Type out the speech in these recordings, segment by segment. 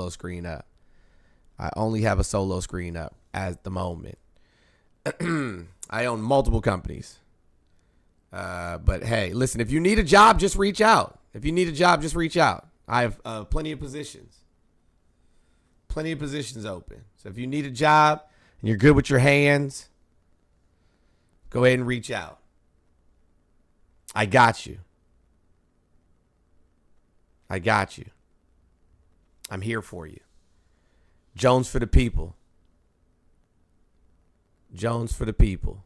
solo screen up. I only have a solo screen up at the moment. I own multiple companies. But hey, listen, if you need a job, just reach out. If you need a job, just reach out. I have plenty of positions. Plenty of positions open. So if you need a job and you're good with your hands, go ahead and reach out. I got you. I got you. I'm here for you. Jones for the people. Jones for the people.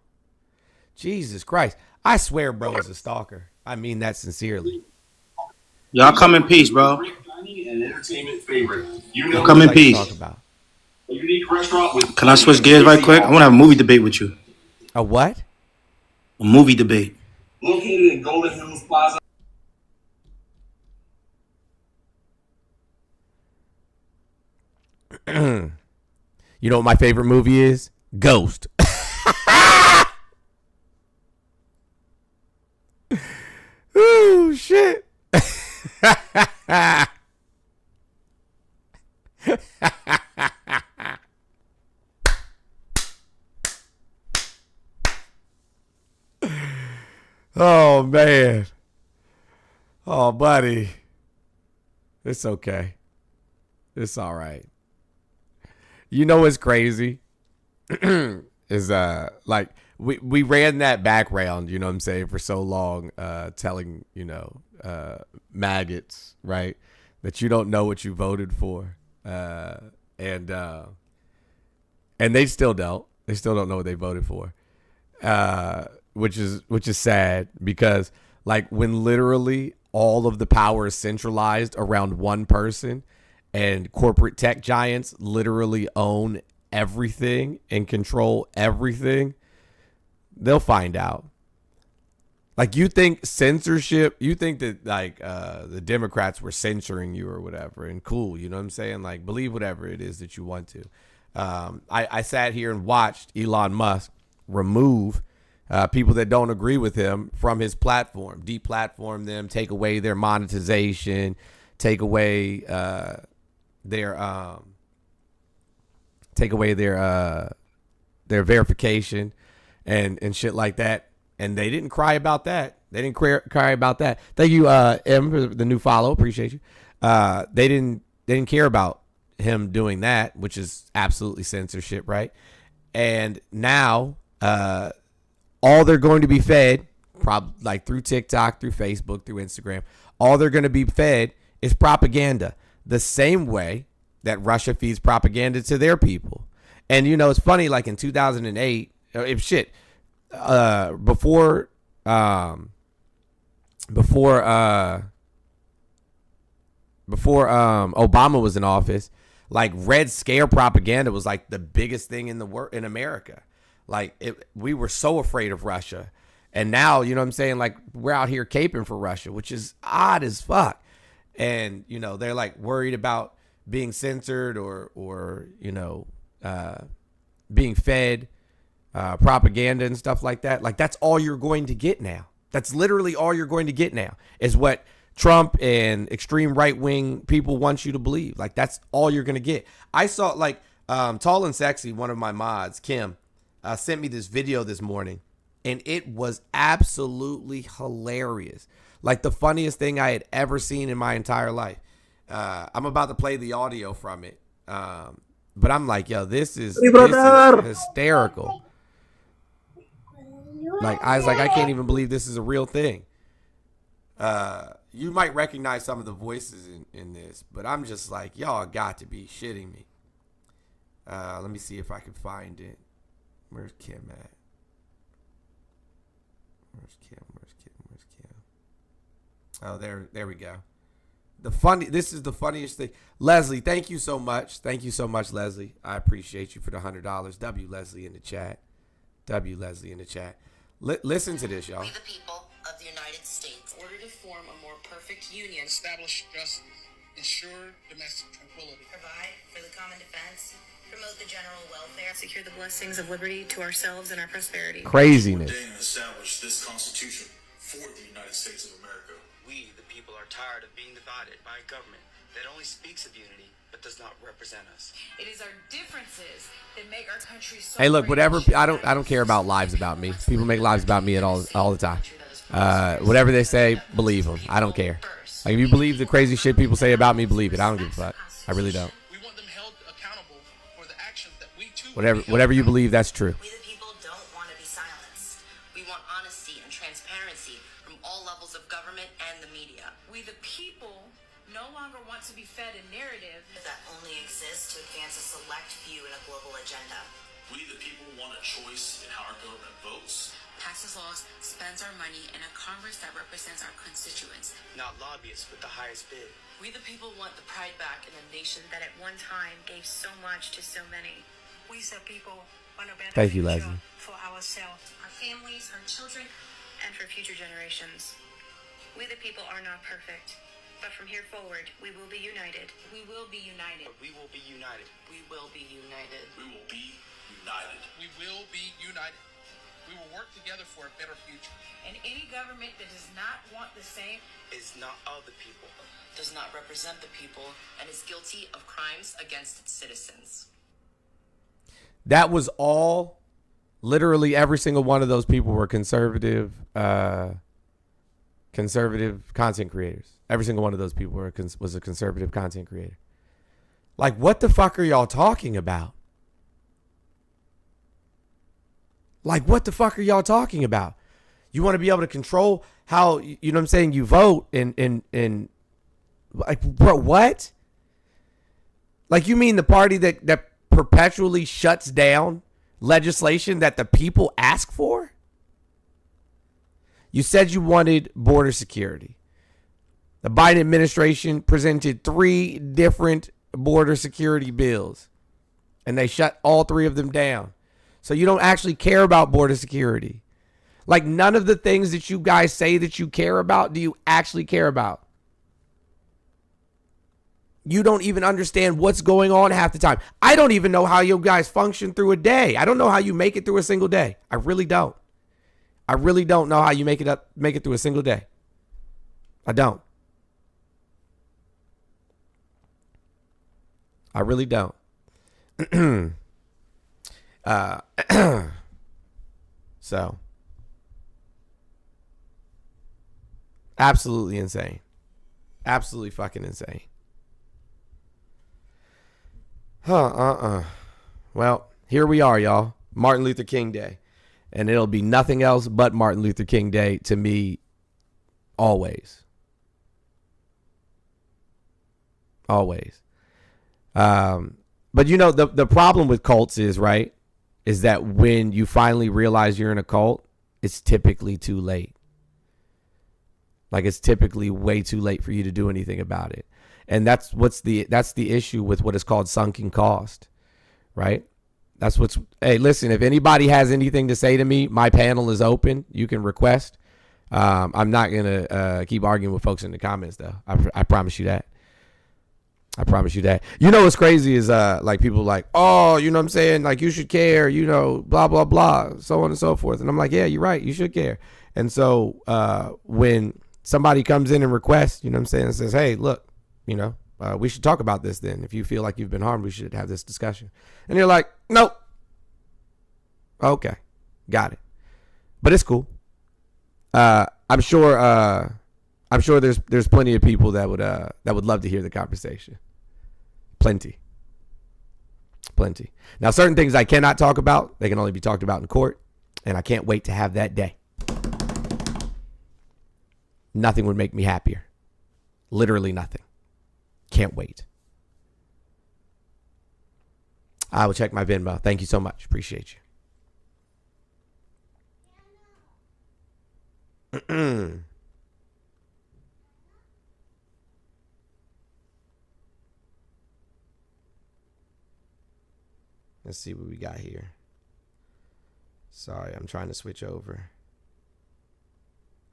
Jesus Christ. I swear bro is a stalker. I mean that sincerely. Y'all come in peace, bro. Y'all come in peace. Talk about. Can I switch gears right quick? I want to have a movie debate with you. A what? A movie debate. Located in Golden Hills Plaza. You know what my favorite movie is? Ghost. Oh, shit. Oh, man. Oh, buddy. It's okay. It's all right. You know what's crazy? Is like we ran that background, you know what I'm saying, for so long, telling, you know, maggots, right, that you don't know what you voted for. And they still don't. They still don't know what they voted for. Which is sad, because like when literally all of the power is centralized around one person and corporate tech giants literally own everything and control everything, they'll find out. Like, you think censorship, you think that like the Democrats were censoring you or whatever, and cool, you know what I'm saying? Like, believe whatever it is that you want to. I sat here and watched Elon Musk remove people that don't agree with him from his platform, deplatform them, take away their monetization, take away their verification and shit like that. And they didn't cry about that. They didn't cry about that. Thank you, M, for the new follow. Appreciate you. They didn't care about him doing that, which is absolutely censorship, right? And now all they're going to be fed, probably like through TikTok, through Facebook, through Instagram, all they're going to be fed is propaganda, the same way that Russia feeds propaganda to their people. And, you know, it's funny, like in 2008, before Obama was in office, like Red Scare propaganda was like the biggest thing in in America. Like, we were so afraid of Russia. And now, you know what I'm saying? Like, we're out here caping for Russia, which is odd as fuck. And, you know, they're like worried about being censored or you know, being fed propaganda and stuff like that. Like, that's all you're going to get now. That's literally all you're going to get now, is what Trump and extreme right-wing people want you to believe. Like, that's all you're going to get. I saw, like, Tall and Sexy, one of my mods, Kim, sent me this video this morning, and it was absolutely hilarious. Like, the funniest thing I had ever seen in my entire life. I'm about to play the audio from it. But I'm like, yo, this is hysterical. Like, I was like, I can't even believe this is a real thing. You might recognize some of the voices in this, but I'm just like, y'all got to be shitting me. Let me see if I can find it. Where's Kim at? Where's Kim? Oh, there we go. This is the funniest thing. Leslie, thank you so much. Thank you so much, Leslie. I appreciate you for the $100. W Leslie in the chat. Listen to this, y'all. We the people of the United States. In order to form a more perfect union, establish justice, ensure domestic tranquility, Provide for the common defense, promote the general welfare, secure the blessings of liberty to ourselves and our prosperity. Craziness. Ordain and establish this Constitution for the United States of America. We, the people, are tired of being divided by a government that only speaks of unity but does not represent us. It is our differences that make our country so Hey, look, great. whatever. I don't care about lives about me. People make lives about me all the time. Whatever they say, believe them. I don't care. Like, if you believe the crazy shit people say about me, believe it. I don't give a fuck. I really don't. We want them held accountable for the actions that we too. Whatever you believe, that's true. We the people don't want to be silenced. We want honesty and transparency from all levels of government and the media. We the people no longer want to be fed a narrative that only exists to advance a select view in a global agenda. We, the people, want a choice in how our government votes. Passes laws, spends our money in a Congress that represents our constituents. Not lobbyists with the highest bid. We the people want the pride back in a nation that at one time gave so much to so many. We the people want a better Thank you, future Leslie. for ourselves, Our families, our children, and for future generations. We the people are not perfect, but from here forward, we will be united. We will be united. We will be united. We will be united. We will be united. We will be united. We will work together for a better future. And any government that does not want the same Is not of the people. does not represent the people and is guilty of crimes against its citizens. That was all. Literally every single one of those people were conservative content creators. Every single one of those people was a conservative content creator. Like, what the fuck are y'all talking about? Like, what the fuck are y'all talking about? You want to be able to control how, you know what I'm saying, you vote and like, bro, what? Like, you mean the party that perpetually shuts down legislation that the people ask for? You said you wanted border security. The Biden administration presented 3 different border security bills, and they shut all 3 of them down. So you don't actually care about border security. Like, none of the things that you guys say that you care about, do you actually care about? You don't even understand what's going on half the time. I don't even know how you guys function through a day. I don't know how you make it through a single day. I really don't. I really don't know how you make it through a single day. I don't. I really don't. So, absolutely insane. Absolutely fucking insane. Well, here we are, y'all. Martin Luther King Day. And it'll be nothing else but Martin Luther King Day to me always. Always. But you know, the problem with cults is, right, is that when you finally realize you're in a cult, it's typically too late. Like, it's typically way too late for you to do anything about it. And that's the issue with what is called sunken cost, right? Hey, listen, if anybody has anything to say to me, my panel is open. You can request. I'm not going to keep arguing with folks in the comments, though. I promise you that. I promise you that. You know what's crazy is like people like, oh, you know what I'm saying? Like, you should care, you know, blah, blah, blah, so on and so forth. And I'm like, yeah, you're right. You should care. And so when somebody comes in and requests, you know what I'm saying, and says, hey, look, you know, we should talk about this then. If you feel like you've been harmed, we should have this discussion. And you're like, nope. Okay. Got it. But it's cool. I'm sure there's plenty of people that would love to hear the conversation. Plenty. Now, certain things I cannot talk about. They can only be talked about in court. And I can't wait to have that day. Nothing would make me happier. Literally nothing. Can't wait. I will check my Venmo. Thank you so much. Appreciate you. Let's see what we got here. Sorry, I'm trying to switch over.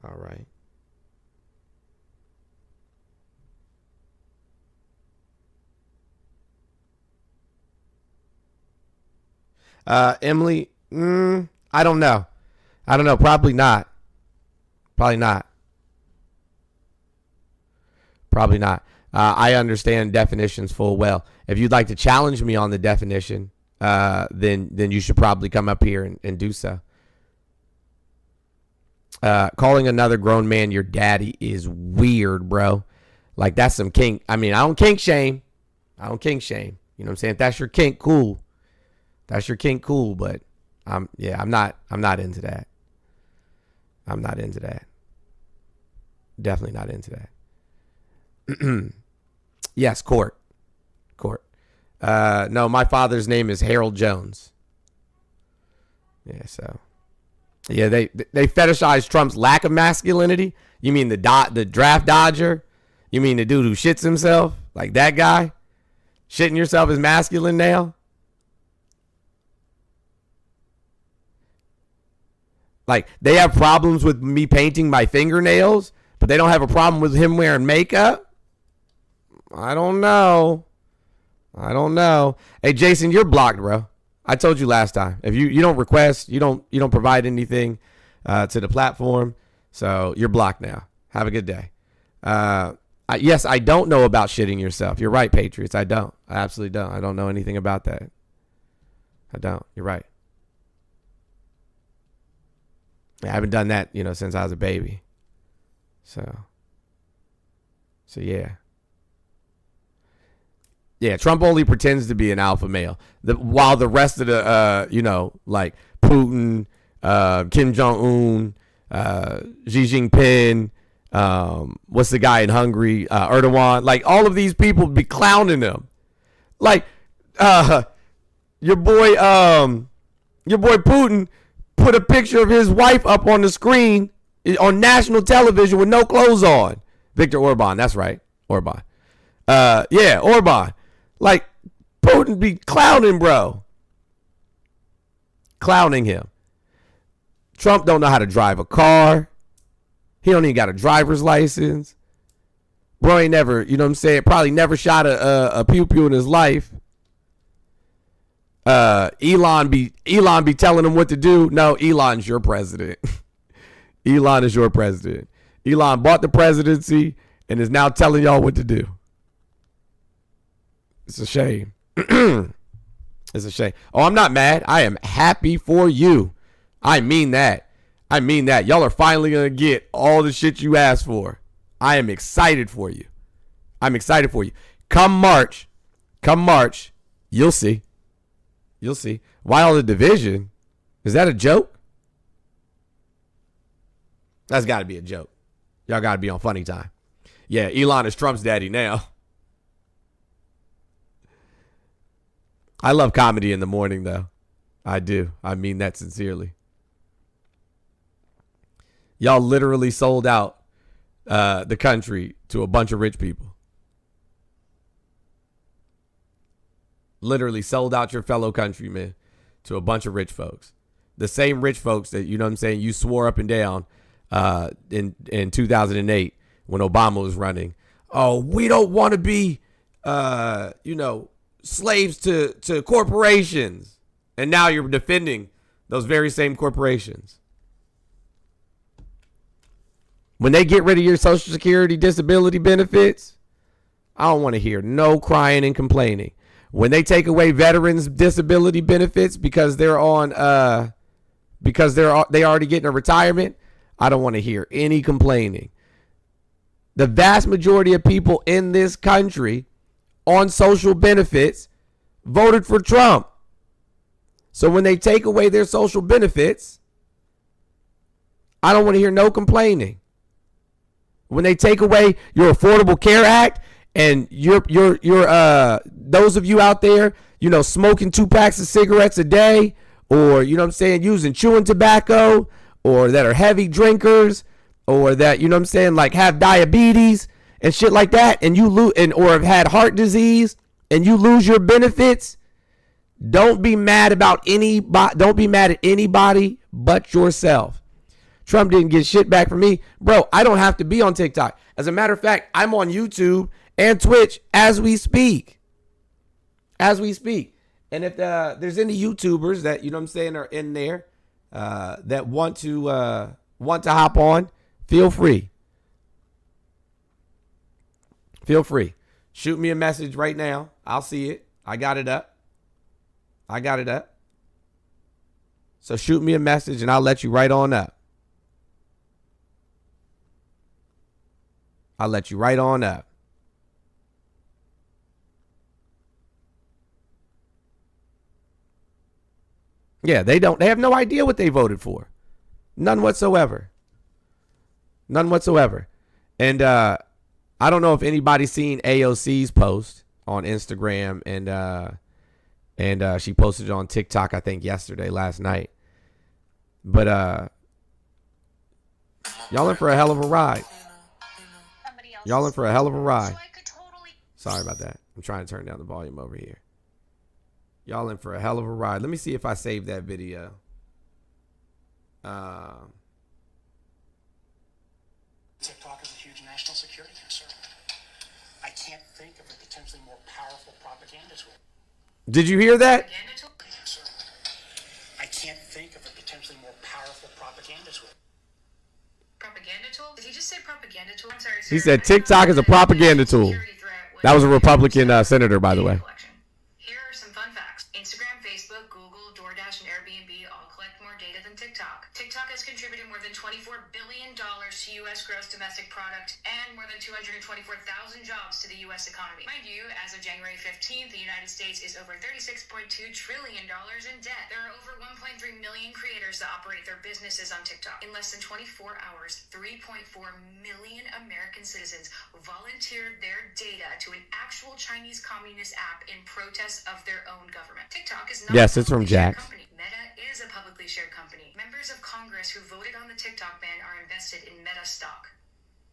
All right. Emily, I don't know. Probably not. I understand definitions full well. If you'd like to challenge me on the definition, then you should probably come up here and do so. Calling another grown man your daddy is weird, bro. Like, that's some kink. I mean, I don't kink shame. You know what I'm saying? If that's your kink, cool. That's your kink, cool. But I'm not into that. I'm not into that. Definitely not into that. Yes, court. No, my father's name is Harold Jones. Yeah, so. Yeah, they fetishize Trump's lack of masculinity. You mean the draft dodger? You mean the dude who shits himself? Like that guy? Shitting yourself is masculine now? Like, they have problems with me painting my fingernails, but they don't have a problem with him wearing makeup? I don't know. Hey, Jason, you're blocked, bro. I told you last time. If you don't request, you don't provide anything to the platform, so you're blocked now. Have a good day. Yes, I don't know about shitting yourself. You're right, Patriots. I don't. I absolutely don't. I don't know anything about that. I don't. You're right. I haven't done that, since I was a baby. So yeah. Yeah, Trump only pretends to be an alpha male. While the rest of the, like Putin, Kim Jong-un, Xi Jinping, what's the guy in Hungary, Erdogan, like all of these people be clowning him. Like, your boy Putin put a picture of his wife up on the screen on national television with no clothes on. Viktor Orban, that's right, Orban. Yeah, Orban. Like, Putin be clowning, bro. Clowning him. Trump don't know how to drive a car. He don't even got a driver's license. Bro ain't never, probably never shot a pew-pew in his life. Elon be telling him what to do. No, Elon's your president. Elon is your president. Elon bought the presidency and is now telling y'all what to do. It's a shame. It's a shame. Oh, I'm not mad. I am happy for you. I mean that. Y'all are finally going to get all the shit you asked for. I am excited for you. Come March, you'll see. Why all the division? Is that a joke? That's got to be a joke. Y'all got to be on funny time. Yeah, Elon is Trump's daddy now. I love comedy in the morning, though. I do. I mean that sincerely. Y'all literally sold out the country to a bunch of rich people. Literally sold out your fellow countrymen to a bunch of rich folks. The same rich folks that, you swore up and down in 2008 when Obama was running. Oh, we don't want to be, slaves to corporations. And now you're defending those very same corporations. When they get rid of your Social Security disability benefits, I don't want to hear no crying and complaining. When they take away veterans' disability benefits because they're on they already getting a retirement, I don't want to hear any complaining. The vast majority of people in this country on social benefits voted for Trump. So when they take away their social benefits, I don't want to hear no complaining. When they take away your Affordable Care Act and your those of you out there, smoking 2 packs of cigarettes a day, or using chewing tobacco, or that are heavy drinkers, or that like have diabetes and shit like that, and you lose, or have had heart disease and you lose your benefits, don't be mad about anybody. Don't be mad at anybody but yourself. Trump didn't get shit back from me. Bro, I don't have to be on TikTok. As a matter of fact, I'm on YouTube and Twitch as we speak. And if there's any YouTubers that, are in there that want to hop on, feel free. Shoot me a message right now. I'll see it. I got it up. So shoot me a message and I'll let you right on up. Yeah, they have no idea what they voted for. None whatsoever. And I don't know if anybody's seen AOC's post on Instagram, and she posted it on TikTok, I think last night. But y'all in for a hell of a ride. Sorry about that. I'm trying to turn down the volume over here. Y'all in for a hell of a ride. Let me see if I saved that video. TikTok is a huge national security concern. I can't think of a potentially more powerful propaganda tool. Did you hear that? I can't think of a potentially more powerful propaganda tool. Propaganda tool? Did he just say propaganda tool? I'm sorry, sir. He said TikTok is a propaganda tool. That was a Republican senator, by the way. Here are some fun facts. Instagram, Facebook, Google, DoorDash, and Airbnb all collect more data than TikTok. TikTok has contributed more than $24 billion to U.S. gross domestic product and more than 224,000 jobs to the U.S. economy. Mind you, as of January 15th, the United States is over $36.2 trillion in debt. There are over 1.3 million creators that operate their businesses on TikTok. In less than 24 hours, 3.4 million American citizens volunteered their data to an actual Chinese communist app in protest of their own government. TikTok is not Yes, it's from Jax. Meta is a publicly shared company. Members of Congress who voted on the TikTok ban are invested in Meta stock.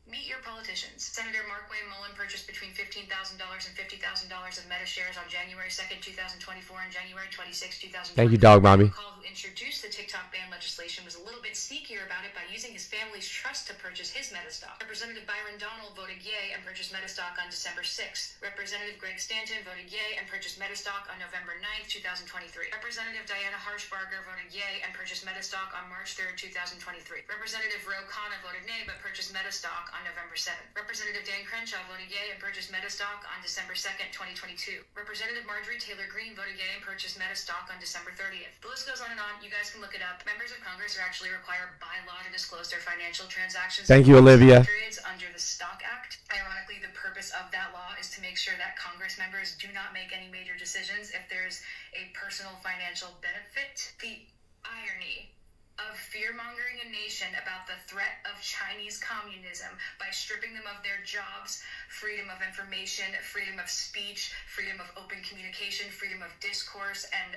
Meet your politicians. Senator Markway Mullen purchased between $15,000 and $50,000 of Meta shares on January 2nd, 2024 and January 26, 2024. Thank you, Dog Mommy. Who introduced the TikTok ban legislation was a little bit sneakier about it by using his family's trust to purchase his Meta stock. Representative Byron Donald voted yay and purchased Meta stock on December 6th. Representative Greg Stanton voted yay and purchased Meta stock on November 9th, 2023. Representative Diana Harshbarger voted yay and purchased Meta stock on March 3rd, 2023. Representative Ro Khanna voted nay but purchased Meta stock on November 7th. Representative Dan Crenshaw voted yay and purchased Meta stock on December 2nd, 2022. Representative Marjorie Taylor Greene voted yay and purchased Meta stock on December 30th. The list goes on and on. You guys can look it up. Members of Congress are actually required by law to disclose their financial transactions. Thank you, Olivia. Periods under the Stock Act. Ironically, the purpose of that law is to make sure that Congress members do not make any major decisions if there's a personal financial benefit. The irony of fear-mongering a nation about the threat of Chinese communism by stripping them of their jobs, freedom of information, freedom of speech, freedom of open communication, freedom of discourse, and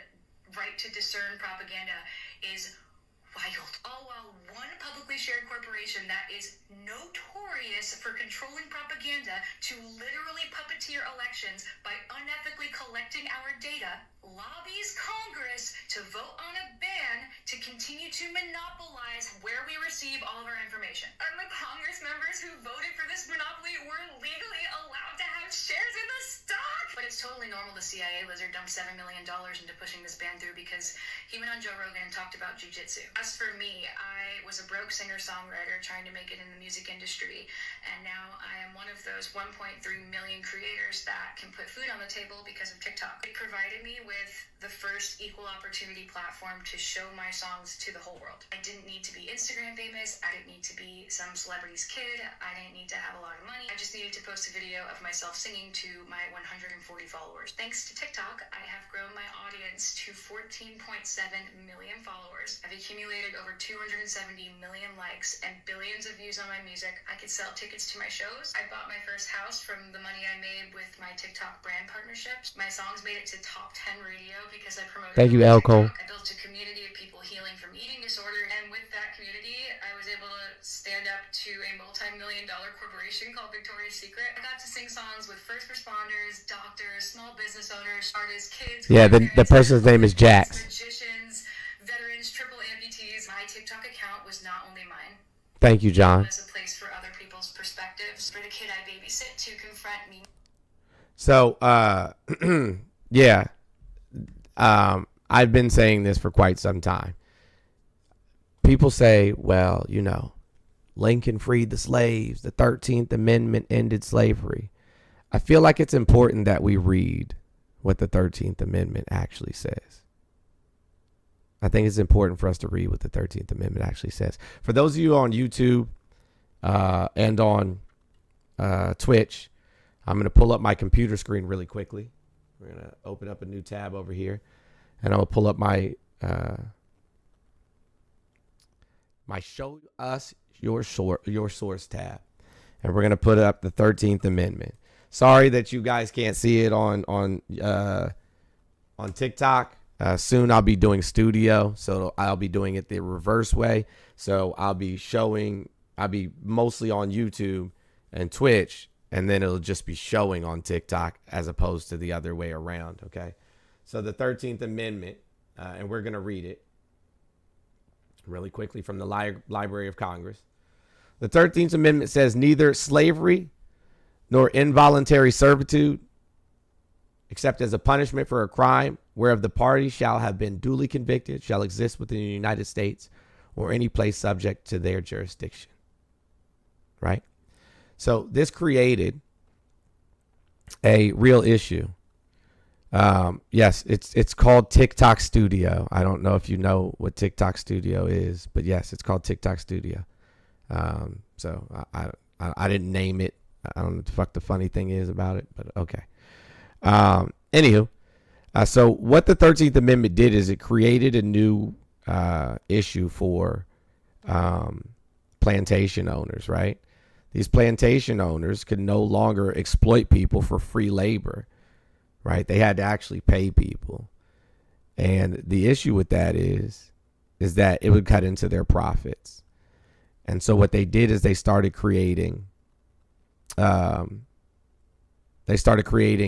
right to discern propaganda is wild. All while one publicly shared corporation that is notorious for controlling propaganda to literally puppeteer elections by unethically collecting our data lobbies Congress to vote on a ban to continue to monopolize where we receive all of our information. And the Congress members who voted for this monopoly were legally allowed to have shares in the stock. But it's totally normal the CIA lizard dumped $7 million into pushing this ban through because he went on Joe Rogan and talked about jiu-jitsu. As for me, I was a broke singer-songwriter trying to make it in the music industry, and now I am one of those 1.3 million creators that can put food on the table because of TikTok. It provided me with the first equal opportunity platform to show my songs to the whole world. I didn't need to be Instagram famous. I didn't need to be some celebrity's kid. I didn't need to have a lot of money. I just needed to post a video of myself singing to my 140 followers. Thanks to TikTok, I have grown my audience to 14.7 million followers. I've accumulated over 270 million likes and billions of views on my music. I could sell tickets to my shows. I bought my first house from the money I made with my TikTok brand partnerships. My songs made it to top 10 radio because I promoted. Thank you, El Cole. I built a community of people healing from eating disorder, and with that community, I was able to stand up to a multi-million-dollar corporation called Victoria's Secret. I got to sing songs with first responders, doctors, small business owners, artists, kids. Yeah, the person's name is Jax. Magicians, veterans, triple amputees. My TikTok account was not only mine. Thank you, John. It was a place for other people's perspectives, for the kid I babysit to confront me. So, yeah. I've been saying this for quite some time. People say, well, you know, Lincoln freed the slaves. The 13th Amendment ended slavery. I feel like it's important that we read what the 13th Amendment actually says. I think it's important for us to read what the 13th Amendment actually says. For those of you on YouTube and on Twitch, I'm going to pull up my computer screen really quickly. We're going to open up a new tab over here, and I'm going to pull up my my show us your source tab, and we're going to put up the 13th Amendment. Sorry that you guys can't see it on TikTok. Soon I'll be doing studio, so I'll be doing it the reverse way. So I'll be mostly on YouTube and Twitch, and then it'll just be showing on TikTok as opposed to the other way around. Okay. So the 13th Amendment, and we're going to read it really quickly from the Library of Congress. The 13th Amendment says neither slavery nor involuntary servitude, except as a punishment for a crime whereof the party shall have been duly convicted, shall exist within the United States or any place subject to their jurisdiction. Right? So this created a real issue. Yes, it's called TikTok Studio. I don't know if you know what TikTok Studio is, but yes, it's called TikTok Studio. So I didn't name it. I don't know what the fuck the funny thing is about it, but okay. Anywho, so what the 13th Amendment did is it created a new issue for plantation owners, right? These plantation owners could no longer exploit people for free labor, right? They had to actually pay people. And the issue with that is that it would cut into their profits. And so what they did is they started creating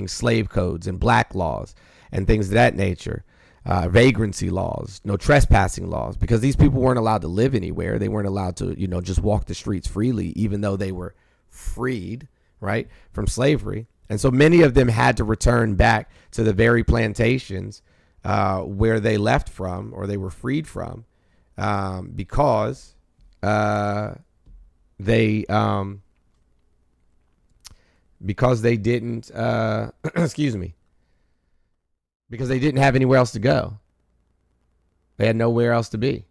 slave codes and black laws and things of that nature, vagrancy laws, no trespassing laws, because these people weren't allowed to live anywhere. They weren't allowed to, just walk the streets freely, even though they were freed, right, from slavery. And so many of them had to return back to the very plantations where they left from or they were freed from because they didn't, because they didn't have anywhere else to go. They had nowhere else to be.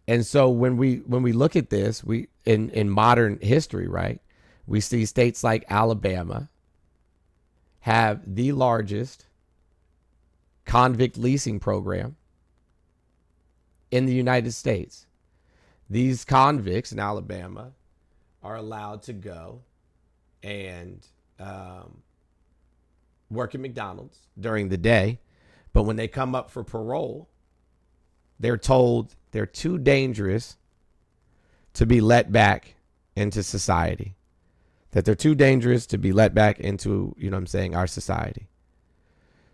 And so when we look at this, we in modern history, right, we see states like Alabama have the largest convict leasing program in the United States. These convicts in Alabama are allowed to go and work at McDonald's during the day. But when they come up for parole, they're told they're too dangerous to be let back into society. That they're too dangerous to be let back into, our society.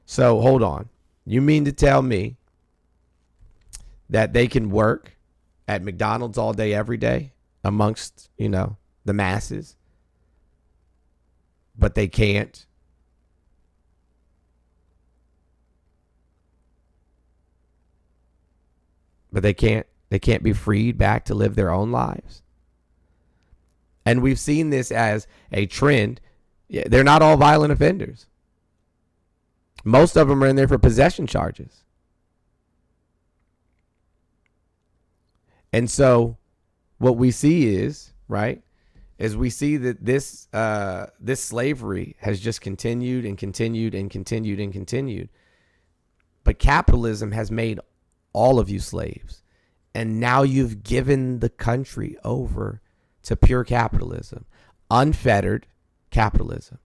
So hold on. You mean to tell me that they can work at McDonald's all day, every day amongst, the masses, but they can't they can't be freed back to live their own lives? And we've seen this as a trend. They're not all violent offenders. Most of them are in there for possession charges. And so what we see is, right, is we see that this slavery has just continued and continued and continued and continued. But capitalism has made all of you slaves. And now you've given the country over to pure capitalism, unfettered capitalism.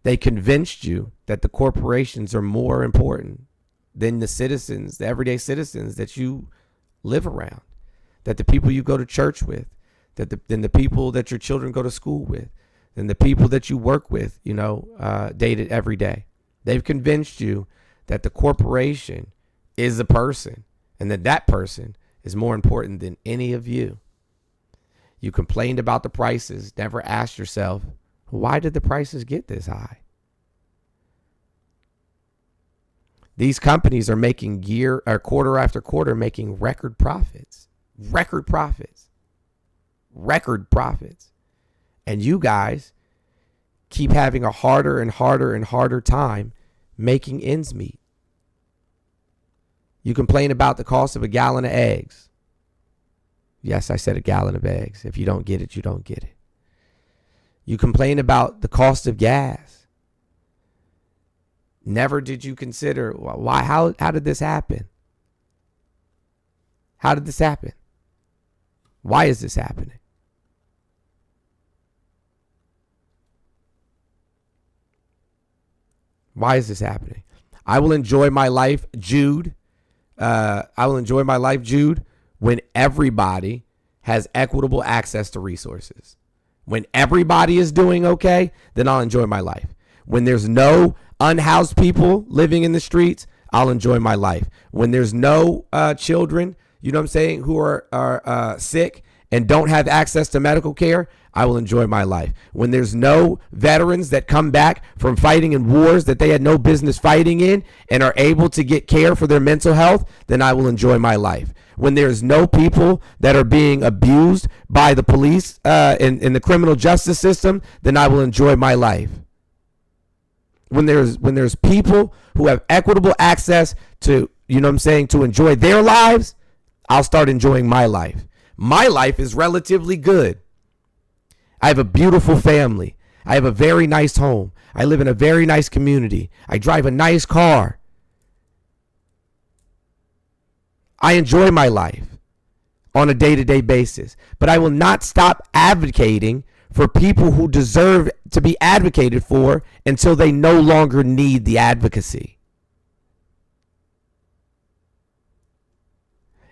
They convinced you that the corporations are more important than the citizens, the everyday citizens that you live around, that the people you go to church with, than the people that your children go to school with, than the people that you work with, dated every day. They've convinced you that the corporation is a person and that person is more important than any of you. You complained about the prices, never asked yourself, why did the prices get this high? These companies are making quarter after quarter, making record profits. And you guys keep having a harder and harder and harder time making ends meet. You complain about the cost of a gallon of eggs. Yes, I said a gallon of eggs. If you don't get it, you don't get it. You complain about the cost of gas. Never did you consider, why? How did this happen? How did this happen? Why is this happening? Why is this happening? I will enjoy my life, Jude. I will enjoy my life, Jude, when everybody has equitable access to resources. When everybody is doing okay, then I'll enjoy my life. When there's no unhoused people living in the streets, I'll enjoy my life. When there's no children, you know what I'm saying, who are sick and don't have access to medical care, I will enjoy my life. When there's no veterans that come back from fighting in wars that they had no business fighting in and are able to get care for their mental health, then I will enjoy my life. When there's no people that are being abused by the police in the criminal justice system, then I will enjoy my life. When there's people who have equitable access to, you know what I'm saying, to enjoy their lives, I'll start enjoying my life. My life is relatively good. I have a beautiful family. I have a very nice home. I live in a very nice community. I drive a nice car. I enjoy my life on a day-to-day basis, but I will not stop advocating for people who deserve to be advocated for until they no longer need the advocacy.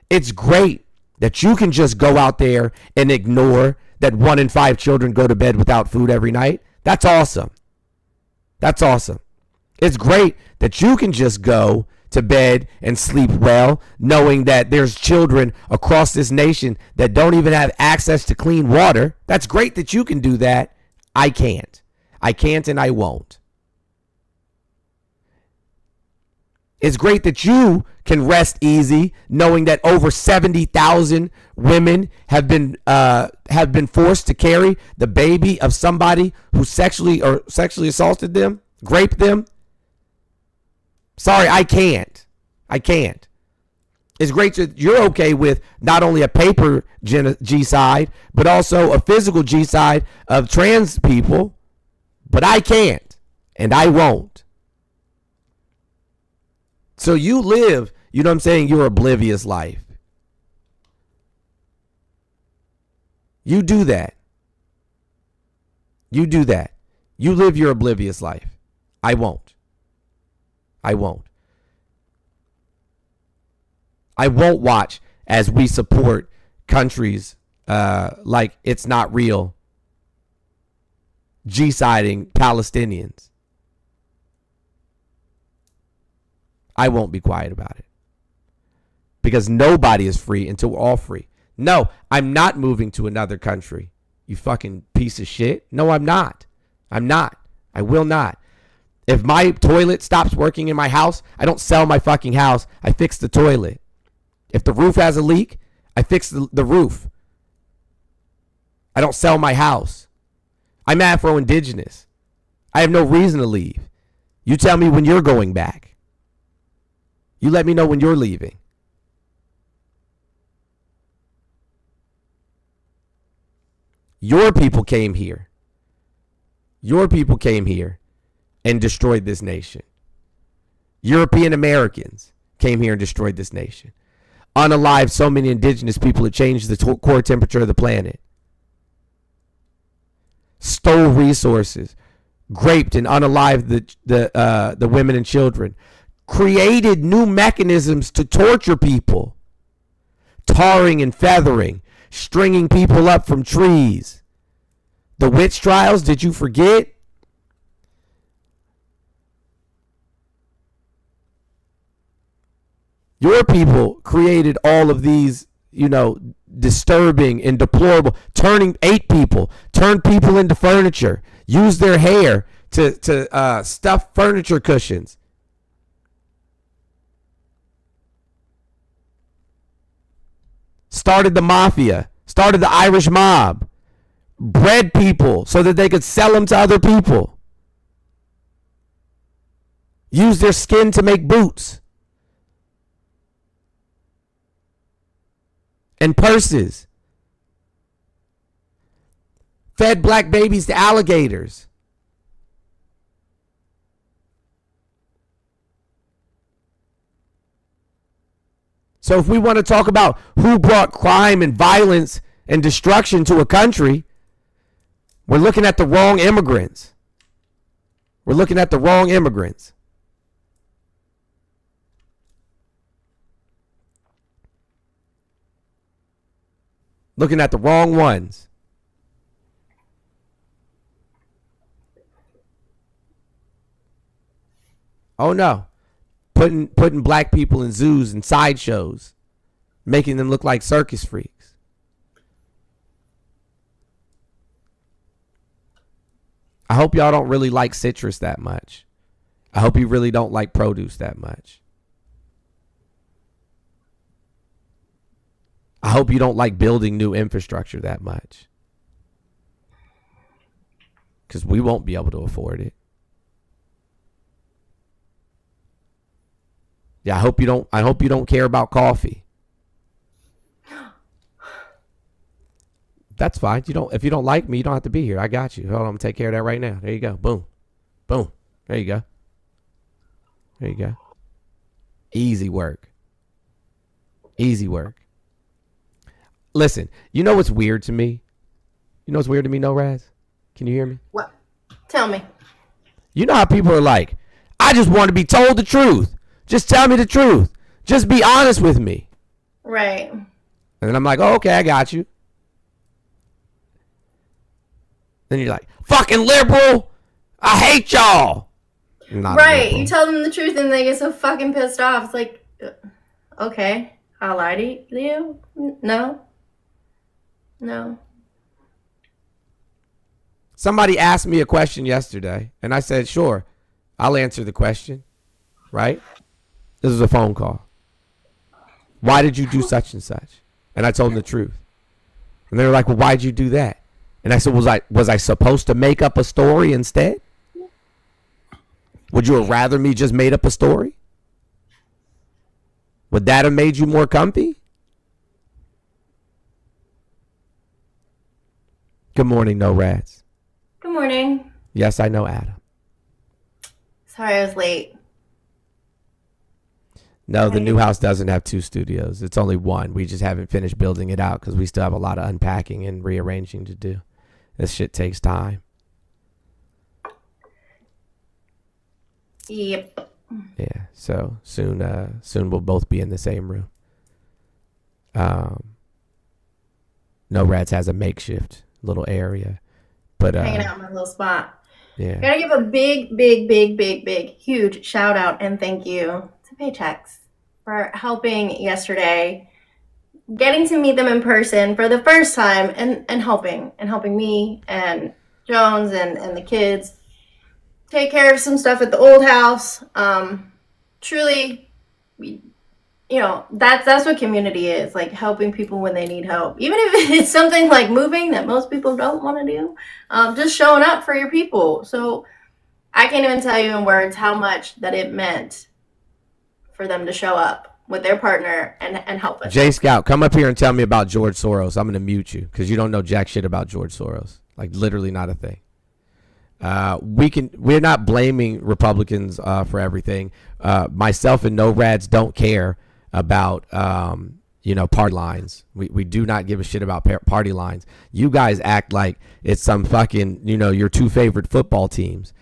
It's great that you can just go out there and ignore that 1 in 5 children go to bed without food every night. That's awesome. That's awesome. It's great that you can just go to bed and sleep well, knowing that there's children across this nation that don't even have access to clean water. That's great that you can do that. I can't. I can't and I won't. It's great that you can rest easy knowing that over 70,000 women have been forced to carry the baby of somebody who sexually assaulted them, raped them. Sorry, I can't. I can't. It's great that you're okay with not only a paper G-side, but also a physical G-side of trans people, but I can't and I won't. So you live, you know what I'm saying, your oblivious life. You do that. You do that. You live your oblivious life. I won't. I won't. I won't watch as we support countries like It's Not Real G-siding Palestinians. I won't be quiet about it. Because nobody is free until we're all free. No, I'm not moving to another country. You fucking piece of shit. No, I'm not. I'm not. I will not. If my toilet stops working in my house, I don't sell my fucking house. I fix the toilet. If the roof has a leak, I fix the roof. I don't sell my house. I'm Afro-Indigenous. I have no reason to leave. You tell me when you're going back. You let me know when you're leaving. Your people came here. Your people came here and destroyed this nation. European Americans came here and destroyed this nation. Unalived so many indigenous people that changed the core temperature of the planet. Stole resources. Raped and unalived the women and children. Created new mechanisms to torture people. Tarring and feathering. Stringing people up from trees. The witch trials, did you forget? Your people created all of these, disturbing and deplorable, turned people into furniture, used their hair to stuff furniture cushions. Started the mafia, started the Irish mob, bred people so that they could sell them to other people. Use their skin to make boots and purses. Fed black babies to alligators. So if we want to talk about who brought crime and violence and destruction to a country, we're looking at the wrong immigrants. We're looking at the wrong immigrants. Looking at the wrong ones. Oh no. Putting black people in zoos and sideshows, making them look like circus freaks. I hope y'all don't really like citrus that much. I hope you really don't like produce that much. I hope you don't like building new infrastructure that much. Because we won't be able to afford it. Yeah, I hope you don't care about coffee. That's fine. If you don't like me, you don't have to be here. I got you. Hold on, I'm gonna take care of that right now. There you go. Boom. Boom. There you go. There you go. Easy work. Easy work. Listen, you know what's weird to me? You know what's weird to me, No Raz? Can you hear me? What? Tell me. You know how people are like, I just want to be told the truth. Just tell me the truth. Just be honest with me. Right. And then I'm like, oh, okay, I got you. Then you're like, fucking liberal. I hate y'all. Right. You tell them the truth and they get so fucking pissed off. It's like, okay, I'll lie to you. No. No. Somebody asked me a question yesterday, and I said, sure, I'll answer the question. Right? This was a phone call. Why did you do such and such? And I told them the truth. And they were like, well, why'd you do that? And I said, was I supposed to make up a story instead? Would you have rather me just made up a story? Would that have made you more comfy? Good morning, No Rats. Good morning. Yes, I know Adam. Sorry I was late. No, the new house doesn't have 2 studios. It's only 1. We just haven't finished building it out because we still have a lot of unpacking and rearranging to do. This shit takes time. Yep. Yeah, so soon we'll both be in the same room. No Rats has a makeshift little area, but hanging out in my little spot. Yeah. Gotta give a big, huge shout out and thank you to Paychecks for helping yesterday, getting to meet them in person for the first time and helping me and Jones and the kids take care of some stuff at the old house. Truly, that's what community is, like helping people when they need help. Even if it's something like moving that most people don't want to do, just showing up for your people. So I can't even tell you in words how much that it meant for them to show up with their partner and help us. J Scout, come up here and tell me about George Soros. I'm going to mute you because you don't know jack shit about George Soros. Like literally not a thing. We're not blaming Republicans for everything. Myself and No Rads don't care about party lines. We do not give a shit about party lines. You guys act like it's some fucking your 2 favorite football teams.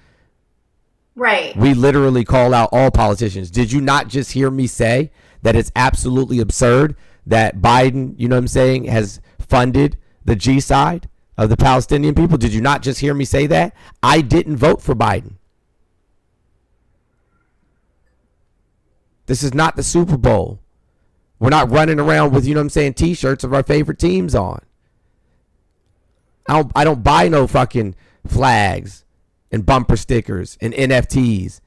Right. We literally call out all politicians. Did you not just hear me say that it's absolutely absurd that Biden, has funded the G side of the Palestinian people? Did you not just hear me say that? I didn't vote for Biden. This is not the Super Bowl. We're not running around with, T-shirts of our favorite teams on. I don't buy no fucking flags and bumper stickers and NFTs.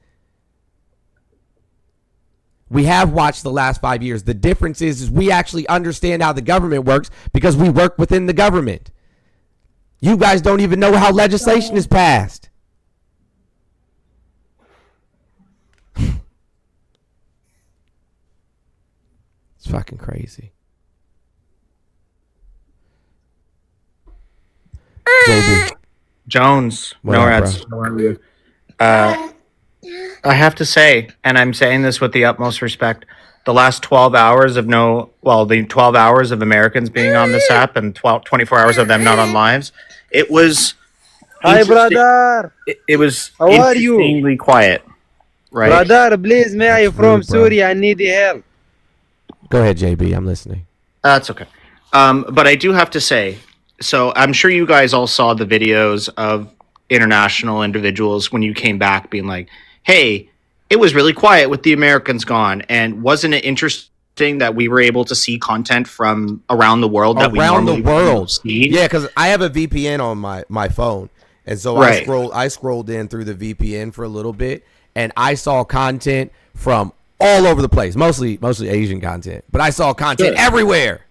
We have watched the last 5 years. The difference is we actually understand how the government works because we work within the government. You guys don't even know how legislation is passed. It's fucking crazy. JB. Jones, What no up, rats. bro? How are you? I have to say, and I'm saying this with the utmost respect, the last 12 hours of the 12 hours of Americans being on this app and 24 hours of them not on lives, it was Hi, interesting. brother. It was How are you? interestingly quiet, right? Brother, please, may I That's from rude, bro. Syria? I need help. Go ahead, JB. I'm listening. That's okay. But I do have to say, so I'm sure you guys all saw the videos of international individuals when you came back being like, hey, it was really quiet with the Americans gone. And wasn't it interesting that we were able to see content from around the world that we normally wouldn't see? Yeah, because I have a VPN on my phone. And so Right. I scrolled in through the VPN for a little bit, and I saw content from all over the place, mostly Asian content. But I saw content everywhere.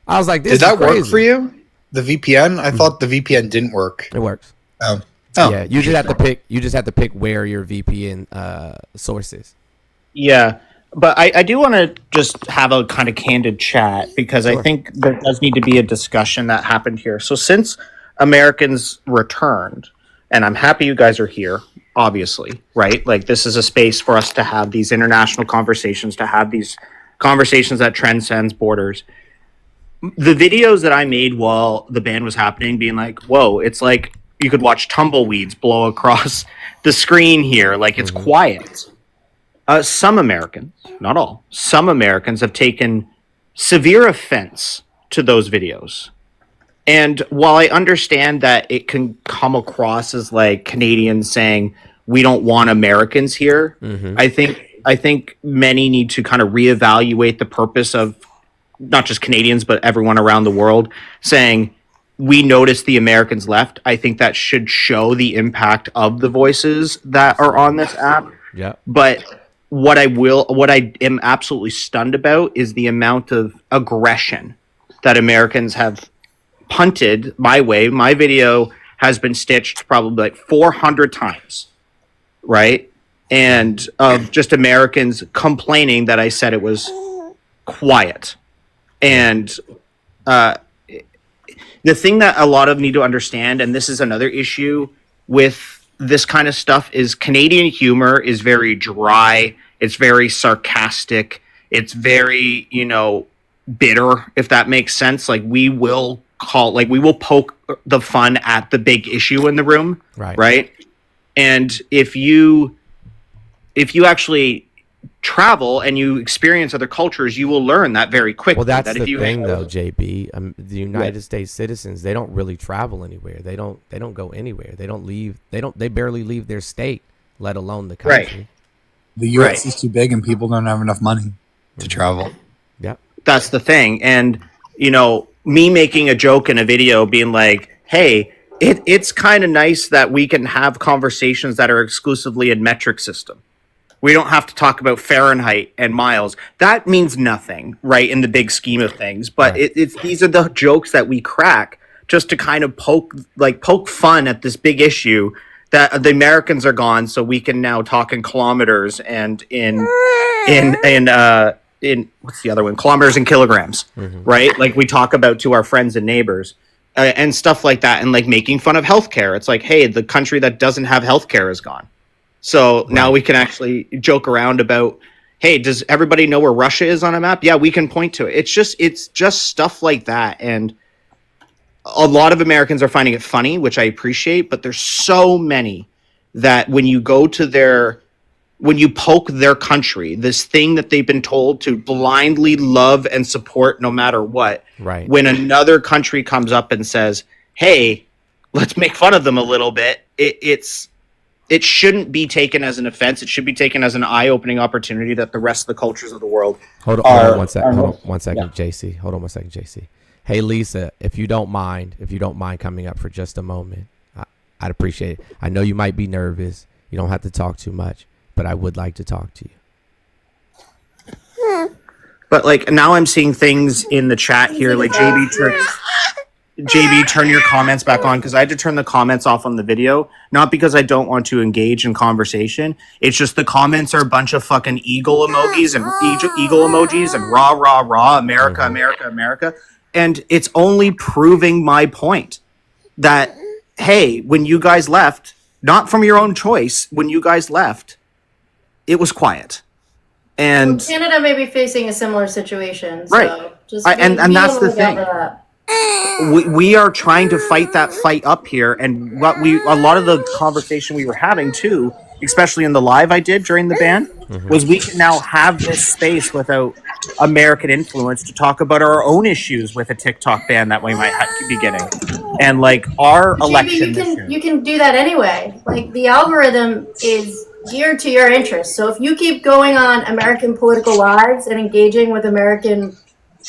I was like, this Did that is crazy. work for you? The VPN? I thought the VPN didn't work. It works. Oh. Yeah, you just have to pick where your VPN source is. Yeah, but I do want to just have a kind of candid chat because I think there does need to be a discussion that happened here. So since Americans returned, and I'm happy you guys are here, obviously, right? Like this is a space for us to have these international conversations, to have these conversations that transcends borders. The videos that I made while the ban was happening, being like, whoa, it's like you could watch tumbleweeds blow across the screen here. Like it's quiet. Some Americans, not all, some Americans have taken severe offense to those videos. And while I understand that it can come across as like Canadians saying we don't want Americans here, I think many need to kind of reevaluate the purpose of not just Canadians but everyone around the world saying we noticed the Americans left. I think that should show the impact of the voices that are on this app. Yeah. But what I am absolutely stunned about is the amount of aggression that Americans have punted my way. My video has been stitched probably like 400 times, right? And of just Americans complaining that I said it was quiet. And the thing that a lot of need to understand, and this is another issue with this kind of stuff, is Canadian humor is very dry. It's very sarcastic. It's very, bitter, if that makes sense. Like we will poke the fun at the big issue in the room. Right. And if you actually travel and you experience other cultures, you will learn that very quickly. Well, that's that the if you thing, though, JB. The United States citizens, they don't really travel anywhere. They don't go anywhere. They don't leave. They barely leave their state, let alone the country. Right. The U.S. is too big and people don't have enough money to travel. Yeah. That's the thing. And, me making a joke in a video being like, hey, it's kind of nice that we can have conversations that are exclusively in metric system. We don't have to talk about Fahrenheit and miles. That means nothing, right, in the big scheme of things. But it's these are the jokes that we crack just to kind of poke fun at this big issue that the Americans are gone, so we can now talk in kilometers and in what's the other one? Kilometers and kilograms, right? Like we talk about to our friends and neighbors and stuff like that, and like making fun of healthcare. It's like, hey, the country that doesn't have healthcare is gone. So now we can actually joke around about, hey, does everybody know where Russia is on a map? Yeah, we can point to it. It's just stuff like that. And a lot of Americans are finding it funny, which I appreciate, but there's so many that when you poke their country, this thing that they've been told to blindly love and support no matter what, right? When another country comes up and says, hey, let's make fun of them a little bit, it shouldn't be taken as an offense. It should be taken as an eye-opening opportunity that the rest of the cultures of the world Hold on one second, JC. Hold on one second, JC. Hey, Lisa, if you don't mind coming up for just a moment, I'd appreciate it. I know you might be nervous. You don't have to talk too much, but I would like to talk to you. But like now I'm seeing things in the chat here, like JB, turn your comments back on, because I had to turn the comments off on the video, not because I don't want to engage in conversation. It's just the comments are a bunch of fucking eagle emojis and eagle emojis and rah, rah, rah, America, America, America. And it's only proving my point that, hey, when you guys left, not from your own choice, when you guys left, it was quiet. And Canada may be facing a similar situation. So right. just and that's the thing. We are trying to fight that fight up here, and a lot of the conversation we were having too, especially in the live I did during the ban, was we can now have this space without American influence to talk about our own issues with a TikTok ban that we might be getting, and like our election. You can do that anyway. Like the algorithm is geared to your interests. So if you keep going on American political lives and engaging with American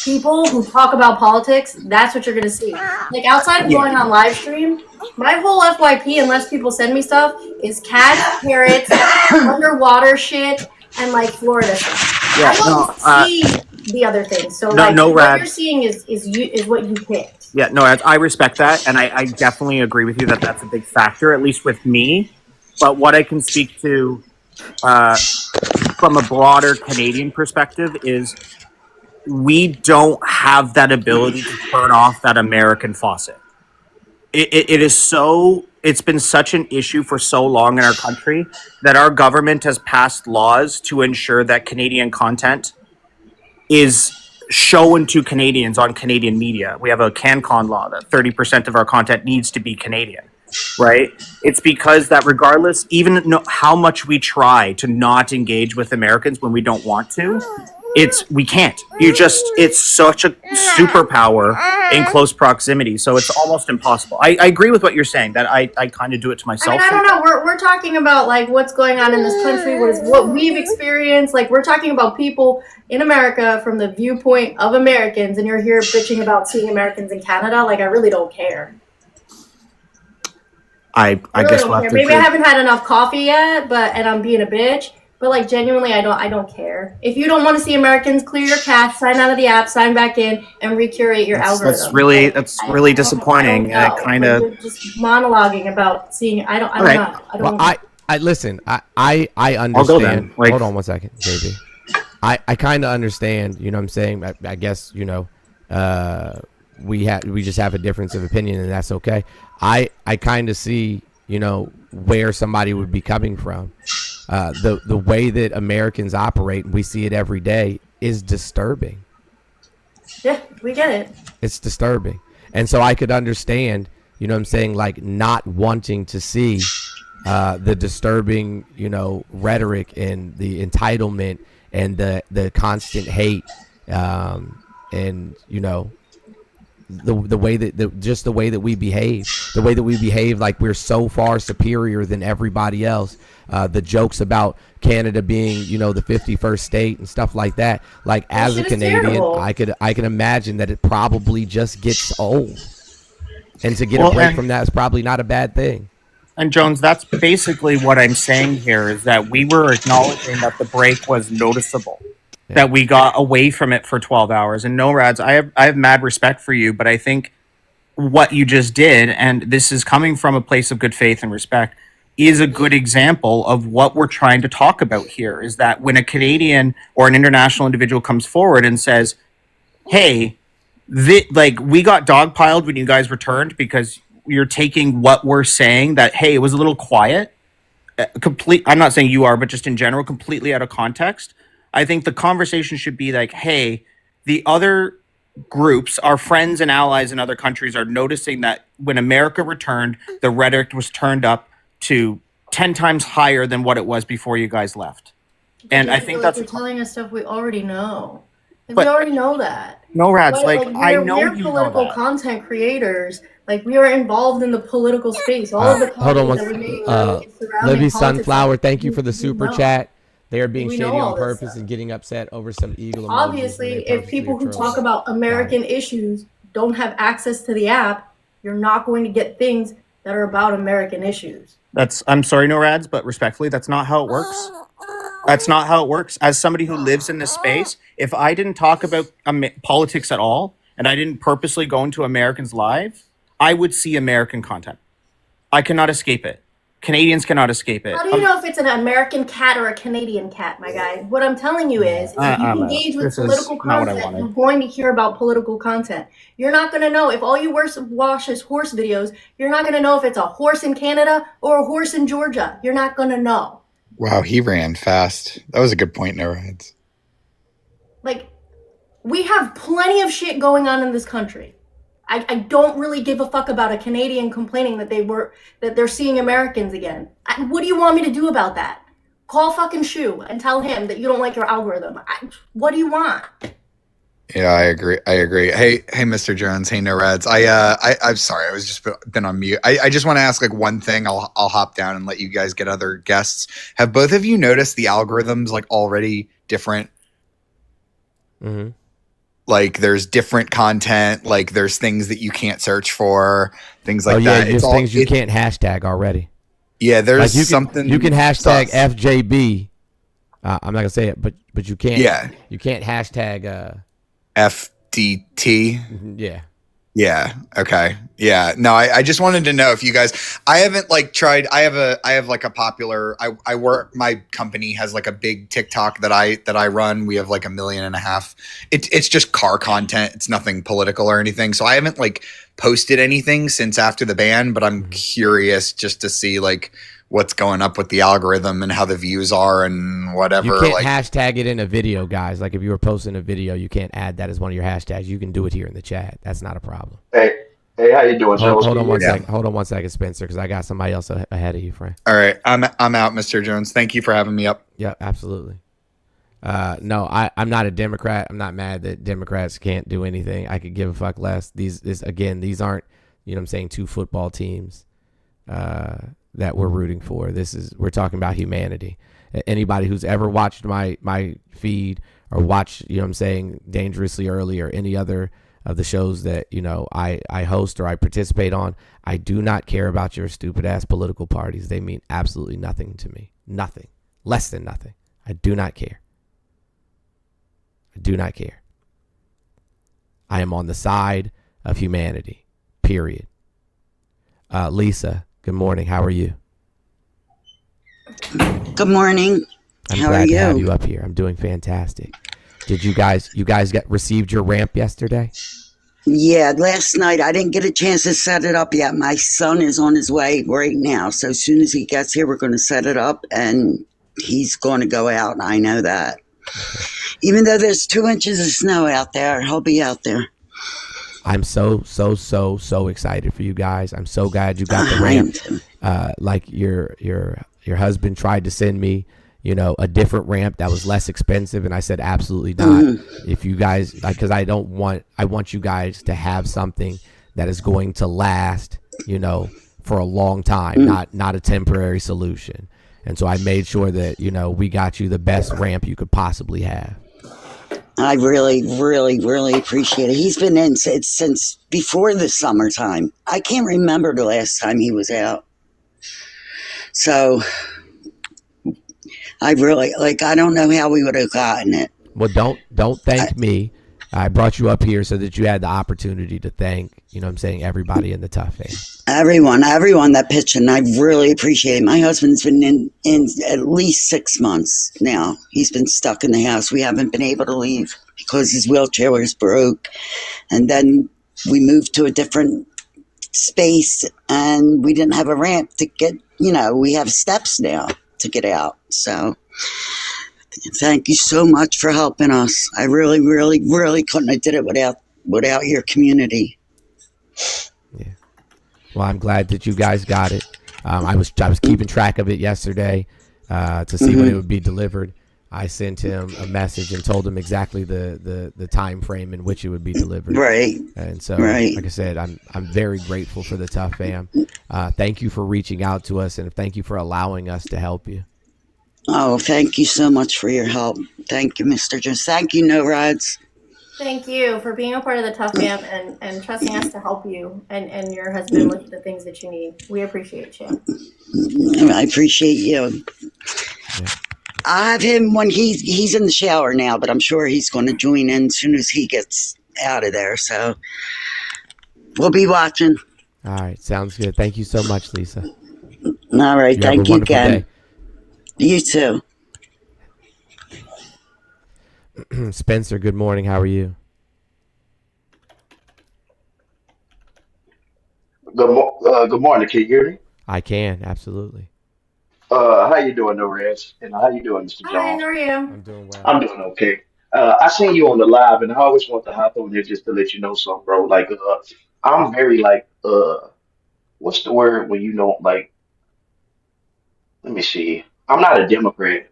people who talk about politics, that's what you're going to see. Like outside of going on live stream, my whole FYP, unless people send me stuff, is cats, parrots, underwater shit, and like Florida stuff. Yeah, I don't see the other things. So what you're seeing is what you picked. Yeah, no, I respect that, and I definitely agree with you that that's a big factor, at least with me. But what I can speak to from a broader Canadian perspective is we don't have that ability to turn off that American faucet. It's been such an issue for so long in our country that our government has passed laws to ensure that Canadian content is shown to Canadians on Canadian media. We have a CanCon law that 30% of our content needs to be Canadian, right? It's because that regardless, even how much we try to not engage with Americans when we don't want to, we can't. It's such a superpower in close proximity, so it's almost impossible. I agree with what you're saying, that I kind of do it to myself. I don't know. We're talking about like what's going on in this country, what we've experienced. Like we're talking about people in America from the viewpoint of Americans, and you're here bitching about seeing Americans in Canada. Like I really don't care. I guess we'll have to maybe I haven't had enough coffee yet, and I'm being a bitch. But like genuinely, I don't care. If you don't want to see Americans, clear your cache, sign out of the app, sign back in, and recurate your algorithm. That's really disappointing. I kind of just monologuing about seeing. I don't know. I listen. I understand. Hold on one second, JB. I kind of understand. You know what I'm saying? I guess we just have a difference of opinion, and that's okay. I kind of see where somebody would be coming from. The way that Americans operate, and we see it every day, is disturbing. Yeah, we get it. It's disturbing. And so I could understand, like not wanting to see the disturbing, rhetoric and the entitlement and the constant hate and, the way that the way that we behave like we're so far superior than everybody else. The jokes about Canada being, the 51st state and stuff like that. Like as a Canadian, I can imagine that it probably just gets old, and to get a break from that is probably not a bad thing. And Jones, that's basically what I'm saying here, is that we were acknowledging that the break was noticeable. Yeah. That we got away from it for 12 hours. And no, Rads, I have mad respect for you, but I think what you just did, and this is coming from a place of good faith and respect, is a good example of what we're trying to talk about here, is that when a Canadian or an international individual comes forward and says, hey, we got dogpiled when you guys returned because you're taking what we're saying, that, hey, it was a little quiet, I'm not saying you are, but just in general, completely out of context. I think the conversation should be like, hey, the other groups, our friends and allies in other countries, are noticing that when America returned, the rhetoric was turned up to 10 times higher than what it was before you guys left. And I think that's... You're telling us stuff we already know. We already know that. No, Rads, I know we're you political know that. Content creators. Like, we are involved in the political space. All of the hold on that we make Libby Sunflower, thank you for the super chat. They are being shady on purpose and getting upset over some eagle emojis. Obviously, if people who talk about American issues don't have access to the app, you're not going to get things that are about American issues. I'm sorry, no Rads, but respectfully, that's not how it works. That's not how it works. As somebody who lives in this space, if I didn't talk about politics at all, and I didn't purposely go into Americans' lives, I would see American content. I cannot escape it. Canadians cannot escape it. How do you know if it's an American cat or a Canadian cat, my guy? What I'm telling you is, if you engage with political content, you're going to hear about political content. You're not going to know if all you watch is horse videos. You're not going to know if it's a horse in Canada or a horse in Georgia. You're not going to know. Wow, he ran fast. That was a good point, no heads. Like, we have plenty of shit going on in this country. I don't really give a fuck about a Canadian complaining that they're seeing Americans again. What do you want me to do about that? Call fucking Shu and tell him that you don't like your algorithm. What do you want? Yeah, I agree. Hey, Mr. Jones. Hey, no reds. I'm sorry. I was just been on mute. I just want to ask like one thing. I'll hop down and let you guys get other guests. Have both of you noticed the algorithms like already different? Mm-hmm. Like there's different content, like there's things that you can't search for, things like that. There's things you can't hashtag already. Yeah, there's like something. You can hashtag FJB. I'm not gonna say it, but you can't. Yeah. You can't hashtag FDT. Yeah. Yeah. Okay. Yeah. No, I just wanted to know if you guys, I haven't like tried, I have like a popular, I work, my company has like a big TikTok that I run. We have like 1.5 million. It's just car content. It's nothing political or anything. So I haven't like posted anything since after the ban, but I'm curious just to see like what's going up with the algorithm and how the views are and whatever. You can't like hashtag it in a video, guys. Like if you were posting a video, you can't add that as one of your hashtags. You can do it here in the chat. That's not a problem. Hey, how you doing, Jones? Hold on one second. Hold on one second, Spencer, because I got somebody else ahead of you, Frank. All right, I'm out, Mr. Jones. Thank you for having me up. Yeah, absolutely. No, I'm not a Democrat. I'm not mad that Democrats can't do anything. I could give a fuck less. These aren't, you know what I'm saying, two football teams that we're rooting for. We're talking about humanity. Anybody who's ever watched my feed or watched, you know what I'm saying, Dangerously Early or any other of the shows that, you know, I host or I participate on, I do not care about your stupid ass political parties. They mean absolutely nothing to me. Nothing. Less than nothing. I do not care. I do not care. I am on the side of humanity. Period. Lisa, good morning. How are you? Good morning. I'm glad to have you up here. I'm doing fantastic. Did you guys received your ramp yesterday? Yeah, last night. I didn't get a chance to set it up yet. My son is on his way right now. So as soon as he gets here, we're going to set it up and he's going to go out. I know that. Okay. Even though there's 2 inches of snow out there, he'll be out there. I'm so excited for you guys. I'm so glad you got the ramp. Like your husband tried to send me, you know, a different ramp that was less expensive, and I said absolutely not. Mm-hmm. If you guys, because I want you guys to have something that is going to last, you know, for a long time, not a temporary solution. And so I made sure that, you know, we got you the best ramp you could possibly have. I really, really, really appreciate it. He's been in since before the summertime. I can't remember the last time he was out. So I really, I don't know how we would have gotten it. Well, don't thank me. I brought you up here so that you had the opportunity to thank, you know what I'm saying, everybody in the TUFF Fam. Everyone that pitched in, I really appreciate it. My husband's been in at least 6 months now. He's been stuck in the house. We haven't been able to leave because his wheelchair was broke. And then we moved to a different space and we didn't have a ramp to get, you know, we have steps now to get out. So thank you so much for helping us. I really, really, really couldn't have did it without your community. Yeah. Well, I'm glad that you guys got it. I was keeping track of it yesterday to see when it would be delivered. I sent him a message and told him exactly the time frame in which it would be delivered. Right. And so, like I said, I'm very grateful for the TUFF Fam. Thank you for reaching out to us, and thank you for allowing us to help you. Oh, thank you so much for your help. Thank you, Mr. Jones. Thank you, No Rides. Thank you for being a part of the TUFF Fam and trusting us to help you and your husband with the things that you need. We appreciate you. I appreciate you. Yeah. I have him when he's in the shower now, but I'm sure he's going to join in as soon as he gets out of there. So we'll be watching. All right, sounds good. Thank you so much, Lisa. All right, thank you again. Day. You too. Spencer, good morning. How are you? Good morning. Can you hear me? I can, absolutely. How you doing, Norez? And how you doing, Mr. Hi, Jones? how are you? I'm doing well. I'm doing okay. I seen you on the live, and I always want to hop on there just to let you know something, bro. Like, I'm very like, what's the word when you don't like? Let me see. I'm not a Democrat,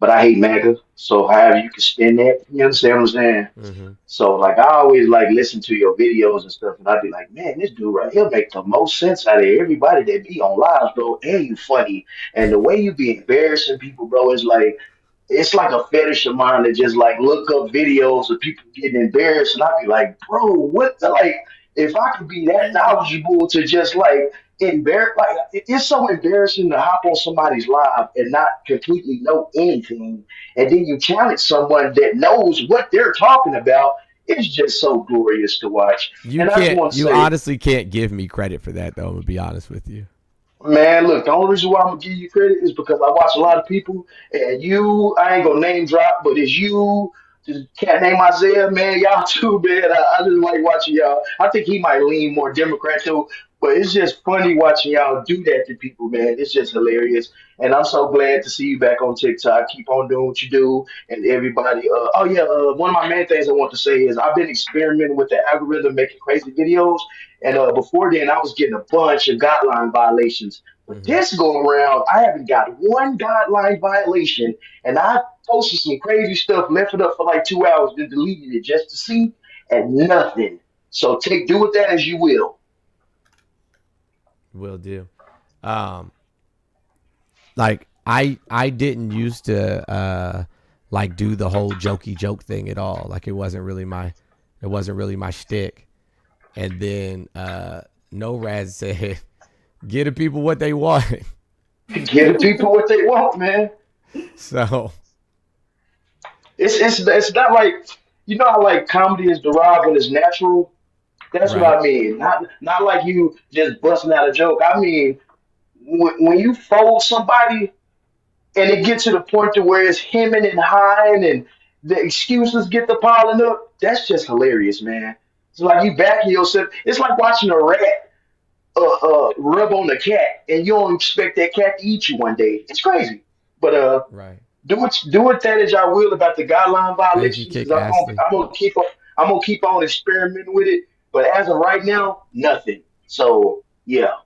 but I hate MAGA. So however you can spin that, you understand what I'm saying? Mm-hmm. So like I always like listen to your videos and stuff, and I'd be like, man, this dude right here make the most sense out of everybody that be on live, bro. And you funny, and the way you be embarrassing people, bro, is like it's like a fetish of mine to just like look up videos of people getting embarrassed, and I'd be like, bro, what the like? If I could be that knowledgeable to just like embarrass, like it's so embarrassing to hop on somebody's live and not completely know anything, and then you challenge someone that knows what they're talking about. It's just so glorious to watch. You And I just can't. want to You say, honestly can't give me credit for that, though. I'm gonna be honest with you. man, look, the only reason why I'm gonna give you credit is because I watch a lot of people, and you, I ain't gonna name drop, but it's you, the cat named Isaiah, man, y'all too, man. I just like watching y'all. I think he might lean more Democrat though, but it's just funny watching y'all do that to people, man. It's just hilarious, and I'm so glad to see you back on TikTok. Keep on doing what you do, and everybody. Oh yeah, one of my main things I want to say is I've been experimenting with the algorithm, making crazy videos. And before then, I was getting a bunch of guideline violations. But Mm-hmm. this go around, I haven't got one guideline violation. And I posted some crazy stuff, left it up for like 2 hours, then deleted it just to see, and nothing. So do with that as you will. Will do. Like I didn't used to like do the whole jokey joke thing at all. Like it wasn't really my shtick. And then NORAD said, "Give the people what they want." Give the people what they want, man. So it's not like how like comedy is derived when it's natural. That's what right. I mean. Not like you just busting out a joke. I mean when you fold somebody and it gets to the point to where it's hemming and hawing and the excuses get the piling up, that's just hilarious, man. It's like you backing yourself. It's like watching a rat rub on a cat and you don't expect that cat to eat you one day. It's crazy. But Right. do it that as y'all will about the guideline Thank you, violations Kick because Astley. I'm gonna keep on experimenting with it. But as of right now, nothing. So yeah.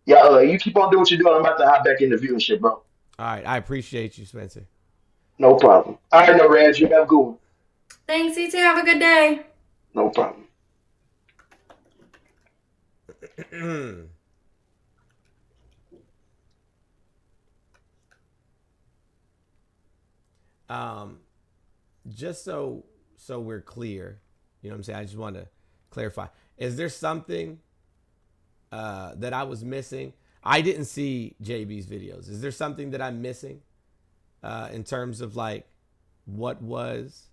Yeah, you keep on doing what you're doing. I'm about to hop back in the viewership, bro. All right. I appreciate you, Spencer. No problem. All right, no, Raj, you have a good one. Thanks, you too. Have a good day. No problem. Just so we're clear, you know what I'm saying? I just want to clarify. Is there something that I was missing? I didn't see JB's videos. Is there something that I'm missing in terms of like what was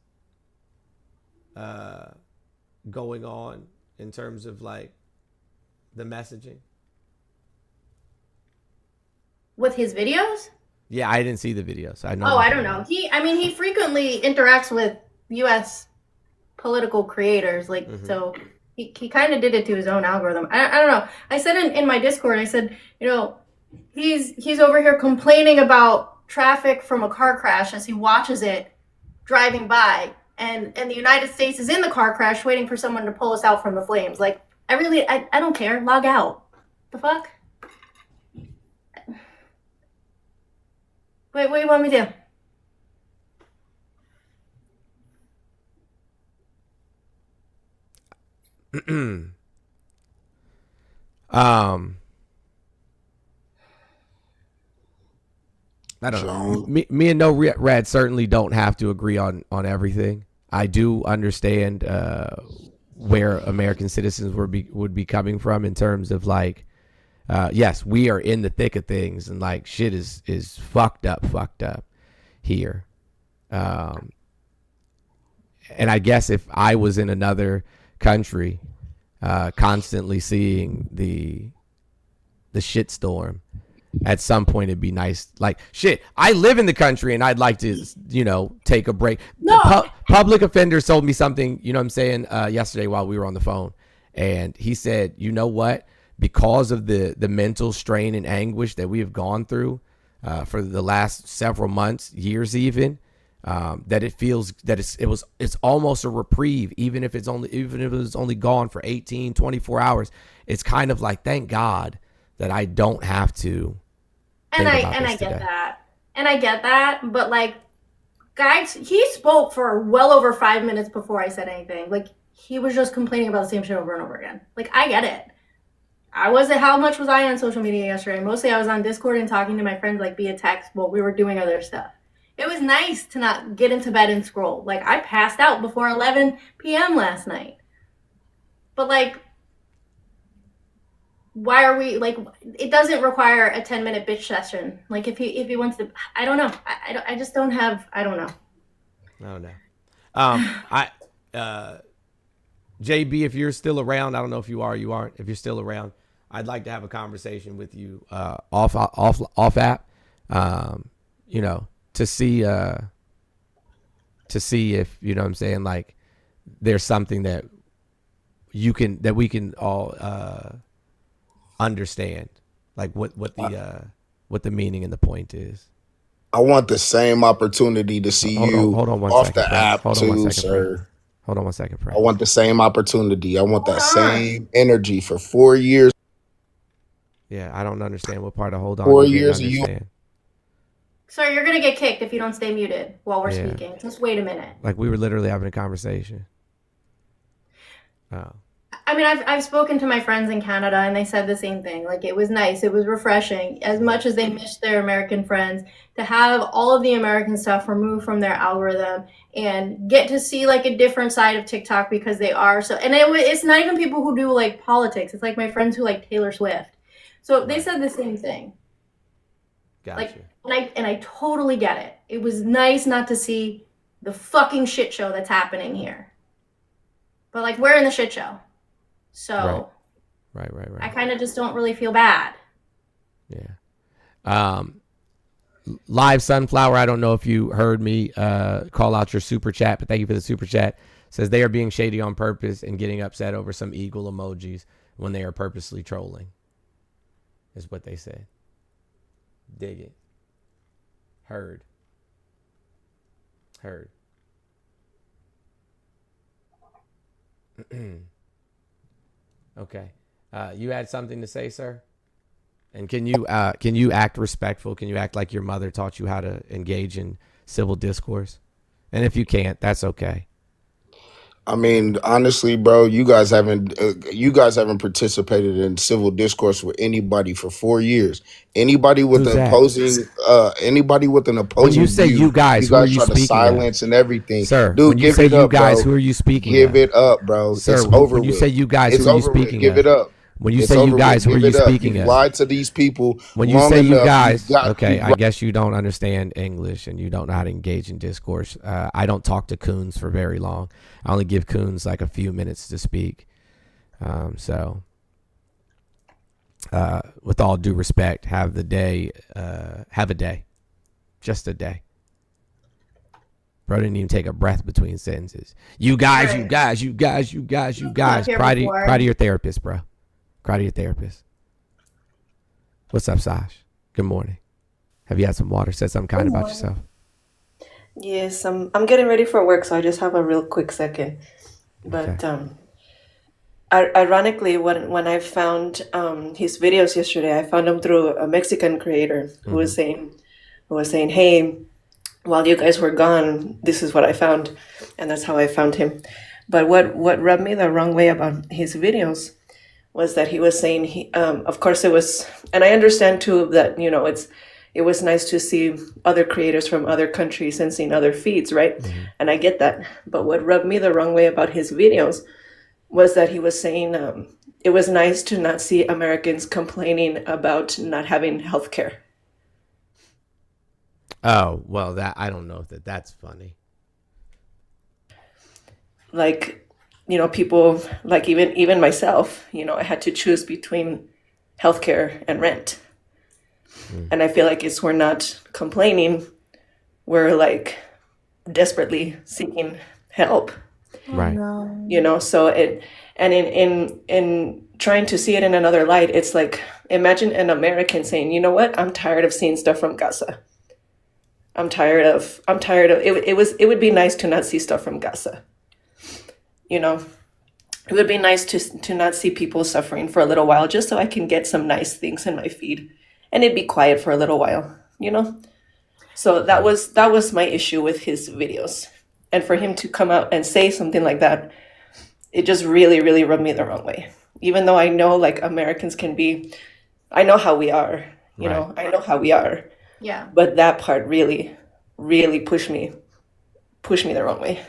going on in terms of like the messaging? With his videos? Yeah, I didn't see the videos. I know. Oh, I don't know. He frequently interacts with U.S. political creators, like so. He kind of did it to his own algorithm. I don't know. I said in my Discord, I said, he's over here complaining about traffic from a car crash as he watches it driving by, and the United States is in the car crash waiting for someone to pull us out from the flames. Like, I don't care. Log out. The fuck? Wait, what do you want me to do? I don't know. Me and NORAD certainly don't have to agree on everything. I do understand where American citizens would be coming from in terms of like, yes, we are in the thick of things and like shit is fucked up here. and I guess if I was in another country, constantly seeing the shitstorm, at some point it'd be nice. Like, shit, I live in the country and I'd like to, take a break. No. Public offenders told me something, you know what I'm saying, yesterday while we were on the phone. And he said, you know what? Because of the mental strain and anguish that we have gone through for the last several months, years even, that it feels that it's almost a reprieve, even if it was only gone for 18, 24 hours. It's kind of like, thank God that I don't have to. And I get that. And I get that. But like, guys, he spoke for well over 5 minutes before I said anything. Like, he was just complaining about the same shit over and over again. Like, I get it. How much was I on social media yesterday? Mostly I was on Discord and talking to my friends, like, via text while we were doing other stuff. It was nice to not get into bed and scroll. Like, I passed out before 11 p.m. last night. But like, why are we, like, it doesn't require a 10-minute bitch session. Like, if he wants to, I don't know. I just don't have, I don't know. I don't know. JB, if you're still around, I don't know if you are, you aren't. If you're still around, I'd like to have a conversation with you off app, to see if, you know what I'm saying, like, there's something that we can all understand, like what the meaning and the point is. I want the same opportunity to see hold on one off second, the app hold on one too, second, sir. Hold on one second, Frank. I want the same opportunity. I want that same energy for 4 years. Yeah, I don't understand what part of hold on. 4 years of you. Sir, you're going to get kicked if you don't stay muted while we're speaking. Just wait a minute. Like, we were literally having a conversation. Oh. I mean, I've spoken to my friends in Canada, and they said the same thing. Like, it was nice. It was refreshing. As much as they missed their American friends, to have all of the American stuff removed from their algorithm and get to see, like, a different side of TikTok, because they are so... And it's not even people who do, like, politics. It's, like, my friends who like Taylor Swift. So they said the same thing. Gotcha. Like, and I totally get it. It was nice not to see the fucking shit show that's happening here. But, like, we're in the shit show. So right. I kind of just don't really feel bad. Yeah. Live Sunflower, I don't know if you heard me call out your super chat, but thank you for the super chat. Says they are being shady on purpose and getting upset over some eagle emojis when they are purposely trolling, is what they said. Dig it. Heard. Okay. You had something to say, sir? And can you act respectful? Can you act like your mother taught you how to engage in civil discourse? And if you can't, that's okay. I mean, honestly, bro, you guys haven't participated in civil discourse with anybody for 4 years. Anybody with an opposing when you say view, you guys, who are you try to speaking silence of? and everything. Sir, dude, when you give say it you up, guys, bro. who are you speaking Give of? it up, bro. Sir, it's over when you with. say you guys, it's who are you over with. speaking Give of? it up. When you It's say you over guys, with. who are Give you it up. speaking You've of? lied to these people When you long say you enough. guys, You've got- okay, you've I guess you don't understand English and you don't know how to engage in discourse. I don't talk to coons for very long. I only give coons like a few minutes to speak. With all due respect, have a day, just a day. Bro didn't even take a breath between sentences. You guys. Cry to your therapist, bro. Cry to your therapist. What's up, Sash? Good morning. Have you had some water? Said something kind about yourself. Yes, I'm getting ready for work, so I just have a real quick second. But ironically, when I found his videos yesterday, I found them through a Mexican creator who was saying, "Hey, while you guys were gone, this is what I found," and that's how I found him. But what rubbed me the wrong way about his videos was that he was saying of course it was, and I understand too that it was nice to see other creators from other countries and seeing other feeds, right? Mm-hmm. And I get that. But what rubbed me the wrong way about his videos was that he was saying it was nice to not see Americans complaining about not having health care. Oh, well, that I don't know if that's funny. like, you know, people like even myself, you know, I had to choose between healthcare and rent. And I feel like we're not complaining, we're like desperately seeking help. Right. No. You know, so in trying to see it in another light, it's like, imagine an American saying, you know what, I'm tired of seeing stuff from Gaza. I'm tired of it would be nice to not see stuff from Gaza. You know, it would be nice to not see people suffering for a little while, just so I can get some nice things in my feed and it'd be quiet for a little while, you know? So that was my issue with his videos. And for him to come out and say something like that, it just really, really rubbed me the wrong way. Even though I know like Americans can be, I know how we are, you know, I know how we are. Yeah. But that part really, really pushed me the wrong way.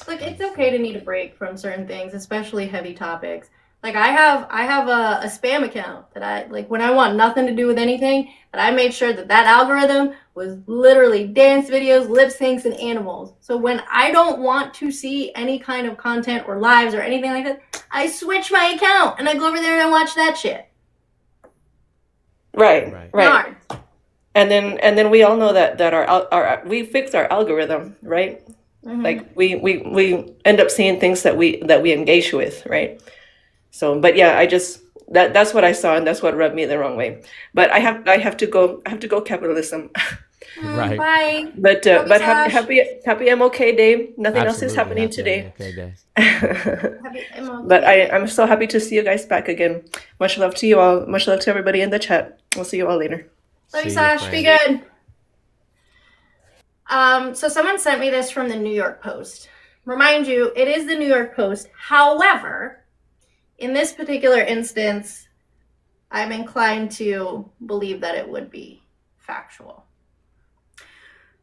Like, it's okay to need a break from certain things, especially heavy topics. Like, I have a spam account that I, like, when I want nothing to do with anything, that I made sure that algorithm was literally dance videos, lip syncs, and animals. So when I don't want to see any kind of content or lives or anything like that, I switch my account and I go over there and I watch that shit. Right. And then we all know that our we fixed our algorithm, right? Mm-hmm. Like we end up seeing things that we engage with, right? So, but yeah, that's what I saw, and that's what rubbed me the wrong way. But I have to go capitalism. Right. Bye. But happy MLK Day. Nothing else is happening today. But I'm so happy to see you guys back again. Much love to you all. Much love to everybody in the chat. We'll see you all later. Love you, Sash. Be good. So someone sent me this from the New York Post. Remind you, it is the New York Post. However, in this particular instance, I'm inclined to believe that it would be factual.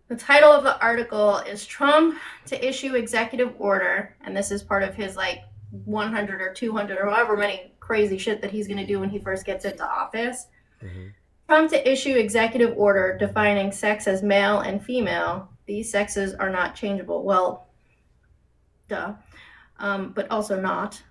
The title of the article is Trump to issue executive order, and this is part of his like 100 or 200 or however many crazy shit that he's going to do when he first gets into office. Mm-hmm. Trump to issue executive order defining sex as male and female. These sexes are not changeable. Well, duh. But also not.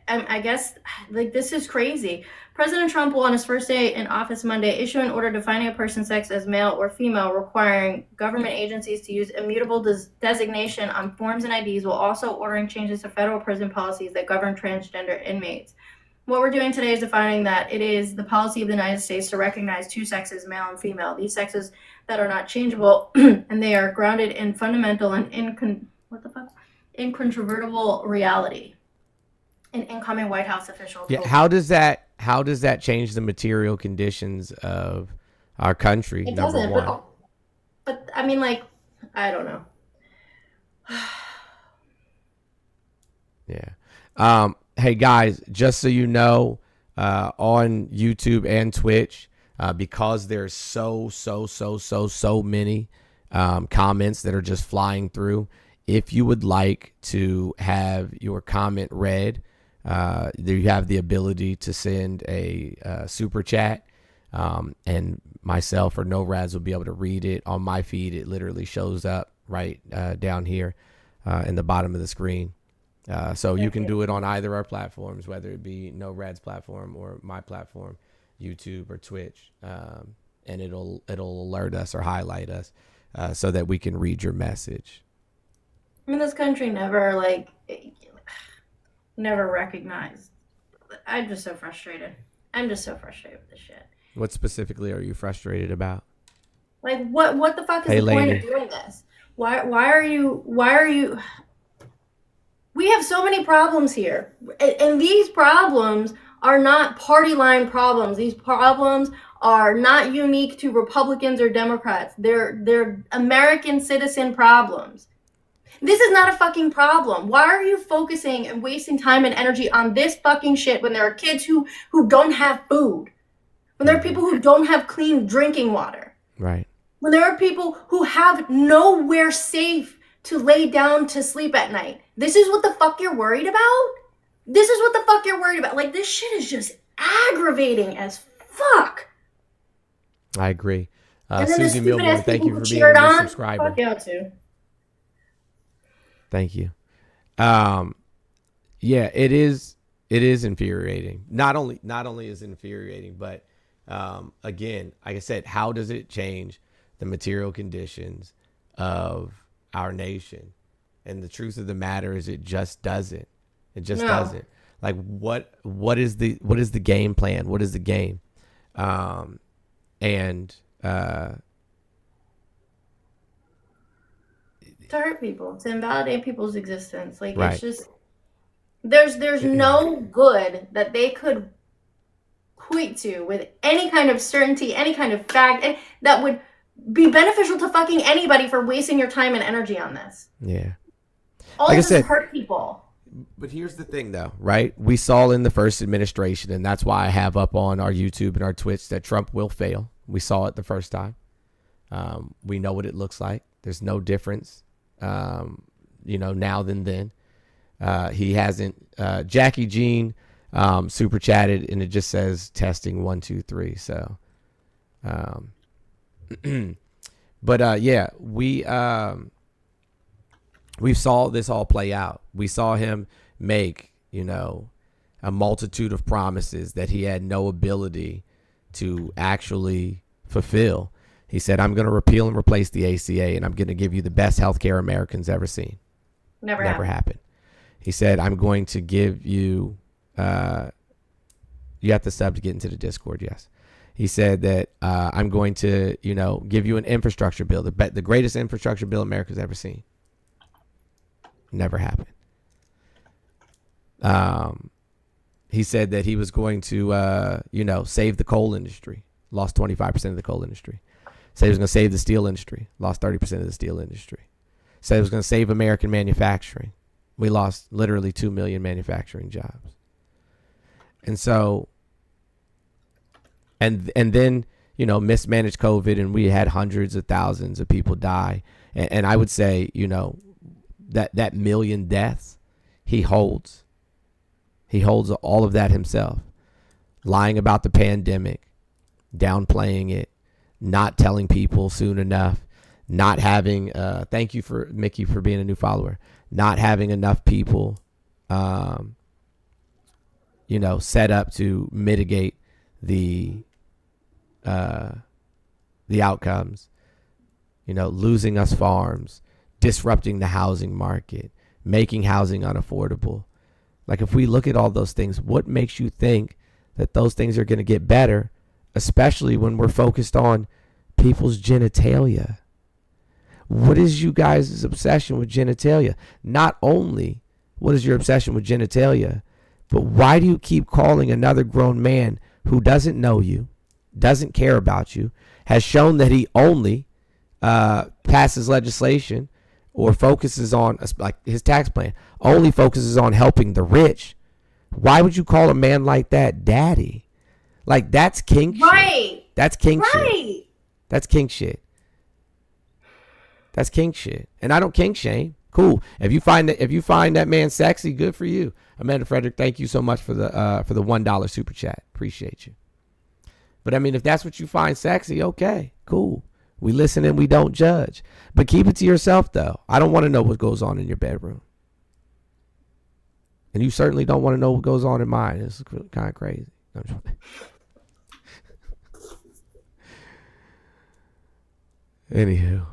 I guess, like, this is crazy. President Trump will, on his first day in office Monday, issue an order defining a person's sex as male or female, requiring government agencies to use immutable designation on forms and IDs, while also ordering changes to federal prison policies that govern transgender inmates. What we're doing today is defining that it is the policy of the United States to recognize two sexes, male and female, these sexes that are not changeable, and they are grounded in fundamental and incontrovertible reality. An incoming White House official. Yeah, how does that change the material conditions of our country? It number doesn't, one. but I mean, like, I don't know. Yeah. Hey guys, just so you know, on YouTube and Twitch, because there's so many comments that are just flying through, if you would like to have your comment read, you have the ability to send a super chat, and myself or No Rads will be able to read it on my feed. It literally shows up right down here in the bottom of the screen. So you can do it on either our platforms, whether it be No Rad's platform or my platform, YouTube or Twitch, and it'll alert us or highlight us so that we can read your message. I mean, this country never recognized. I'm just so frustrated. I'm just so frustrated with this shit. What specifically are you frustrated about? Like, what the fuck is the point of doing this? Why are you? We have so many problems here, and these problems are not party line problems. These problems are not unique to Republicans or Democrats. They're American citizen problems. This is not a fucking problem. Why are you focusing and wasting time and energy on this fucking shit when there are kids who don't have food? When there are people who don't have clean drinking water? Right. When there are people who have nowhere safe to lay down to sleep at night. This is what the fuck you're worried about? This is what the fuck you're worried about. Like, this shit is just aggravating as fuck. I agree. And then Susie Milburn, thank you for being a new subscriber. Fuck yeah, too. Thank you. Yeah, it is. It is infuriating. Not only is it infuriating, but again, like I said, how does it change the material conditions of our nation? And the truth of the matter is, it just doesn't. It just doesn't. Like, what is the game plan? What is the game? To hurt people, to invalidate people's existence. Like, right. It's just there's no good that they could point to with any kind of certainty, any kind of fact, and that would be beneficial to fucking anybody for wasting your time and energy on this. Yeah. All Like this I said, is hurt people. But here's the thing, though, right? We saw in the first administration, and that's why I have up on our YouTube and our Twitch that Trump will fail. We saw it the first time. We know what it looks like. There's no difference, now than then. He hasn't. Jackie Jean super chatted, and it just says testing 1 2 3. So, but yeah, we saw this all play out. We saw him make, a multitude of promises that he had no ability to actually fulfill. He said, I'm going to repeal and replace the ACA, and I'm going to give you the best healthcare Americans ever seen. Never happened. He said, I'm going to give you, you have to sub to get into the Discord, yes. He said that I'm going to, give you an infrastructure bill, the greatest infrastructure bill America's ever seen. Never happened. He said that he was going to, save the coal industry. Lost 25% of the coal industry. Said he was going to save the steel industry. Lost 30% of the steel industry. Said he was going to save American manufacturing. We lost literally 2 million manufacturing jobs. And so, and then, mismanaged COVID, and we had hundreds of thousands of people die. And I would say, that million deaths, he holds all of that himself, lying about the pandemic, downplaying it, not telling people soon enough, not having, thank you for Mickey for being a new follower, not having enough people, set up to mitigate the outcomes, losing us farms, disrupting the housing market, making housing unaffordable. Like, if we look at all those things, what makes you think that those things are going to get better, especially when we're focused on people's genitalia? What is you guys' obsession with genitalia? Not only what is your obsession with genitalia, but why do you keep calling another grown man who doesn't know you, doesn't care about you, has shown that he only passes legislation or focuses on, like his tax plan, only focuses on helping the rich? Why would you call a man like that daddy? Like, that's king shit. That's king shit. That's king shit. That's king shit. And I don't kink shame. Cool. If you find that man sexy, good for you. Amanda Frederick, thank you so much for the $1 super chat. Appreciate you. But I mean, if that's what you find sexy, okay, cool. We listen and we don't judge. But keep it to yourself, though. I don't want to know what goes on in your bedroom. And you certainly don't want to know what goes on in mine. It's kind of crazy. Anywho.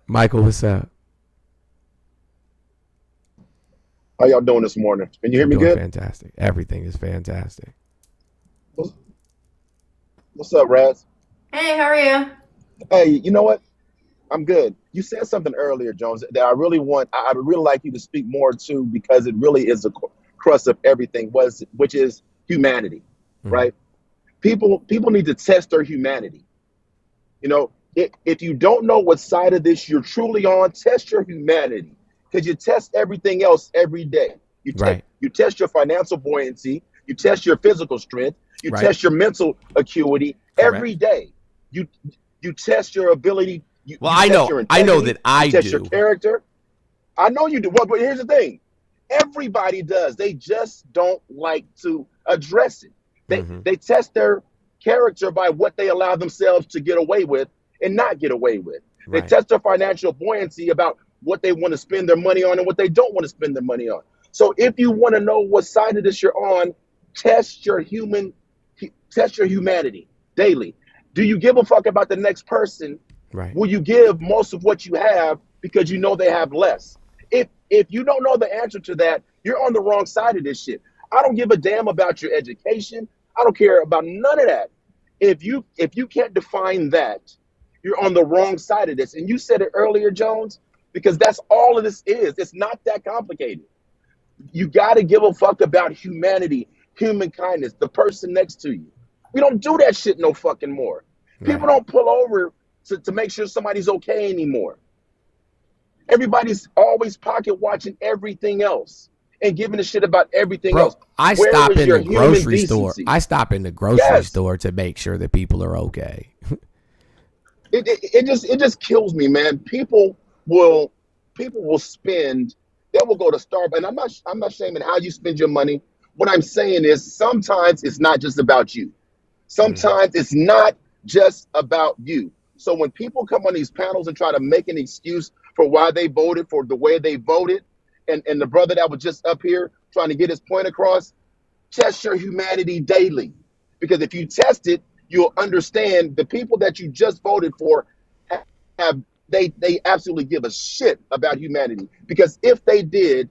Michael, what's up? How y'all doing this morning? Can you hear me good? Fantastic. Everything is fantastic. What's up, Raz? Hey, how are you? Hey, you know what? I'm good. You said something earlier, Jones, that I'd really like you to speak more to, because it really is the crux of everything, which is humanity, right? People need to test their humanity. If you don't know what side of this you're truly on, test your humanity, because you test everything else every day. You test your financial buoyancy, you test your physical strength, you test your mental acuity every day. You test your ability. I know that I do. Test your character. I know you do. Well, but here's the thing: everybody does. They just don't like to address it. They test their character by what they allow themselves to get away with and not get away with. They test their financial buoyancy about what they want to spend their money on and what they don't want to spend their money on. So if you want to know what side of this you're on, test your humanity daily. Do you give a fuck about the next person? Right. Will you give most of what you have because you know they have less? If you don't know the answer to that, you're on the wrong side of this shit. I don't give a damn about your education. I don't care about none of that. If you can't define that, you're on the wrong side of this. And you said it earlier, Jones, because that's all of this is. It's not that complicated. You got to give a fuck about humanity, human kindness, the person next to you. We don't do that shit no fucking more. People don't pull over to make sure somebody's okay anymore. Everybody's always pocket watching everything else and giving a shit about everything else. I Where stop is in your the human grocery store. decency? I stop in the grocery store to make sure that people are okay. It just kills me, man. People will spend. They will go to Starbucks, and I'm not shaming how you spend your money. What I'm saying is sometimes it's not just about you. Sometimes it's not just about you. So when people come on these panels and try to make an excuse for why they voted for the way they voted, and the brother that was just up here trying to get his point across, test your humanity daily. Because if you test it, you'll understand the people that you just voted for they absolutely give a shit about humanity. Because if they did,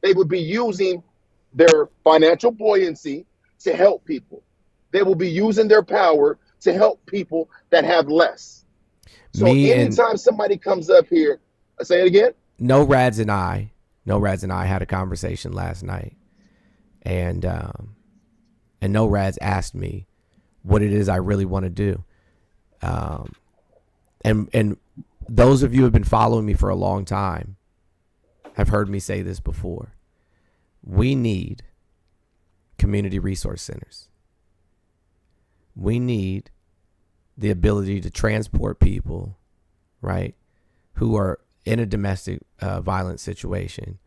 they would be using their financial buoyancy to help people. They will be using their power to help people that have less. So anytime somebody comes up here, say it again. No Rads and I had a conversation last night, and No Rads asked me what it is I really want to do. And those of you who have been following me for a long time have heard me say this before. We need community resource centers. We need the ability to transport people, right, who are in a domestic violence situation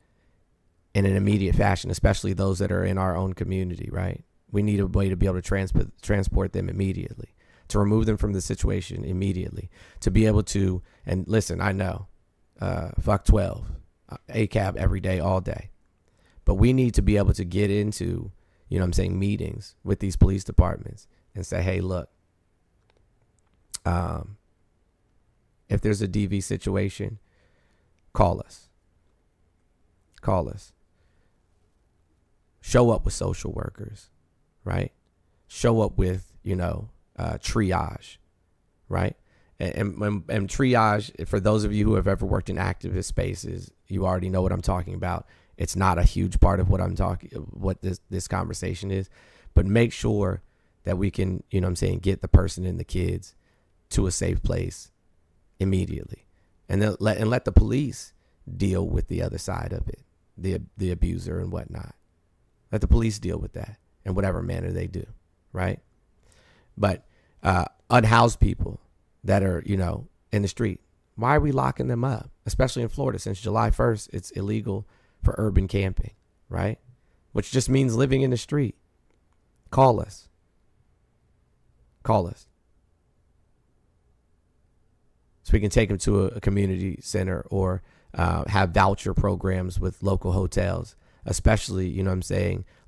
in an immediate fashion, especially those that are in our own community, right? We need a way to be able to transport them immediately, to remove them from the situation immediately, to be able to, and listen, I know, fuck 12, ACAB every day, all day. But we need to be able to get into, you know what I'm saying, meetings with these police departments and say, hey, look, if there's a DV situation, call us. Call us. Show up with social workers, right? Show up with, triage, right? And triage, for those of you who have ever worked in activist spaces, you already know what I'm talking about. It's not a huge part of what this conversation is, but make sure that we can, get the person and the kids to a safe place immediately, and then let the police deal with the other side of it, the abuser and whatnot. Let the police deal with that in whatever manner they do, right? But unhoused people that are, in the street, why are we locking them up? Especially in Florida, since July 1st, it's illegal for urban camping, right? Which just means living in the street. Call us. Call us. So we can take them to a community center or have voucher programs with local hotels, especially,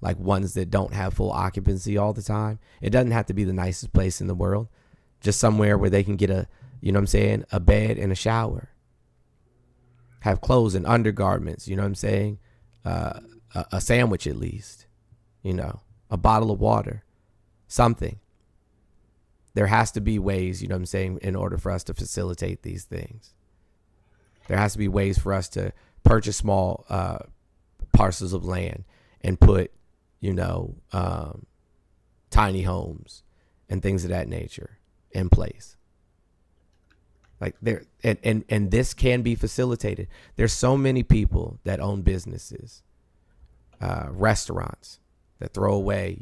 like ones that don't have full occupancy all the time. It doesn't have to be the nicest place in the world, just somewhere where they can get a bed and a shower, have clothes and undergarments, a sandwich at least, a bottle of water, something. There has to be ways, in order for us to facilitate these things. There has to be ways for us to purchase small parcels of land and put, tiny homes and things of that nature in place. Like there, and this can be facilitated. There's so many people that own businesses, restaurants that throw away,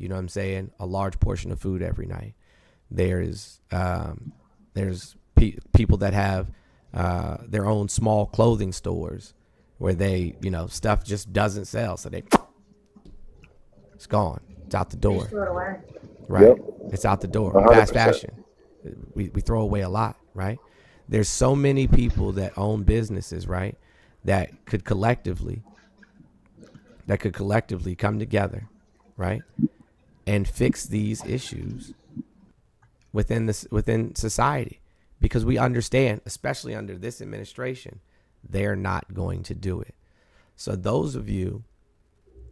a large portion of food every night. There's people that have their own small clothing stores where they, stuff just doesn't sell, so it's gone, it's out the door, right? Yep. It's out the door. 100%. Fast fashion, we throw away a lot, right? There's so many people that own businesses, right, that could collectively come together, right, and fix these issues within society, because we understand, especially under this administration, they're not going to do it. So those of you,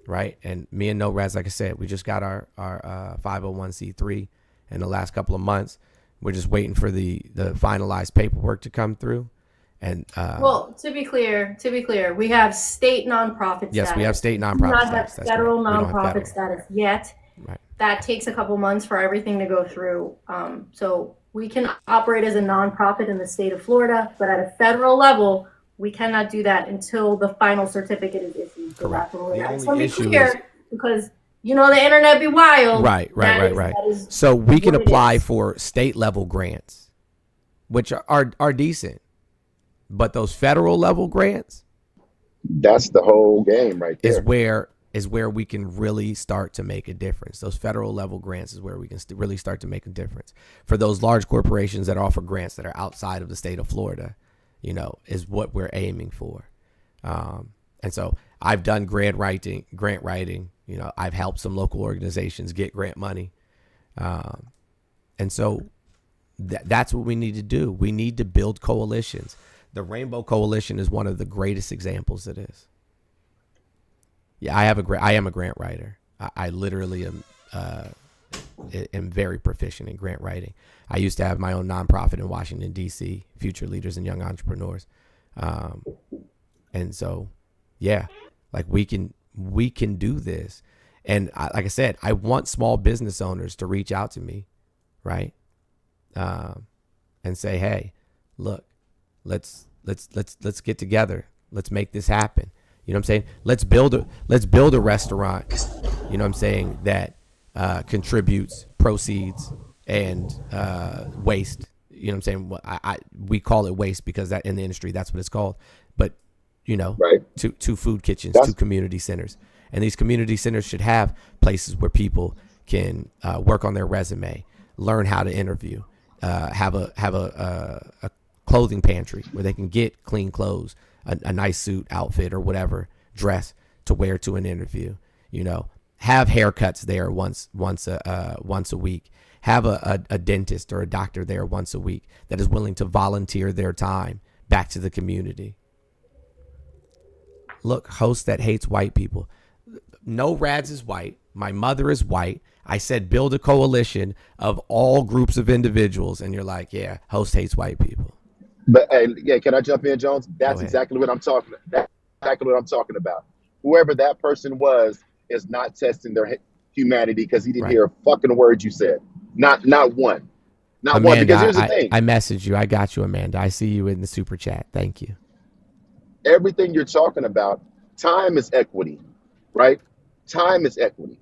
right, and me and No-Raz, like I said, we just got our 501c3 in the last couple of months. We're just waiting for the finalized paperwork to come through. And well, to be clear, we have state nonprofit status. Yes, we have state nonprofit We do not status. have federal That's correct. nonprofit status yet. Right. That takes a couple months for everything to go through. So we can operate as a nonprofit in the state of Florida, but at a federal level, we cannot do that until the final certificate is issued. So Correct. that's what we're The at. So only be issue clear, is- because you know the internet be wild. Right. That is So we can what it apply is. for state level grants, which are decent, but those federal level grants That's the whole game right there. is where we can really start to make a difference. Those federal level grants is where we can really start to make a difference. For those large corporations that offer grants that are outside of the state of Florida, is what we're aiming for. And so I've done grant writing. I've helped some local organizations get grant money. And so that's what we need to do. We need to build coalitions. The Rainbow Coalition is one of the greatest examples of this. Yeah, I am a grant writer. I literally am very proficient in grant writing. I used to have my own nonprofit in Washington, D.C., Future Leaders and Young Entrepreneurs. And so, yeah, like we can do this. And like I said, I want small business owners to reach out to me, right? And say, hey, look, let's get together. Let's make this happen. You know what I'm saying? Let's build a restaurant, you know what I'm saying, that contributes proceeds and waste. You know what I'm saying? Well, we call it waste because that in the industry, that's what it's called. But, right. two food kitchens, two community centers. And these community centers should have places where people can work on their resume, learn how to interview, have a clothing pantry where they can get clean clothes, a nice suit, outfit, or whatever dress to wear to an interview. Have haircuts there once a week. Have a dentist or a doctor there once a week that is willing to volunteer their time back to the community. Look, host that hates white people. No Rads is white. My mother is white. I said build a coalition of all groups of individuals, and you're like, yeah, host hates white people. But yeah, can I jump in, Jones? That's exactly what I'm talking. That's exactly what I'm talking about. Whoever that person was is not testing their humanity because he didn't hear a fucking word you said. Not one. Not Amanda, one. Because here's the thing. I messaged you. I got you, Amanda. I see you in the super chat. Thank you. Everything you're talking about, time is equity, right? Time is equity.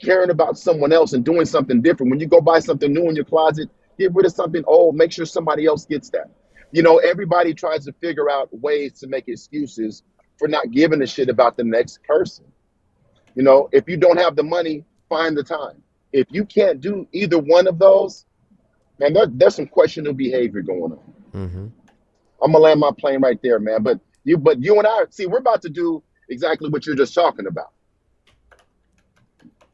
Caring about someone else and doing something different. When you go buy something new in your closet, get rid of something old. Make sure somebody else gets that. Everybody tries to figure out ways to make excuses for not giving a shit about the next person. If you don't have the money, find the time. If you can't do either one of those, man, there's some questionable behavior going on. Mm-hmm. I'm gonna land my plane right there, man. But you and I, see, we're about to do exactly what you're just talking about.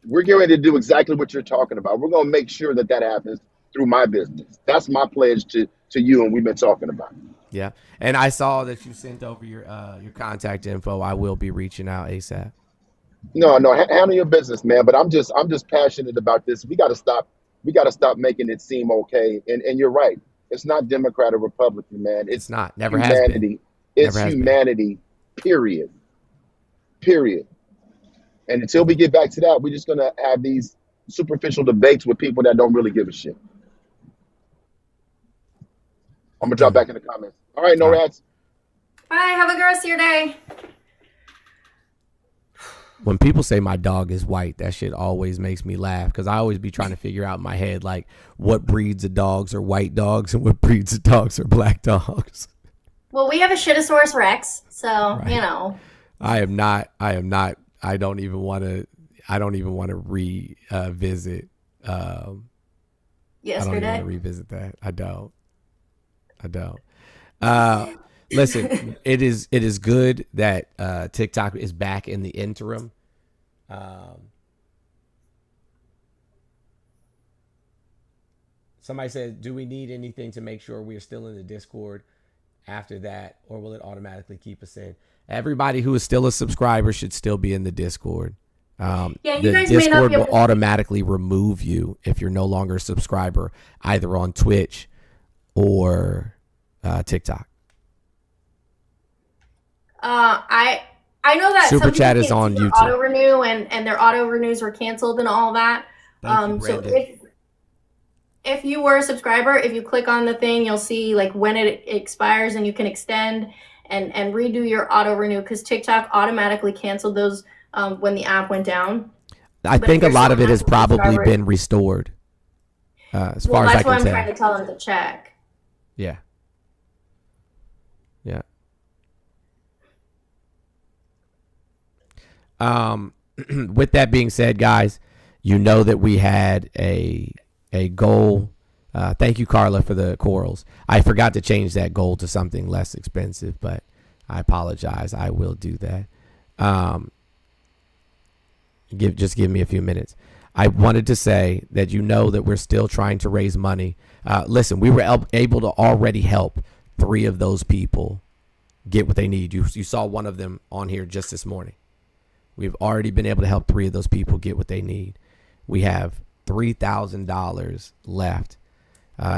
We're getting ready to do exactly what you're talking about. We're gonna make sure that happens through my business. That's my pledge to you, and we've been talking about it. Yeah, and I saw that you sent over your contact info. I will be reaching out ASAP. No, handle your business, man. But I'm just passionate about this. We got to stop making it seem okay. And you're right. It's not Democrat or Republican, man. It's not. Never humanity. has been. It's humanity. Period. And until we get back to that, we're just gonna have these superficial debates with people that don't really give a shit. I'm gonna drop back in the comments. All right, no rats. Bye. Have a good rest of your day. When people say my dog is white, that shit always makes me laugh because I always be trying to figure out in my head like what breeds of dogs are white dogs and what breeds of dogs are black dogs. Well, we have a Shitosaurus Rex, so right. I don't even want to revisit. Yesterday. I don't even want to revisit that. I don't. Listen, it is good that TikTok is back in the interim. Somebody said, do we need anything to make sure we're still in the Discord after that, or will it automatically keep us in? Everybody who is still a subscriber should still be in the Discord. You The guys may not Discord be able will to. automatically remove you if you're no longer a subscriber, either on Twitch or TikTok. I know that Super some Chat people is can't on see their YouTube. auto renew and their auto renews were canceled and all that. Thank you, So Brandon. if you were a subscriber, if you click on the thing, you'll see like when it expires and you can extend and redo your auto renew, because TikTok automatically canceled those when the app went down. I But think if a you're lot still of it an has active probably subscriber, been restored, as far as I that's why can I'm trying tell. to tell them to check. Yeah. Yeah. With that being said, guys, you know that we had a goal. Thank you, Carla, for the corals. I forgot to change that goal to something less expensive, but I apologize. I will do that. Just give me a few minutes. I wanted to say that you know that we're still trying to raise money. Listen, we were able to already help 3 of those people get what they need. You saw one of them on here just this morning. We've already been able to help 3 of those people get what they need. We have $3,000 left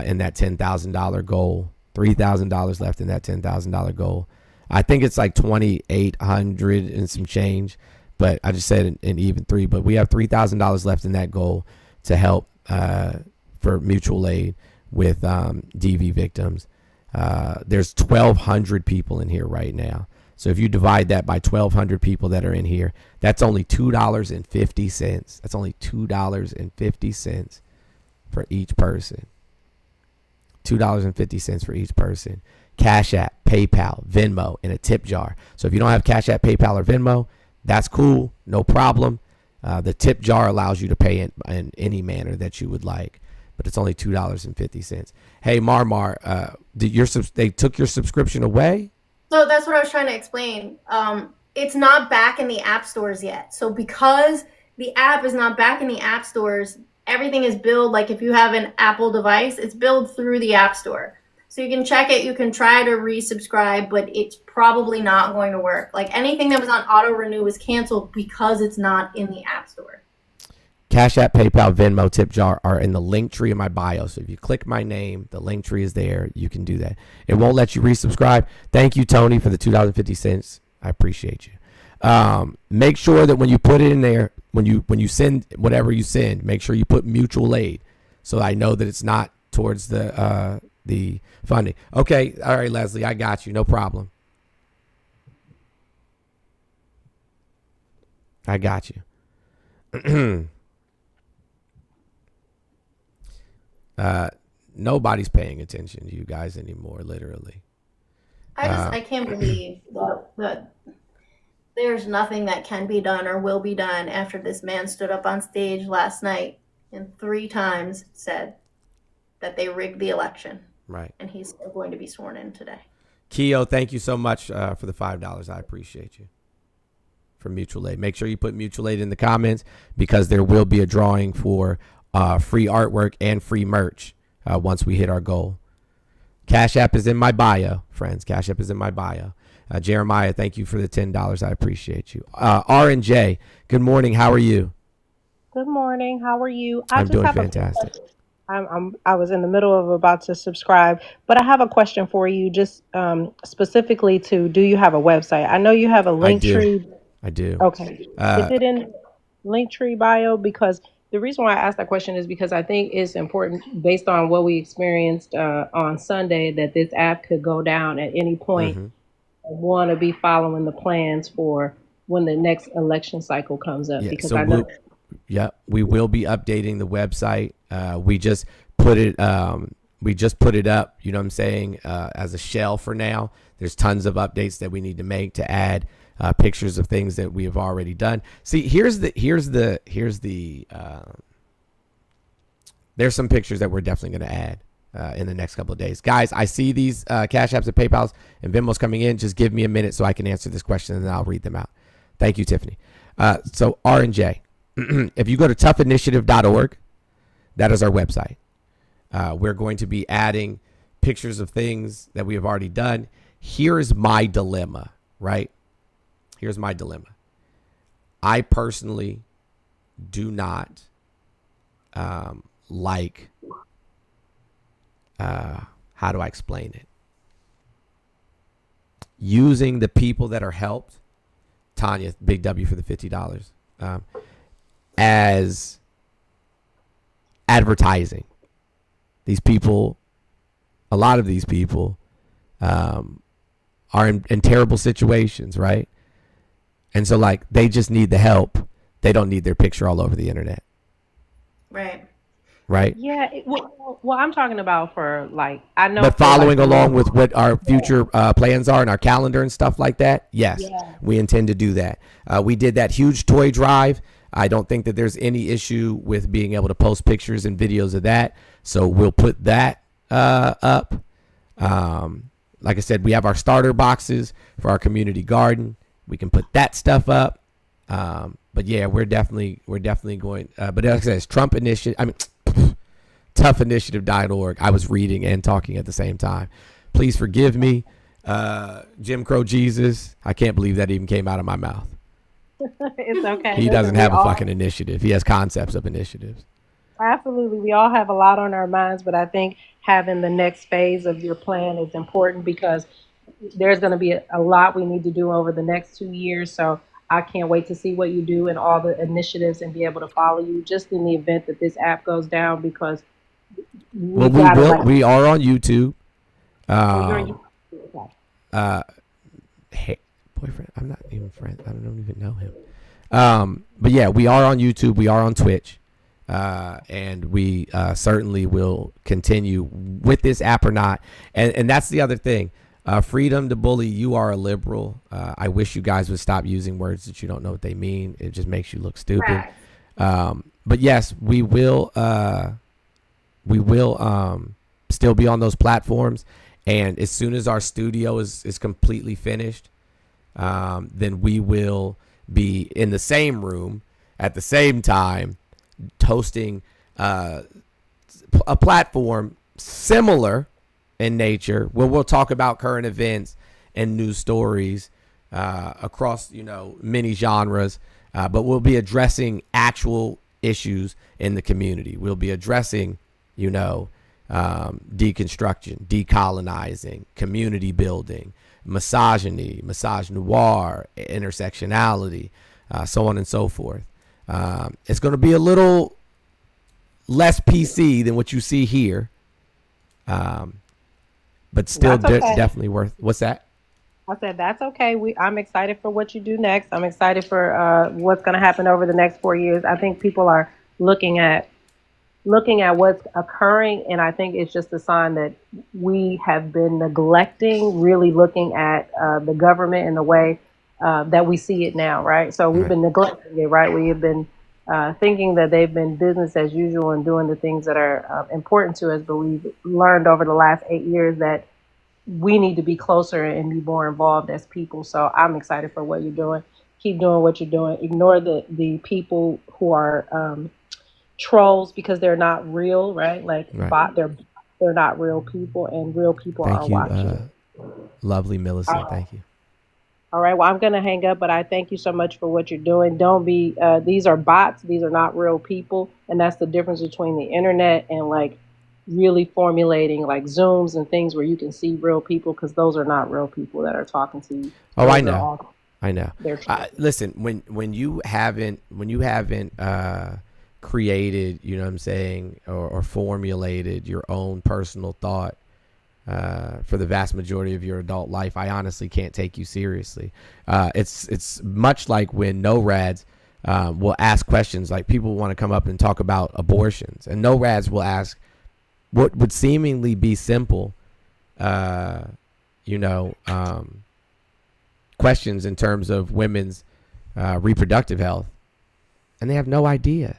in that $10,000 goal. $3,000 left in that $10,000 goal. I think it's like 2,800 and some change, but I just said an even 3. But we have $3,000 left in that goal to help for mutual aid with DV victims. There's 1,200 people in here right now. So if you divide that by 1,200 people that are in here, that's only $2.50. That's only $2.50 for each person. $2.50 for each person. Cash App, PayPal, Venmo, and a tip jar. So if you don't have Cash App, PayPal, or Venmo, that's cool. No problem. The tip jar allows you to pay in any manner that you would like, but it's only $2.50. Hey, Marmar, they took your subscription away? So that's what I was trying to explain. It's not back in the app stores yet. So because the app is not back in the app stores, everything is billed. Like if you have an Apple device, it's billed through the app store. So you can check it. You can try to resubscribe, but it's probably not going to work. Like anything that was on auto renew was canceled because it's not in the app store. Cash App, PayPal, Venmo, tip jar are in the link tree in my bio. So if you click my name, the link tree is there. You can do that. It won't let you resubscribe. Thank you, Tony, for the $2.50. I appreciate you. Make sure that when you put it in there, when you send whatever you send, make sure you put mutual aid, so I know that it's not towards the funding. Okay, all right, Leslie, I got you. No problem. I got you. Nobody's paying attention to you guys anymore, literally. I can't believe that there's nothing that can be done or will be done after this man stood up on stage last night and 3 times said that they rigged the election. Right. And he's still going to be sworn in today. Keo, thank you so much for the $5. I appreciate you. For mutual aid. Make sure you put mutual aid in the comments, because there will be a drawing for free artwork and free merch once we hit our goal. Cash App is in my bio, friends. Cash App is in my bio. Jeremiah, thank you for the $10. I appreciate you. R&J, good morning. How are you? Good morning. How are you? I'm doing fantastic. I was in the middle of about to subscribe, but I have a question for you, just specifically to, do you have a website? I know you have a link tree. I do. Okay. Is it in Linktree bio? Because the reason why I asked that question is because I think it's important, based on what we experienced on Sunday, that this app could go down at any point. Mm-hmm. I want to be following the plans for when the next election cycle comes up, because so I know. we will be updating the website. We just put it up, you know what I'm saying, as a shell for now. There's tons of updates that we need to make to add pictures of things that we have already done. See, there's some pictures that we're definitely going to add. in the next couple of days. Guys, I see these Cash Apps and PayPals and Venmos coming in. Just give me a minute so I can answer this question, and then I'll read them out. Thank you, Tiffany. So R and J, if you go to toughinitiative.org, that is our website. We're going to be adding pictures of things that we have already done. Here's my dilemma, right? Here's my dilemma. I personally do not like, how do I explain it? Using the people that are helped, Tanya, big W for the $50, as advertising. These people, a lot of these people, are in terrible situations, right? And so, like, they just need the help. They don't need their picture all over the internet. Right. Right? Yeah. Well, I'm talking about for, like, I know. But following along with what our future plans are and our calendar and stuff like that, yes, we intend to do that. We did that huge toy drive. I don't think that there's any issue with being able to post pictures and videos of that. So we'll put that up. Like I said, we have our starter boxes for our community garden. We can put that stuff up. But yeah, we're definitely going. But like I said, it's Trump Initiative. I mean, toughinitiative.org. I was reading and talking at the same time. Please forgive me, Jim Crow Jesus. I can't believe that even came out of my mouth. It's okay. He doesn't have a fucking initiative. He has concepts of initiatives. Absolutely. We all have a lot on our minds, but I think having the next phase of your plan is important because there's going to be a lot we need to do over the next 2 years. So I can't wait to see what you do and all the initiatives and be able to follow you just in the event that this app goes down because we are on YouTube. Hey, boyfriend, I'm not even friends. I don't even know him. But yeah, we are on YouTube. We are on Twitch. And we certainly will continue with this app or not. And that's the other thing. Freedom to bully. You are a liberal. I wish you guys would stop using words that you don't know what they mean. It just makes you look stupid. Right. But yes, we will still be on those platforms. And as soon as our studio is completely finished, then we will be in the same room at the same time, hosting a platform similar in nature where we'll talk about current events and news stories across many genres, but we'll be addressing actual issues in the community. We'll be addressing deconstruction, decolonizing, community building, misogyny, misogynoir, intersectionality, so on and so forth. It's going to be a little less PC than what you see here, but still definitely worth. What's that? I said that's okay. I'm excited for what you do next. I'm excited for what's going to happen over the next 4 years. I think people are looking at what's occurring, and I think it's just a sign that we have been neglecting really looking at the government in the way that we see it now, right? So we've been neglecting it, right? We have been thinking that they've been business as usual and doing the things that are important to us, but we've learned over the last 8 years that we need to be closer and be more involved as people. So I'm excited for what you're doing. Keep doing what you're doing. Ignore the people who are trolls because they're not real, right? Like they're not real people, and real people are watching. Lovely Millicent, thank you. All right, well, I'm going to hang up, but I thank you so much for what you're doing. Don't be, these are bots. These are not real people. And that's the difference between the internet and like really formulating like Zooms and things where you can see real people, because those are not real people that are talking to you. Oh, Those I are know. all- I know. Listen, when you haven't created, you know what I'm saying, or formulated your own personal thought for the vast majority of your adult life, I honestly can't take you seriously. It's much like when no-rads will ask questions, like people want to come up and talk about abortions, and no-rads will ask what would seemingly be simple, questions in terms of women's reproductive health, and they have no idea.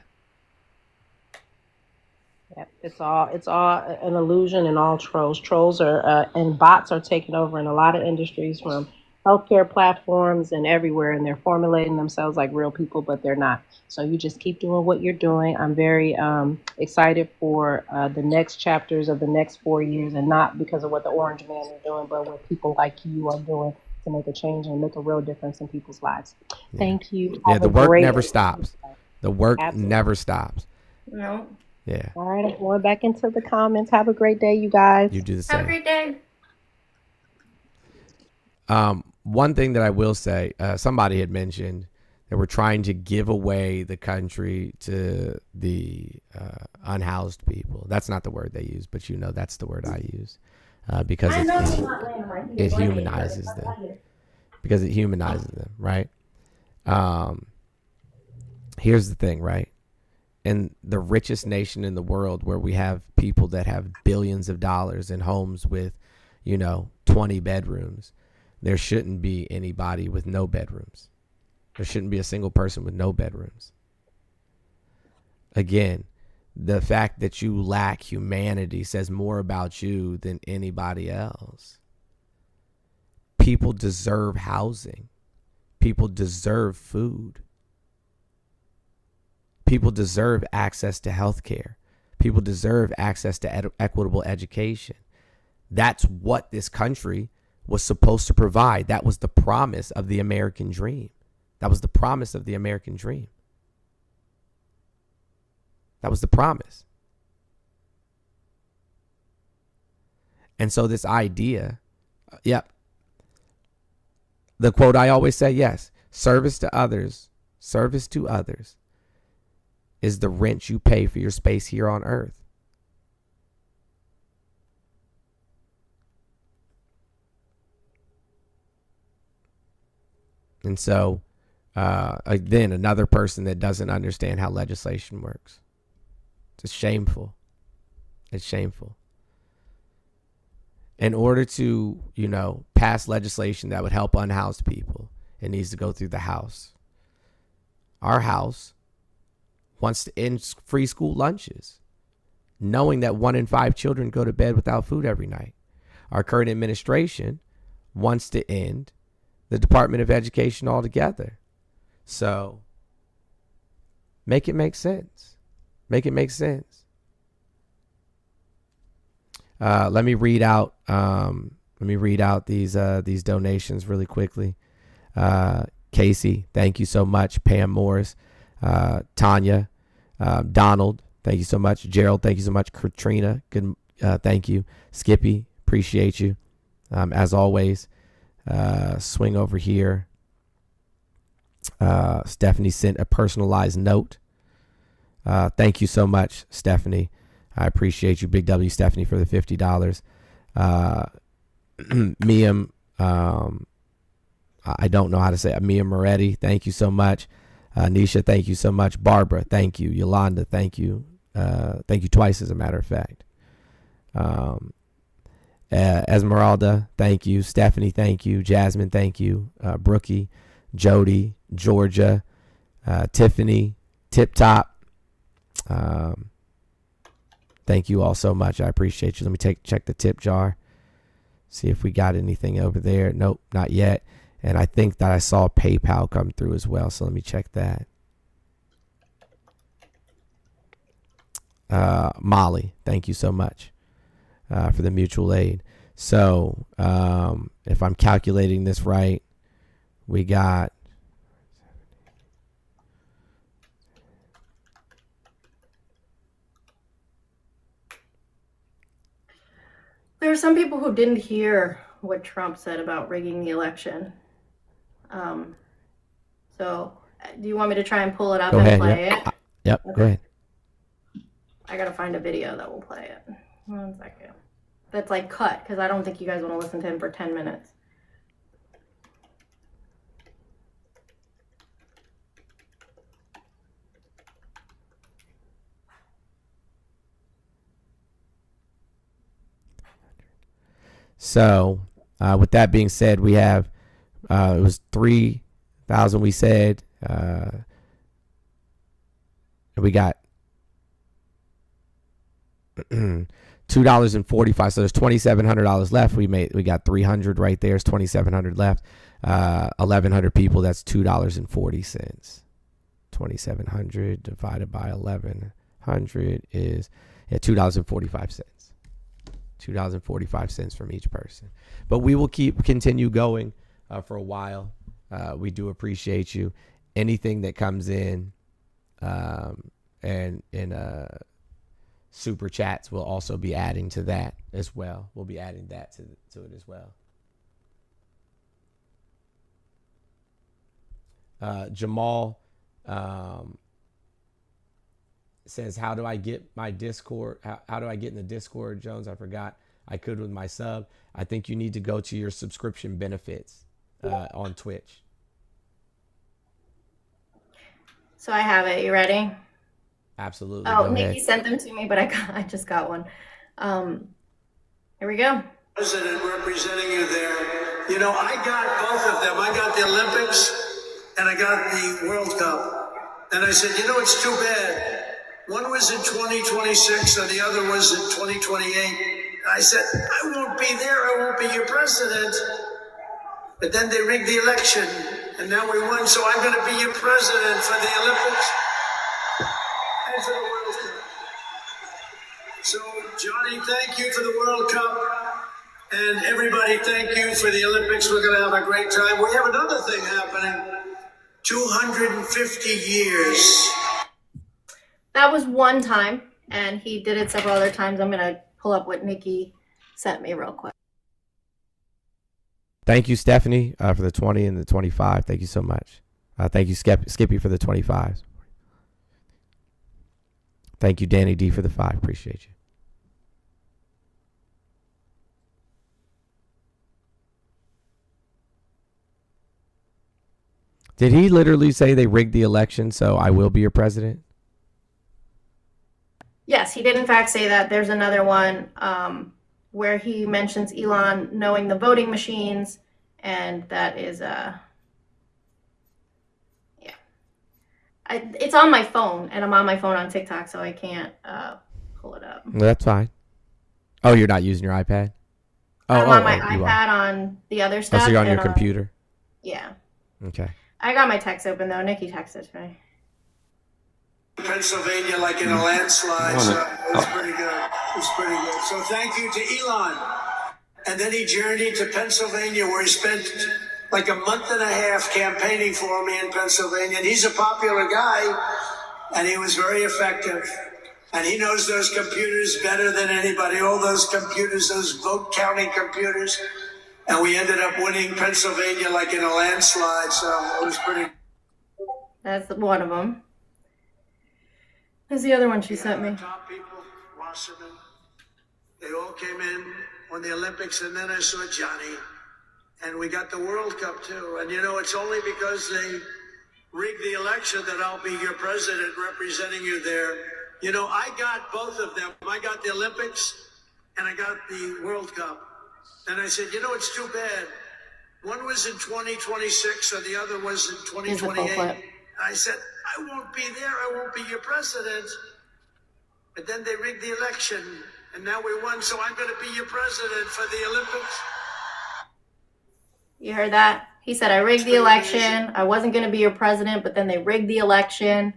Yep. It's all an illusion and all trolls. Trolls are and bots are taking over in a lot of industries, from healthcare platforms and everywhere, and they're formulating themselves like real people, but they're not. So you just keep doing what you're doing. I'm very excited for the next chapters of the next 4 years, and not because of what the Orange Man is doing, but what people like you are doing to make a change and make a real difference in people's lives. Thank you. Yeah, Have the a work great never stops. The work Absolutely. never stops. No. Yeah. All right, I'm going back into the comments. Have a great day, you guys. You do the Have a same. great day. One thing that I will say, somebody had mentioned that we're trying to give away the country to the unhoused people. That's not the word they use, but you know that's the word I use because it humanizes them. Because it humanizes them, right? Here's the thing, right? In the richest nation in the world, where we have people that have billions of dollars in homes with, 20 bedrooms, there shouldn't be anybody with no bedrooms. There shouldn't be a single person with no bedrooms. Again, the fact that you lack humanity says more about you than anybody else. People deserve housing. People deserve food. People deserve access to health care. People deserve access to equitable education. That's what this country was supposed to provide. That was the promise of the American dream. That was the promise of the American dream. That was the promise. And so this idea, the quote I always say, yes, service to others is the rent you pay for your space here on earth. And so, then another person that doesn't understand how legislation works. It's shameful. It's shameful. In order to, pass legislation that would help unhoused people, it needs to go through the House. Our House wants to end free school lunches, knowing that 1 in 5 children go to bed without food every night. Our current administration wants to end the Department of Education altogether. So make it make sense. Make it make sense. Let me read out these donations really quickly. Casey, thank you so much. Pam Morris, Tanya, Donald, thank you so much. Gerald, thank you so much. Katrina, good, thank you. Skippy, appreciate you. As always, swing over here. Stephanie sent a personalized note. Thank you so much, Stephanie. I appreciate you. Big W, Stephanie, for the $50. Mia, I don't know how to say it. Mia Moretti, thank you so much. Nisha, thank you so much. Barbara, thank you. Yolanda, thank you. Thank you twice, as a matter of fact. Esmeralda, thank you. Stephanie, thank you. Jasmine, thank you. Brookie, Jody, Georgia, Tiffany, Tip Top. Thank you all so much. I appreciate you. Let me check the tip jar. See if we got anything over there. Nope, not yet. And I think that I saw PayPal come through as well. So let me check that. Molly, thank you so much for the mutual aid. So if I'm calculating this right, we got There are some people who didn't hear what Trump said about rigging the election. So do you want me to try and pull it up and play it? Yep, Okay. Go ahead. I gotta find a video that will play it. 1 second. That's like cut, because I don't think you guys want to listen to him for 10 minutes. So with that being said, we have it was 3,000 we said. We got $2.45. So there's $2,700 left. We got 300 right there. It's 2,700 left. 1,100 people. That's $2.40. 2,700 divided by 1,100 is $2.45. $2.45 from each person. But we will continue going for a while. We do appreciate you. Anything that comes in and super chats, will also be adding to that as well. We'll be adding that to it as well. Jamal says, how do I get my Discord? How do I get in the Discord, Jones? I forgot. I could with my sub. I think you need to go to your subscription benefits on Twitch. So I have it. You ready? Absolutely. Oh, Nikki sent them to me, but I just got one. Here we go. President representing you there. You know, I got both of them. I got the Olympics and I got the World Cup. And I said, you know, it's too bad. One was in 2026 and the other was in 2028. I said, I won't be there. I won't be your president. But then they rigged the election and now we won. So I'm going to be your president for the Olympics and for the World Cup. So, Johnny, thank you for the World Cup. And everybody, thank you for the Olympics. We're going to have a great time. We have another thing happening. 250 years. That was one time, and he did it several other times. I'm going to pull up what Nikki sent me real quick. Thank you, Stephanie, for the 20 and the 25. Thank you so much. Thank you, Skippy, for the 25. Thank you, Danny D, for the 5. Appreciate you. Did he literally say they rigged the election, so I will be your president? Yes, he did in fact say that. There's another one where he mentions Elon knowing the voting machines, and that is it's on my phone, and I'm on my phone on TikTok, so I can't pull it up. That's fine. Oh, you're not using your iPad? I'm on my iPad on the other stuff. Oh, so you're on your computer? Yeah. Okay. I got my text open, though. Nikki texted me. Pennsylvania, like in a landslide, so it was pretty good. It was pretty good. So thank you to Elon. And then he journeyed to Pennsylvania, where he spent like a month and a half campaigning for me in Pennsylvania. And he's a popular guy, and he was very effective. And he knows those computers better than anybody, all those computers, those vote counting computers. And we ended up winning Pennsylvania like in a landslide, so it was pretty. That's one of them. There's the other one she sent me. Top people, Wasserman, they all came in on the Olympics, and then I saw Johnny. And we got the World Cup, too. And, you know, it's only because they rigged the election that I'll be your president representing you there. You know, I got both of them. I got the Olympics, and I got the World Cup. And I said, you know, it's too bad. One was in 2026 and the other was in 2028. I said, I won't be there. I won't be your president. But then they rigged the election and now we won. So I'm going to be your president for the Olympics. You heard that? He said, I rigged the election. I wasn't going to be your president, but then they rigged the election.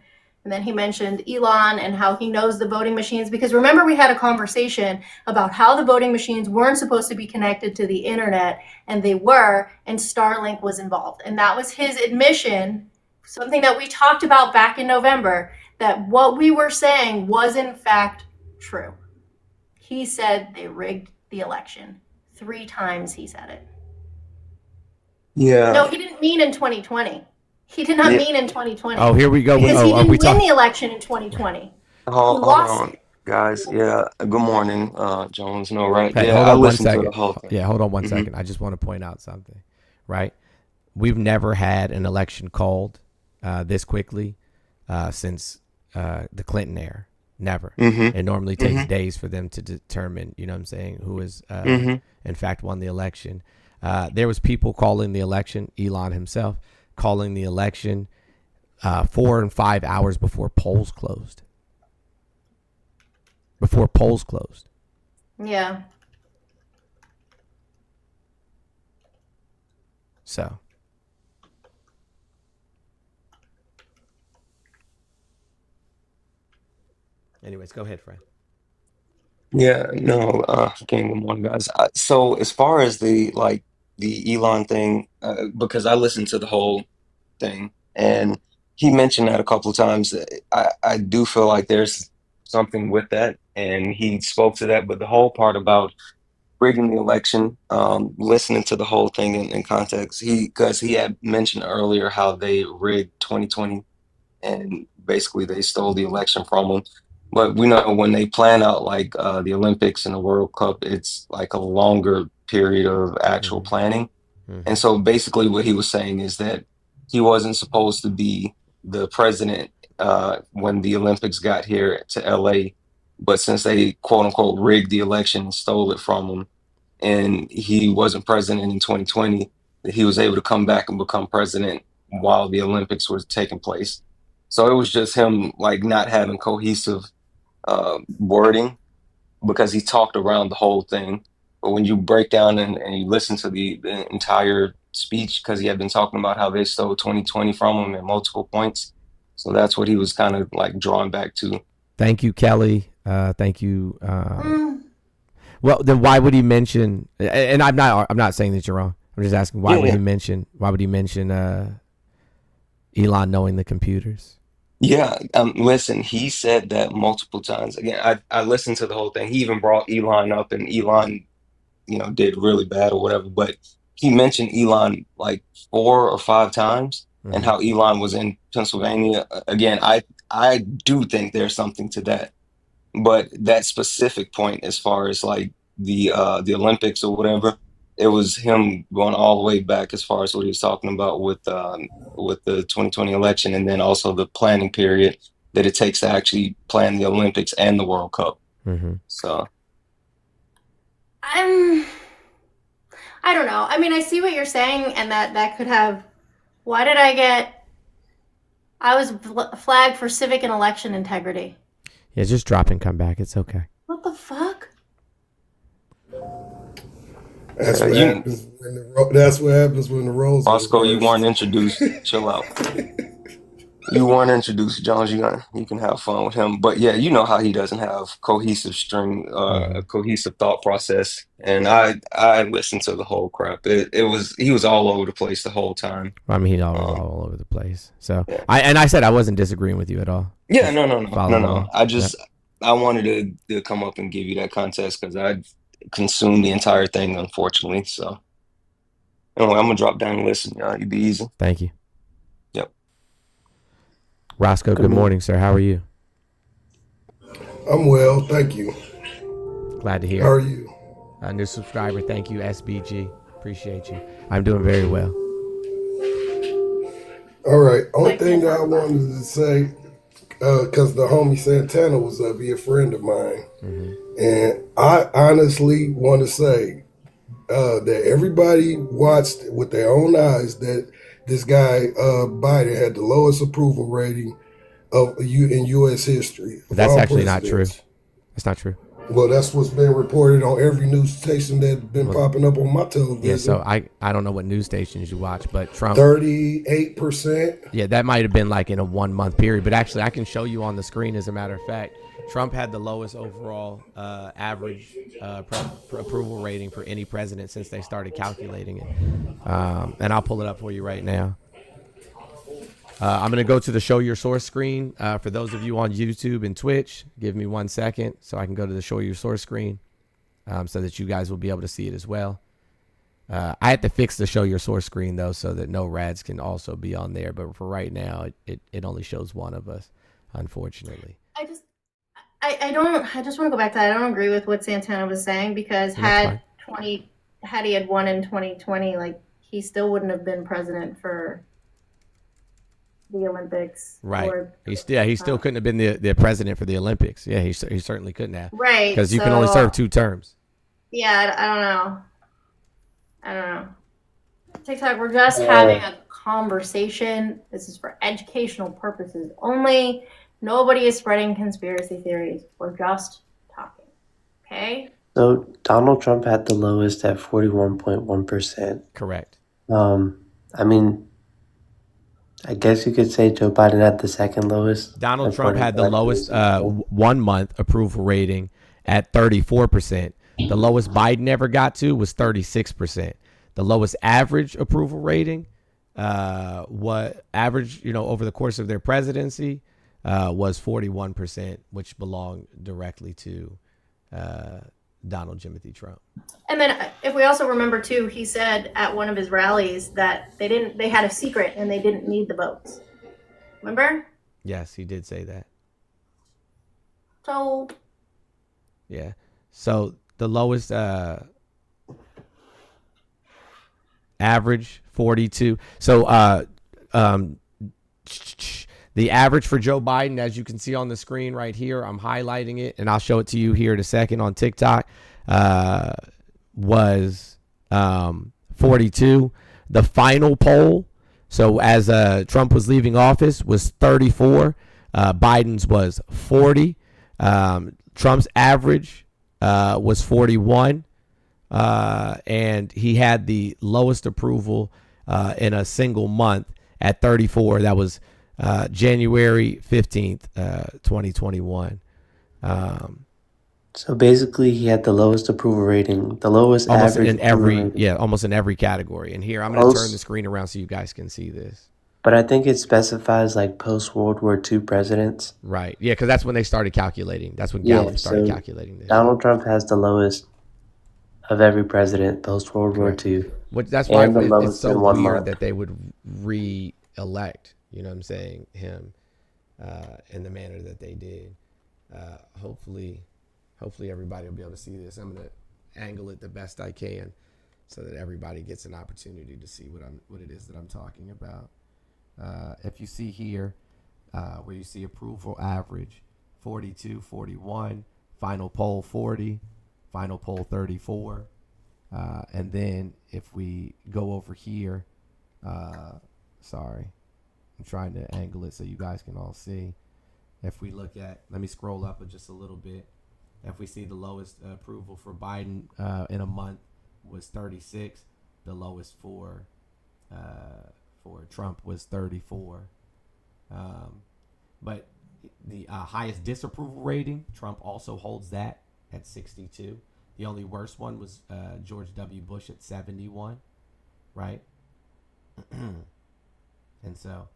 And then he mentioned Elon and how he knows the voting machines. Because remember, we had a conversation about how the voting machines weren't supposed to be connected to the internet, and they were, and Starlink was involved. And that was his admission, something that we talked about back in November, that what we were saying was in fact true. He said they rigged the election. 3 times he said it. Yeah. No, he didn't mean in 2020. He did not mean in 2020. Oh, here we go. Because he didn't win the election in 2020. Hold on, guys. Yeah. Good morning, Jones. No, right? Hey, yeah, hold I on one listened to second. the whole thing. Yeah, hold on one second. I just want to point out something, right? We've never had an election called this quickly since the Clinton era. Never. It normally takes days for them to determine, you know what I'm saying, who is in fact won the election. There was people calling the election, Elon himself, calling the election 4 and 5 hours before polls closed. before polls closed. Yeah. So. Anyways, go ahead, Fred. Yeah, no, again, good morning, guys. So as far as the Elon thing, because I listened to the whole thing, and he mentioned that a couple of times. I do feel like there's something with that, and he spoke to that. But the whole part about rigging the election, listening to the whole thing in context, because he had mentioned earlier how they rigged 2020, and basically they stole the election from them. But we know when they plan out like the Olympics and the World Cup, it's like a longer period of actual planning. And so basically what he was saying is that he wasn't supposed to be the president when the Olympics got here to LA. But since they quote unquote rigged the election and stole it from him, and he wasn't president in 2020, that he was able to come back and become president while the Olympics were taking place. So it was just him like not having cohesive wording, because he talked around the whole thing. But when you break down and you listen to the entire speech, because he had been talking about how they stole 2020 from him at multiple points. So that's what he was kind of like drawing back to. Thank you, Kelly. Thank you. Well, then why would he mention? And I'm not saying that you're wrong. I'm just asking why would he mention? Why would he mention Elon knowing the computers? Yeah, listen, he said that multiple times. Again, I listened to the whole thing. He even brought Elon up, and Elon, did really bad or whatever. But he mentioned Elon like 4 or 5 times, and how Elon was in Pennsylvania. Again, I do think there's something to that. But that specific point, as far as like the Olympics or whatever, it was him going all the way back as far as what he was talking about with the 2020 election, and then also the planning period that it takes to actually plan the Olympics and the World Cup. So I don't know. I mean, I see what you're saying, and that could have. Why did I was flagged for civic and election integrity. Yeah, just drop and come back. It's okay. What the fuck? That's what happens when the roles. Roscoe, you weren't introduced. Chill out. You weren't introduced, Jones. You can have fun with him. But yeah, you know how he doesn't have cohesive cohesive thought process. And I listened to the whole crap. He was all over the place the whole time. I mean, he's all over the place. So I said I wasn't disagreeing with you at all. Yeah, no. I wanted to come up and give you that context because I consumed the entire thing, unfortunately. So anyway, I'm gonna drop down and listen. You be easy. Thank you. Yep. Roscoe, good morning, sir. How are you? I'm well, thank you. Glad to hear. How are you? New subscriber, thank you, SBG. Appreciate you. I'm doing very well. All right. Only thing I wanted to say, because the homie Santana was a friend of mine, and I honestly want to say that everybody watched with their own eyes that this guy Biden had the lowest approval rating in U.S. history. That's actually not true. That's not true. Well, that's what's been reported on every news station that's been popping up on my television. Yeah, so I don't know what news stations you watch, but Trump 38%. Yeah, that might have been like in a 1 month period, but actually I can show you on the screen. As a matter of fact, Trump had the lowest overall average approval rating for any president since they started calculating it, and I'll pull it up for you right now. I'm going to go to the show your source screen. For those of you on YouTube and Twitch, give me 1 second so I can go to the show your source screen so that you guys will be able to see it as well. I had to fix the show your source screen, though, so that no rads can also be on there. But for right now, it only shows one of us, unfortunately. I just want to go back to that. I don't agree with what Santana was saying because had he had won in 2020, like he still wouldn't have been president for the Olympics. Right. He still couldn't have been the president for the Olympics. Yeah, he certainly couldn't have. Right. Because you can only serve 2 terms. Yeah, I don't know. TikTok, we're just having a conversation. This is for educational purposes only. Nobody is spreading conspiracy theories. We're just Okay. So Donald Trump had the lowest at 41.1%. Correct. I mean, I guess you could say Joe Biden had the second lowest. Donald Trump had the lowest 1 month approval rating at 34%. The lowest Biden ever got to was 36%. The lowest average approval rating, what average, over the course of their presidency, was 41%, which belonged directly to Donald Timothy Trump. And then if we also remember too, he said at one of his rallies that they had a secret and they didn't need the votes. Remember? Yes, he did say that. So yeah. So the lowest average 42. So the average for Joe Biden, as you can see on the screen right here, I'm highlighting it and I'll show it to you here in a second on TikTok, was 42. The final poll, so as Trump was leaving office, was 34. Biden's was 40. Trump's average was 41. And he had the lowest approval in a single month at 34. That was January 15th, 2021. So basically, he had the lowest approval rating, the lowest almost average in every approval rating. yeah, almost in every category. And here I'm going to turn the screen around so you guys can see this. But I think it specifies like post World War II presidents. Right. Yeah, because that's when they started calculating. That's when Gallup started calculating this. Donald Trump has the lowest of every president post World War II. That's why it's so weird month. that they would re-elect, you know what I'm saying, him in the manner that they did. Hopefully everybody will be able to see this. I'm going to angle it the best I can so that everybody gets an opportunity to see what it is that I'm talking about. If you see here, where you see approval average 42, 41, final poll 40, final poll 34, and then if we go over here, sorry, I'm trying to angle it so you guys can all see. If we look at, let me scroll up just a little bit. If we see the lowest approval for Biden in a month was 36, the lowest for Trump was 34. But the highest disapproval rating, Trump also holds that at 62. The only worst one was George W. Bush at 71, right? And so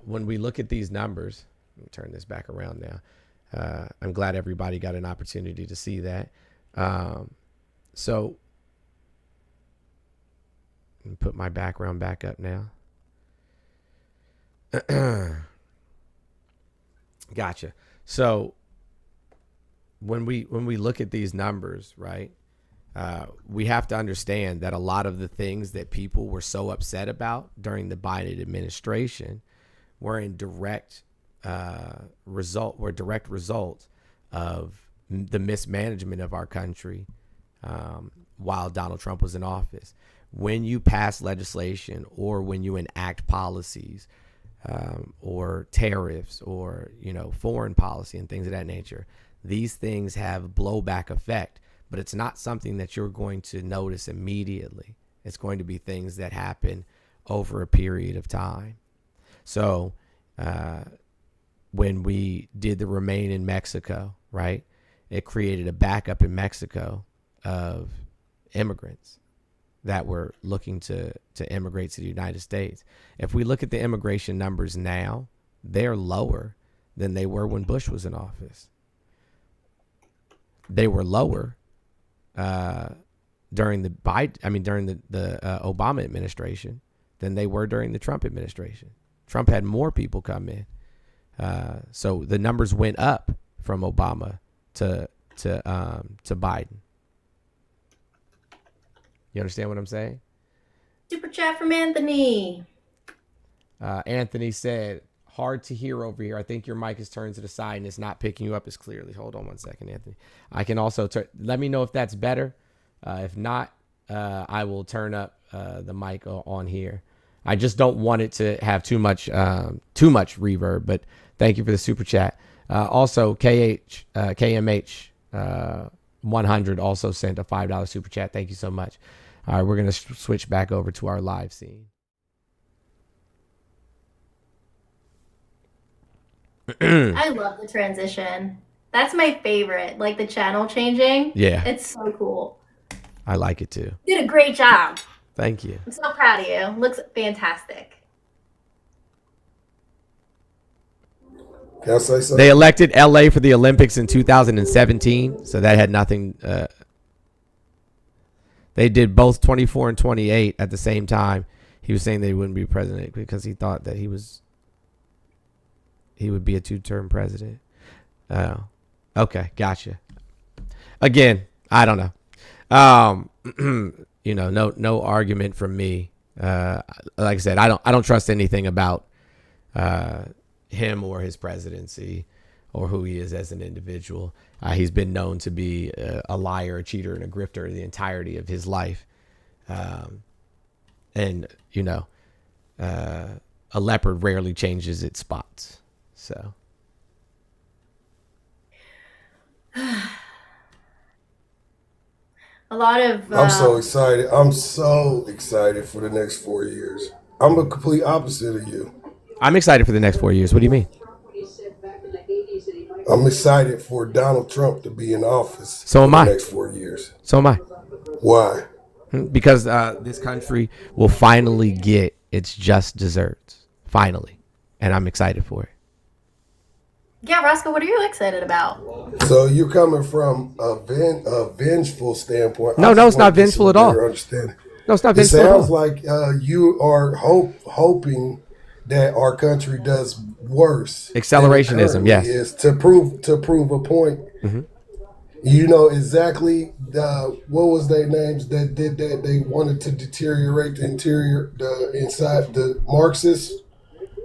when we look at these numbers, let me turn this back around now. I'm glad everybody got an opportunity to see that. So let me put my background back up now. Gotcha. So when we look at these numbers, right, we have to understand that a lot of the things that people were so upset about during the Biden administration were in direct results of the mismanagement of our country while Donald Trump was in office. When you pass legislation or when you enact policies or tariffs or foreign policy and things of that nature, these things have blowback effect, but it's not something that you're going to notice immediately. It's going to be things that happen over a period of time. So when we did the Remain in Mexico, right, it created a backup in Mexico of immigrants that were looking to immigrate to the United States. If we look at the immigration numbers now, they're lower than they were when Bush was in office. They were lower during the Obama administration than they were during the Trump administration. Trump had more people come in. So the numbers went up from Obama to Biden. You understand what I'm saying? Super chat from Anthony. Anthony said, hard to hear over here. I think your mic is turned to the side and it's not picking you up as clearly. Hold on 1 second, Anthony. I can also let me know if that's better. If not, I will turn up the mic on here. I just don't want it to have too much reverb, but thank you for the super chat. Also, KMH 100 also sent a $5 super chat. Thank you so much. All right, we're going to switch back over to our live scene. I love the transition. That's my favorite. Like the channel changing. Yeah. It's so cool. I like it too. You did a great job. Thank you. I'm so proud of you. Looks fantastic. Can I say something? They elected LA for the Olympics in 2017, so that had nothing. They did both 24 and 28 at the same time. He was saying they wouldn't be president because he thought that he would be a 2-term president. Oh, okay, gotcha. Again, I don't know. You know, no argument from me. Like I said, I don't trust anything about him or his presidency or who he is as an individual. He's been known to be a liar, a cheater, and a grifter the entirety of his life. And, you know, a leopard rarely changes its spots. So. A lot of. I'm so excited. I'm so excited for the next 4 years. I'm the complete opposite of you. I'm excited for the next 4 years. What do you mean? I'm excited for Donald Trump to be in office. So am for I. the next 4 years. So am I. Why? Because this country will finally get its just desserts. Finally. And I'm excited for it. Yeah, Roscoe, what are you excited about? So you're coming from a vengeful standpoint. No, it's not vengeful at all. No, it's not vengeful at all. It sounds like you are hoping that our country does worse. Accelerationism, yes. Is to prove a point. Mm-hmm. You know exactly what was their names that did that. They wanted to deteriorate the inside the Marxists.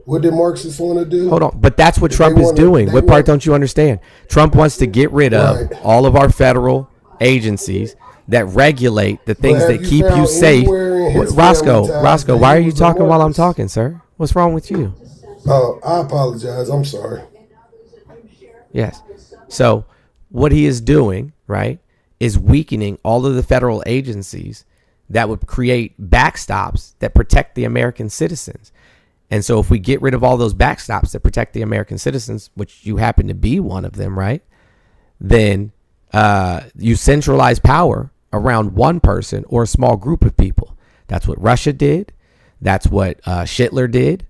What did Marxists want to do? Hold on, but that's what Trump is doing. What part don't you understand? Trump wants to get rid of all of our federal agencies that regulate the things that keep you safe. Roscoe, why are you talking while I'm talking, sir? What's wrong with you? Oh, I apologize. I'm sorry. Yes. So what he is doing, right, is weakening all of the federal agencies that would create backstops that protect the American citizens. And so if we get rid of all those backstops that protect the American citizens, which you happen to be one of them, right, then you centralize power around one person or a small group of people. That's what Russia did. That's what Hitler did.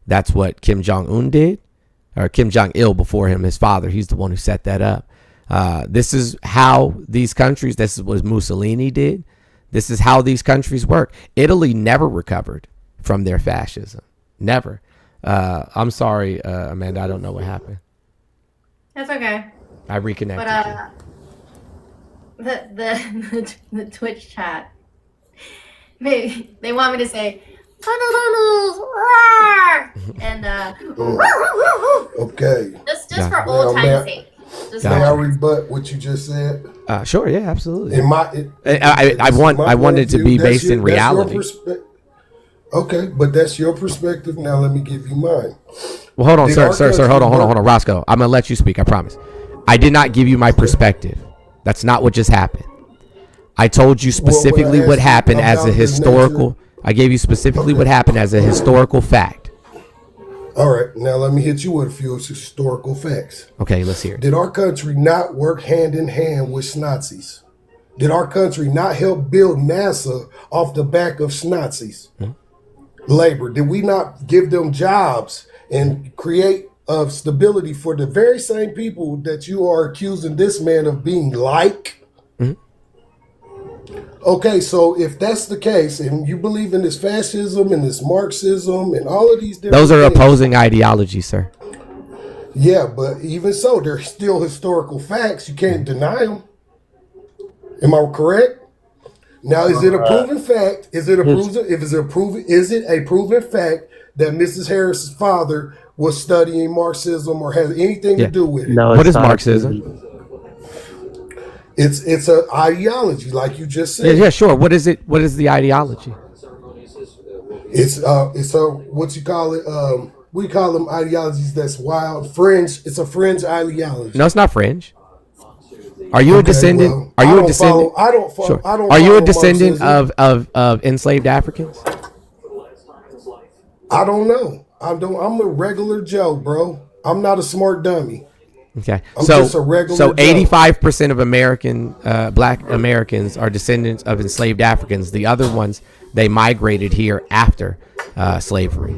That's what Kim Jong-un did, or Kim Jong-il before him, his father. He's the one who set that up. This is how these countries, this is what Mussolini did. This is how these countries work. Italy never recovered from their fascism. Never. I'm sorry, Amanda. I don't know what happened. That's okay. I reconnected. But the Twitch chat, they want me to say and okay. Just for old time's sake. May I rebut what you just said? Sure. Yeah. Absolutely. I wanted it to be based in reality. Okay, but that's your perspective. Now let me give you mine. Well, hold on, sir. Hold on, Roscoe. I'm gonna let you speak. I promise. I did not give you my perspective. That's not what just happened. I told you specifically what happened as a historical. I gave you specifically what happened as a historical fact. All right, now let me hit you with a few historical facts. Okay, let's hear it. Did our country not work hand in hand with Nazis? Did our country not help build NASA off the back of Nazis? Labor, did we not give them jobs and create stability for the very same people that you are accusing this man of being like? Okay, so if that's the case, and you believe in this fascism and this Marxism and all of these different those are things, opposing ideologies, sir. Yeah, but even so, they're still historical facts. You can't deny them. Am I correct? Now, is it a proven fact? Is it a proven fact that Mrs. Harris's father was studying Marxism or has anything to do with it? No, what is Marxism? It's an ideology, like you just said. Yeah, sure. What is it? What is the ideology? It's what you call it? We call them ideologies that's wild, fringe. It's a fringe ideology. No, it's not fringe. Are you a Okay, descendant? well, Are I you a don't descendant? follow. I don't follow. Sure. I don't Are you a follow descendant Marxism. of enslaved Africans? I don't know. I don't. I'm a regular Joe, bro. I'm not a smart dummy. Okay, I'm just a regular so Joe. 85% of Black Americans are descendants of enslaved Africans. The other ones, they migrated here after slavery.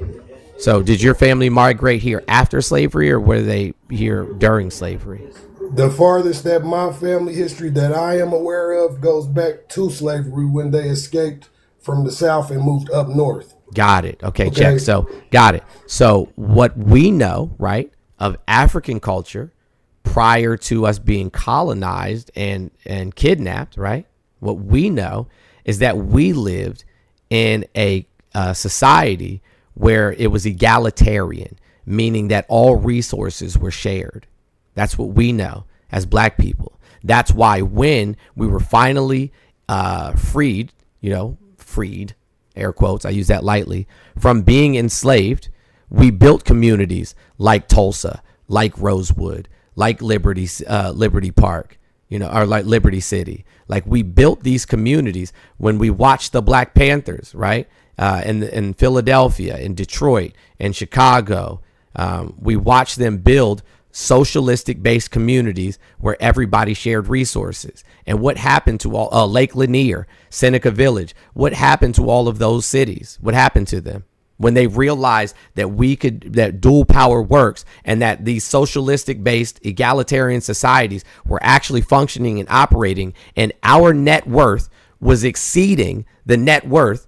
So did your family migrate here after slavery, or were they here during slavery? The farthest that my family history that I am aware of goes back to slavery when they escaped from the South and moved up north. Got it. Okay, check. So got it. So what we know, right, of African culture prior to us being colonized and kidnapped, right? What we know is that we lived in a society where it was egalitarian, meaning that all resources were shared. That's what we know as Black people. That's why when we were finally freed, freed, air quotes, I use that lightly, from being enslaved, we built communities like Tulsa, like Rosewood, like Liberty Park, or like Liberty City. Like we built these communities when we watched the Black Panthers, right? In Philadelphia, in Detroit, in Chicago, we watched them build socialistic based communities where everybody shared resources. And what happened to all Lake Lanier, Seneca Village? What happened to all of those cities? What happened to them when they realized that dual power works and that these socialistic based egalitarian societies were actually functioning and operating, and our net worth was exceeding the net worth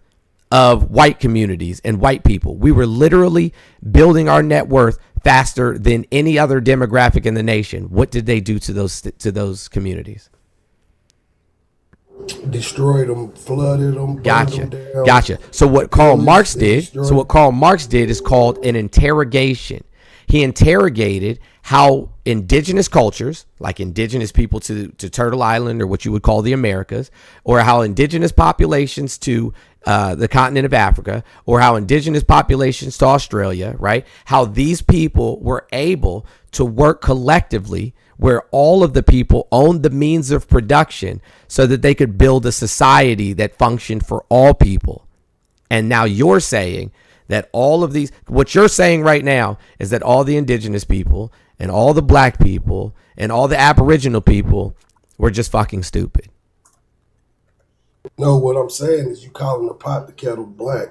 of white communities and white people? We were literally building our net worth faster than any other demographic in the nation. What did they do to those communities? Destroyed them, flooded them, Gotcha. burned them down. Gotcha. So what Karl Marx did is called an interrogation. He interrogated how indigenous cultures, like indigenous people to Turtle Island, or what you would call the Americas, or how indigenous populations to the continent of Africa, or how indigenous populations to Australia, right? How these people were able to work collectively, where all of the people owned the means of production so that they could build a society that functioned for all people. And now you're saying that all of these, what you're saying right now is that all the indigenous people and all the Black people and all the Aboriginal people were just fucking stupid. No, what I'm saying is you calling the pot the kettle black.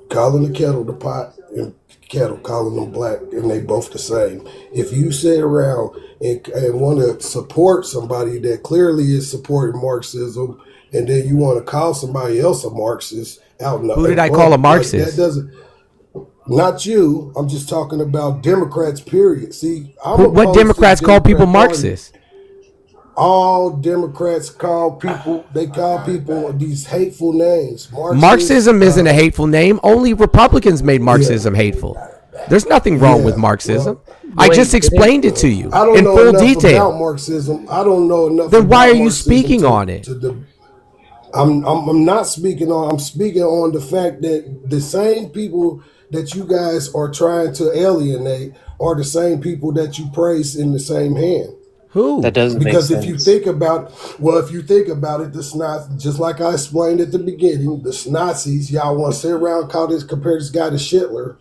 Calling the kettle the pot and kettle, calling them black, and they both the same. If you sit around and want to support somebody that clearly is supporting Marxism, and then you want to call somebody else a Marxist out in the Who did I call a Marxist? That doesn't. Not you. I'm just talking about Democrats. Period. See, what Democrats call people Marxists? All Democrats call people. They call people these hateful names. Marxism isn't a hateful name. Only Republicans made Marxism hateful. There's nothing wrong with Marxism. I just explained it to you in full detail. About Marxism. I don't know enough. Then why are you speaking on it? I'm not speaking on. I'm speaking on the fact that the same people that you guys are trying to alienate are the same people that you praise in the same hand. Who? That doesn't because make if sense. you think about it, the snot, just like I explained at the beginning, the Nazis, y'all want to sit around compare this guy to Hitler,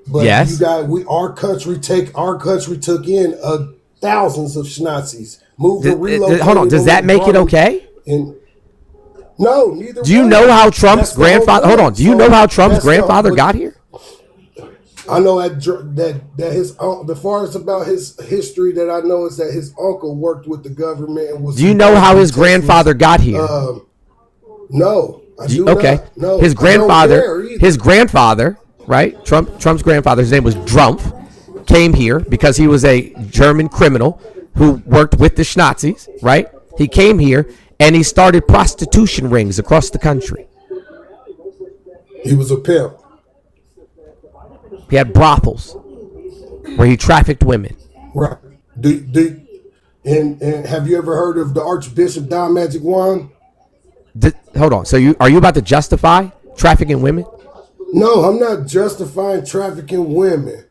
but yes, our country took in thousands of Nazis, moved and relocated. Hold on, does that make it okay? No, neither. Do you know how Trump's grandfather? Hold on, do you know how Trump's grandfather got here? I know that his the farthest about his history that I know is that his uncle worked with the government and was. Do you know how his grandfather got here? No, I do okay. not. No, his grandfather, right? Trump's grandfather, his name was Drumpf, came here because he was a German criminal who worked with the Nazis, right? He came here and he started prostitution rings across the country. He was a pimp. He had brothels where he trafficked women. Right. And have you ever heard of the Archbishop Don Magic Wand? Hold on. So are you about to justify trafficking women? No, I'm not justifying trafficking women.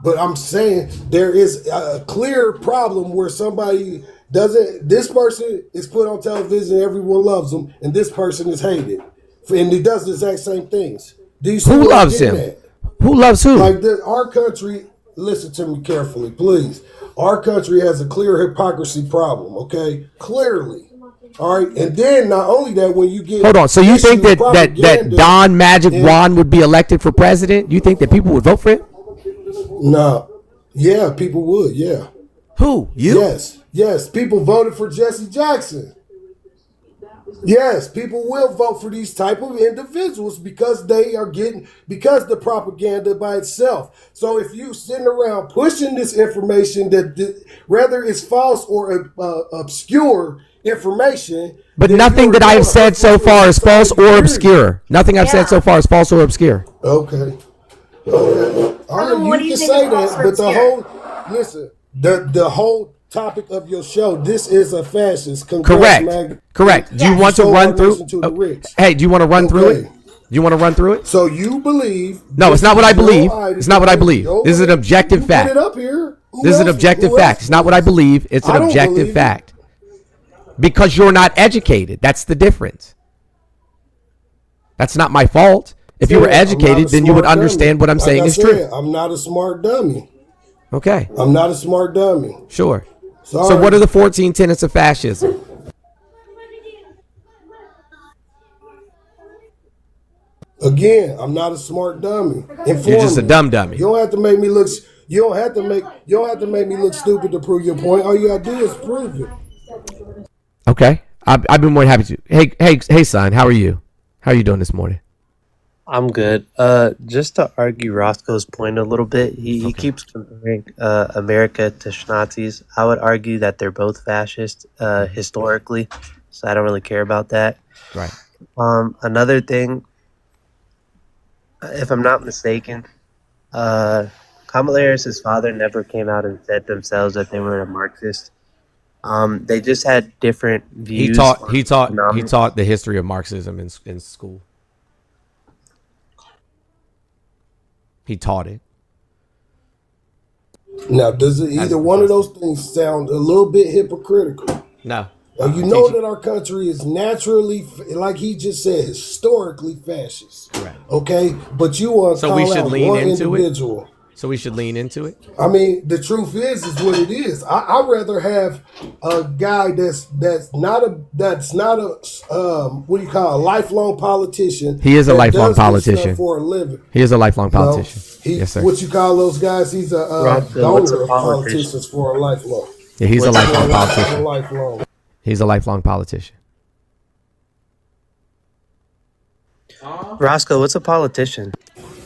But I'm saying there is a clear problem where somebody Doesn't this person is put on television, everyone loves him, and this person is hated, and he does the exact same things. Do you see Who what I'm loves getting him? at? Who loves who? Like our country, listen to me carefully, please. Our country has a clear hypocrisy problem, okay? Clearly. All right. And then not only that, when you get Hold on. So you think that propaganda Don Magic and- Juan would be elected for president? You think that people would vote for him? No. Yeah, people would, yeah. Who? You? Yes. People voted for Jesse Jackson. Yes, people will vote for these type of individuals because because the propaganda by itself. So if you sitting around pushing this information that whether it's false or obscure information, But then nothing you're that I have going said so against far is false or period. obscure. Nothing I've said so far is false or obscure. Okay. All right, what do you you can think say is false that, or but the obscure? whole listen, the whole topic of your show, this is a fascist. Correct. Do you want to run through? Hey, do you want to run through it? Do you want to run through it? So you believe? No, it's not what I believe. item- It's not what I believe. This is an objective You fact. Put it up here. Who This is an else- objective who fact. else? It's not what I believe. It's an I don't objective believe it. fact. Because you're not educated. That's the difference. That's not my fault. If you were I'm not educated, a then you would smart understand dummy. what I'm Like saying I is said, true. I'm not a smart dummy. Okay. I'm not a smart dummy. Sure. So Sorry. what are the 14 tenets of fascism? Again, I'm not a smart dummy. Inform You're just a me. dumb dummy. You don't have to make me look. You don't have to make me look stupid to prove your point. All you gotta do is prove it. Okay. I've been more than happy to. Hey, son. How are you? How are you doing this morning? I'm good. Just to argue Roscoe's point a little bit, he keeps comparing America to Nazis. I would argue that they're both fascist historically, so I don't really care about that. Right. Another thing, if I'm not mistaken, Kamala Harris's father never came out and said themselves that they were a Marxist. They just had different views. He taught the history of Marxism in school. He taught it. Now, does either one of those things sound a little bit hypocritical? No. You know that our country is naturally, like he just said, historically fascist. Correct. Okay, but you want to So we call should out lean one into individual. it. So we should lean into it. I mean, the truth is what it is. I'd rather have a guy that's not a what do you call a lifelong politician. He is a that lifelong does this politician stuff for a living. He is a lifelong politician. Yes, sir. What you call those guys? He's a donor of politicians for a lifelong. Yeah, he's a lifelong For a politician. lifelong. He's a lifelong politician. Roscoe, what's a politician?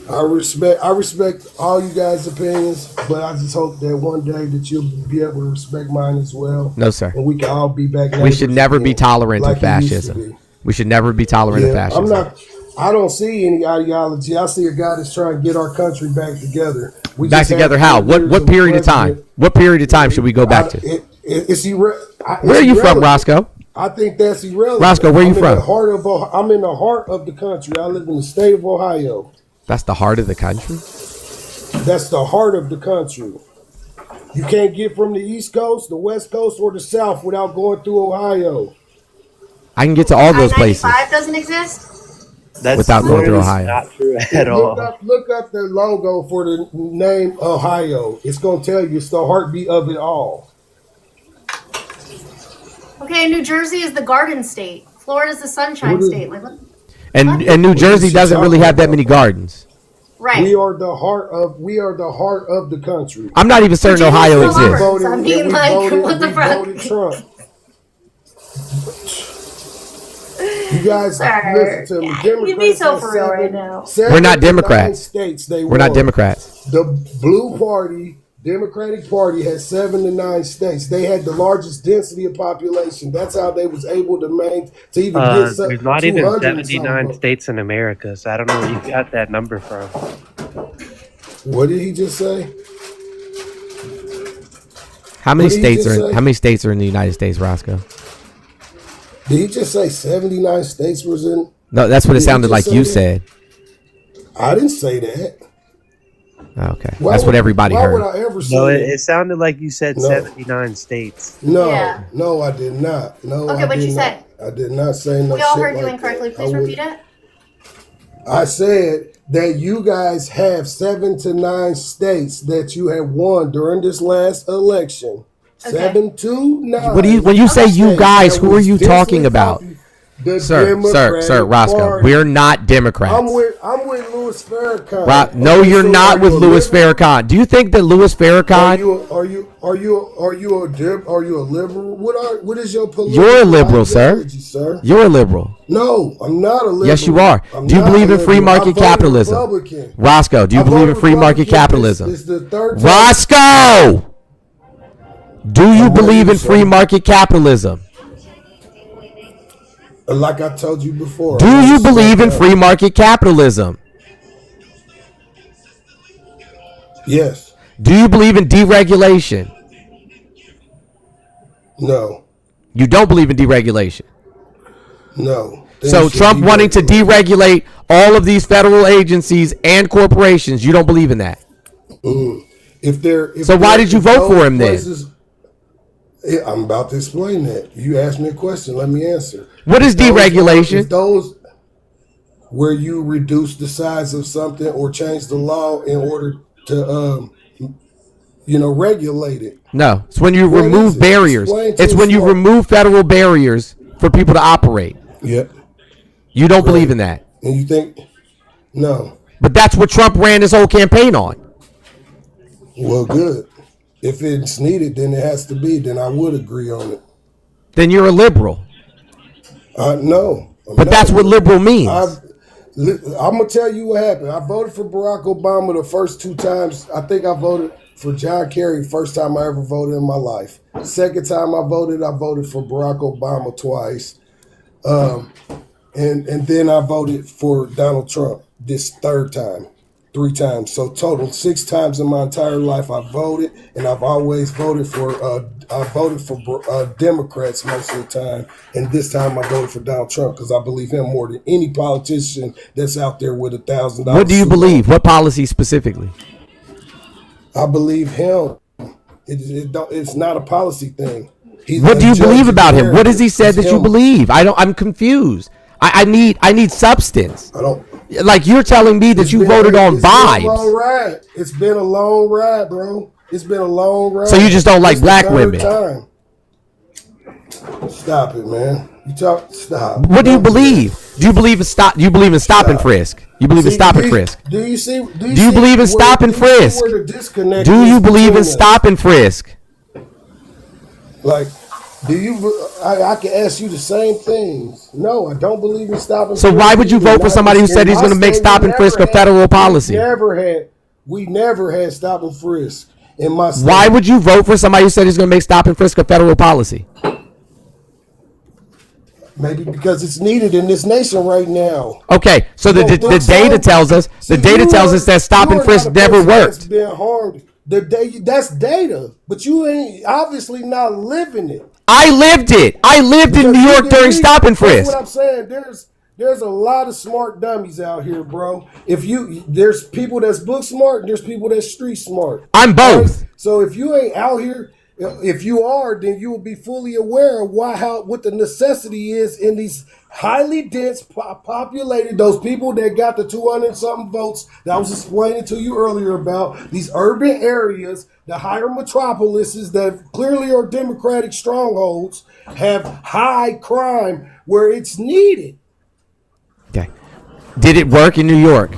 I respect all you guys' opinions, but I just hope that one day that you'll be able to respect mine as well. No, sir. And we can all be back. We should never be tolerant like of it used to fascism. be. We should never be tolerant of fascism. I don't see any ideology. I see a guy that's trying to get our country back together. We Back just together have how? 4 years What period of time? president. What period of time should we go back to? It's Where are you from, Roscoe? I think that's irrelevant. Roscoe, where you I'm in from? I'm in the heart of the country. I live in the state of Ohio. That's the heart of the country? That's the heart of the country. You can't get from the East Coast, the West Coast, or the South without going through Ohio. I can get to all those places. I-95 doesn't exist? Without going through Ohio. Not true at all. Look up the logo for the name Ohio. It's going to tell you it's the heartbeat of it all. Okay, New Jersey is the Garden State. Florida's the Sunshine State. Like, what? And New Jersey doesn't really have that many gardens. Right. We are the heart of the country. I'm not even certain Ohio exists. I mean, like, what the fuck? Voted Trump. You guys Sir, listen to me. you'd be Democrats so have for real right now. We're not 79 Democrats. States they We're not won. Democrats. The Blue Party, Democratic Party, has 7 to 9 states. They had the largest density of population. That's how they was able to even get There's not even 200 and 79 something. states in America, so I don't know where you got that number from. What did he just say? How many What did he states just are say? how many states are in the United States, Roscoe? Did he just say 79 states was in? No, that's what it Did he sounded just like say you that? said. I didn't say that. Okay, that's what everybody why heard. Would I ever say No, that? it sounded like you said 79 states. No, Yeah. no, I did not. No, Okay, I what'd did you not. say? I did not say no We all shit heard you like incorrectly. that. Please repeat it. I said that you guys have 7 to 9 states that you have won during this last election. Okay. 7 to 9. What do you when you say you states guys? that Who are was you talking about? The Sir, Democratic Roscoe, Party. we're not Democrats. I'm with Louis Farrakhan. No, Okay, you're so not are with you a Louis liberal? Farrakhan. Do you think that Louis Farrakhan? Are you a liberal? What is your political You're a liberal, ideology, sir? You're a liberal. No, I'm not a liberal. Yes, you are. I'm Do you not believe a in free liberal. I market voted capitalism? Republican. Roscoe, do you I believe in voted free market Republican. capitalism? It's the third time. Roscoe, do you believe in free market capitalism? Like I told you before. Do you believe in free market capitalism? Yes. Do you believe in deregulation? No. You don't believe in deregulation. No. So Trump wanting to deregulate all of these federal agencies and corporations, you don't believe in that. So why did you vote for him then? I'm about to explain that. You asked me a question. Let me answer. What is deregulation? If those where you reduce the size of something or change the law in order to, regulate it. No, it's when you What remove is it? barriers. Explain to It's us when you more. remove federal barriers for people to operate. Yep. You don't believe in that. And you think, no. But that's what Trump ran his whole campaign on. Well, good. If it's needed, then it has to be. Then I would agree on it. Then you're a liberal. No. But that's what liberal means. I'm going to tell you what happened. I voted for Barack Obama the first 2 times. I think I voted for John Kerry first time I ever voted in my life. Second time I voted for Barack Obama twice. And then I voted for Donald Trump this third time. 3 times. So total 6 times in my entire life I voted, and I've always voted for Democrats most of the time. And this time I voted for Donald Trump because I believe him more than any politician that's out there with $1,000. What do you believe? What policy specifically? I believe him. It's not a policy thing. What do you believe about him? What has he said that you believe? I'm confused. I need substance. I don't. Like you're telling me that you voted on vibes. It's been a long ride, bro. It's been a long ride. So you just don't like black women. Stop it, man. Stop. What do you believe? Do you believe in stop? Do you believe in stop and frisk? You believe in stop and frisk? Do you see? Do you believe in stop and frisk? Do you believe in stop and frisk? Like, do you? I can ask you the same things. No, I don't believe in stop and frisk. So why would you vote for somebody who said he's going to make stop and frisk a federal policy? We never had stop and frisk in my state. Why would you vote for somebody who said he's going to make stop and frisk a federal policy? Maybe because it's needed in this nation right now. Okay, so the data tells us that stop and frisk never worked. Been harmed. That's data, but you ain't obviously not living it. I lived it. I lived in New York during stop and frisk. That's what I'm saying. There's a lot of smart dummies out here, bro. There's people that's book smart and there's people that's street smart. I'm both. Right? So if you ain't out here, if you are, then you will be fully aware of what the necessity is in these highly dense populated, those people that got the 200 something votes that I was explaining to you earlier about, these urban areas, the higher metropolises that clearly are Democratic strongholds, have high crime where it's needed. Okay. Did it work in New York?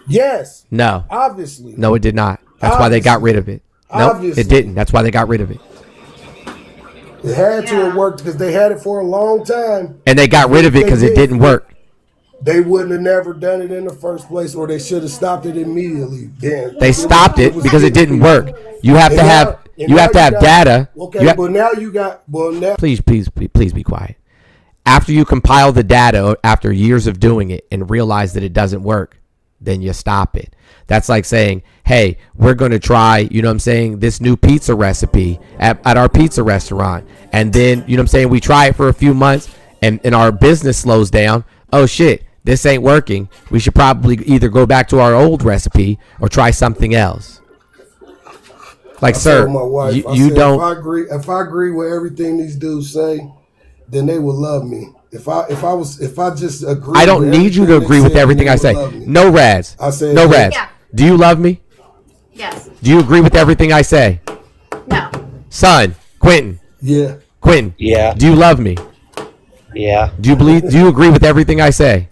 Yes. No. Obviously. No, it did not. That's why they got rid of it. No, nope, it didn't. That's why they got rid of it. It had to have worked because they had it for a long time. And they got rid of it because it didn't work. They wouldn't have never done it in the first place, or they should have stopped it immediately. Then they stopped it because it didn't work. You have to have data. Okay, but now you got Please be quiet. After you compile the data after years of doing it and realize that it doesn't work, then you stop it. That's like saying, hey, we're going to try, this new pizza recipe at our pizza restaurant. And then, we try it for a few months and our business slows down. Oh, shit. this ain't working. We should probably either go back to our old recipe or try something else. Like, I sir, told my wife, you said, don't. If I agree with everything these dudes say, then they will love me. If I just agree, I don't need you to agree with everything I say. No, Rads. I said no, that. Rads. Yeah. Do you love me? Yes. Do you agree with everything I say? No. Son, Quentin. Yeah. Quentin. Yeah. Do you love me? Yeah. Do you agree with everything I say?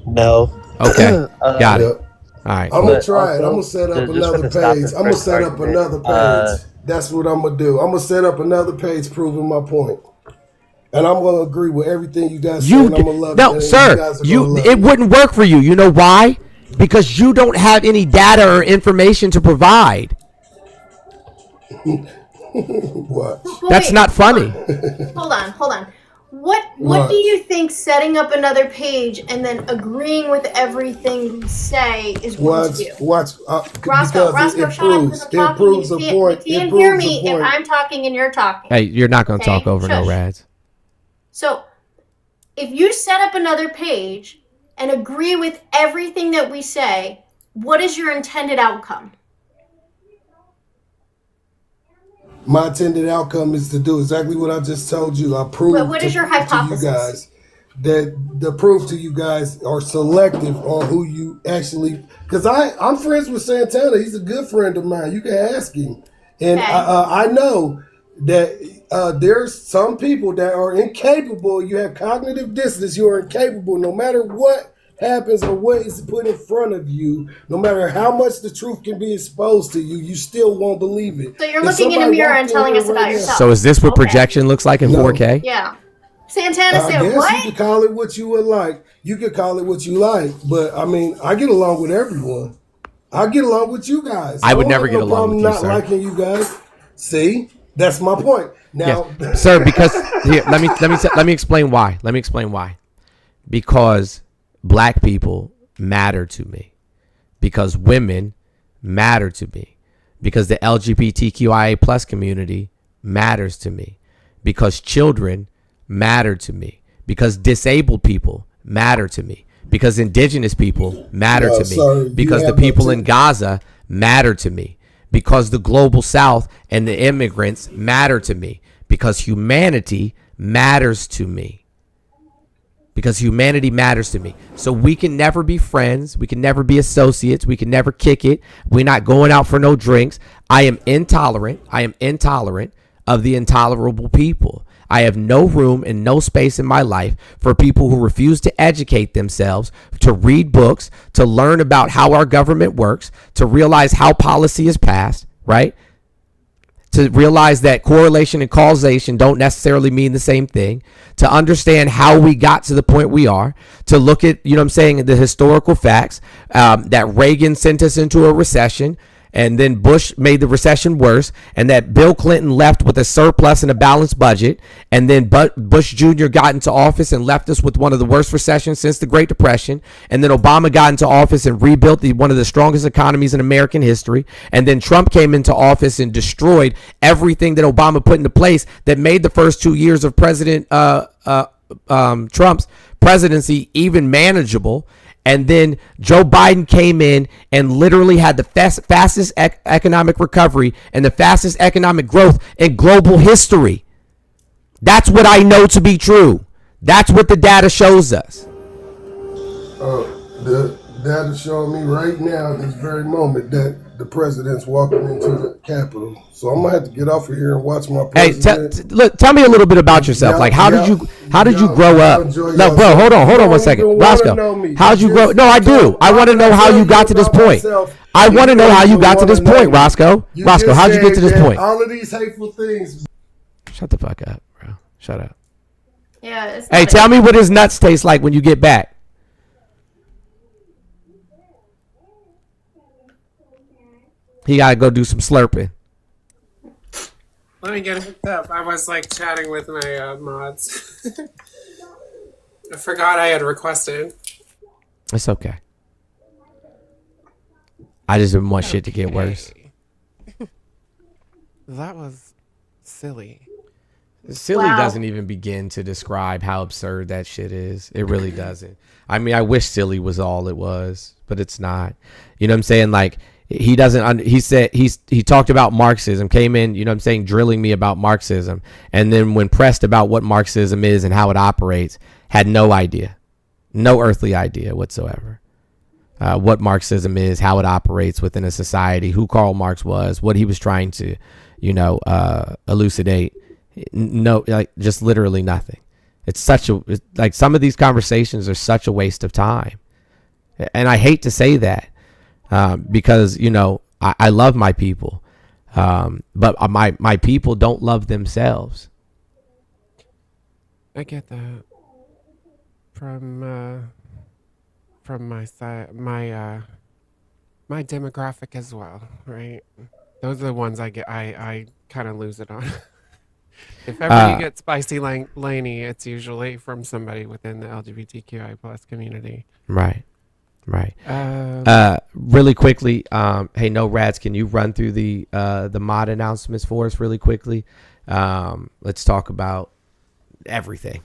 No. Okay. Got it. All right. I'm cool. gonna try it. I'm gonna set up another page. I'm gonna set up another page. That's what I'm gonna do. I'm gonna set up another page proving my point. And I'm gonna agree with everything you guys say. And I'm gonna love no, it. sir. It wouldn't work for you. You know why? Because you don't have any data or information to provide. What? That's not funny. Hold on. What do you think setting up another page and then agreeing with everything we say is going to do? Roscoe, shut up because I'm talking. You can't hear me if I'm talking and you're talking. Hey, you're not gonna talk over no Rads. So, if you set up another page and agree with everything that we say, what is your intended outcome? My intended outcome is to do exactly what I just told you. I proved What is your hypothesis? to you guys that the proof to you guys are selective on who you actually. Because I'm friends with Santana. He's a good friend of mine. You can ask him, and Okay. I know that there's some people that are incapable. You have cognitive dissonance. You are incapable, no matter what happens or what is put in front of you, no matter how much the truth can be exposed to you, you still won't believe it. So you're looking in a mirror and telling us about yourself. So is this what projection looks like in 4K? Yeah. Santana I said guess what? you could call it what you would like. You could call it what you like, but I mean, I get along with everyone. I get along with you guys. I would don't never have get no along problem with you, not sir. liking you guys. See, that's my point. Now, Yes. Sir, because here, let me explain why. Let me explain why. Because black people matter to me. Because women matter to me. Because the LGBTQIA plus community matters to me. Because children matter to me. Because disabled people matter to me. Because indigenous people matter to me. Sir, because the people in Gaza matter to me. Because the global South and the immigrants matter to me. Because humanity matters to me. Because humanity matters to me. So we can never be friends. We can never be associates. We can never kick it. We're not going out for no drinks. I am intolerant. I am intolerant of the intolerable people. I have no room and no space in my life for people who refuse to educate themselves, to read books, to learn about how our government works, to realize how policy is passed, right? To realize that correlation and causation don't necessarily mean the same thing, to understand how we got to the point we are, to look at, you know what I'm saying, the historical facts, that Reagan sent us into a recession, and then Bush made the recession worse, and that Bill Clinton left with a surplus and a balanced budget, and then Bush Jr. got into office and left us with one of the worst recessions since the Great Depression, and then Obama got into office and rebuilt one of the strongest economies in American history, and then Trump came into office and destroyed everything that Obama put into place that made the first 2 years of President Trump's presidency even manageable. And then Joe Biden came in and literally had the fastest economic recovery and the fastest economic growth in global history. That's what I know to be true. That's what the data shows us. The data showing me right now at this very moment that the president's walking into the Capitol. So I'm gonna have to get off of here and watch my president. Hey, tell me a little bit about yourself. Like, how did you grow up? No, bro, hold on 1 second, Roscoe. How'd you grow? No, I do. I want to know how you got to this point. I want to know how you got to this point, Roscoe. Roscoe, how'd you get to this point? All of these hateful things. Shut the fuck up, bro. Shut up. Yeah. Hey, tell me what his nuts taste like when you get back. He gotta go do some slurping. Let me get hooked up. I was like chatting with my mods. I forgot I had requested. It's okay. I just didn't want shit to get worse. That was silly. Silly doesn't even begin to describe how absurd that shit is. It really doesn't. I mean, I wish silly was all it was, but it's not. You know what I'm saying? Like, he doesn't, he said, he talked about Marxism, came in, you know what I'm saying, drilling me about Marxism. And then when pressed about what Marxism is and how it operates, had no idea, no earthly idea whatsoever. What Marxism is, how it operates within a society, who Karl Marx was, what he was trying to, elucidate. No, like, just literally nothing. It's like some of these conversations are such a waste of time. And I hate to say that because, I love my people. But my people don't love themselves. I get that from my side, my demographic as well, right? Those are the ones I kind of lose it on. If ever you get spicy laney, it's usually from somebody within the LGBTQI plus community. Right. Really quickly, hey, No Rats, can you run through the mod announcements for us really quickly? Let's talk about everything.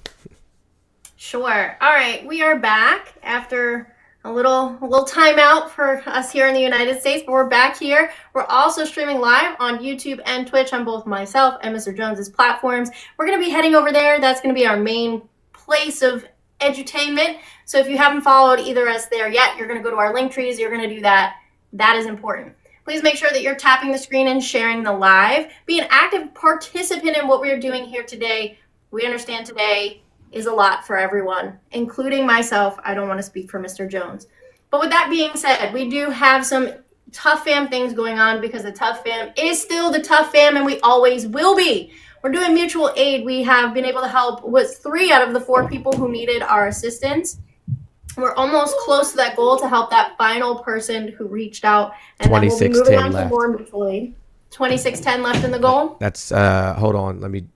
Sure. All right, we are back after a little timeout for us here in the United States, but we're back here. We're also streaming live on YouTube and Twitch on both myself and Mr. Jones's platforms. We're going to be heading over there. That's going to be our main place of edutainment. So if you haven't followed either of us there yet, you're going to go to our link trees. You're going to do that. That is important. Please make sure that you're tapping the screen and sharing the live. Be an active participant in what we're doing here today. We understand today is a lot for everyone, including myself. I don't want to speak for Mr. Jones. But with that being said, we do have some TUFF Fam things going on because the TUFF Fam is still the TUFF Fam and we always will be. We're doing mutual aid. We have been able to help with 3 out of the 4 people who needed our assistance. We're almost close to that goal to help that final person who reached out. And then we'll be moving on to more mutual aid. 2610 left in the goal. That's hold on. Let me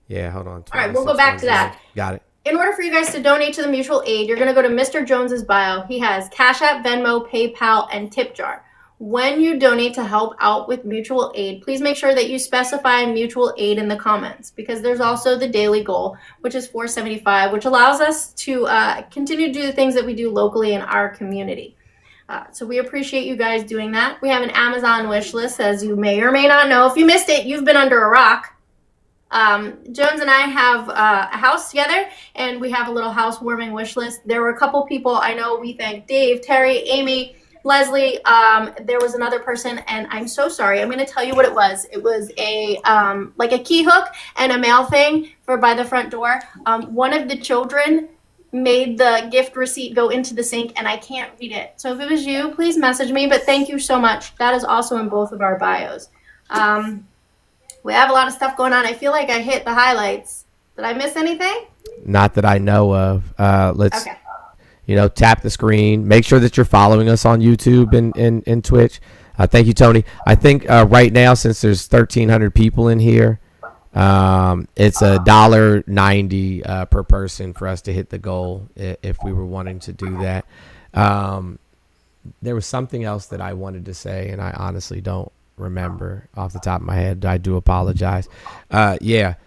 yeah, hold on. All right, we'll go back to that. Got it. In order for you guys to donate to the mutual aid, you're going to go to Mr. Jones's bio. He has Cash App, Venmo, PayPal, and Tip Jar. When you donate to help out with mutual aid, please make sure that you specify mutual aid in the comments because there's also the daily goal, which is $4.75, which allows us to continue to do the things that we do locally in our community. So we appreciate you guys doing that. We have an Amazon wish list, as you may or may not know. If you missed it, you've been under a rock. Jones and I have a house together, and we have a little housewarming wish list. There were a couple people I know. We thank Dave, Terry, Amy, Leslie. There was another person, and I'm so sorry. I'm going to tell you what it was. It was a like a key hook and a mail thing for by the front door. One of the children made the gift receipt go into the sink, and I can't read it. So if it was you, please message me. But thank you so much. That is also in both of our bios. We have a lot of stuff going on. I feel like I hit the highlights. Did I miss anything? Not that I know of. Let's, tap the screen. Make sure that you're following us on YouTube and Twitch. Thank you, Tony. I think right now, since there's 1,300 people in here, it's $1.90 per person for us to hit the goal if we were wanting to do that. There was something else that I wanted to say, and I honestly don't remember off the top of my head. I do apologize. But if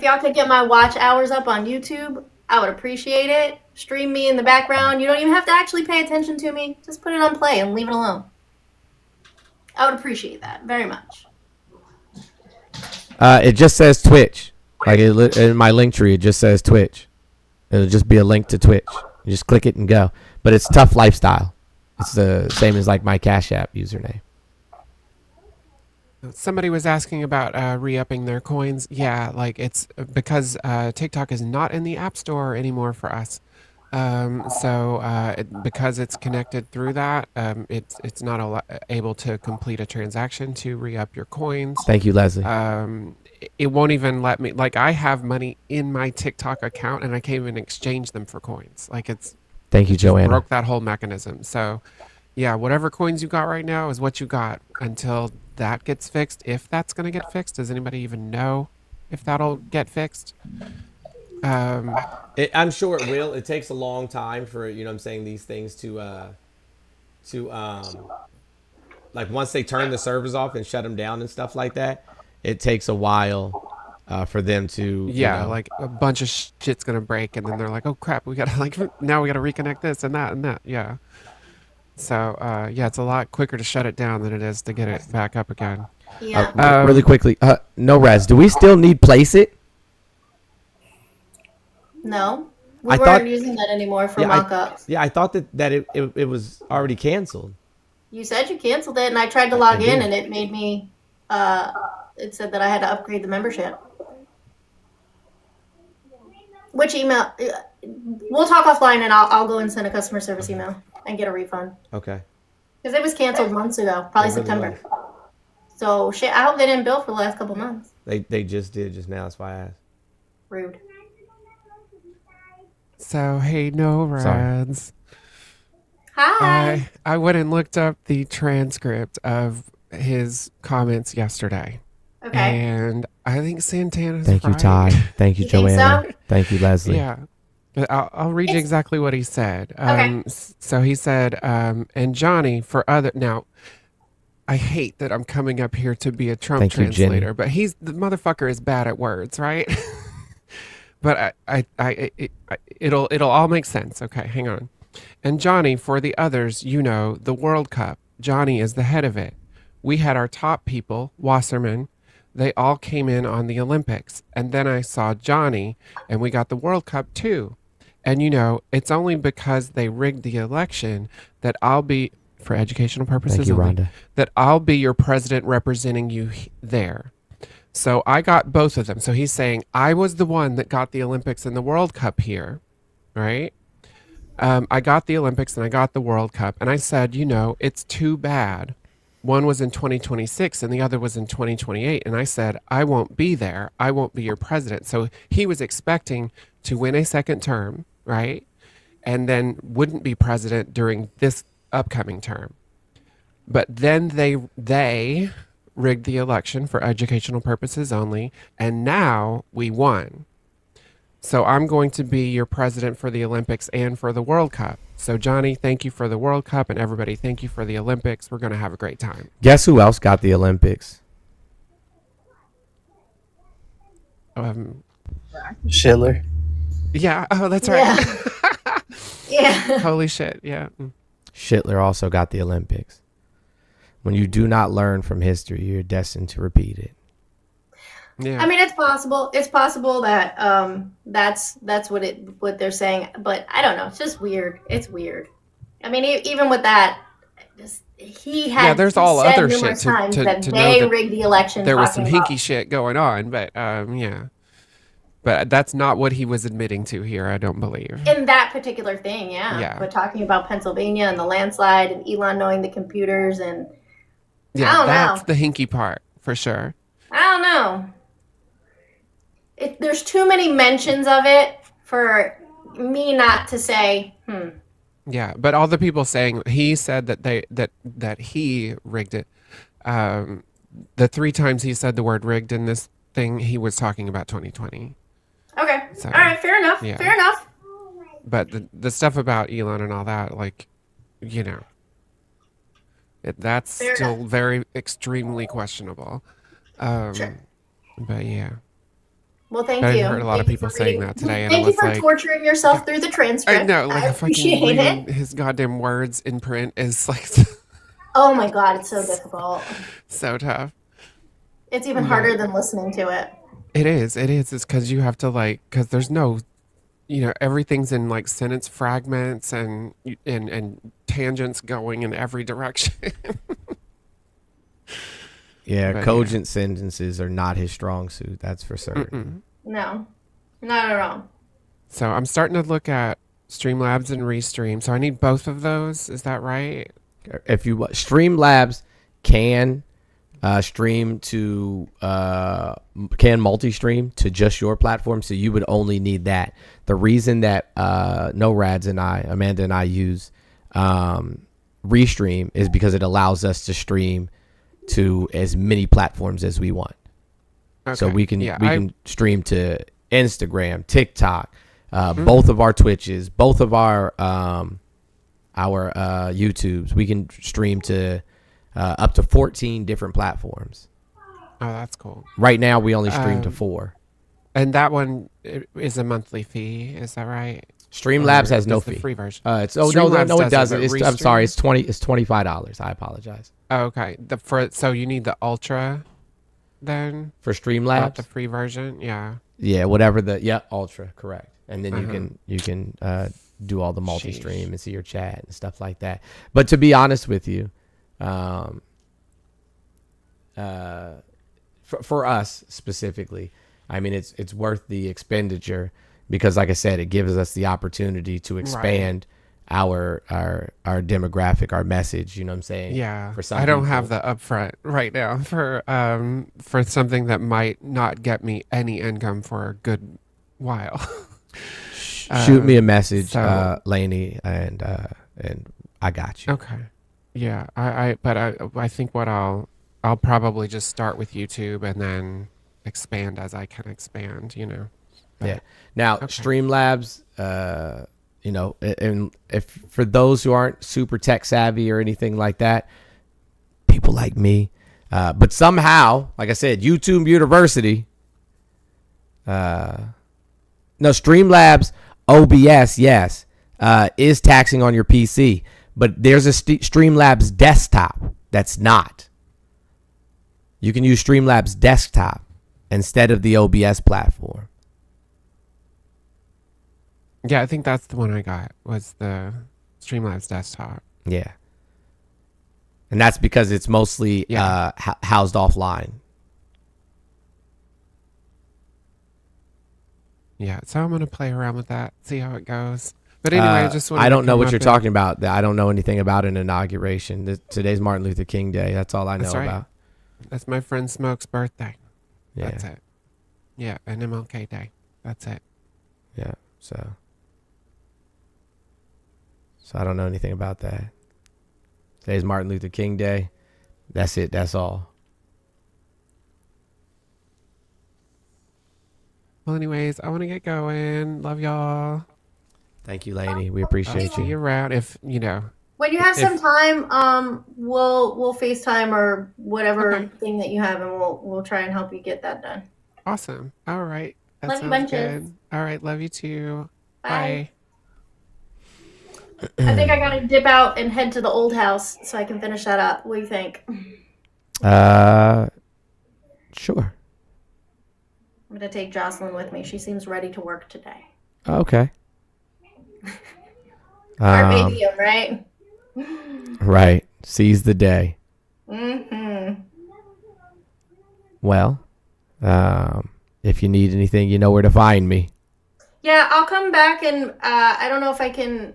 y'all could get my watch hours up on YouTube, I would appreciate it. Stream me in the background. You don't even have to actually pay attention to me. Just put it on play and leave it alone. I would appreciate that very much. It just says Twitch. Like in my link tree, it just says Twitch. It'll just be a link to Twitch. You just click it and go. But it's TUFF Lifestyle. It's the same as like my Cash App username. Somebody was asking about re-upping their coins. Yeah, like it's because TikTok is not in the App Store anymore for us. Because it's connected through that, it's not able to complete a transaction to re-up your coins. Thank you, Leslie. It won't even let me. Like I have money in my TikTok account and I can't even exchange them for coins. Like it's. Thank you, Joanna. Broke that whole mechanism. So, yeah, whatever coins you got right now is what you got until that gets fixed. If that's going to get fixed, does anybody even know if that'll get fixed? I'm sure it will. It takes a long time for these things to like once they turn the servers off and shut them down and stuff like that. it takes a while for them to Yeah, like a bunch of shit's gonna break, and then they're like, "Oh crap, we gotta now we gotta reconnect this and that and that." Yeah. So yeah, it's a lot quicker to shut it down than it is to get it back up again. Yeah. Really quickly, no Raz, do we still need Place It? No, we I weren't thought- using that anymore for Yeah, mock-ups. Yeah, I thought that it was already canceled. You said you canceled it, and I tried to log in, did. and it made me. It said that I had to upgrade the membership. Which email? We'll talk offline, and I'll go and send a customer service email and get a refund Okay. because it was canceled months ago, probably It really September. So shit, I hope they didn't bill for the last couple months. They just did just now. That's why I asked. Rude. So hey, no Rads. Hi. I went and looked up the transcript of his comments yesterday. Okay. And I think Santana's Thank you, right. Todd. Thank you, You think Joanna. so? Thank you, Leslie. Yeah. But I'll read you exactly what he said. Okay. So he said, and Johnny, for other... Now, I hate that I'm coming up here to be a Trump Thank you, Jenny. translator, but the motherfucker is bad at words, right? But it'll all make sense. Okay, hang on. And Johnny, for the others, the World Cup. Johnny is the head of it. We had our top people, Wasserman. They all came in on the Olympics. And then I saw Johnny, and we got the World Cup too. And it's only because they rigged the election that I'll be, for educational purposes Thank you, only, Rhonda. that I'll be your president representing you there. So I got both of them. So he's saying I was the one that got the Olympics and the World Cup here, right? I got the Olympics and I got the World Cup. And I said, it's too bad. One was in 2026 and the other was in 2028. And I said, I won't be there. I won't be your president. So he was expecting to win a second term, right? And then wouldn't be president during this upcoming term. But then they rigged the election for educational purposes only. And now we won. So I'm going to be your president for the Olympics and for the World Cup. So Johnny, thank you for the World Cup, and everybody, thank you for the Olympics. We're going to have a great time. Guess who else got the Olympics? Schindler. Yeah. Oh, that's right. Yeah. Holy shit. Yeah. Schindler also got the Olympics. When you do not learn from history, you're destined to repeat it. Yeah. I mean, it's possible. It's possible that that's what they're saying, but I don't know. It's just weird. It's weird. I mean, even with that, he had there's all said other shit numerous to times that know they that rigged the election. there was some talking about- hinky shit going on, but yeah. But that's not what he was admitting to here, I don't believe. in that particular thing, yeah. Yeah. But talking about Pennsylvania and the landslide and Elon knowing the computers and Yeah, I don't that's know. the hinky part for sure. I don't know. There's too many mentions of it for me not to say, Yeah, but all the people saying he said that he rigged it. The 3 times he said the word rigged in this thing, he was talking about 2020. Okay. So, All right. Fair enough. yeah. Fair enough. But the stuff about Elon and all that, that's Fair still enough. very extremely questionable. Sure. But yeah. Well, thank I you. heard a lot of Thank you people for saying reading- that today, and Thank I you was for like, torturing yourself through the transcript. I know, like I a fucking appreciate reading it. his goddamn words in print is like Oh my god, it's so difficult. so tough. It's even Yeah. harder than listening to it. It is. It's because you have to because there's no, everything's in like sentence fragments and tangents going in every direction. Yeah, But, cogent sentences are not his strong suit. That's for certain. No, not at all. So I'm starting to look at Streamlabs and Restream. So I need both of those. Is that right? If you Streamlabs can stream to can multi-stream to just your platform, so you would only need that. The reason that NoRads and Amanda and I use Restream is because it allows us to stream to as many platforms as we want. So Okay. we can Yeah, we can stream to Instagram, TikTok, both of our Twitches, both of our YouTubes. We can stream to up to 14 different platforms. Oh, that's cool. Right now, we only stream to 4. And that one is a monthly fee. Is that right? Streamlabs Or has no does the fee. free version? No, it Streamlabs doesn't. but I'm sorry, Restream? it's $25. I apologize. Oh, okay. So you need the Ultra then? For Not Streamlabs? the free version? Yeah. Yeah, whatever Ultra, correct. And then you can do all the multi-stream and see your chat and stuff like that. But to be honest with you, for us specifically, I mean, it's worth the expenditure because, like I said, it gives us the opportunity to expand our demographic, our message. You know what I'm saying? Yeah. For some I don't people. have the upfront right now for something that might not get me any income for a good while. Shoot me a message, so- Lainey, and I got you. Okay. Yeah. I think what I'll probably just start with YouTube and then expand as I can expand, you know. Yeah. Now, Streamlabs, you know, and if for those who aren't super tech savvy or anything like that, people like me, but somehow, like I said, YouTube University, no, Streamlabs OBS, yes, is taxing on your PC, but there's a Streamlabs desktop that's not. You can use Streamlabs desktop instead of the OBS platform. Yeah, I think that's the one I got was the Streamlabs desktop. Yeah. And that's because it's mostly housed offline. Yeah, so I'm going to play around with that, see how it goes. But anyway, I just wanted I don't to know come what up you're and- talking about. I don't know anything about an inauguration. Today's Martin Luther King Day. That's all I know That's right. about. That's my friend Smoke's birthday. Yeah. That's it. Yeah, and MLK Day. That's it. Yeah, so I don't know anything about that. Today's Martin Luther King Day. That's it. That's all. Well, anyways, I want to get going. Love y'all. Thank you, Lainey. We appreciate See you around if, you know. When you have if- some time, we'll FaceTime or whatever thing that you have, and we'll try and help you get that done. Awesome. All right. That Love you sounds bunches. good. All right. Love you too. Bye. Bye. I think I gotta dip out and head to the old house so I can finish that up. What do you think? Sure. I'm gonna take Jocelyn with me. She seems ready to work today. Okay. Our baby, right? Right. Seize the day. Mm-hmm. Well, if you need anything, you know where to find me. Yeah, I'll come back and I don't know if I can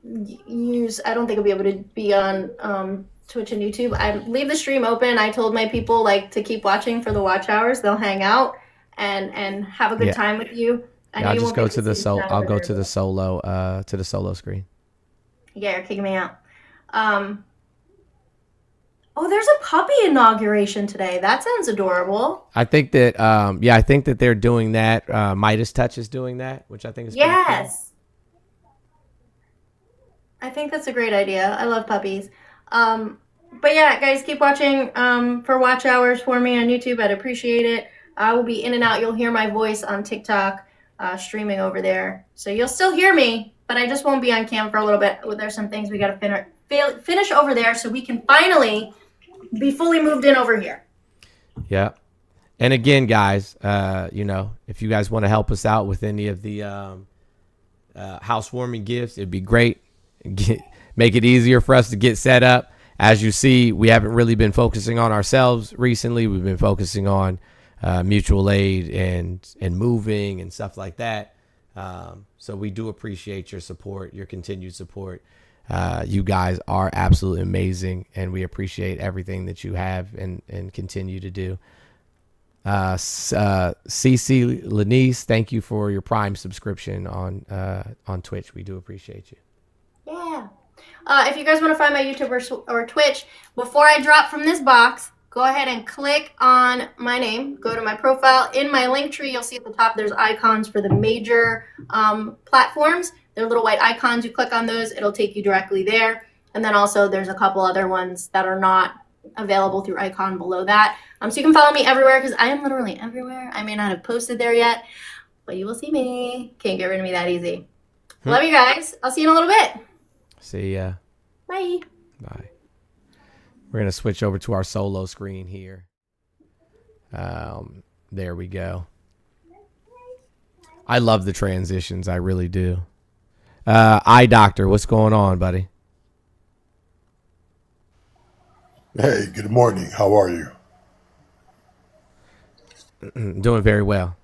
use. I don't think I'll be able to be on Twitch and YouTube. I leave the stream open. I told my people to keep watching for the watch hours. They'll hang out and have a good time with you. I know I'll you just won't go get to the see solo. Shadow I'll go there, to the solo screen. Yeah, you're kicking me out. Oh, there's a puppy inauguration today. That sounds adorable. I think that I think that they're doing that. Midas Touch is doing that, which I think is pretty cool. Yes. I think that's a great idea. I love puppies. But yeah, guys, keep watching for watch hours for me on YouTube. I'd appreciate it. I will be in and out. You'll hear my voice on TikTok streaming over there. So you'll still hear me, but I just won't be on cam for a little bit. There's some things we got to finish over there so we can finally be fully moved in over here. Yeah. And again, guys, if you guys want to help us out with any of the housewarming gifts, it'd be great. Make it easier for us to get set up. As you see, we haven't really been focusing on ourselves recently. We've been focusing on mutual aid and moving and stuff like that. So we do appreciate your support, your continued support. You guys are absolutely amazing, and we appreciate everything that you have and continue to do. CC Lanice, thank you for your Prime subscription on Twitch. We do appreciate you. Yeah. If you guys want to find my YouTube or Twitch, before I drop from this box, go ahead and click on my name. Go to my profile. In my link tree, you'll see at the top there's icons for the major platforms. They're little white icons. You click on those, it'll take you directly there. And then also there's a couple other ones that are not available through icon below that. So you can follow me everywhere because I am literally everywhere. I may not have posted there yet, but you will see me. Can't get rid of me that easy. Love you guys. I'll see you in a little bit. See ya. Bye. Bye. We're gonna switch over to our solo screen here. There we go. I love the transitions. I really do. Eye Doctor, what's going on, buddy? Hey, good morning. How are you? Doing very well.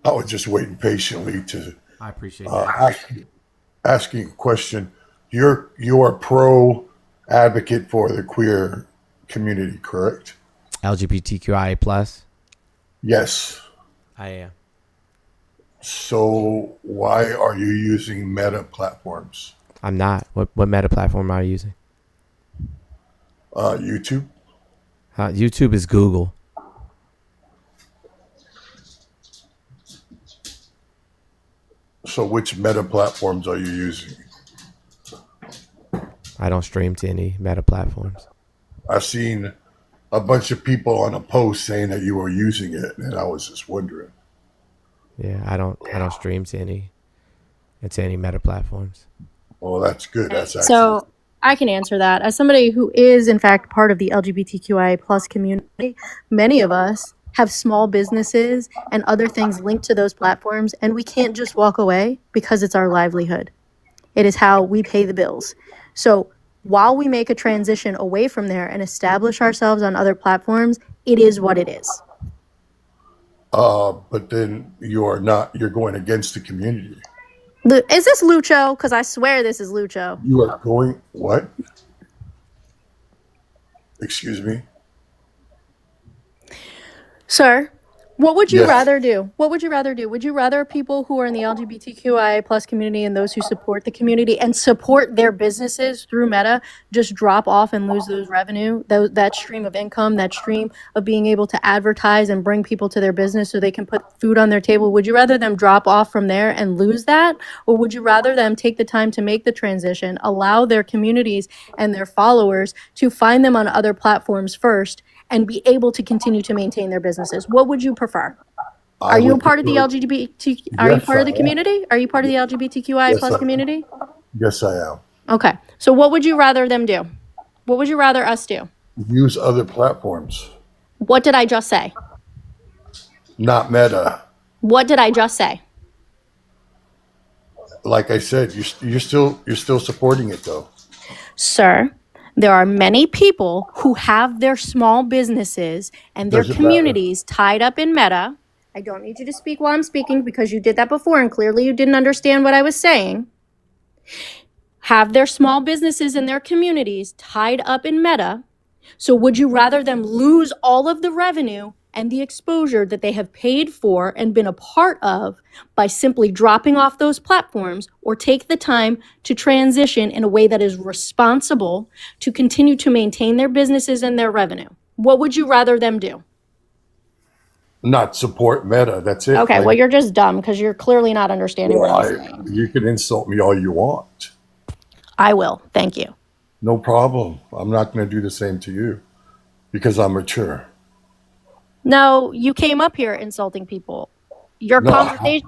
I was just waiting patiently to I appreciate that. asking a question. You're a pro advocate for the queer community, correct? LGBTQIA plus. Yes. I am. So why are you using meta platforms? I'm not. What meta platform are you using? YouTube. YouTube is Google. So which meta platforms are you using? I don't stream to any meta platforms. I've seen a bunch of people on a post saying that you were using it, and I was just wondering. Yeah, I don't stream to any meta platforms. Well, that's good. That's actually So I can answer that. As somebody who is, in fact, part of the LGBTQIA plus community, many of us have small businesses and other things linked to those platforms, and we can't just walk away because it's our livelihood. It is how we pay the bills. So while we make a transition away from there and establish ourselves on other platforms, it is what it is. but then you're going against the community. Is this Lucho? Because I swear this is Lucho. You are going what? Excuse me? Sir, what would you Yes. rather do? What would you rather do? Would you rather people who are in the LGBTQIA plus community and those who support the community and support their businesses through Meta just drop off and lose those revenue, that stream of income, that stream of being able to advertise and bring people to their business so they can put food on their table? Would you rather them drop off from there and lose that? Or would you rather them take the time to make the transition, allow their communities and their followers to find them on other platforms first and be able to continue to maintain their businesses? What would you prefer? Are you a part of the LGBT? Are you Yes, part of I the am. community? Are you part of the LGBTQI Yes, plus I am. community? Yes, I am. Okay. So what would you rather them do? What would you rather us do? Use other platforms, What did I just say? not Meta. What did I just say? Like I said, you're still supporting it though. Sir, there are many people who have their small businesses and their Doesn't communities tied up in Meta. I don't need you to speak while I'm speaking because you did that before and clearly you didn't understand what I was saying. Have their small businesses and their communities tied up in Meta. So would you rather them lose all of the revenue and the exposure that they have paid for and been a part of by simply dropping off those platforms, or take the time to transition in a way that is responsible to continue to maintain their businesses and their revenue? What would you rather them do? Not support Meta. That's it. Okay, well, you're just dumb because you're clearly not understanding what I'm saying. You can insult me all you want. I will. Thank you. No problem. I'm not going to do the same to you because I'm mature. No, you came up here insulting people. Your No, conversation,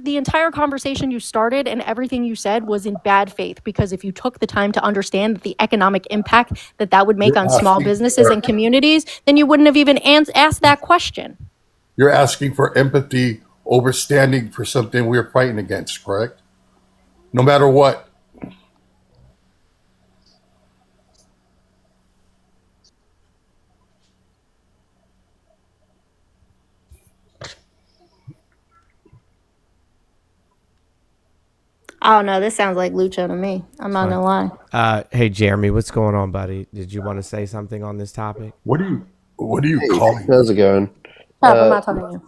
the entire conversation you started and everything you said was in bad faith, because if you took the time to understand the economic impact that would make You're on small asking businesses for- and communities, then you wouldn't have even asked that question. You're asking for empathy over standing for something we're fighting against, correct? No matter what. I don't know. This sounds like Lucho to me. I'm not gonna lie. Hey Jeremy, what's going on, buddy? Did you want to say something on this topic? What are you calling? How's it going? I'm not talking to you.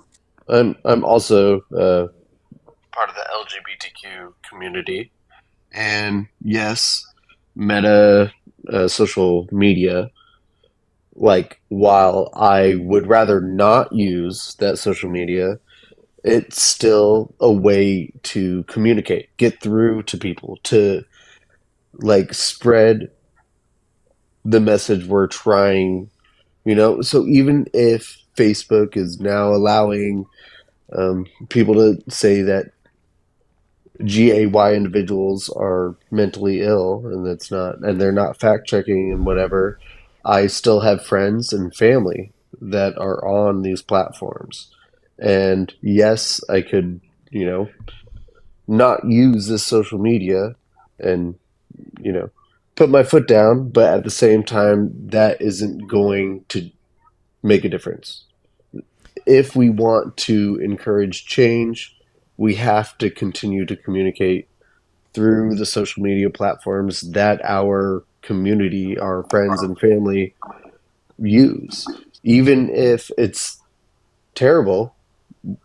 I'm also part of the LGBTQ community, and yes, Meta social media. Like, while I would rather not use that social media, it's still a way to communicate, get through to people, to like spread the message we're trying You know, so even if Facebook is now allowing people to say that GAY individuals are mentally ill and that's not, and they're not fact checking and whatever, I still have friends and family that are on these platforms. And yes, I could, you know, not use this social media and, you know, put my foot down, but at the same time, that isn't going to make a difference. If we want to encourage change, we have to continue to communicate through the social media platforms that our community, our friends and family use. Even if it's terrible,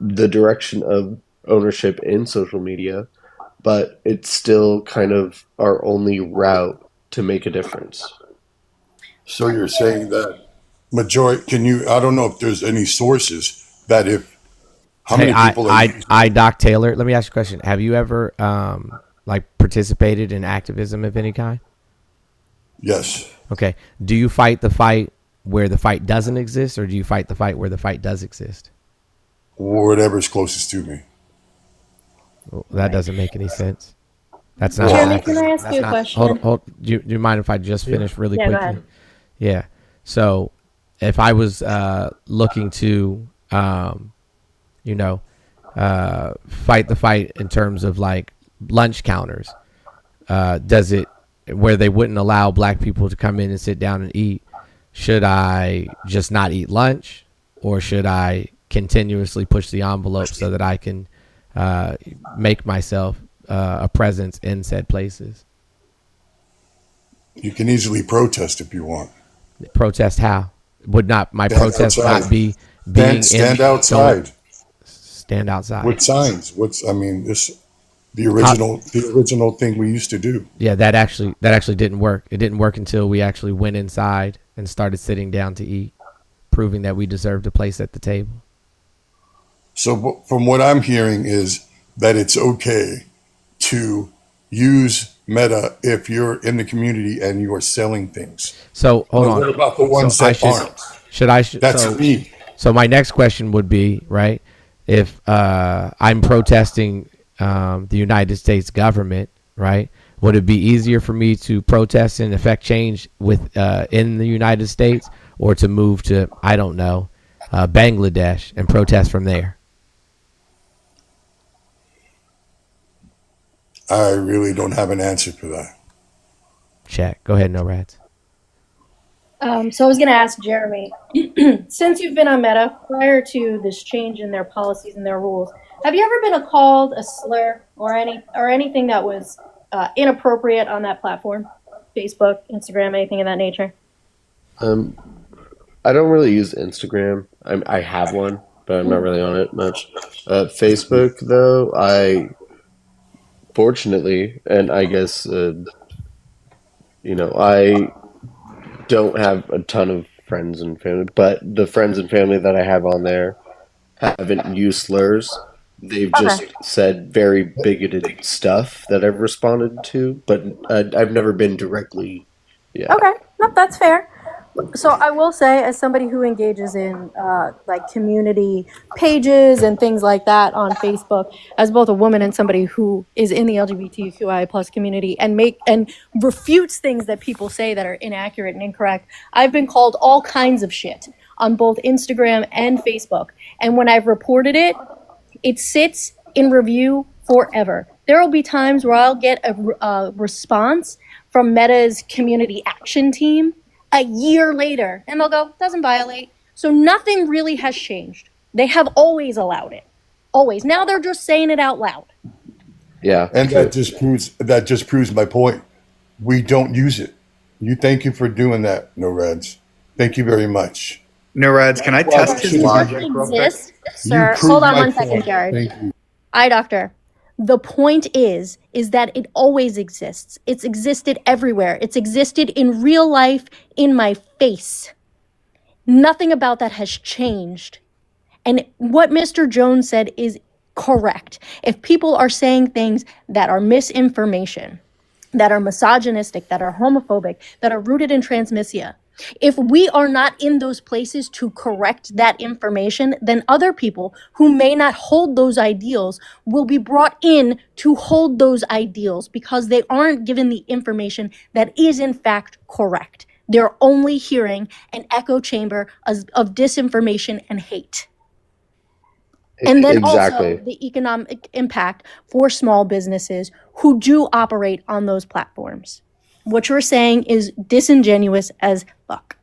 the direction of ownership in social media, but it's still kind of our only route to make a difference. So you're saying that majority? Can you? I don't know if there's any sources that if how Hey, many people are using? Doc Taylor. Let me ask you a question. Have you ever like participated in activism of any kind? Yes. Okay. Do you fight the fight where the fight doesn't exist, or do you fight the fight where the fight does exist? Whatever's closest to me. Well, that doesn't make any sense. That's not Jeremy, activism. can I ask That's you a not, question? Hold. Do you mind if I just finish really Yeah, go quickly? ahead. Yeah. So if I was looking to, you know, fight the fight in terms of like lunch counters, does it where they wouldn't allow black people to come in and sit down and eat? Should I just not eat lunch, or should I continuously push the envelope so that I can make myself a presence in said places? You can easily protest if you want. Protest how? Would not my Stand protest outside. not be being Stand in outside stand outside with signs. I mean, the original thing we used to do. Yeah, that actually didn't work. It didn't work until we actually went inside and started sitting down to eat, proving that we deserved a place at the table. So from what I'm hearing is that it's okay to use Meta if you're in the community and you are selling things. So hold on. What about the ones that aren't? That's me. So my next question would be, right, if I'm protesting the United States government, right, would it be easier for me to protest and affect change with in the United States, or to move to, I don't know, Bangladesh and protest from there? I really don't have an answer for that. Check. Go ahead, no rats. So I was going to ask Jeremy, since you've been on Meta prior to this change in their policies and their rules, have you ever been called a slur or anything that was inappropriate on that platform? Facebook, Instagram, anything of that nature? I don't really use Instagram. I have one, but I'm not really on it much. Facebook, though, fortunately, and I guess, I don't have a ton of friends and family, but the friends and family that I have on there haven't used slurs. They've just said very bigoted stuff that I've responded to, but I've never been directly. Yeah. Okay, no, that's fair. So I will say, as somebody who engages in like community pages and things like that on Facebook, as both a woman and somebody who is in the LGBTQI plus community and refutes things that people say that are inaccurate and incorrect, I've been called all kinds of shit on both Instagram and Facebook. And when I've reported it, it sits in review forever. There will be times where I'll get a response from Meta's community action team a year later, and they'll go, doesn't violate. So nothing really has changed. They have always allowed it. Always. Now they're just saying it out loud. Yeah. And that just proves my point. We don't use it. Thank you for doing that, No Reds. Thank you very much. No Reds, can I test his logic real quick? Sir, hold on one second, Jared. Thank you. Eye doctor. The point is that it always exists. It's existed everywhere. It's existed in real life, in my face. Nothing about that has changed. And what Mr. Jones said is correct. If people are saying things that are misinformation, that are misogynistic, that are homophobic, that are rooted in transmisia, If we are not in those places to correct that information, then other people who may not hold those ideals will be brought in to hold those ideals because they aren't given the information that is in fact correct. They're only hearing an echo chamber of disinformation and hate. And then also the economic impact for small businesses who do operate on those platforms. What you're saying is disingenuous as fuck.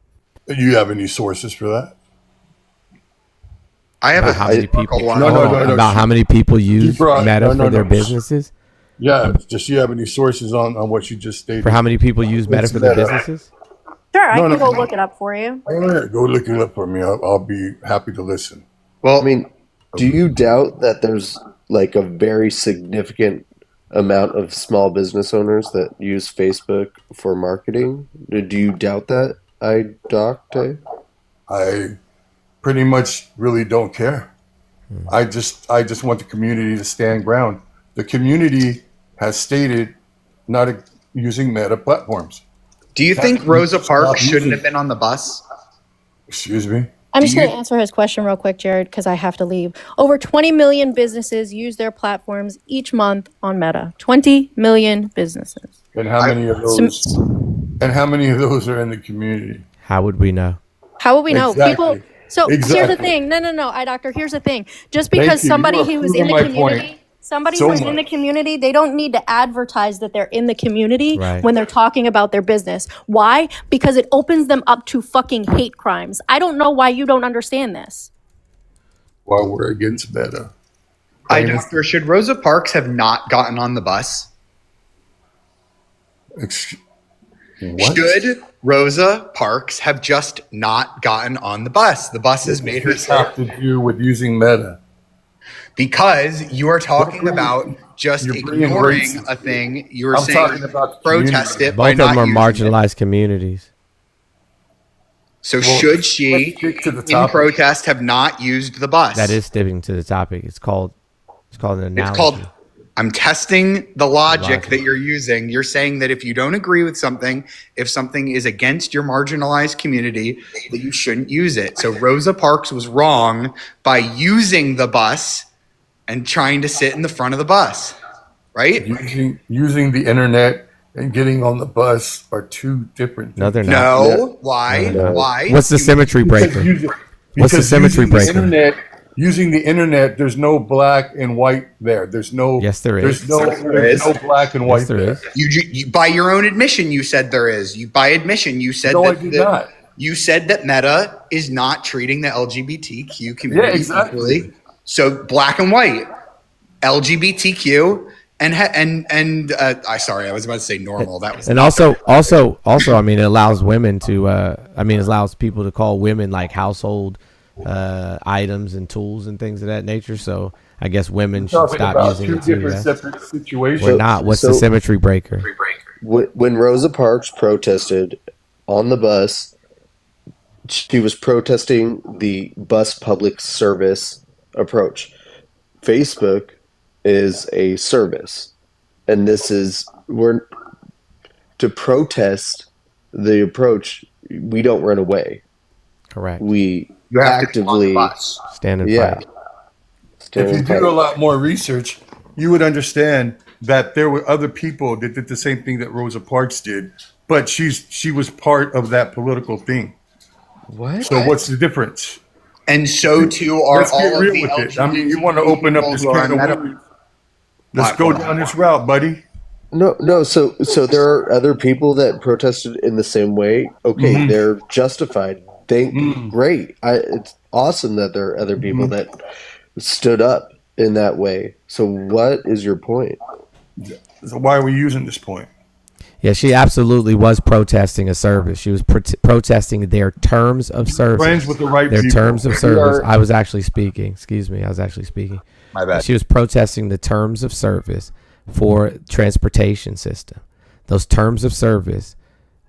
Do you have any sources for that? I have how many people? No. About how many people use Meta for their businesses? Yeah. Does she have any sources on what you just stated? For how many people use Meta for their businesses? Sure, I can go look it up for you. All right, go look it up for me. I'll be happy to listen. Well, I mean, do you doubt that there's like a very significant amount of small business owners that use Facebook for marketing? Do you doubt that, Doctor? I pretty much really don't care. I just want the community to stand ground. The community has stated not using Meta platforms. Do you think Rosa Parks shouldn't have been on the bus? Excuse me? I'm just going to answer his question real quick, Jared, because I have to leave. Over 20 million businesses use their platforms each month on Meta. 20 million businesses. And how many of those? And how many of those are in the community? How would we know? How would we know? Exactly. People. So here's the thing. No, eye doctor. Here's the thing. Just because somebody who was in the community. Somebody who's in the community, they don't need to advertise that they're in the community when they're talking about their business. Why? Because it opens them up to fucking hate crimes. I don't know why you don't understand this. Well, we're against Meta. Doctor, should Rosa Parks have not gotten on the bus? What? Should Rosa Parks have just not gotten on the bus? The bus has made her. What does this have to do with using Meta? Because you are talking about just ignoring a thing. You were saying protest it by Both of not them are using marginalized communities. So should she, in protest, have not used the bus? That is sticking to the topic. It's called an analogy. It's called. I'm testing the logic that you're using. You're saying that if you don't agree with something, if something is against your marginalized community, that you shouldn't use it. So Rosa Parks was wrong by using the bus and trying to sit in the front of the bus, right? Using the internet and getting on the bus are two different things. No, they're not. No. Why? No. Why? What's the symmetry breaker? What's the symmetry breaker? Using the internet, there's no black and white there. There's no. Yes, there is. There's no black and white there. You, by your own admission, you said there is. By admission, you said no, I did not. You said that Meta is not treating the LGBTQ community equally. So black and white, LGBTQ, sorry, I was about to say normal. That was. And also, I mean, it allows women to. It allows people to call women like household items and tools and things of that nature. So I guess women should stop using it too. Separate situations. Or not. What's the symmetry breaker? When Rosa Parks protested on the bus, she was protesting the bus public service approach. Facebook is a service, and we're to protest the approach. We don't run away. Correct. You actively stand and fight. If you do a lot more research, you would understand that there were other people that did the same thing that Rosa Parks did, but she was part of that political thing. What? So what's the difference? And so too are Let's get all real of the with it. I mean, you want to open up this can of worms. Let's go down this route, buddy. No. So there are other people that protested in the same way. Okay, they're justified. Great. It's awesome that there are other people that stood up in that way. So what is your point? So why are we using this point? Yeah, she absolutely was protesting a service. She was protesting their terms of service. Friends with the right their people. terms of service. I was actually speaking. Excuse me. I was actually speaking. My bad. She was protesting the terms of service for transportation system. Those terms of service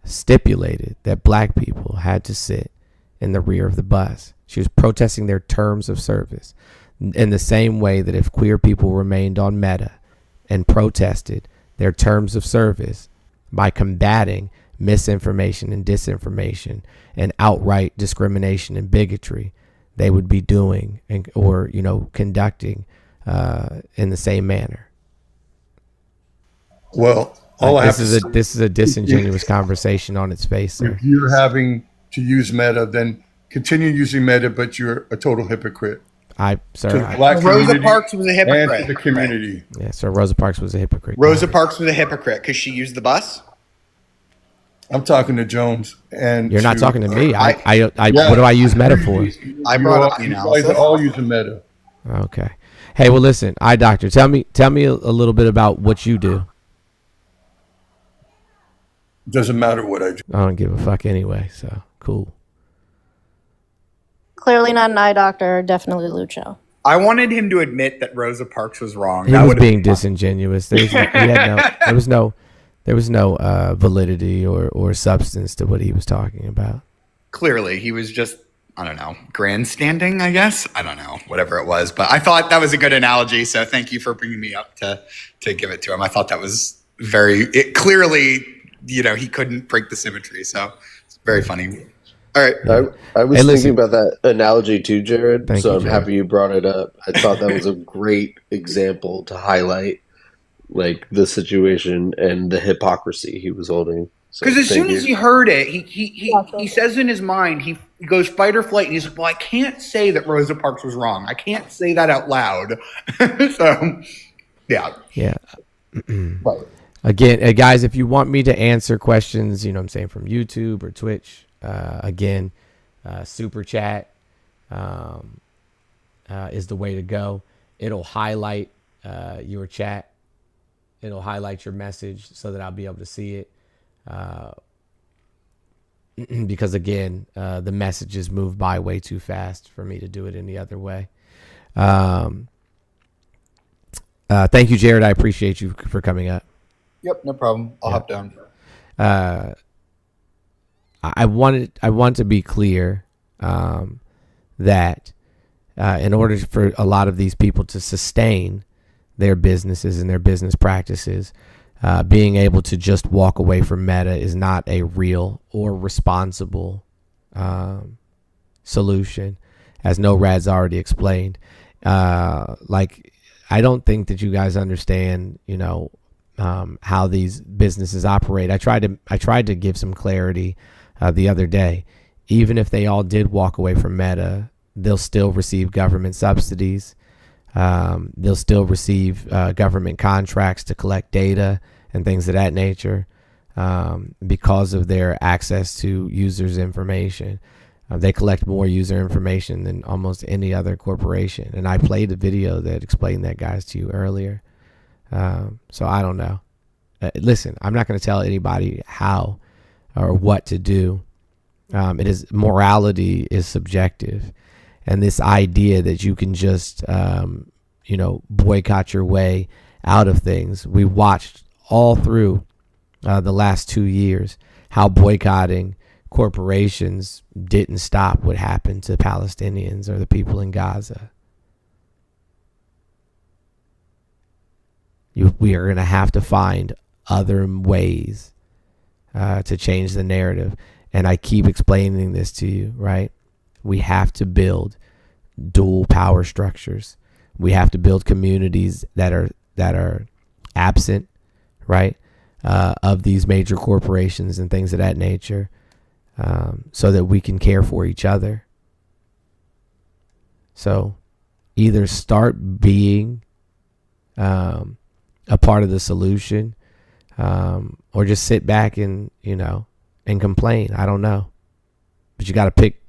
stipulated that black people had to sit in the rear of the bus. She was protesting their terms of service in the same way that if queer people remained on Meta and protested their terms of service by combating misinformation and disinformation and outright discrimination and bigotry they would be doing or conducting in the same manner. Well, all I have to say, this is a disingenuous conversation on its face, sir. if you're having to use Meta, then continue using Meta, but you're a total hypocrite. To the black Rosa community Parks was a hypocrite. and to the community. Yeah, so Rosa Parks was a hypocrite. Rosa Parks was a hypocrite because she used the bus. I'm talking to Jones, and you're not talking to me. Yeah. What do I use Meta for? I brought up the You analysis. guys are all using Meta. Okay. Hey, well, listen, eye doctor, tell me a little bit about what you do. Doesn't matter what I do. I don't give a fuck anyway. So cool. Clearly not an eye doctor. Definitely Lucho. I wanted him to admit that Rosa Parks was wrong. He was being disingenuous. There was no validity or substance to what he was talking about. Clearly, he was just, I don't know, grandstanding, I guess. I don't know, whatever it was. But I thought that was a good analogy. So thank you for bringing me up to give it to him. I thought that was clearly, he couldn't break the symmetry. So it's very funny. All right. I was thinking about that analogy too, Jared. Thank So you, I'm Jared. happy you brought it up. I thought that was a great example to highlight like the situation and the hypocrisy he was holding. So Because as thank soon you. as he heard it, he says in his mind, he goes fight or flight, and he's like, well, I can't say that Rosa Parks was wrong. I can't say that out loud. So, yeah. Yeah. Again, guys, if you want me to answer questions, from YouTube or Twitch, again, super chat is the way to go. It'll highlight your chat. It'll highlight your message so that I'll be able to see it. Because again, the messages move by way too fast for me to do it any other way. Thank you, Jared. I appreciate you for coming up. Yep, no problem. I'll hop down. I want to be clear that in order for a lot of these people to sustain their businesses and their business practices, being able to just walk away from Meta is not a real or responsible solution, as NORAD's already explained. I don't think that you guys understand, how these businesses operate. I tried to give some clarity the other day. Even if they all did walk away from Meta, they'll still receive government subsidies. They'll still receive government contracts to collect data and things of that nature because of their access to users' information. They collect more user information than almost any other corporation. And I played a video that explained that, guys, to you earlier. So I don't know. Listen, I'm not going to tell anybody how or what to do. Morality is subjective. And this idea that you can just, boycott your way out of things. We watched all through the last 2 years how boycotting corporations didn't stop what happened to Palestinians or the people in Gaza. We are going to have to find other ways to change the narrative. And I keep explaining this to you, right? We have to build dual power structures. We have to build communities that are absent, right, of these major corporations and things of that nature, so that we can care for each other. So either start being a part of the solution, or just sit back and complain. I don't know, but you got to pick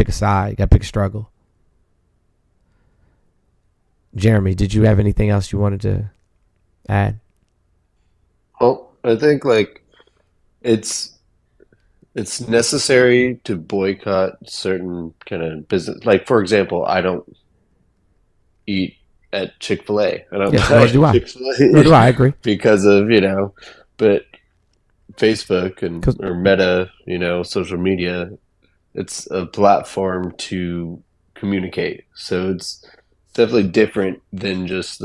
a side. You got to pick a struggle. Jeremy, did you have anything else you wanted to add? Well, I think it's necessary to boycott certain kind of business. Like, for example, I don't eat at Chick-fil-A. I don't Nor do I. Chick-fil-A. Nor do I agree. Because of, but Facebook or Meta, social media, it's a platform to communicate. So it's definitely different than just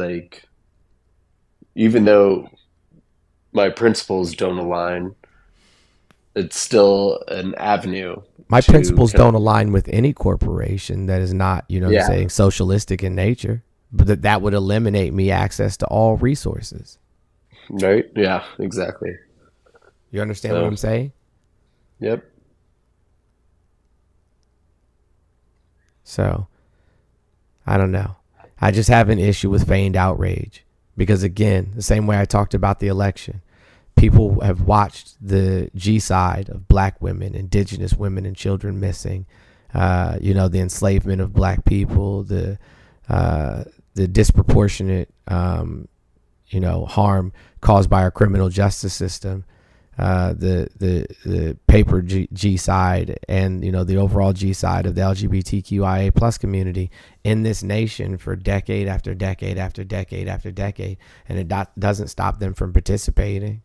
even though my principles don't align, it's still an avenue. My to principles kind of- don't align with any corporation that is not, you know what Yeah. I'm saying, socialistic in nature. But that would eliminate me access to all resources. Right? Yeah, exactly. You understand what I'm saying? Yep. So, I don't know. I just have an issue with feigned outrage because, again, the same way I talked about the election, people have watched the G side of black women, indigenous women, and children missing. You know, the enslavement of black people, the disproportionate, you know, harm caused by our criminal justice system. The paper G side and, you know, the overall G side of the LGBTQIA plus community in this nation for decade after decade after decade after decade, and it doesn't stop them from participating.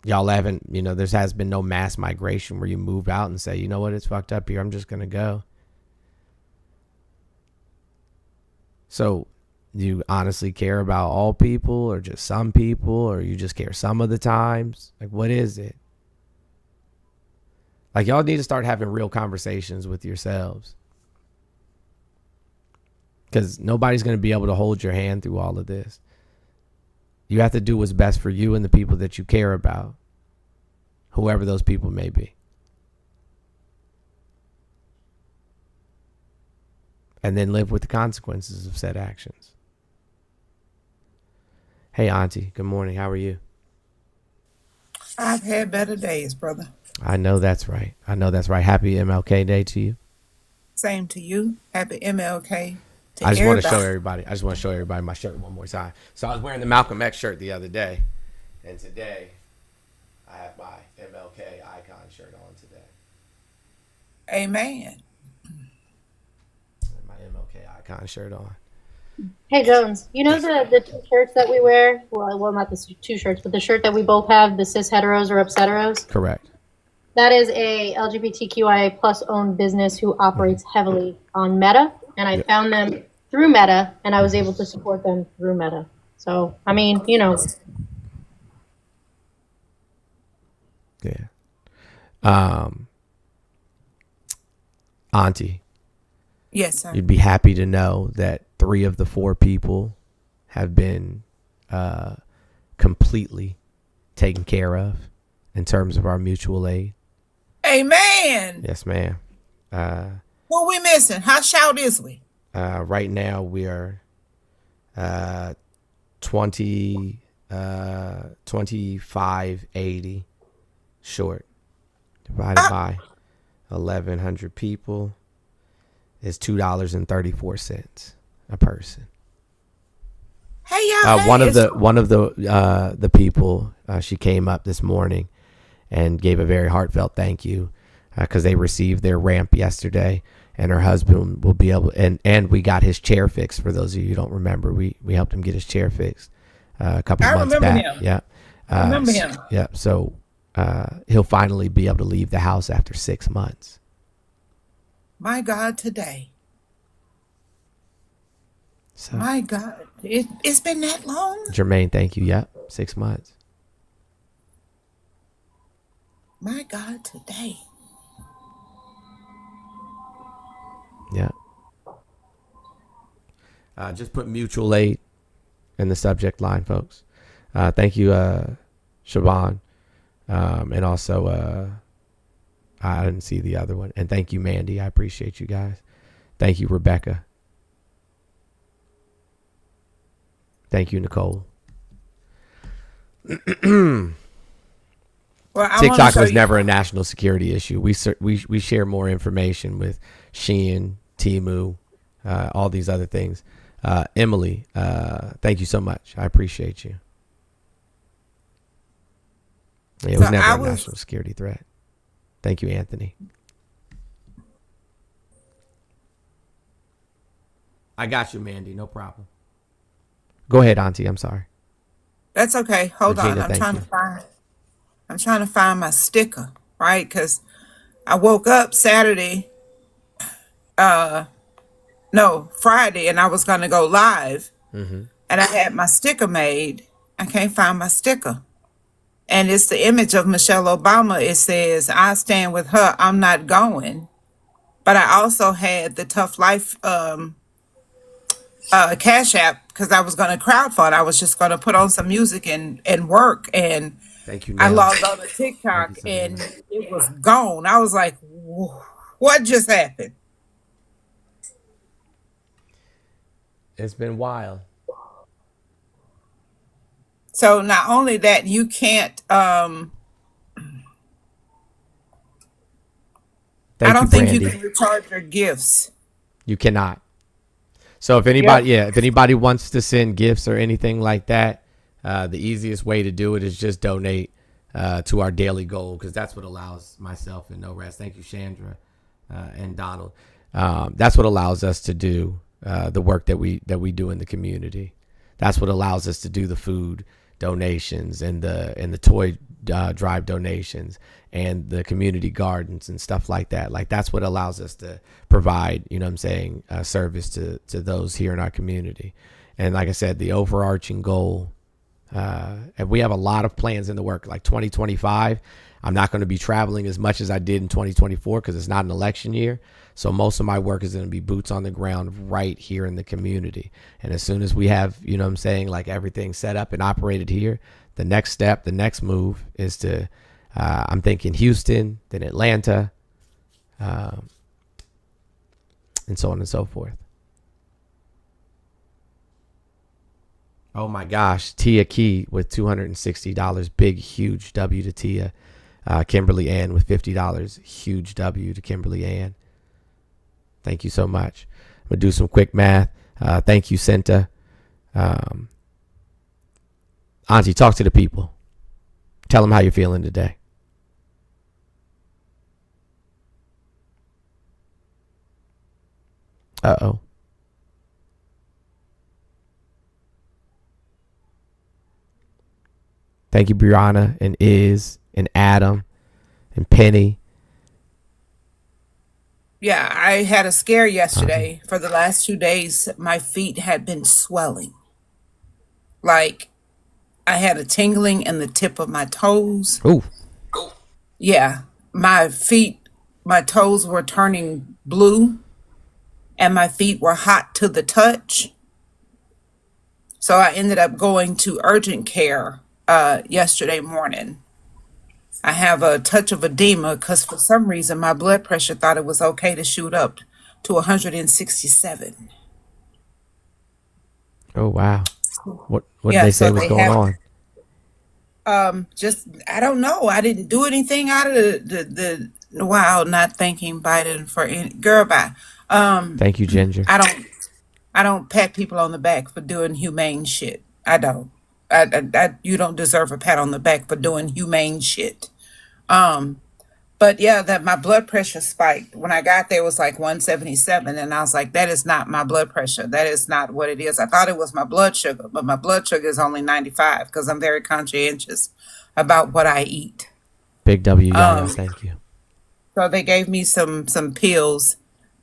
Y'all haven't, you know, there has been no mass migration where you move out and say, you know what, it's fucked up here, I'm just gonna go. So, do you honestly care about all people or just some people, or you just care some of the times? Like, what is it? Like, y'all need to start having real conversations with yourselves. Because nobody's going to be able to hold your hand through all of this. You have to do what's best for you and the people that you care about, whoever those people may be. And then live with the consequences of said actions. Hey, Auntie. Good morning. How are you? I've had better days, brother. I know that's right. I know that's right. Happy MLK Day to you. Same to you. Happy MLK to I just want to show everybody. everybody my shirt one more time. So I was wearing the Malcolm X shirt the other day, and today I have my MLK icon shirt on today. Amen. My MLK icon shirt on. Hey Jones, you know the two shirts that we wear? Well, not the two shirts, but the shirt that we both have, the cis heteros or upsetteros. Correct. That is a LGBTQIA plus owned business who operates heavily on Meta, and I found them through Meta, and I was able to support them through Meta. So, I mean, you know. Yeah. Auntie. Yes, sir. You'd be happy to know that 3 of the 4 people have been completely taken care of in terms of our mutual aid. Amen. Yes, ma'am. What we missing? How shout is we? Right now we are 2580 short, divided by 1,100 people is $2.34 a person. Hey y'all. One of the people, she came up this morning and gave a very heartfelt thank you because they received their ramp yesterday, and her husband will be able, and we got his chair fixed. For those of you who don't remember, we helped him get his chair fixed a couple of months back. Him. Yeah, I remember him. Yeah, so he'll finally be able to leave the house after 6 months. My God, today. So, my God, it's been that long. Jermaine, thank you. Yep, 6 months. My God, today. Yeah. Just put mutual aid in the subject line, folks. Thank you, Siobhan. And also, I didn't see the other one. And thank you, Mandy. I appreciate you guys. Thank you, Rebecca. Thank you, Nicole. Well, TikTok was never a national security issue. We share more information with Shein, Temu, all these other things. Emily, thank you so much. I appreciate you. It was never a national security threat. Thank you, Anthony. I got you, Mandy. No problem. Go ahead, Auntie. I'm sorry. That's okay. Hold Regina, on. I'm trying to find my sticker, right? Because I woke up Friday, and I was going to go live. Mm-hmm. And I had my sticker made, I can't find my sticker. And it's the image of Michelle Obama. It says, I stand with her, I'm not going. But I also had the Tough Life Cash App because I was going to crowdfund. I was just going to put on some music and work. And Thank you, I Nell. logged on to TikTok and it was gone. I was like, what just happened? It's been wild. So not only that, you can't I don't think you can recharge your gifts. You cannot. So if anybody, if anybody wants to send gifts or anything like that, the easiest way to do it is just donate to our daily goal, because that's what allows myself and No Rest. Thank you, Chandra and Donald. That's what allows us to do the work that we do in the community. That's what allows us to do the food donations and the toy drive donations and the community gardens and stuff like that. Like, that's what allows us to provide, you know what I'm saying, service to those here in our community. And like I said, the overarching goal, and we have a lot of plans in the work, like 2025. I'm not going to be traveling as much as I did in 2024 because it's not an election year. So most of my work is going to be boots on the ground right here in the community. And as soon as we have, you know what I'm saying, like everything set up and operated here, the next step, the next move is to, I'm thinking Houston, then Atlanta, and so on and so forth. Oh my gosh, Tia Key with $260. Big, huge W to Tia. Kimberly Ann with $50. Huge W to Kimberly Ann. Thank you so much. I'm going to do some quick math. Thank you, Senta. Auntie, talk to the people. Tell them how you're feeling today. Uh-oh. Thank you, Brianna and Iz and Adam and Penny. Yeah, I had a scare yesterday. For the last 2 days, my feet had been swelling. Like, I had a tingling in the tip of my toes. Ooh. Yeah, my toes were turning blue and my feet were hot to the touch. So I ended up going to urgent care yesterday morning. I have a touch of edema because for some reason my blood pressure thought it was okay to shoot up to 167. Oh, wow. What did they say was going on? Just, I don't know. I didn't do anything out of the wow, not thanking Biden for any girl bye. Thank you, Ginger. I don't pat people on the back for doing humane shit. I don't. You don't deserve a pat on the back for doing humane shit. But yeah, that my blood pressure spiked. When I got there, it was like 177. And I was like, that is not my blood pressure. That is not what it is. I thought it was my blood sugar, but my blood sugar is only 95 because I'm very conscientious about what I eat. Big W, thank you. So they gave me some pills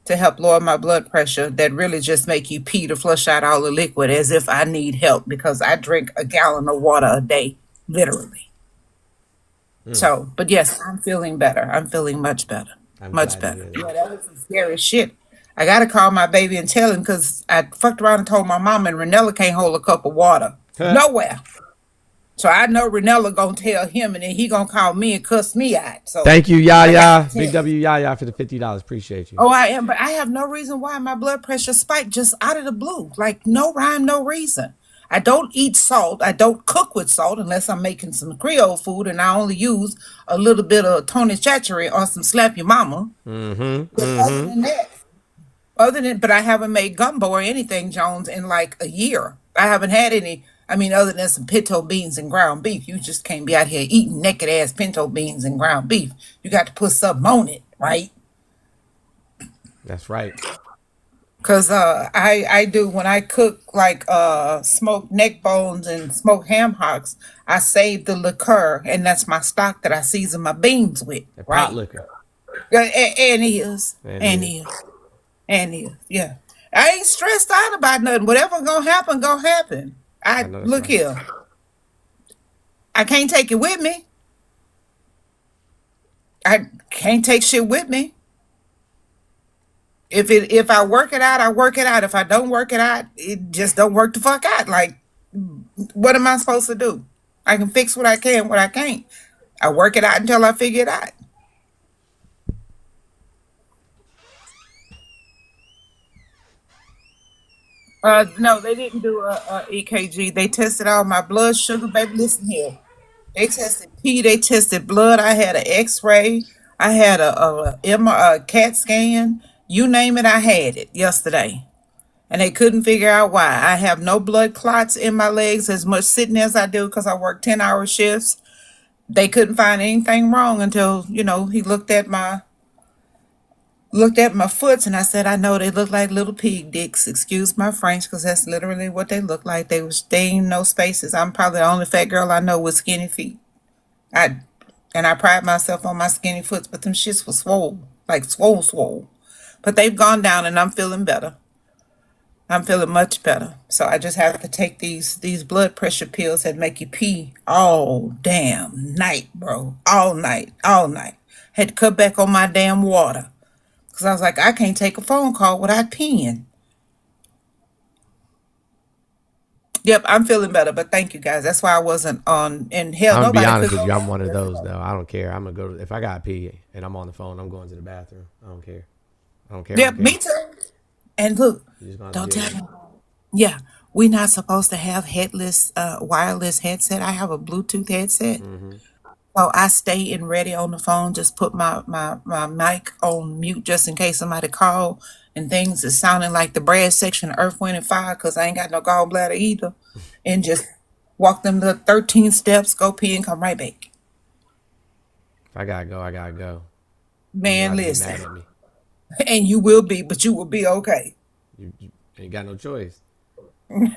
to help lower my blood pressure that really just make you pee to flush out all the liquid, as if I need help because I drink a gallon of water a day, literally. So, but yes, I'm feeling better. I'm feeling much better. Much better. Yeah, that was some scary shit. I got to call my baby and tell him because I fucked around and told my mom, and Renella can't hold a cup of water. Nowhere. So I know Renella going to tell him, and then he going to call me and cuss me out. So thank you, Yaya. Big W, Yaya, for the $50. Appreciate you. Oh, I am, but I have no reason why my blood pressure spiked just out of the blue. Like, no rhyme, no reason. I don't eat salt. I don't cook with salt unless I'm making some Creole food, and I only use a little bit of Tony Chachary or some Slap Your Mama. Other than but I haven't made gumbo or anything, Jones, in like a year. I haven't had any. I mean, other than some pinto beans and ground beef. You just can't be out here eating naked ass pinto beans and ground beef. You got to put something on it, right? That's right. Cause I do when I cook like smoked neck bones and smoked ham hocks, I save the liqueur, and that's my stock that I season my beans with. Right? Pot liquor. And he is. Yeah. I ain't stressed out about nothing. Whatever gonna happen, gonna happen. Look here. I can't take it with me. I can't take shit with me. If I work it out, I work it out. If I don't work it out, it just don't work the fuck out. Like, what am I supposed to do? I can fix what I can, what I can't. I work it out until I figure it out. No, they didn't do a EKG. They tested all my blood sugar, baby. Listen here. They tested pee. They tested blood. I had an X-ray. I had a CAT scan. You name it, I had it yesterday. And they couldn't figure out why. I have no blood clots in my legs as much sitting as I do because I work 10-hour shifts. They couldn't find anything wrong until, he looked at my foots, and I said, I know they look like little pig dicks. Excuse my French, because that's literally what they look like. They ain't no spaces. I'm probably the only fat girl I know with skinny feet. I pride myself on my skinny foots, but them shits was swole, like swole. But they've gone down, and I'm feeling better. I'm feeling much better. So I just have to take these blood pressure pills that make you pee all damn night, bro. All night. Had to cut back on my damn water. Because I was like, I can't take a phone call without peeing. Yep, I'm feeling better, but thank you guys. That's why I wasn't on. And hell, I'm gonna be nobody honest could with you. go. I'm one of those though. I don't care. I'm gonna go if I got pee and I'm on the phone. I'm going to the bathroom. I don't care. Yep, me too. And look, don't tell me. Yeah, we're not supposed to have headless, wireless headset. I have a Bluetooth headset. So I stay in ready on the phone, just put my mic on mute just in case somebody call and things is sounding like the brass section of Earth, Wind, and Fire because I ain't got no gallbladder either. And just walk them the 13 steps, go pee, and come right back. If I gotta go, I gotta go. Man, You listen. mad at me. And you will be, but you will be okay. You ain't got no choice. And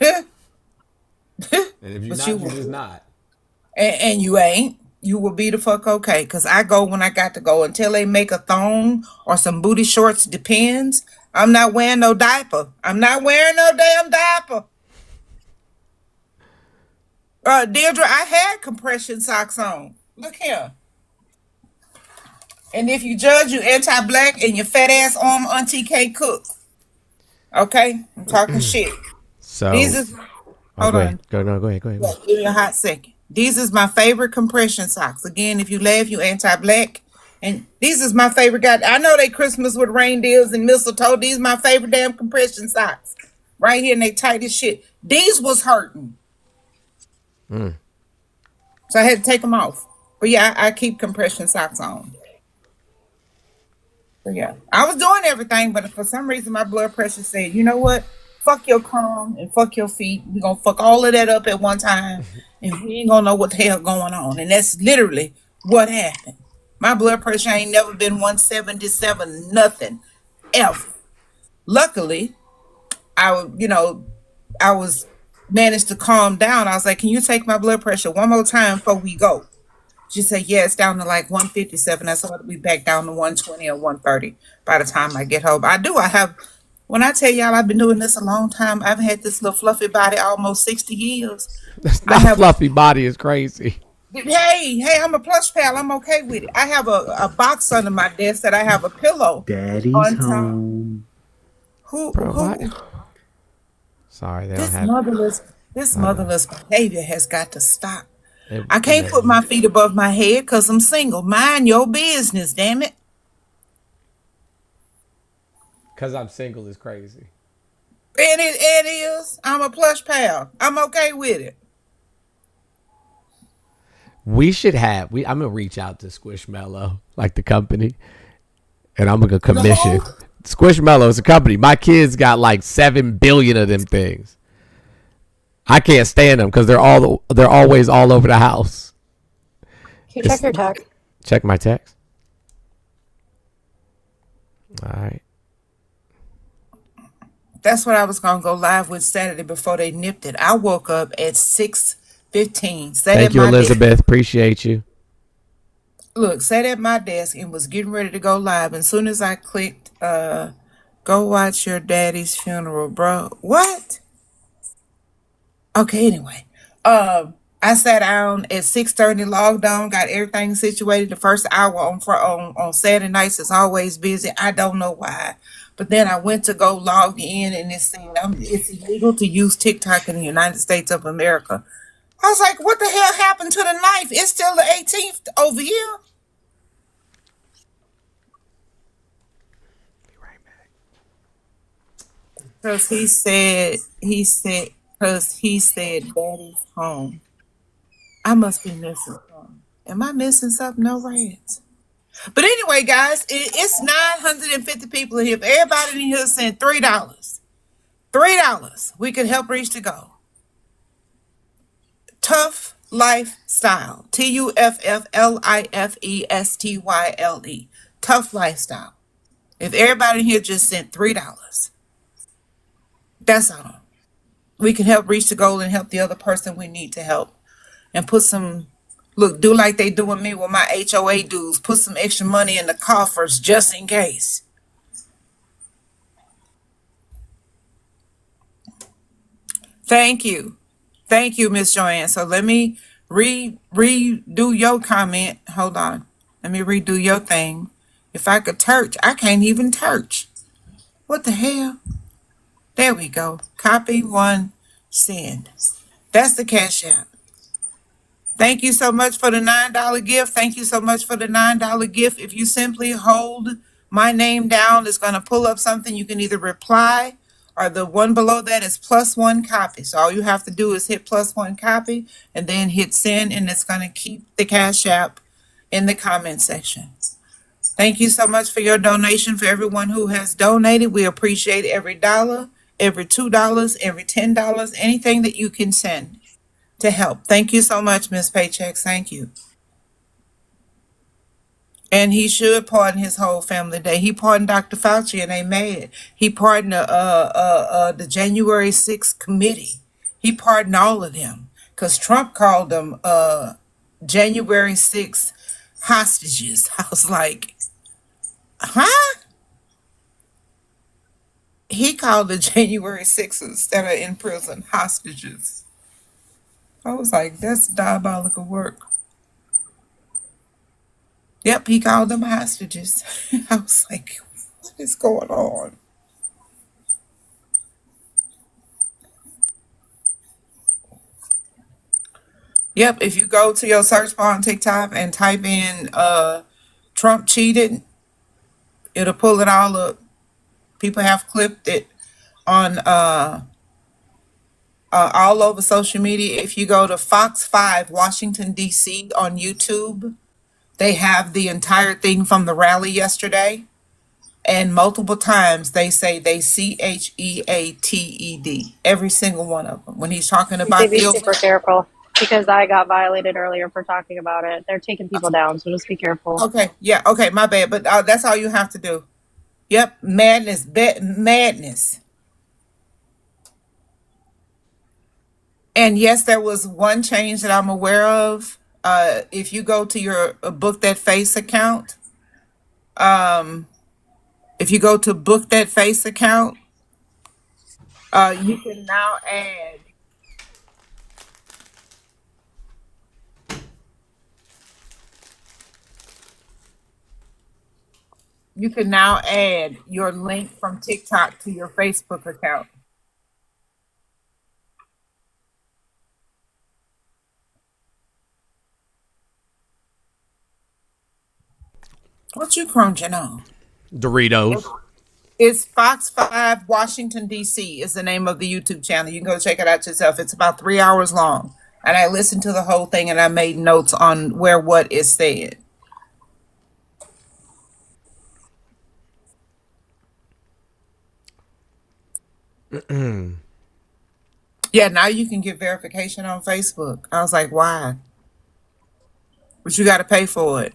if you're not, you're just not. And you ain't. You will be the fuck okay. Because I go when I got to go. Until they make a thong or some booty shorts, depends. I'm not wearing no diaper. I'm not wearing no damn diaper. Deirdre, I had compression socks on. Look here. And if you judge, you anti-black and your fat ass arm Auntie K Cook. Okay? I'm talking shit. So, These is... Hold on. Go ahead. Yeah, give me a hot second. These is my favorite compression socks. Again, if you laugh, you anti-black. And these is my favorite guy. I know they Christmas with reindeers and mistletoe. These my favorite damn compression socks. Right here, and they tight as shit. These was hurting. So I had to take them off. But yeah, I keep compression socks on. So yeah, I was doing everything, but for some reason my blood pressure said, you know what? Fuck your calm and fuck your feet. We're going to fuck all of that up at one time. And we ain't going to know what the hell going on. And that's literally what happened. My blood pressure ain't never been 177, nothing, ever. Luckily, I was managed to calm down. I was like, can you take my blood pressure one more time before we go? She said, yeah, it's down to like 157. I said, it'll be back down to 120 or 130 by the time I get home. When I tell y'all I've been doing this a long time, I've had this little fluffy body almost 60 years. That's not fluffy body is crazy. Hey, I'm a plush pal. I'm okay with it. I have a box under my desk that I have a pillow. Daddy's on top. home. Who? Sorry, they This don't have... motherless behavior has got to stop. I can't put my feet above my head because I'm single. Mind your business, damn it. Because I'm single is crazy. And it is. I'm a plush pal. I'm okay with it. We should have... I'm going to reach out to Squishmallow, like the company, and I'm going to commission... Squishmallow is a company. My kids got like 7 billion of them things. I can't stand them because they're always all over the house. Can you check your text? Check my text. All right. That's what I was gonna go live with Saturday before they nipped it. I woke up at 6:15. Thank you, Elizabeth. Appreciate you. Look, sat at my desk and was getting ready to go live. And as soon as I clicked, go watch your daddy's funeral, bro. What? Okay, anyway. I sat down at 6:30, logged on, got everything situated. The first hour on Saturday nights is always busy. I don't know why. But then I went to go log in and it's saying it's illegal to use TikTok in the United States of America. I was like, what the hell happened to the knife? It's still the 18th over here. Because he said, Daddy's home. I must be missing something. Am I missing something? No rats. But anyway, guys, it's 950 people in here. If everybody in here sent $3, we could help reach the goal. Tough Lifestyle. TUFFLIFESTYLE. Tough Lifestyle. If everybody in here just sent $3, that's all. We can help reach the goal and help the other person we need to help. And put some, look, do like they doing me with my HOA dues. Put some extra money in the coffers just in case. Thank you. Thank you, Miss Joanne. So let me redo your comment. Hold on. Let me redo your thing. If I could touch, I can't even touch. What the hell? There we go. Copy one, send. That's the Cash App. Thank you so much for the $9 gift. Thank you so much for the $9 gift. If you simply hold my name down, it's going to pull up something. You can either reply or the one below that is +1 copy. So all you have to do is hit +1 copy and then hit send, and it's going to keep the Cash App in the comment section. Thank you so much for your donation. For everyone who has donated, we appreciate every dollar, every $2, every $10, anything that you can send to help. Thank you so much, Miss Paychecks. Thank you. And he should pardon his whole family today. He pardoned Dr. Fauci and they mad. He pardoned the January 6th committee. He pardoned all of them because Trump called them January 6th hostages. I was like, huh? He called the January 6ers that are in prison hostages. I was like, that's diabolical work. Yep, he called them hostages. I was like, what is going on? Yep, if you go to your search bar on TikTok and type in Trump cheated, it'll pull it all up. People have clipped it on all over social media. If you go to Fox 5 Washington, D.C. on YouTube, they have the entire thing from the rally yesterday. And multiple times they say they CHEATED, every single one of them. When he's talking You about should be super careful because I got violated earlier for talking about it. They're taking people down, so just be careful. Okay, yeah, okay, my bad. But that's all you have to do. Yep, madness, madness. And yes, there was one change that I'm aware of. If you go to your Book That Face account, if you go to Book That Face account, you can now add your link from TikTok to your Facebook account. What you crunching on? Doritos. It's Fox 5 Washington, D.C. is the name of the YouTube channel. You can go check it out yourself. It's about 3 hours long. And I listened to the whole thing and I made notes on where what is said. Yeah, now you can get verification on Facebook. I was like, why? But you got to pay for it.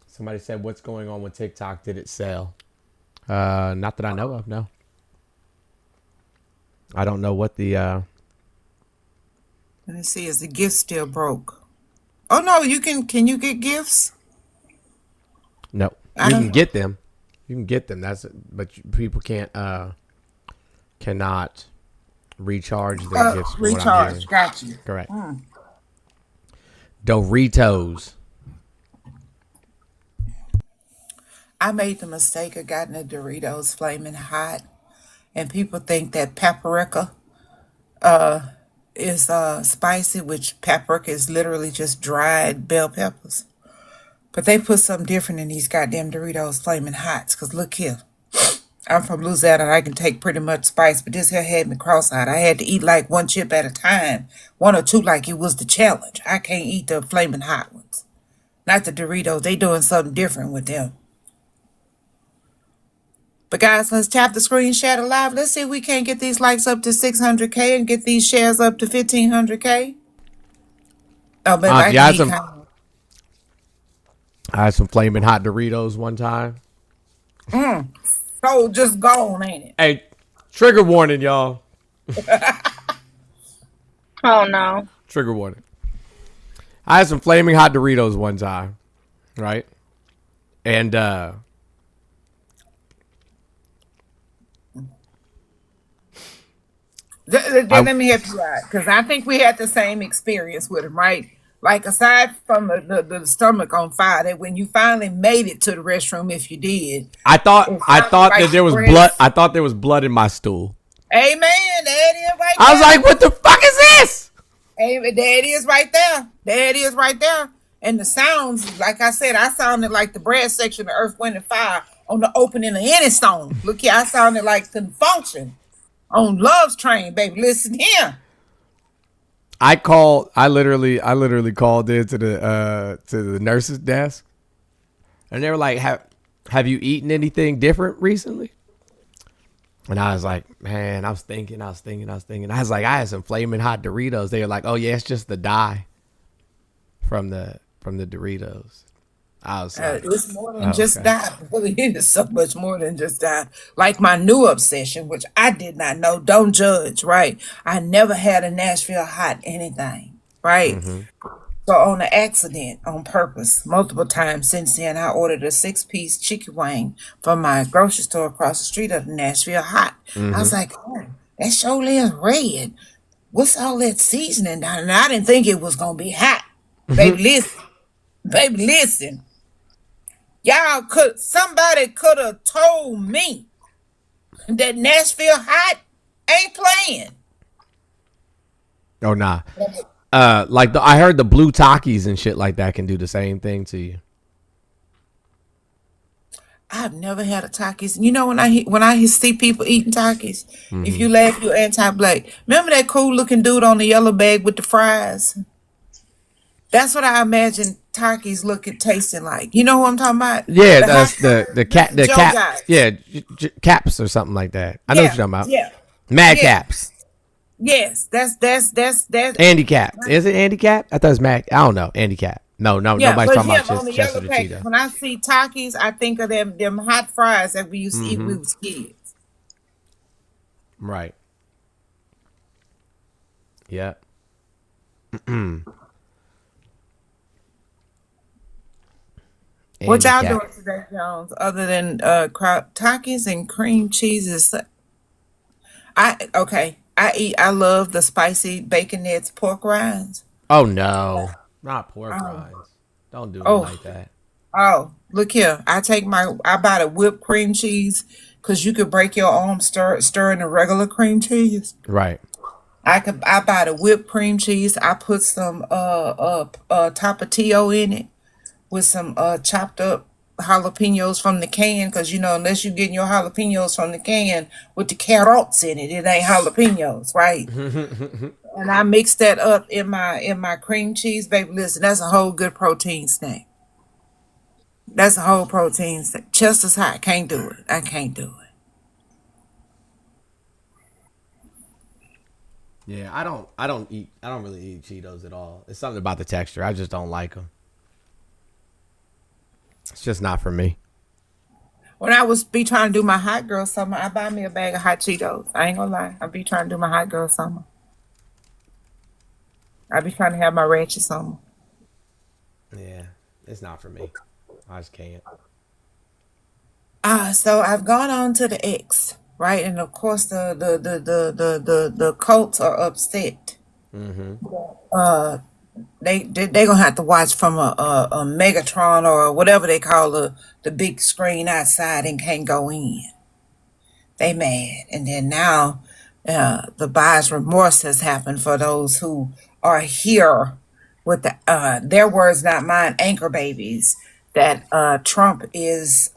Somebody said, what's going on with TikTok? Did it sell? Not that I know of, no. I don't know what the... Let me see, is the gift still broke? Oh no, you can you get gifts? No, I you don't can get them. You can get them. People can't cannot recharge their gifts from what I'm hearing. recharge. Got you. Correct. Mm. Doritos. I made the mistake of getting the Doritos flaming hot, and people think that paprika is spicy, which paprika is literally just dried bell peppers. But they put something different in these goddamn Doritos flaming hots. Cause look here, I'm from Louisiana and I can take pretty much spice, but this here had me cross-eyed. I had to eat like one chip at a time, one or two like it was the challenge. I can't eat the flaming hot ones. Not the Doritos. They doing something different with them. But guys, let's tap the screen, share it live. Let's see if we can't get these likes up to 600K and get these shares up to 1,500K. Oh, baby, I Yeah, can eat kind of. I had some flaming hot Doritos one time. So just gone, ain't it? Hey, trigger warning, y'all. Oh no. Trigger warning. I had some flaming hot Doritos one time, right? And Let me help you out, because I think we had the same experience with him, right? Like aside from the stomach on fire, that when you finally made it to the restroom, if you did, I thought like that there was breast. blood. I thought there was blood in my stool. Amen. There it is right I was there. like, "What the fuck is this?" Amen. There it is right there. There it is right there. And the sounds, like I said, I sounded like the bread section of Earth, Wind, and Fire on the opening of any stone. Look here, I sounded like Confunction on Love's Train, baby. Listen here. I literally called in to the nurse's desk, and they were like, "Have you eaten anything different recently?" And I was like, "Man, I was thinking. I was like, I had some flaming hot Doritos." They were like, "Oh yeah, it's just the dye from the Doritos." I was like, It's more than "Oh, just okay." that. Really, it is so much more than just that. Like my new obsession, which I did not know. Don't judge, right? I never had a Nashville hot anything, right? So on an accident, on purpose, multiple times since then, I ordered a 6-piece chicken wing from my grocery store across the street of the Nashville hot. I was like, oh, that surely is red. What's all that seasoning down? And I didn't think it was gonna be hot. Baby, listen. Somebody could have told me that Nashville hot ain't playing. Oh nah. I heard the blue Takis and shit like that can do the same thing to you. I've never had a Takis. You know when I see people eating Takis, if you laugh, you're anti-black. Remember that cool looking dude on the yellow bag with the fries? That's what I imagine Takis tasting like. You know who I'm talking about? Yeah, The that's hot- the cap Joe guys. Yeah, caps or something like that. I know what you're talking about. Yeah. Mad Yeah. caps. Yes, that's Andy Cap. Is it Andy Cap? I thought it was Mac. I don't know. Andy Cap. No, yeah. nobody's But talking him about on the Chester yellow the pack. Cheetah. When I see Takis, I think of them hot fries that we used to eat when we was kids. Right. Yeah. What y'all Andy Cap. doing today, Jones? Other than Takis and cream cheeses. I love the spicy baconets pork rinds. Oh no, not pork Oh, rinds. Don't do me oh, like that. oh! Look here. I buy the whipped cream cheese because you could break your arm stirring the regular cream cheese. Right. I buy the whipped cream cheese. I put some tapatio in it with some chopped up jalapenos from the can, because unless you're getting your jalapenos from the can with the carrots in it, it ain't jalapenos, right? And I mix that up in my cream cheese, baby. Listen, that's a whole good protein snack. That's a whole protein snack. Chester's hot. Can't do it. I can't do it. Yeah, I don't really eat Cheetos at all. It's something about the texture. I just don't like them. It's just not for me. When I was be trying to do my hot girl summer, I buy me a bag of hot Cheetos. I ain't gonna lie. I be trying to do my hot girl summer. I be trying to have my ratchet summer. It's not for me. I just can't. So I've gone on to the X, right? And of course the cults are upset. Mm-hmm. They gonna have to watch from a Megatron or whatever they call the big screen outside and can't go in. They mad. And then now the buyer's remorse has happened for those who are here with their words, not mine, anchor babies, that Trump is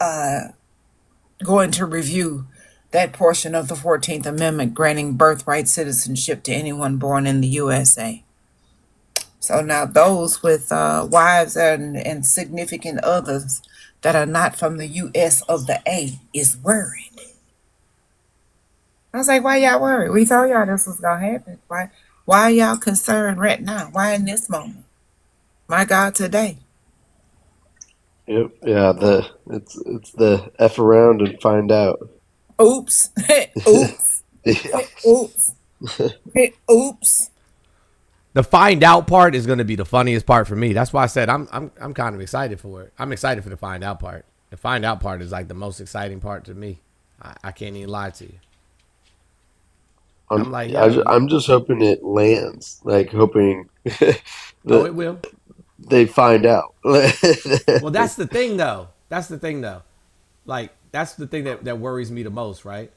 going to review that portion of the 14th Amendment granting birthright citizenship to anyone born in the USA. So now those with wives and significant others that are not from the US of the A is worried. I was like, why y'all worried? We told y'all this was gonna happen. Why are y'all concerned right now? Why in this moment? My God, today. Yep. Yeah. It's the F around and find out. Oops. Oops. Yeah. Oops. Oops. The find out part is going to be the funniest part for me. That's why I said I'm kind of excited for it. I'm excited for the find out part. The find out part is like the most exciting part to me. I can't even lie to you. I'm like, I'm just hoping it lands. Like hoping that it will. They find out. Well, that's the thing though. Like that's the thing that worries me the most, right?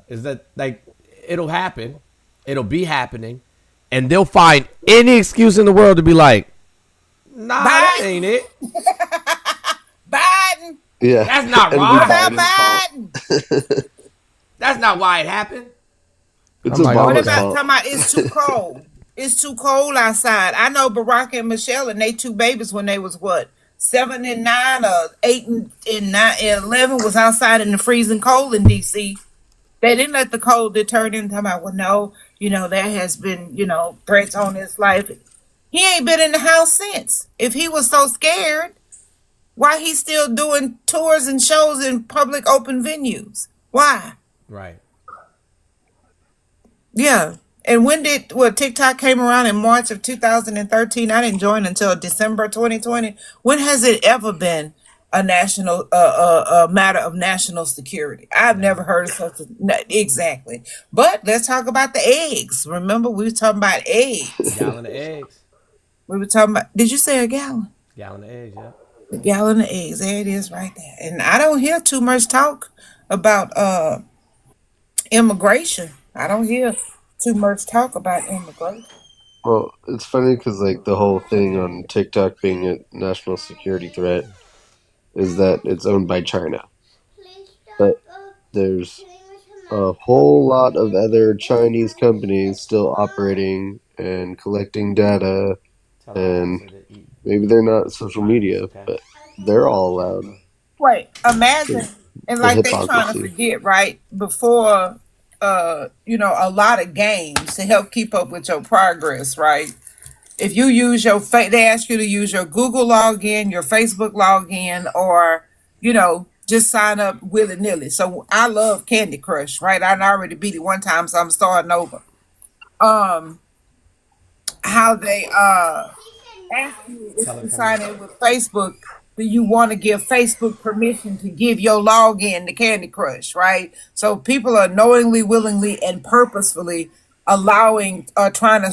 Is that like it'll happen, it'll be happening, and they'll find any excuse in the world to be like, nah, that ain't it. Biden. Yeah. That's not It'll wrong. be Biden. That's not why it happened. It's I'm like, What Obama's about fault. talking about it's too cold? It's too cold outside. I know Barack and Michelle and they two babies when they was what 7 and 9 or 8 and 9 and 11 was outside in the freezing cold in DC. They didn't let the cold deter them. Talking about well, no, there has been threats on his life. He ain't been in the house since. If he was so scared, why he still doing tours and shows in public open venues? Why? Right. Yeah. And when did TikTok came around in March of 2013? I didn't join until December 2020. When has it ever been a national matter of national security? I've never heard of such exactly. But let's talk about the eggs. Remember, we were talking about eggs. Gallon of eggs. We were talking about. Did you say a gallon? Gallon of eggs. Yeah. A gallon of eggs. There it is, right there. And I don't hear too much talk about immigration. I don't hear too much talk about immigration. Well, it's funny because like the whole thing on TikTok being a national security threat is that it's owned by China, but there's a whole lot of other Chinese companies still operating and collecting data, and maybe they're not social media, but they're all allowed. Wait, imagine, and The like they trying to hypocrisy. forget, right? Before, a lot of games to help keep up with your progress, right? If you use they ask you to use your Google login, your Facebook login, or just sign up willy nilly. So I love Candy Crush, right? I already beat it one time, so I'm starting over. How they ask you if you sign in with Facebook, do you want to give Facebook permission to give your login to Candy Crush, right? So people are knowingly, willingly, and purposefully trying to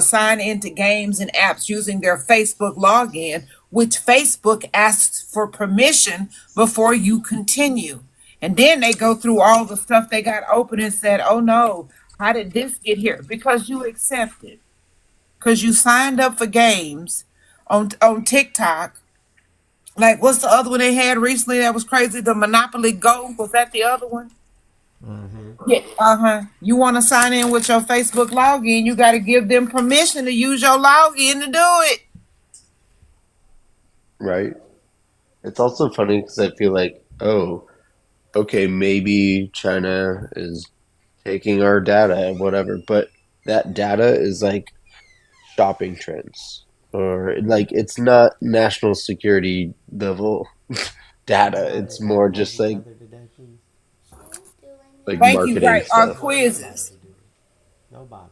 sign into games and apps using their Facebook login, which Facebook asks for permission before you continue. And then they go through all the stuff they got open and said, oh no, how did this get here? Because you accepted. Because you signed up for games on TikTok. Like, what's the other one they had recently that was crazy? The Monopoly Go. Was that the other one? Yeah. You want to sign in with your Facebook login, you got to give them permission to use your login to do it. Right. It's also funny because I feel like, oh, okay, maybe China is taking our data and whatever, but that data is like shopping trends or like it's not national security level data. It's more just like Thank you. marketing Right. Our stuff. quizzes. Nobody.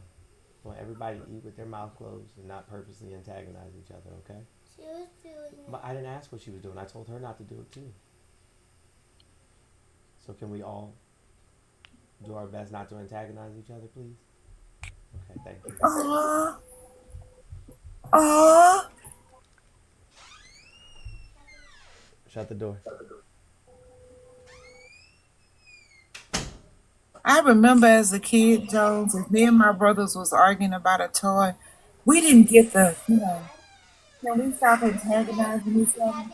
want everybody to eat with their mouth closed and not purposely antagonize each other, okay? She was doing it. But I didn't ask what she was doing. I told her not to do it too. So can we all do our best not to antagonize each other, please? Okay, thank you. Shut the door. I remember as a kid, Jones, if me and my brothers was arguing about a toy, we didn't get the, can we stop antagonizing each other?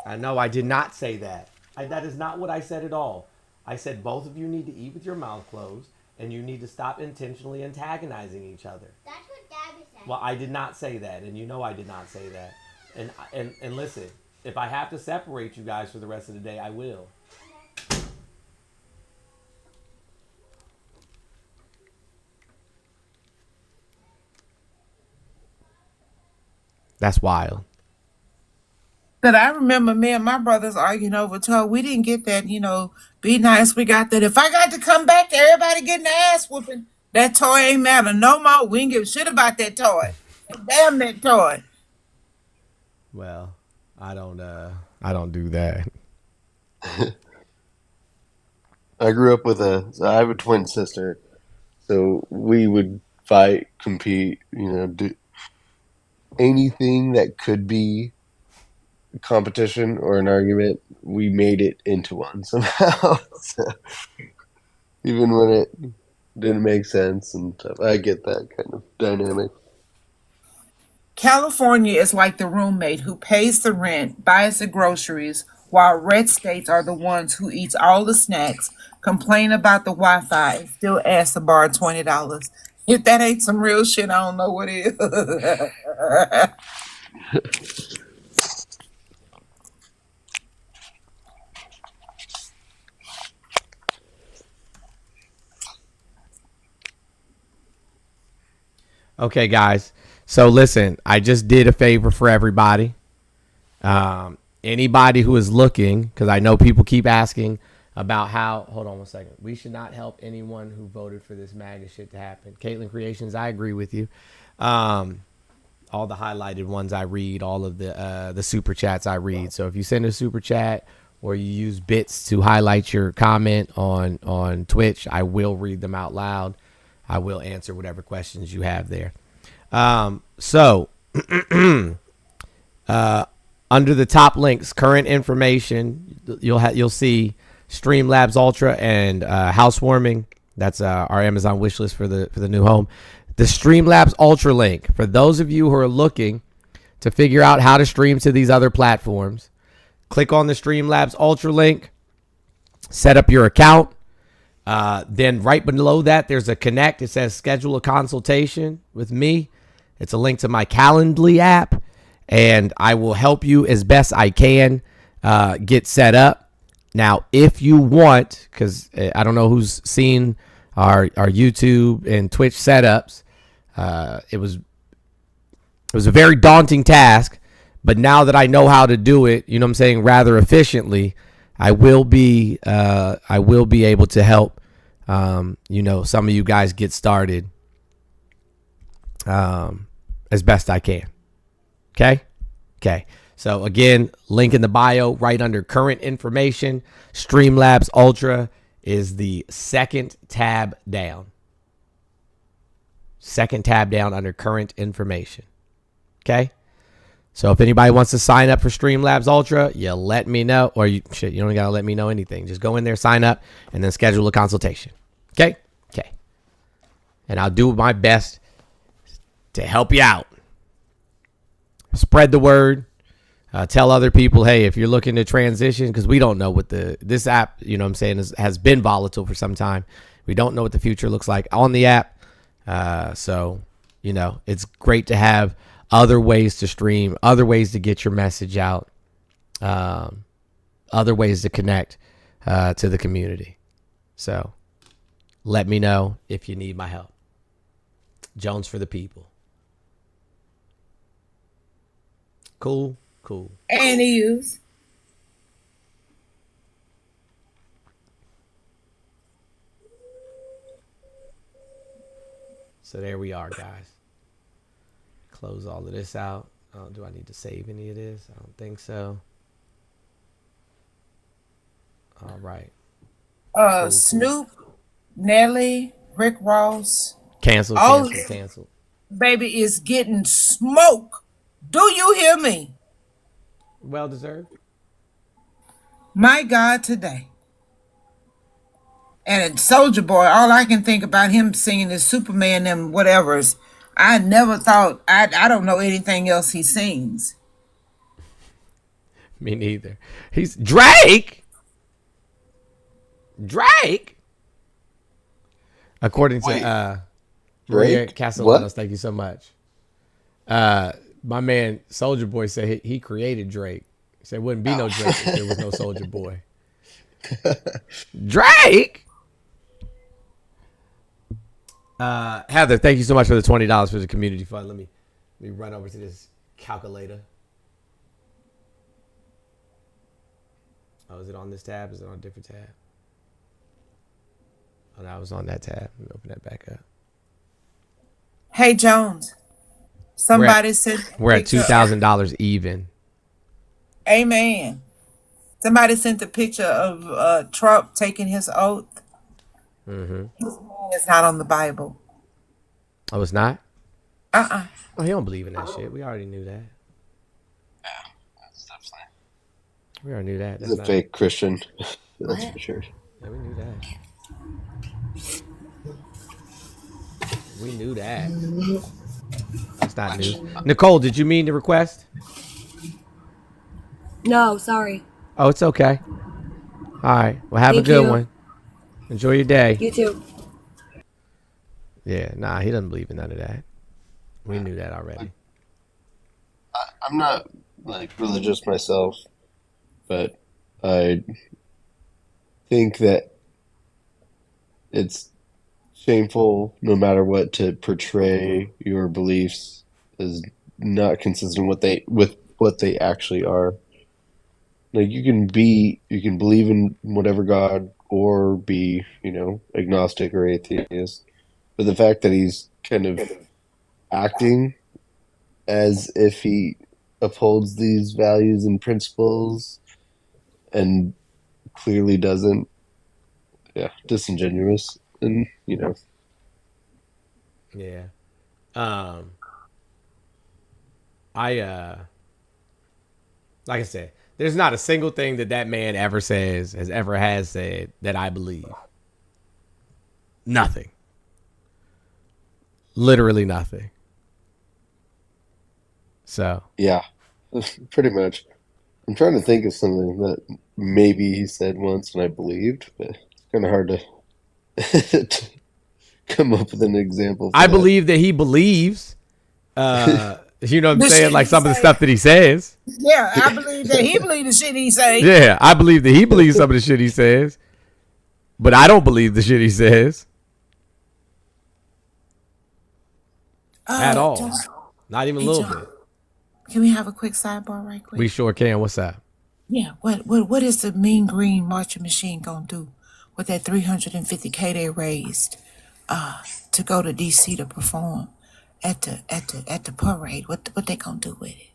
I know I did not say that. That is not what I said at all. I said both of you need to eat with your mouth closed, and you need to stop intentionally antagonizing each other. That's what Gabby said. Well, I did not say that, and you know I did not say that. And listen, if I have to separate you guys for the rest of the day, I will. That's wild. But I remember me and my brothers arguing over toy. We didn't get that, be nice. We got that. If I got to come back to everybody getting their ass whooping, that toy ain't matter no more. We ain't give a shit about that toy. Damn that toy. Well, I don't do that. I grew up with I have a twin sister, so we would fight, compete, do anything that could be competition or an argument. We made it into one somehow. So, even when it didn't make sense and stuff, I get that kind of dynamic. California is like the roommate who pays the rent, buys the groceries, while red states are the ones who eats all the snacks, complain about the Wi-Fi, and still ask to borrow $20. If that ain't some real shit, I don't know what is. Okay, guys. So listen, I just did a favor for everybody. Anybody who is looking, because I know people keep asking about how, hold on one second. We should not help anyone who voted for this MAGA shit to happen. Caitlin Creations, I agree with you. All the highlighted ones I read, all of the super chats I read. So if you send a super chat or you use bits to highlight your comment on Twitch, I will read them out loud. I will answer whatever questions you have there. So under the top links, current information, you'll see Streamlabs Ultra and housewarming. That's our Amazon wish list for the new home. The Streamlabs Ultra link, for those of you who are looking to figure out how to stream to these other platforms, click on the Streamlabs Ultra link, set up your account. Then right below that, there's a connect. It says schedule a consultation with me. It's a link to my Calendly app, and I will help you as best I can get set up. Now, if you want, because I don't know who's seen our YouTube and Twitch setups, it was a very daunting task, but now that I know how to do it, you know what I'm saying, rather efficiently, I will be able to help some of you guys get started as best I can. Okay. So again, link in the bio right under current information. Streamlabs Ultra is the second tab down. Second tab down under current information. Okay. So if anybody wants to sign up for Streamlabs Ultra, you let me know. Or you don't got to let me know anything. Just go in there, sign up, and then schedule a consultation. Okay? Okay. And I'll do my best to help you out. Spread the word. Tell other people, hey, if you're looking to transition, because we don't know what this app, has been volatile for some time. We don't know what the future looks like on the app. So, it's great to have other ways to stream, other ways to get your message out, other ways to connect to the community. So let me know if you need my help. Jones for the people. Cool. And use. So there we are, guys. Close all of this out. Do I need to save any of this? I don't think so. All right. Cool. Snoop, Nelly, Rick Ross. Cancel. Baby is getting smoke. Do you hear me? Well deserved. My God, today. And Soldier Boy, all I can think about him singing is Superman and whatever's. I never thought, I don't know anything else he sings. Me neither. He's Drake. According to Maria Castellanos, thank you so much. My man Soldier Boy said he created Drake. He said it wouldn't be no Drake if there was no Soldier Boy. Drake. Heather, thank you so much for the $20 for the community fund. Let me run over to this calculator. Oh, is it on this tab? Is it on a different tab? Oh, no, I was on that tab. Let me open that back up. Hey, Jones. Somebody said we're at $2,000 even. Amen. Somebody sent a picture of Trump taking his oath. Mm-hmm. It's not on the Bible. Oh, it's not? Oh, he don't believe in that shit. We already knew that. Yeah, that's definitely. We already knew that. He's a fake Christian. That's for sure. Yeah, we knew that. We knew that. That's not news. Nicole, did you mean to request? No, sorry. Oh, it's okay. All right. Well, have a good one. Enjoy your day. You too. Yeah, nah, he doesn't believe in none of that. We knew that already. I'm not like religious myself, but I think that it's shameful no matter what to portray your beliefs as not consistent with what they actually are. Like you can believe in whatever God or be, agnostic or atheist. But the fact that he's kind of acting as if he upholds these values and principles and clearly doesn't, disingenuous. And, Yeah. Like I said, there's not a single thing that man ever says, has said that I believe. Nothing. Literally nothing. So. Yeah, pretty much. I'm trying to think of something that maybe he said once and I believed, but it's kind of hard to come up with an example. I believe that he believes. You know what I'm saying? Like some of the stuff that he says. Yeah, I believe that he believes the shit he says. Yeah, I believe that he believes some of the shit he says. But I don't believe the shit he says. At all. Just, not even a little bit. Can we have a quick sidebar right quick? We sure can. What's up? Yeah, what is the Mean Green marching machine gonna do with that $350K they raised to go to DC to perform at the parade? What they gonna do with it?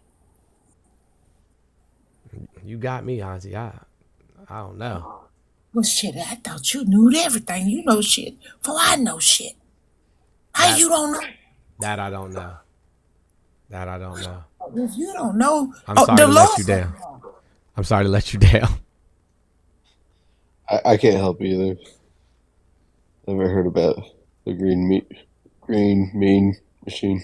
You got me, Auntie. I don't know. Well, shit, I thought you knew everything. You know shit. For I know shit. How you don't know? That I don't know. If you don't know, I'm sorry to let you down. I'm sorry to let you down. I can't help either. Never heard about the green mean machine.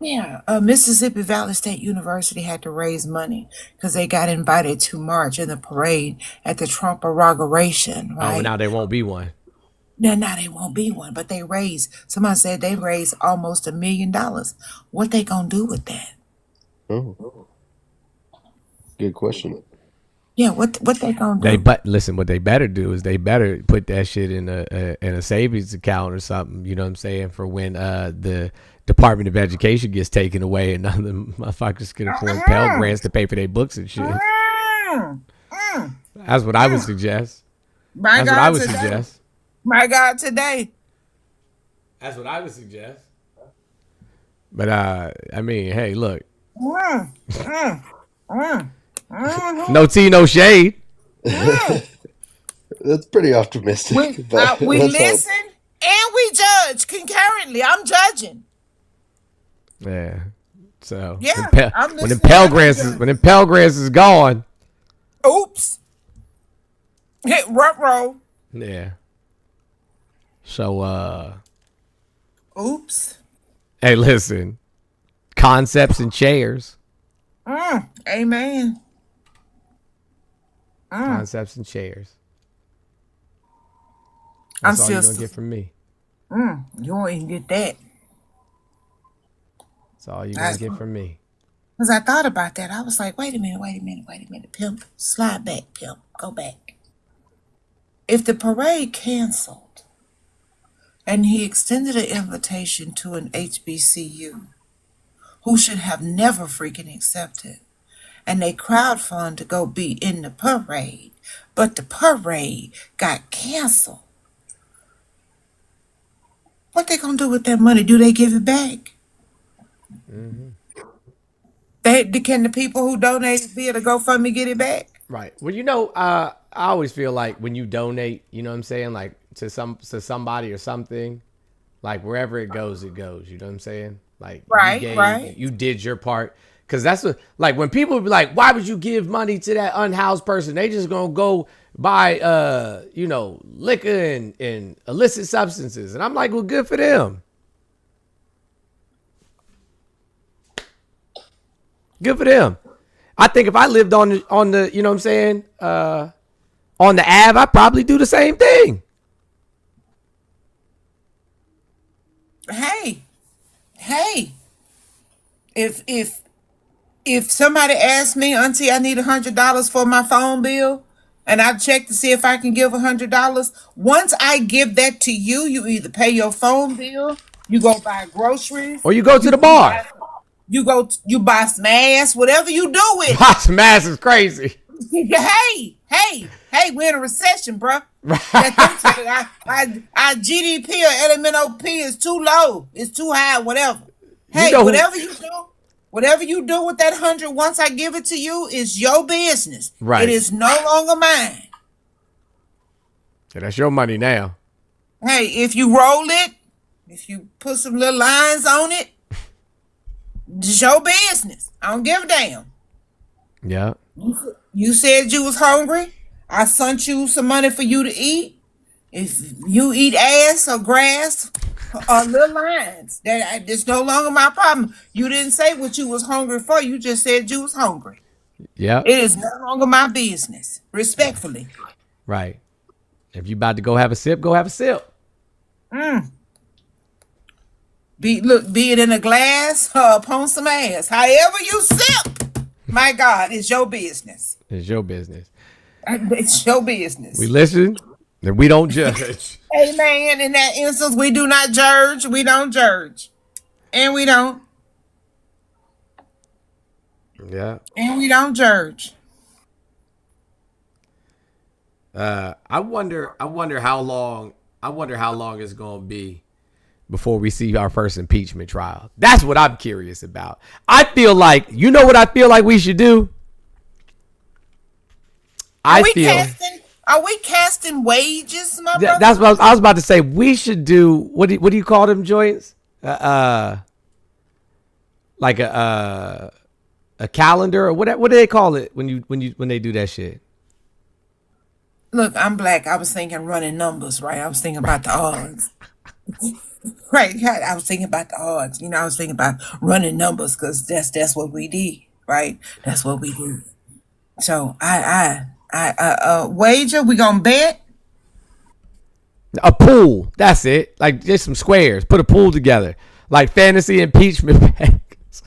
Yeah, Mississippi Valley State University had to raise money because they got invited to march in the parade at the Trump inauguration, right? Oh, now there won't be one. Now they won't be one, but somebody said they raised almost $1 million. What they gonna do with that? Oh, good question. Yeah, what they gonna do? Listen, what they better do is they better put that shit in a savings account or something. You know what I'm saying? For when the Department of Education gets taken away and none of the motherfuckers can afford Pell Grants to pay for their books and shit. That's what I would suggest. My God, today. That's what I would suggest. But I mean, hey, look. No tea, no shade. That's pretty optimistic. But We let's hope. listen and we judge concurrently. I'm judging. Yeah. So Yeah, when the Pell Grants is gone. Oops. Hit row. Yeah. So Oops. hey, listen. Concepts and chairs. Amen. Concepts and chairs. That's all you're gonna get from me. You won't even get that. That's all you're gonna get from me. Because I thought about that. I was like, wait a minute. Pimp, slide back, pimp. Go back. If the parade canceled and he extended an invitation to an HBCU who should have never freaking accepted, and they crowdfund to go be in the parade, but the parade got canceled, what they gonna do with that money? Do they give it back? Can the people who donate via the GoFundMe get it back? Right. Well, you know, I always feel like when you donate, you know what I'm saying, like to somebody or something, like wherever it goes, it goes. You know what I'm saying? Like you did your part. Cause that's what, like when people be like, why would you give money to that unhoused person? They just gonna go buy liquor and illicit substances. And I'm like, well, good for them. Good for them. I think if I lived on the you know what I'm saying, on the Ave, I'd probably do the same thing. Hey, if somebody asks me, Auntie, I need $100 for my phone bill, and I check to see if I can give $100, once I give that to you, you either pay your phone bill, you go buy groceries, or you go to the bar. You buy some ass, whatever you do with it. Buy some ass is crazy. Hey, we're in a recession, bro. Our GDP or LMNOP is too low. It's too high, whatever. Hey, whatever you do with that 100, once I give it to you, is your business. Right. It is no longer mine. Yeah, that's your money now. Hey, if you roll it, if you put some little lines on it, it's your business. I don't give a damn. Yeah. You said you was hungry. I sent you some money for you to eat. If you eat ass or grass or little lines, that's no longer my problem. You didn't say what you was hungry for. You just said you was hungry. Yeah. It is no longer my business. Respectfully. Right. If you about to go have a sip, go have a sip. Be it in a glass or upon some ass. However you sip, my God, it's your business. It's your business. It's your business. We listen and we don't judge. Amen. In that instance, we do not judge. We don't judge. And we don't. Yeah. And we don't judge. I wonder how long it's gonna be before we see our first impeachment trial. That's what I'm curious about. I feel like, you know what I feel like we should do? Are we casting wages, my brother? That's what I was about to say. We should do, what do you call them joints? Like a calendar, or what do they call it when they do that shit? Look, I'm black. I was thinking running numbers, right? I was thinking about the odds. Right. I was thinking about the odds. You know, I was thinking about running numbers because that's what we did, right? That's what we do. So I wager, we gonna bet? A pool. That's it. Like just some squares. Put a pool together. Like fantasy impeachment packs.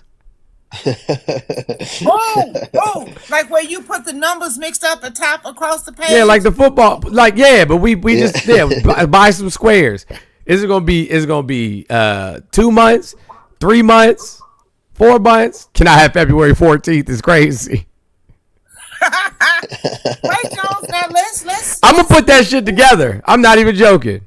Oh, like where you put the numbers mixed up at top across the page. Yeah, like the football. Like, yeah, but we just buy some squares. Is it gonna be 2 months, 3 months, 4 months? Can I have February 14th? It's crazy. Wait, Jones, now let's I'm gonna put that shit together. I'm not even joking.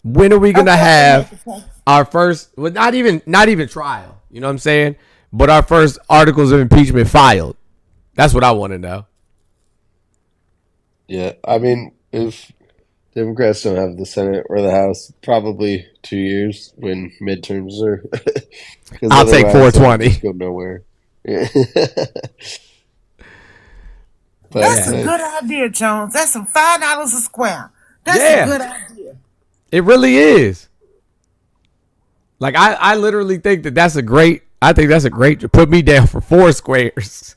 When are we gonna Okay, have our first? Well, not even trial. You know what I'm saying? But our first articles of impeachment filed. That's what I want to know. Yeah, I mean, if Democrats don't have the Senate or the House, probably 2 years when midterms are, because I'll take otherwise it'll 420. just go nowhere. Yeah. That's But a good idea, Jones. That's some $5 a square. That's a Yeah, good idea. it really is. Like I literally think that's a great. I think that's a great. Put me down for 4 squares.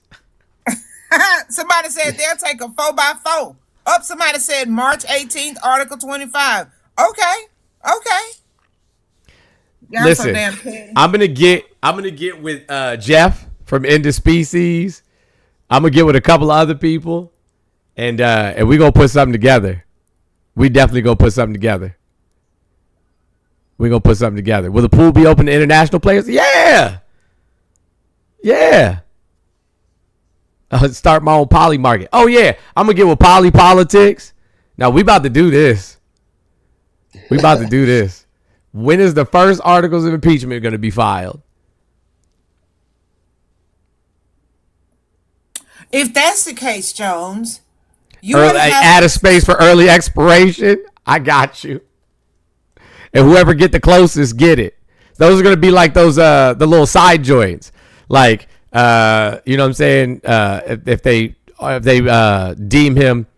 Somebody said they'll take a 4x4. Up, somebody said March 18th, Article 25. Okay. Yeah, I'm so Listen, damn petty. I'm gonna get with Jeff from End of Species. I'm gonna get with a couple of other people, and we gonna put something together. We definitely gonna put something together. We gonna put something together. Will the pool be open to international players? Yeah. I'll start my own poly market. Oh yeah, I'm gonna get with poly politics. Now we about to do this. When is the first articles of impeachment going to be filed? If that's the case, Jones, you would have Add a space for early expiration. I got you. And whoever get the closest, get it. Those are going to be like those the little side joints. Like you know what I'm saying? If they deem him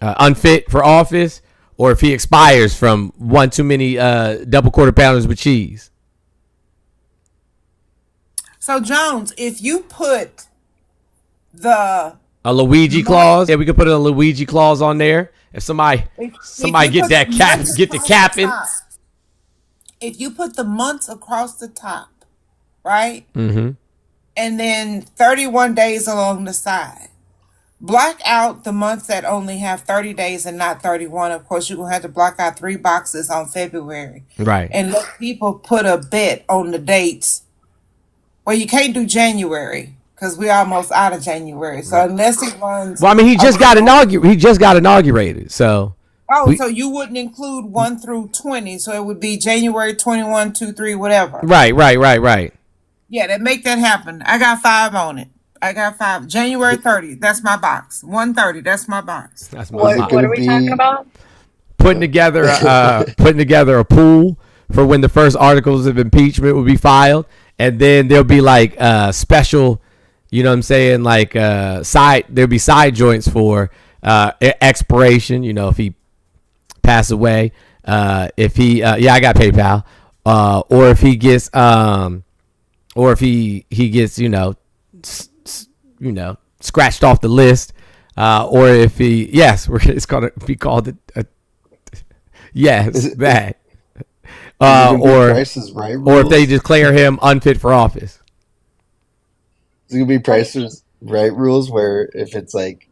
unfit for office, or if he expires from one too many double quarter pounders with cheese. So, Jones, if you put a Luigi clause, yeah, we could put a Luigi clause on there. If somebody get that cap, get the capping. If you put the months across the top, right? Mm-hmm. And then 31 days along the side. Block out the months that only have 30 days and not 31. Of course, you're going to have to block out 3 boxes on February. Right. And let people put a bet on the dates. Well, you can't do January because we're almost out of January. So unless it runs... Well, I mean, he just got inaugurated. So... so you wouldn't include 1 through 20. So it would be January 21, 2, 3, whatever. Right. Yeah, make that happen. I got 5 on it. I got 5. January 30th, that's my box. 1:30, that's my box. That's my box. What are we talking about? Putting together a pool for when the first articles of impeachment will be filed, and then there'll be like special, you know what I'm saying, like there'll be side joints for expiration. You know, if he pass away, if he I got PayPal, or if he gets or if he gets scratched off the list, or if it's gonna be called that, or if they declare him unfit for office. It's gonna be Price's Right rules, where if it's like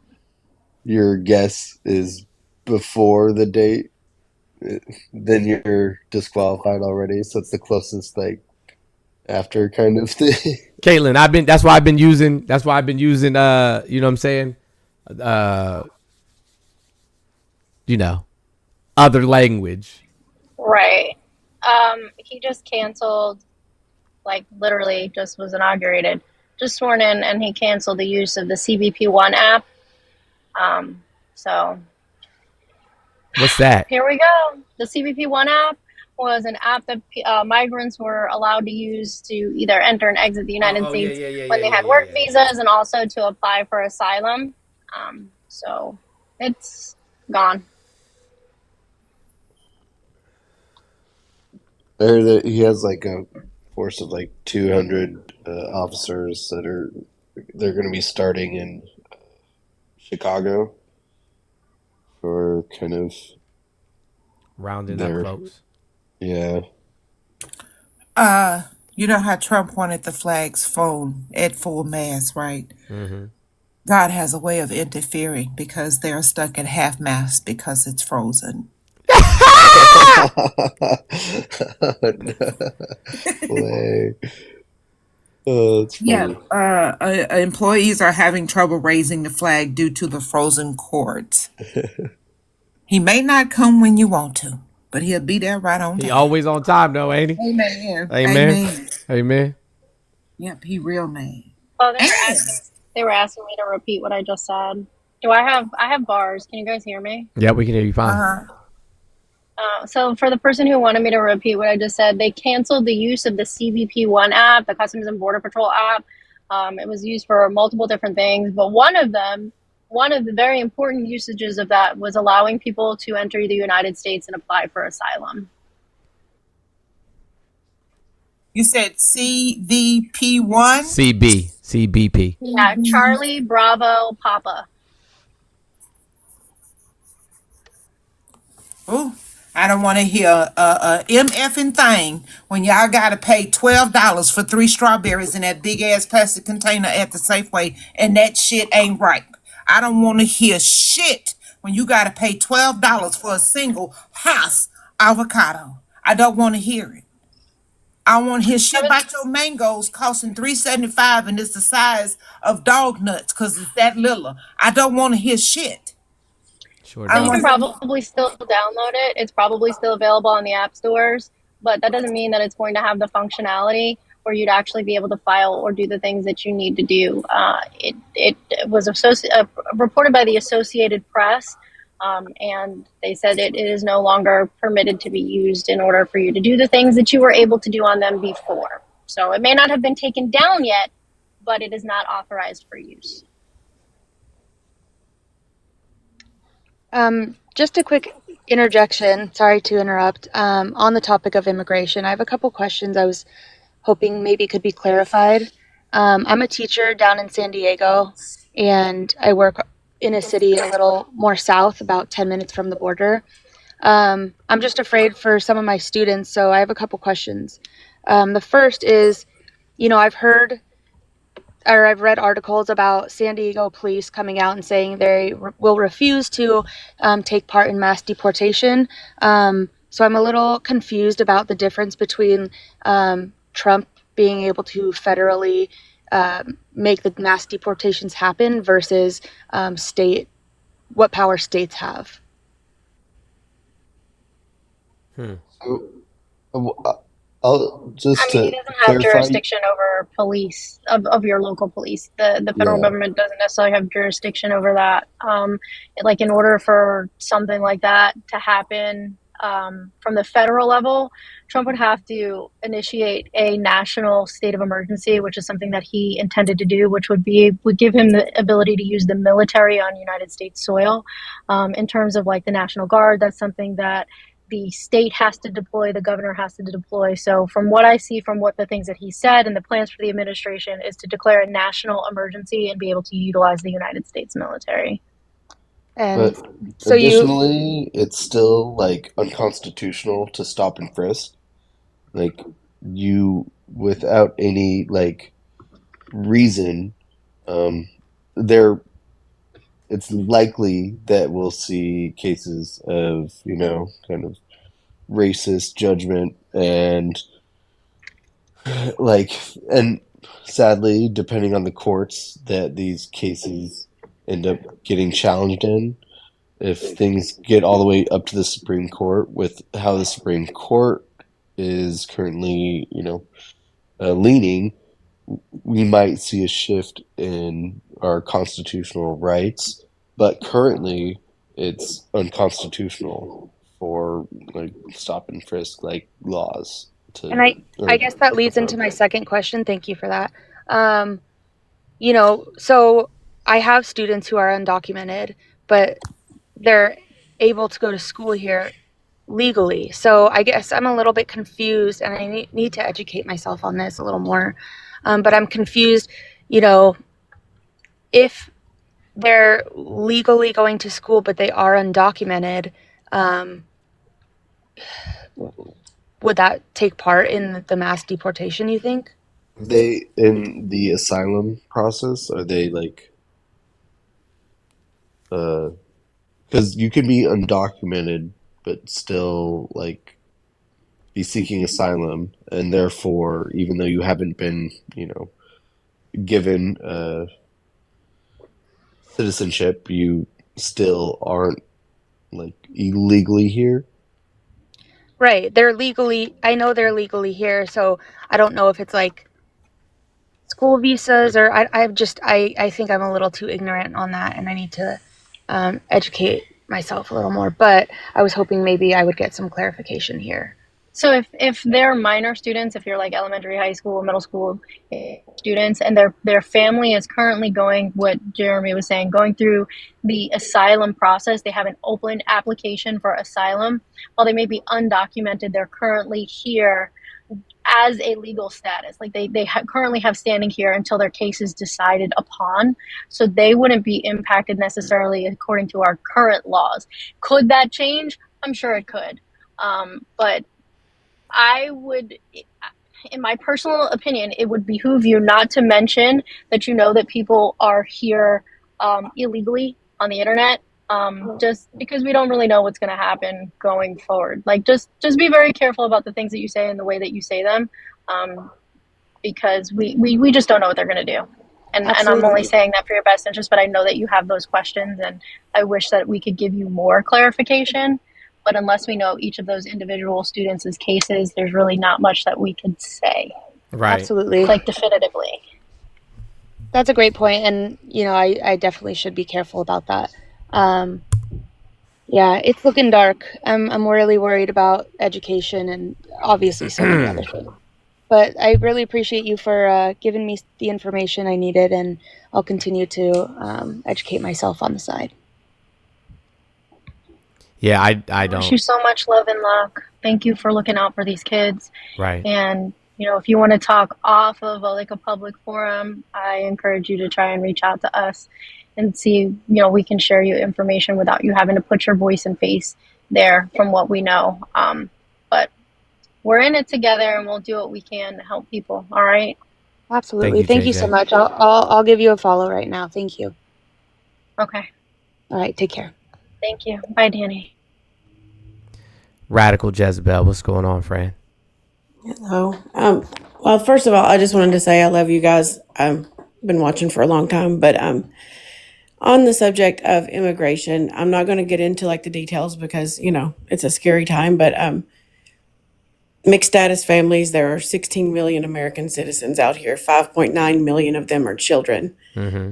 your guess is before the date, then you're disqualified already. So it's the closest like after kind of thing. Caitlin, that's why I've been using you know what I'm saying, other language. Right. He just canceled, like literally just was inaugurated, just sworn in, and he canceled the use of the CBP1 app. So what's that? Here we go. The CBP1 app was an app that migrants were allowed to use to either enter and exit the United States when they had work visas, and also to apply for asylum. So it's gone. I heard that he has like a force of like 200 officers they're going to be starting in Chicago for kind of rounding up folks. Yeah. You know how Trump wanted the flags flown at full mast, right? Mm-hmm. God has a way of interfering because they're stuck at half mast because it's frozen. That's funny. Yeah, employees are having trouble raising the flag due to the frozen cords. He may not come when you want to, but he'll be there right on He time. always on time though, ain't he? Amen. Amen. Amen. Amen. Yep, he real man. Oh, And they were asking me to repeat what I just said. I have bars. Can you guys hear me? Yeah, we can hear you fine. So for the person who wanted me to repeat what I just said, they canceled the use of the CBP1 app, the Customs and Border Patrol app. It was used for multiple different things, but one of the very important usages of that was allowing people to enter the United States and apply for asylum. you said CVP1? CBP. Yeah, Charlie Bravo Papa. Ooh, I don't want to hear a MFing thing when y'all got to pay $12 for 3 strawberries in that big ass plastic container at the Safeway, and that shit ain't ripe. I don't want to hear shit when you got to pay $12 for a single Hass avocado. I don't want to hear it. I want to hear shit about your mangoes costing $3.75 and it's the size of dog nuts because it's that little. I don't want to hear shit. Sure So you does. can probably still download it. It's probably still available on the app stores, but that doesn't mean that it's going to have the functionality for you to actually be able to file or do the things that you need to do. It was reported by the Associated Press, and they said it is no longer permitted to be used in order for you to do the things that you were able to do on them before. So it may not have been taken down yet, but it is not authorized for use. Just a quick interjection. Sorry to interrupt. On the topic of immigration, I have a couple questions I was hoping maybe could be clarified. I'm a teacher down in San Diego, and I work in a city a little more south, about 10 minutes from the border. I'm just afraid for some of my students, so I have a couple questions. The first is, I've read articles about San Diego police coming out and saying they will refuse to take part in mass deportation. So I'm a little confused about the difference between Trump being able to federally make the mass deportations happen versus what power states have. I'll just He to doesn't have clarify. jurisdiction over police of your local police. The federal Yeah. government doesn't necessarily have jurisdiction over that. Like in order for something like that to happen from the federal level, Trump would have to initiate a national state of emergency, which is something that he intended to do, which would give him the ability to use the military on United States soil. In terms of like the National Guard, that's something that the state has to deploy, the governor has to deploy. So from what I see, from what the things that he said and the plans for the administration is to declare a national emergency and be able to utilize the United States military. And But so additionally, it's still like unconstitutional to stop and frisk. Like you, without any like reason, there. It's likely that we'll see cases of kind of racist judgment and and sadly, depending on the courts that these cases end up getting challenged in, if things get all the way up to the Supreme Court with how the Supreme Court is currently, leaning, we might see a shift in our constitutional rights, but currently it's unconstitutional for like stop and frisk like laws. And I guess that leads into my second question. Thank you for that. So I have students who are undocumented, but they're able to go to school here legally. So I guess I'm a little bit confused, and I need to educate myself on this a little more. But I'm confused, if they're legally going to school, but they are undocumented, would that take part in the mass deportation, you think? They in the asylum process, are they like because you can be undocumented but still like be seeking asylum, and therefore even though you haven't been given citizenship, you still aren't like illegally here? Right. I know they're legally here, so I don't know if it's like school visas or I think I'm a little too ignorant on that and I need to educate myself a little more. But I was hoping maybe I would get some clarification here. So if they're minor students, if you're like elementary, high school, middle school students, and their family is currently going, what Jeremy was saying, going through the asylum process, they have an open application for asylum. While they may be undocumented, they're currently here as a legal status. Like they currently have standing here until their case is decided upon. So they wouldn't be impacted necessarily according to our current laws. Could that change? I'm sure it could. But I would, in my personal opinion, it would behoove you not to mention that you know that people are here illegally on the internet, just because we don't really know what's going to happen going forward. Like, just be very careful about the things that you say and the way that you say them, because we just don't know what they're going to do. And I'm only saying that for your best interest, but I know that you have those questions, and I wish that we could give you more clarification. But unless we know each of those individual students' cases, there's really not much that we could say. Right. Absolutely. Like, definitively. That's a great point, and I definitely should be careful about that. Yeah, it's looking dark. I'm really worried about education and obviously so many other things. But I really appreciate you for giving me the information I needed, and I'll continue to educate myself on the side. Yeah, I don't. Wish you so much love and luck. Thank you for looking out for these kids. Right. And if you want to talk off of a public forum, I encourage you to try and reach out to us and see, we can share you information without you having to put your voice and face there from what we know. But we're in it together, and we'll do what we can to help people. All right. Absolutely. Thank you so much. I'll give you a follow right now. Thank you. Okay. All right. Take care. Thank you. Bye, Danny. Radical Jezebel, what's going on, friend? Hello. Well, first of all, I just wanted to say I love you guys. I've been watching for a long time, but on the subject of immigration, I'm not going to get into the details because it's a scary time. But mixed status families, there are 16 million American citizens out here. 5.9 million of them are children. Mm-hmm.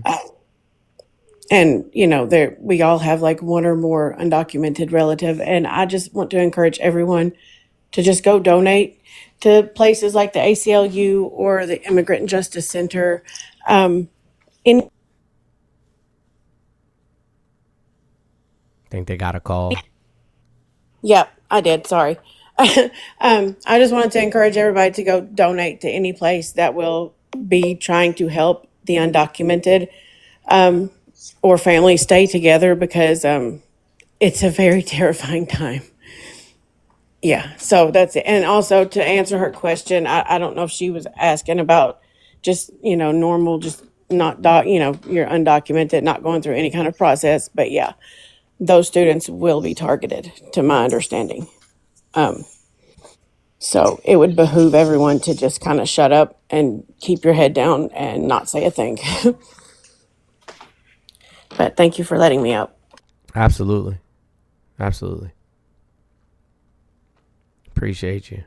And, we all have one or more undocumented relative. And I just want to encourage everyone to just go donate to places like the ACLU or the Immigrant and Justice Center. Think they got a call. Yep, I did. Sorry. I just wanted to encourage everybody to go donate to any place that will be trying to help the undocumented or families stay together, because it's a very terrifying time. Yeah, so that's it. And also, to answer her question, I don't know if she was asking about just, normal, just not, you're undocumented, not going through any kind of process. But yeah, those students will be targeted, to my understanding. So it would behoove everyone to just kind of shut up and keep your head down and not say a thing. But thank you for letting me up. Absolutely. Absolutely. Appreciate you.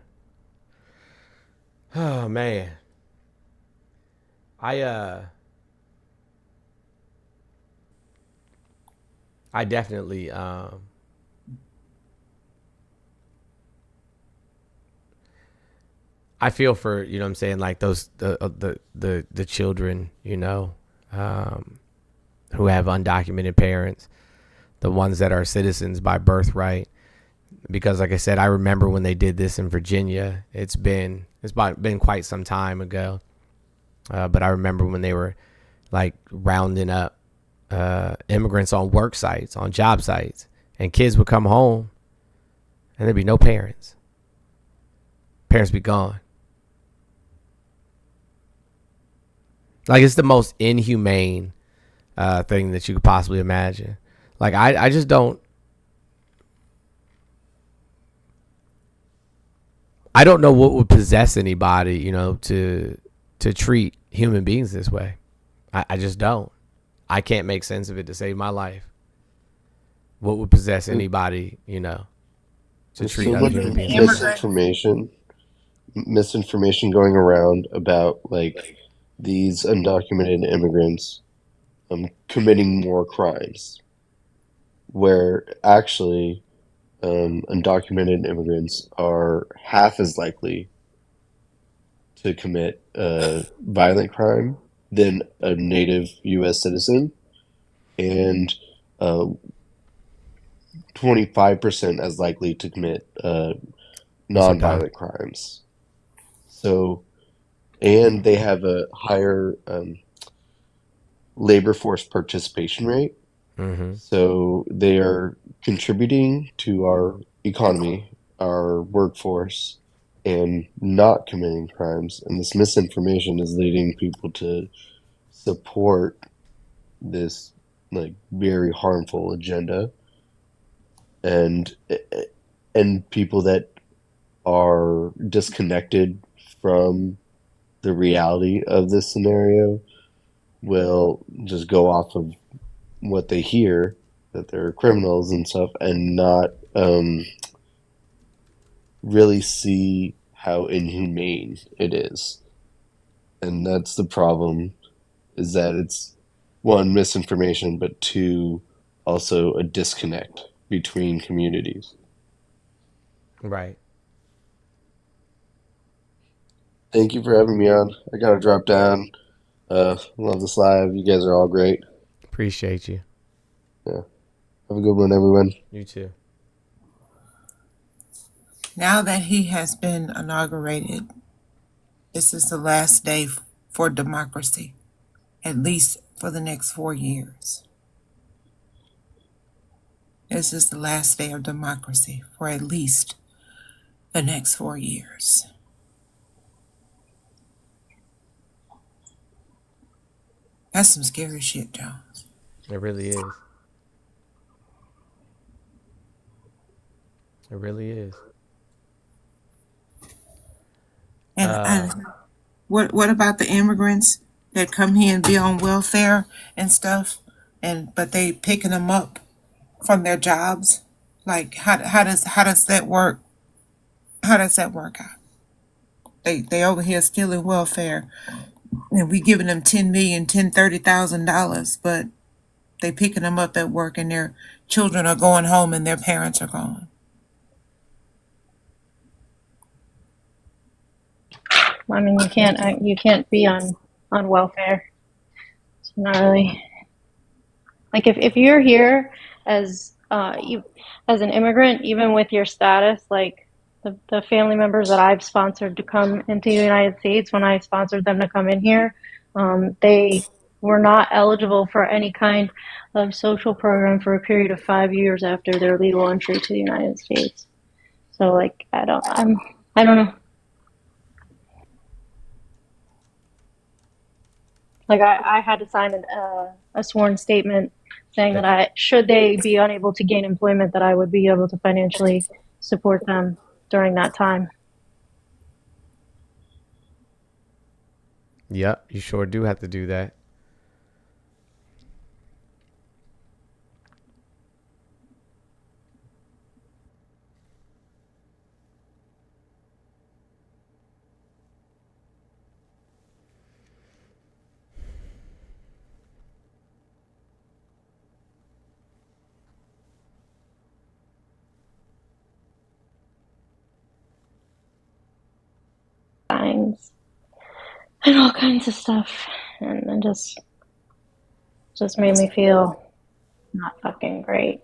Oh, man. I definitely I feel for, what I'm saying, those the children, who have undocumented parents, the ones that are citizens by birthright. Because like I said, I remember when they did this in Virginia. It's been quite some time ago. But I remember when they were rounding up immigrants on work sites, on job sites, and kids would come home and there'd be no parents. Parents be gone. It's the most inhumane thing that you could possibly imagine. I just don't. I don't know what would possess anybody, to treat human beings this way. I just don't. I can't make sense of it to save my life. what would possess anybody, to There's treat so other much human beings like that. misinformation going around about like these undocumented immigrants committing more crimes, where actually undocumented immigrants are half as likely to commit violent crime than a native U.S. citizen, and 25% as likely to commit What's up, Don? nonviolent crimes. So, and they have a higher labor force participation rate. Mm-hmm. So they are contributing to our economy, our workforce, and not committing crimes. And this misinformation is leading people to support this like very harmful agenda, and people that are disconnected from the reality of this scenario will just go off of what they hear, that they're criminals and stuff, and not really see how inhumane it is. And that's the problem, is that it's one, misinformation, but two, also a disconnect between communities. Right. Thank you for having me on. I gotta drop down. Love this live. You guys are all great. Appreciate you. Yeah. Have a good one, everyone. You too. Now that he has been inaugurated, this is the last day for democracy, at least for the next 4 years. This is the last day of democracy for at least the next 4 years. That's some scary shit, Jones. It really is. It really is. And what about the immigrants that come here and be on welfare and stuff, but they picking them up from their jobs? Like how does that work? How does that work out? They over here stealing welfare, and we giving them $30,000, but they picking them up at work, and their children are going home, and their parents are gone. I mean, you can't be on welfare. It's not really like if you're here as as an immigrant, even with your status, like the family members that I've sponsored to come into the United States, when I sponsored them to come in here, they were not eligible for any kind of social program for a period of 5 years after their legal entry to the United States. So like I don't know. Like I had to sign a sworn statement saying that should they be unable to gain employment, that I would be able to financially support them during that time. Yep, you sure do have to do that. Signs and all kinds of stuff, and just made me feel not fucking great.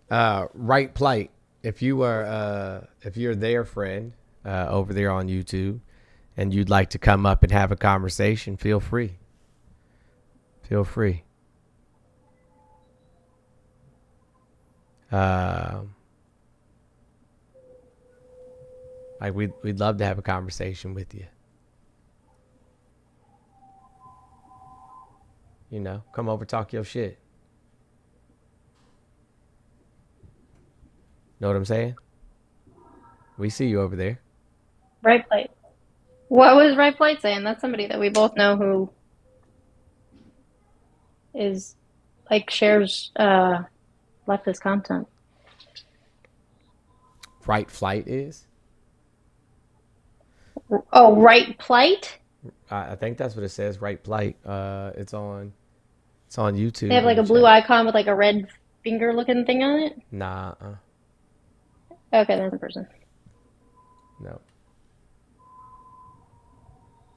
Right plight. If you're their friend over there on YouTube, and you'd like to come up and have a conversation, feel free. Feel free. Like we'd love to have a conversation with you. Come over, talk your shit. Know what I'm saying? We see you over there. Right Plate. What was Right Plate saying? That's somebody that we both know who is like shares leftist content. Right Flight is? Oh, Right Plight? I think that's what it says. Right Plight. It's on YouTube. They have like in a the blue chat. icon with like a red finger looking thing on it? Nah. Okay, that's a person. No.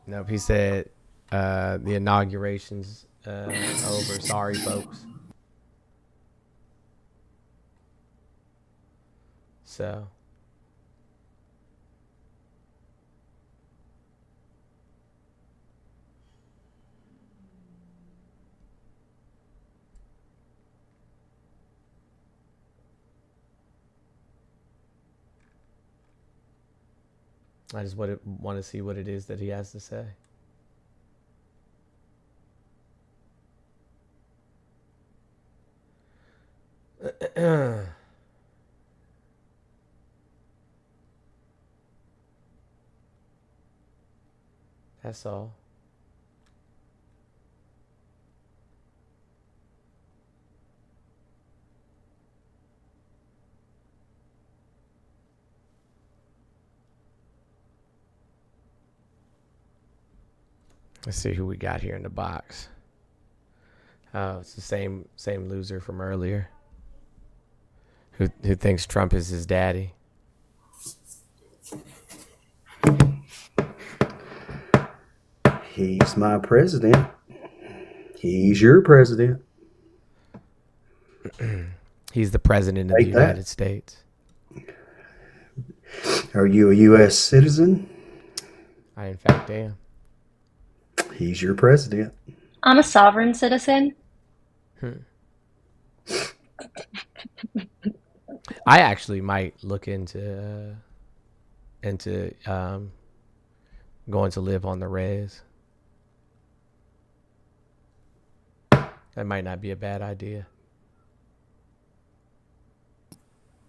Nope. He said the inauguration's over. Sorry, folks. So. I just want to see what it is that he has to say. That's all. Let's see who we got here in the box. Oh, it's the same loser from earlier. Who thinks Trump is his daddy? He's my president. He's your president. He's the president of the United States. Are you a U.S. citizen? I, in fact, am. He's your president. I'm a sovereign citizen. I actually might look into going to live on the res. That might not be a bad idea.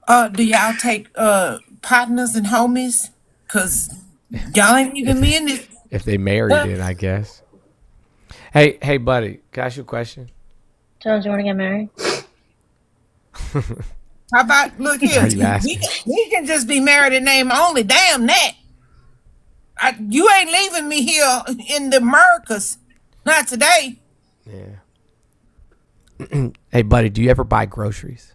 Do y'all take partners and homies? Cause y'all ain't even me in this. If they married it, I guess. Hey, buddy, can I ask you a question? Jones, you want to get married? How about look here? Are you asking? We can just be married in name only. Damn that! You ain't leaving me here in the Americas. Not today. Yeah. Hey, buddy, do you ever buy groceries?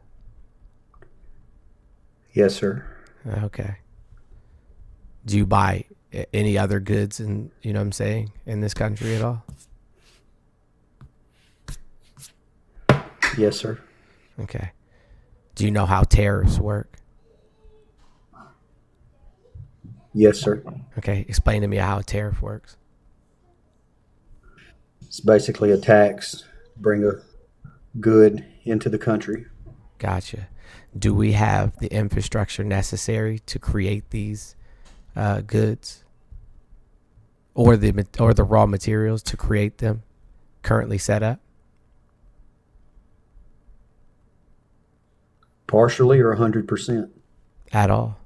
Yes, sir. Okay. Do you buy any other goods in, you know what I'm saying, in this country at all? Yes, sir. Okay. Do you know how tariffs work? Yes, sir. Okay. Explain to me how a tariff works. It's basically a tax, bring a good into the country. Gotcha. Do we have the infrastructure necessary to create these goods, or the raw materials to create them currently set up? Partially or 100%? At all,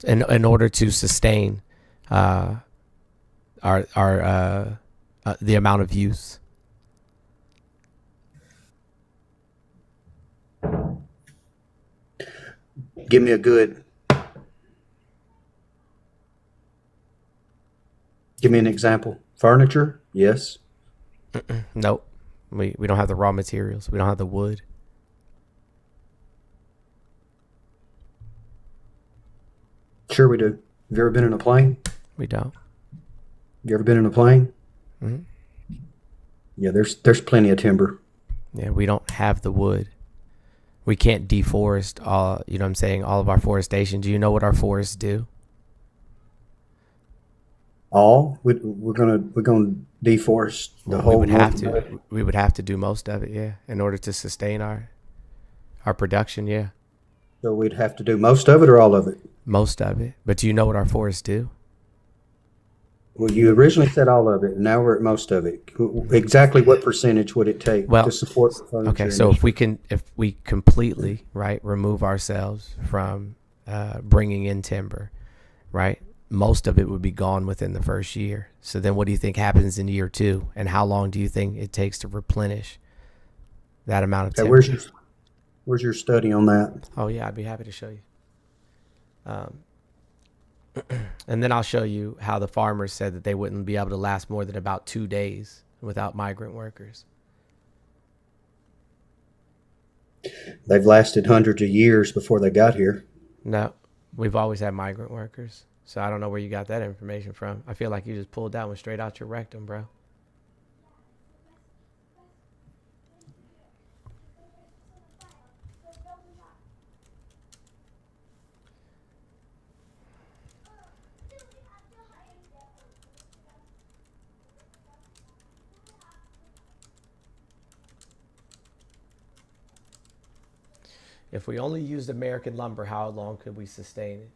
in order to sustain our the amount of use. Give me a good. Give me an example. Furniture? Yes. Nope. We don't have the raw materials. We don't have the wood. Sure we do. Have you ever been in a plane? We don't. You ever been in a plane? Mm-hmm. Yeah, there's plenty of timber. Yeah, we don't have the wood. We can't deforest all, you know what I'm saying, all of our forestation. Do you know what our forests do? All? We're gonna deforest the whole. We would have to do most of it, yeah, in order to sustain our production, yeah. So we'd have to do most of it or all of it? Most of it. But do you know what our forests do? Well, you originally said all of it, and now we're at most of it. Exactly what percentage would it take to support the furniture okay, so industry? if we completely, right, remove ourselves from bringing in timber, right, most of it would be gone within the first year. So then what do you think happens in year 2? And how long do you think it takes to replenish that amount of timber? Where's your study on that? Oh, yeah, I'd be happy to show you. And then I'll show you how the farmers said that they wouldn't be able to last more than about 2 days without migrant workers. They've lasted hundreds of years before they got here. No, we've always had migrant workers. So I don't know where you got that information from. I feel like you just pulled that one straight out your rectum, bro. If we only used American lumber, how long could we sustain it?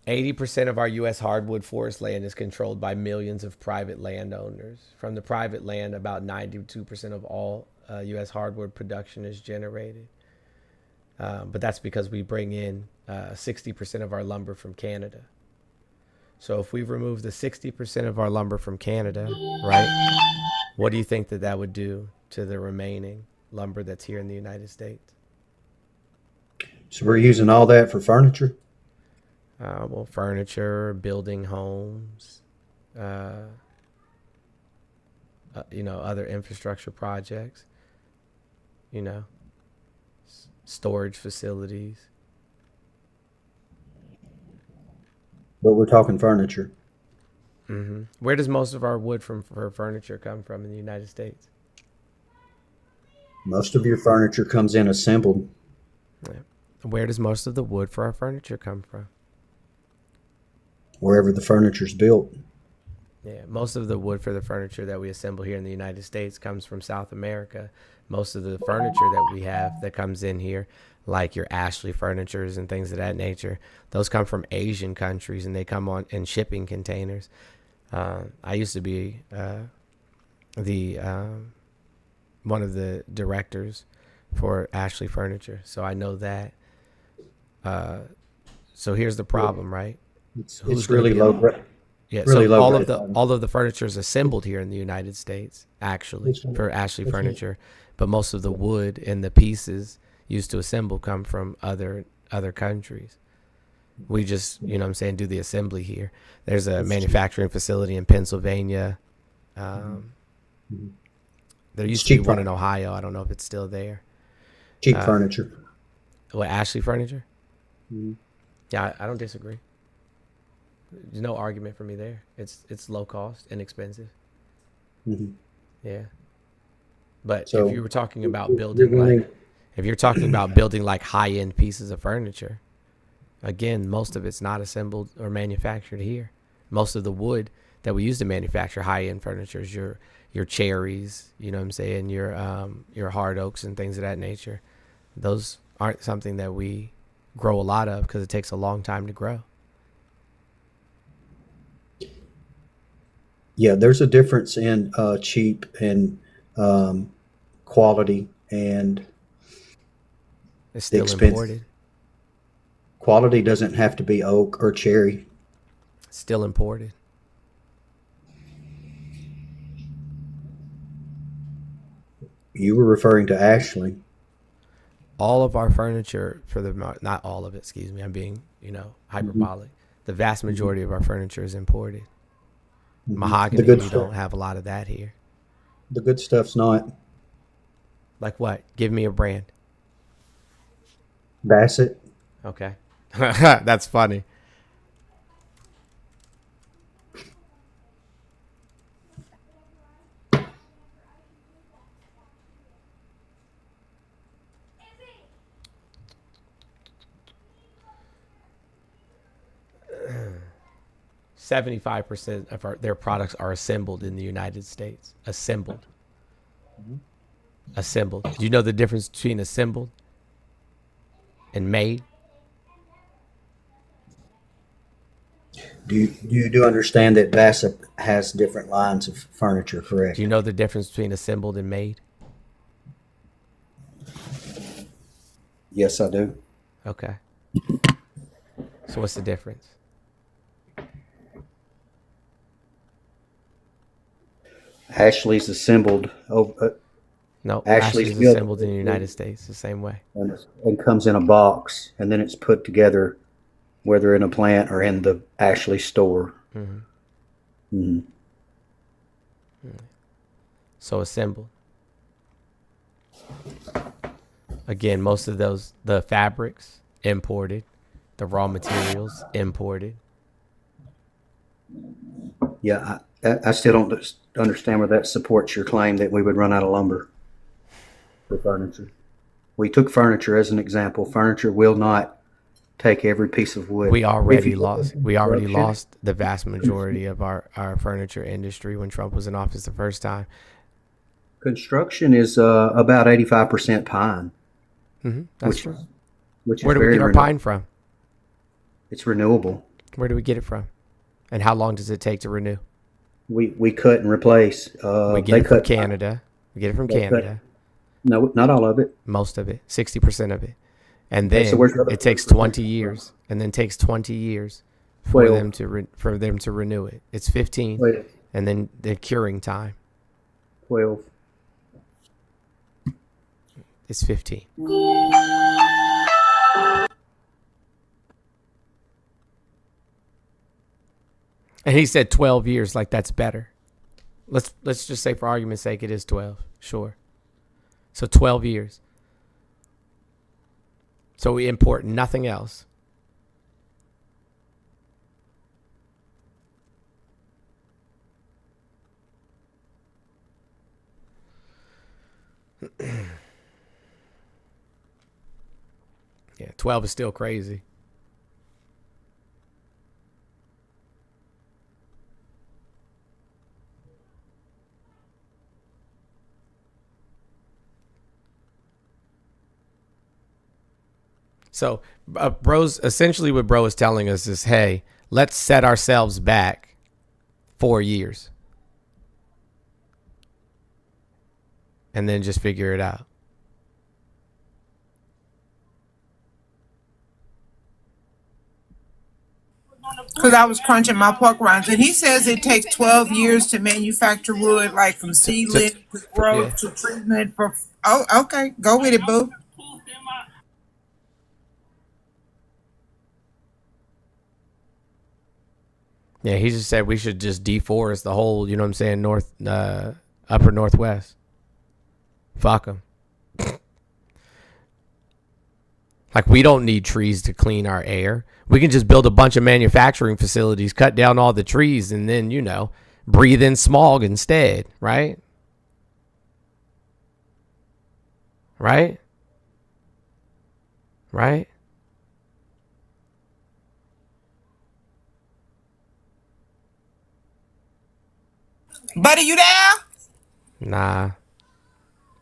80% of our U.S. hardwood forest land is controlled by millions of private landowners. From the private land, about 92% of all U.S. hardwood production is generated. But that's because we bring in 60% of our lumber from Canada. So if we remove the 60% of our lumber from Canada, right, what do you think that that would do to the remaining lumber that's here in the United States? So we're using all that for furniture? Well, furniture, building homes, other infrastructure projects, storage facilities. But we're talking furniture. Mm-hmm. Where does most of our wood for furniture come from in the United States? Most of your furniture comes in assembled. Yeah. Where does most of the wood for our furniture come from? Wherever the furniture's built. Yeah, most of the wood for the furniture that we assemble here in the United States comes from South America. Most of the furniture that we have that comes in here, like your Ashley furnitures and things of that nature, those come from Asian countries, and they come on in shipping containers. I used to be one of the directors for Ashley Furniture, so I know that. So here's the problem, right? It's really low. Yeah, really so low all of the furniture is assembled here in the United States, actually, for Ashley Furniture. But most of the wood and the pieces used to assemble come from other countries. We just, do the assembly here. There's a manufacturing facility in Pennsylvania. There used to be one in Ohio. I don't know if it's still there. Cheap furniture. What, Ashley Furniture? Mm-hmm. Yeah, I don't disagree. There's no argument for me there. It's low cost, inexpensive. Mm-hmm. Yeah. But So, if you were talking about building like high-end pieces of furniture, again, most of it's not assembled or manufactured here. Most of the wood that we use to manufacture high-end furniture is your cherries, your hard oaks and things of that nature. Those aren't something that we grow a lot of because it takes a long time to grow. Yeah, there's a difference in cheap and quality and it's still expensive. Imported. Quality doesn't have to be oak or cherry. Still imported. You were referring to Ashley. All of our furniture, not all of it, excuse me, I'm being, hyperbolic. The vast majority of our furniture is imported. Mahogany, we don't have a lot of that here. The good stuff's not. Like what? Give me a brand. Bassett. Okay. That's funny. Uh, 75% of their products are assembled in the United States. Assembled. Assembled. Do you know the difference between assembled and made? Do you understand that Bassett has different lines of furniture, correct? Do you know the difference between assembled and made? Yes, I do. Okay. So what's the difference? Ashley's assembled. No, Ashley's Ashley's assembled in the United States the same way. And comes in a box, and then it's put together, whether in a plant or in the Ashley store. Mm-hmm. Mm-hmm. So assembled. Again, most of the fabrics imported, the raw materials imported. Yeah, I still don't understand where that supports your claim that we would run out of lumber for furniture. We took furniture as an example. Furniture will not take every piece of wood. We already lost the vast majority of our furniture industry when Trump was in office the first time. Construction is about 85% pine. Mm-hmm. That's true. Where do we get our pine from? It's renewable. Where do we get it from? And how long does it take to renew? We cut and replace. We get it from Canada. We get it from Canada. No, not all of it. Most of it, 60% of it. And then it takes 20 years, and then takes 20 years for them to renew it. It's 15, and then the curing time. 12. It's 15. And he said 12 years, like that's better. Let's just say for argument's sake it is 12. Sure. So 12 years. So we import nothing else. Yeah, 12 is still crazy. So, bro's essentially what bro is telling us is, hey, let's set ourselves back 4 years and then just figure it out. Because I was crunching my pork rinds, and he says it takes 12 years to manufacture wood, like from seedling to growth to treatment. Oh, okay, go with it, boo. Yeah, he just said we should just deforest the whole, you know what I'm saying, upper Northwest. Fuck them. Like, we don't need trees to clean our air. We can just build a bunch of manufacturing facilities, cut down all the trees, and then, you know, breathe in smog instead, right? Right? Right? Buddy, you there? Nah.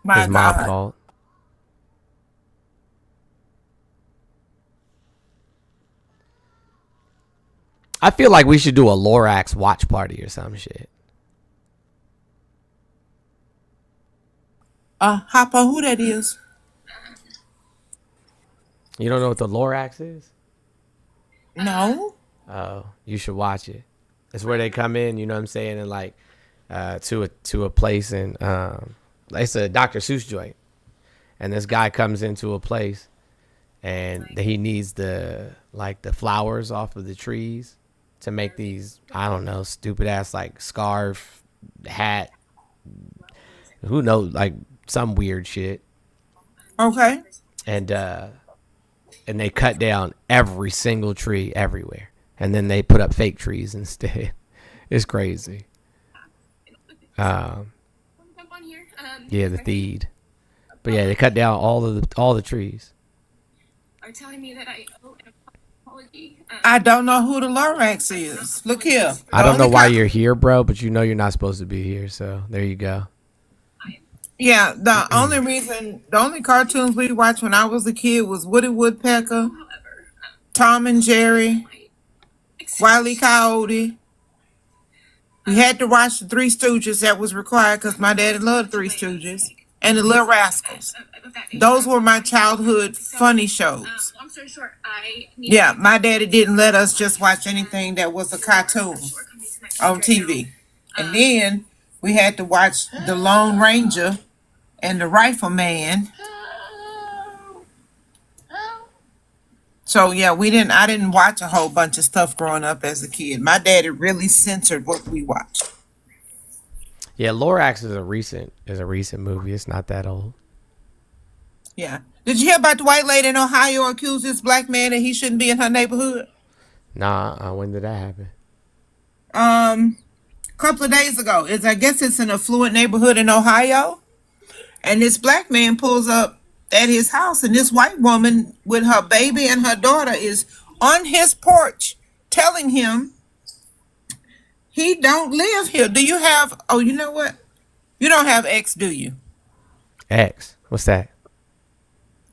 My It's my God. fault. I feel like we should do a Lorax watch party or some shit. Hopper, who that is? You don't know what the Lorax is? No. Oh, you should watch it. It's where they come in, you know what I'm saying, and like to a place, and it's a Dr. Seuss joint. And this guy comes into a place and he needs the flowers off of the trees to make these, I don't know, stupid ass like scarf, hat, who knows, like some weird shit. Okay. And they cut down every single tree everywhere. And then they put up fake trees instead. It's crazy. Yeah, the feed. But yeah, they cut down all the trees. Are telling me that I owe an apology. I don't know who the Lorax is. Look here. I don't know why you're here, bro, but you know you're not supposed to be here, so there you go. Yeah, the only cartoons we watched when I was a kid was Woody Woodpecker, Tom and Jerry, Wile E. Coyote. We had to watch the Three Stooges. That was required because my daddy loved Three Stooges and the Little Rascals. Those were my childhood funny shows. Yeah, my daddy didn't let us just watch anything that was a cartoon on TV. And then we had to watch The Lone Ranger and The Rifleman. So yeah, I didn't watch a whole bunch of stuff growing up as a kid. My daddy really censored what we watched. Yeah, Lorax is a recent movie. It's not that old. Yeah. Did you hear about the white lady in Ohio accused this black man that he shouldn't be in her neighborhood? Nah, when did that happen? A couple of days ago. I guess it's an affluent neighborhood in Ohio. And this black man pulls up at his house, and this white woman with her baby and her daughter is on his porch telling him he don't live here. Do you have, oh, you know what? You don't have X, do you? X? What's that?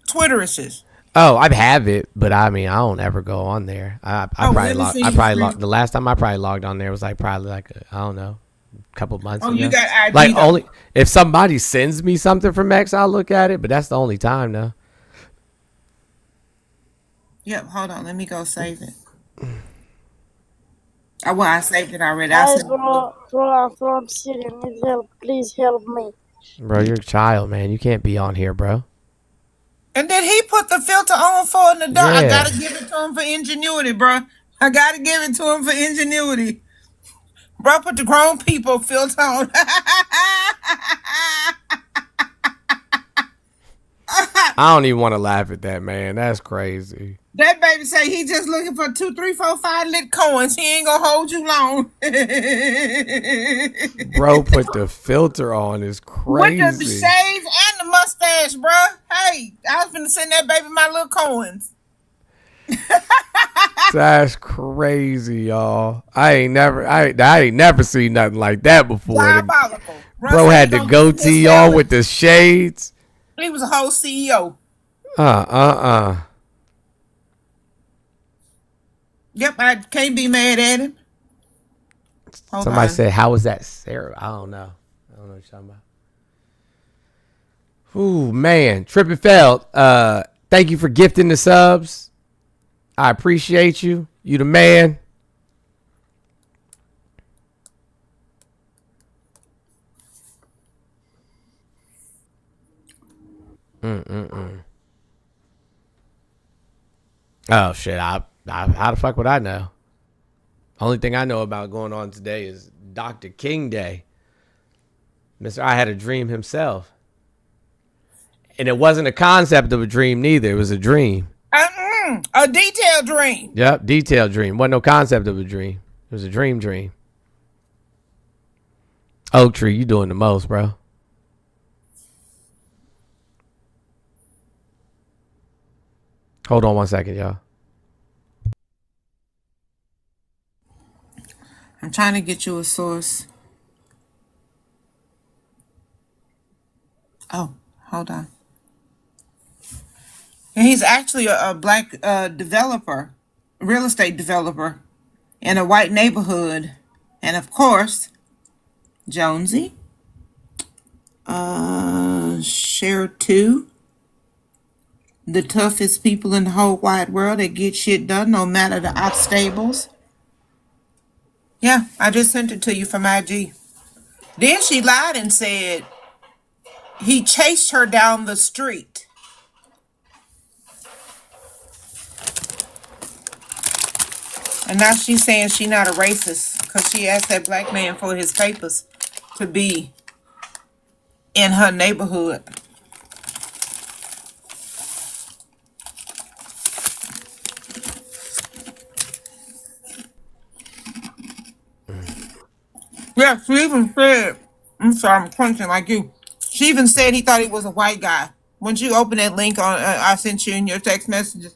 Twitter is. Oh, I have it, but I mean, I don't ever go on there. I probably logged. The last time I probably logged on there was I don't know, a couple months ago. You got IG like though. Only if somebody sends me something from X, I'll look at it. But that's the only time, though. Yep, hold on. Let me go save it. I saved it already. Bro, I'm from Syria. Need help. Please help me. Bro, you're a child, man. You can't be on here, bro. And then he put the filter on for in the dark. Yeah. I gotta give it to him for ingenuity, bro. I gotta give it to him for ingenuity. Bro, put the grown people filter on. I don't even want to laugh at that, man. That's crazy. That baby say he just looking for 2, 3, 4, 5 lit coins. He ain't gonna hold you long. Bro, put the filter on is crazy. With the shades and the mustache, bro. Hey, I was finna send that baby my little coins. That's crazy, y'all. I ain't never seen nothing like that before. Diabolical. Bro had the goatee on with the shades. He was a whole CEO. Yep, I can't be mad at him. Somebody said, how was that, Sarah? I don't know what you're talking about. Ooh, man. Trippin' Feld, thank you for gifting the subs. I appreciate you. You the man. Oh, shit. How the fuck would I know? Only thing I know about going on today is Dr. King Day. Mr. I had a dream himself. And it wasn't a concept of a dream neither. It was a dream. A detailed dream. Yep, detailed dream. Wasn't no concept of a dream. It was a dream. Oak Tree, you doing the most, bro. Hold on 1 second, y'all. I'm trying to get you a source. Oh, hold on. And he's actually a black developer, real estate developer in a white neighborhood. And of course, Jonesy, share 2. The toughest people in the whole wide world that get shit done, no matter the obstacles. Yeah, I just sent it to you from IG. Then she lied and said he chased her down the street. And now she's saying she's not a racist because she asked that black man for his papers to be in her neighborhood. Yeah, she even said, I'm sorry, I'm crunching like you. She even said he thought he was a white guy. Once you open that link on, I sent you in your text messages.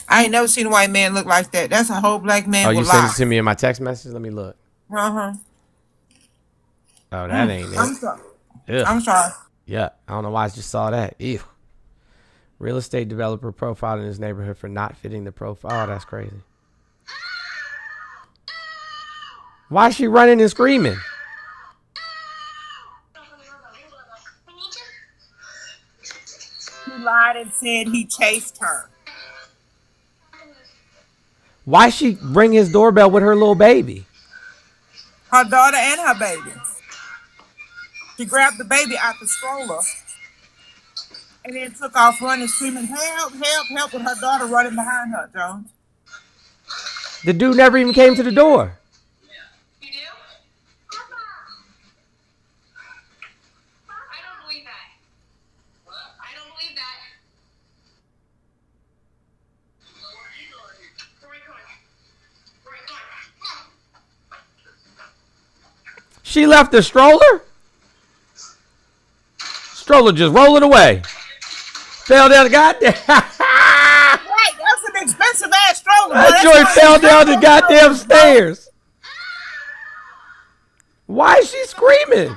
I ain't never seen a white man look like that. That's a whole black man. Oh, with you sent it locks. to me in my text message? Let me look. Uh-huh. Oh, that ain't it. I'm sorry. Ugh. I'm sorry. Yeah, I don't know why I just saw that. Ew. Real estate developer profiled in his neighborhood for not fitting the profile. Oh, that's crazy. Why is she running and screaming? He lied and said he chased her. Why she ring his doorbell with her little baby? Her daughter and her baby. She grabbed the baby out the stroller and then took off running, screaming, help, help, help, with her daughter running behind her, Jones. The dude never even came to the door. She left the stroller? Stroller just rolling away. Fell down the goddamn. Right, that's an expensive ass stroller. That joint fell down the goddamn stairs. Why is she screaming?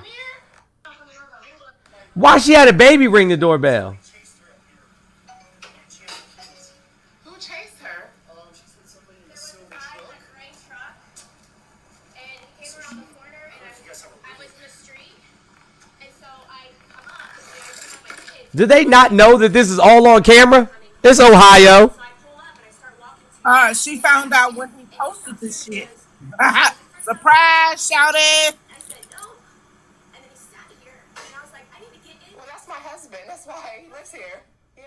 Why she had a baby ring the doorbell? Who chased her? She said somebody in a silver truck. And he came around the corner, and I was in the street, and so I come up, and I saw my kids. Do they not know that this is all on camera? It's Ohio. She found out when he posted this shit. Surprise, shouted. Well, that's my husband. That's why he lives here. Yeah.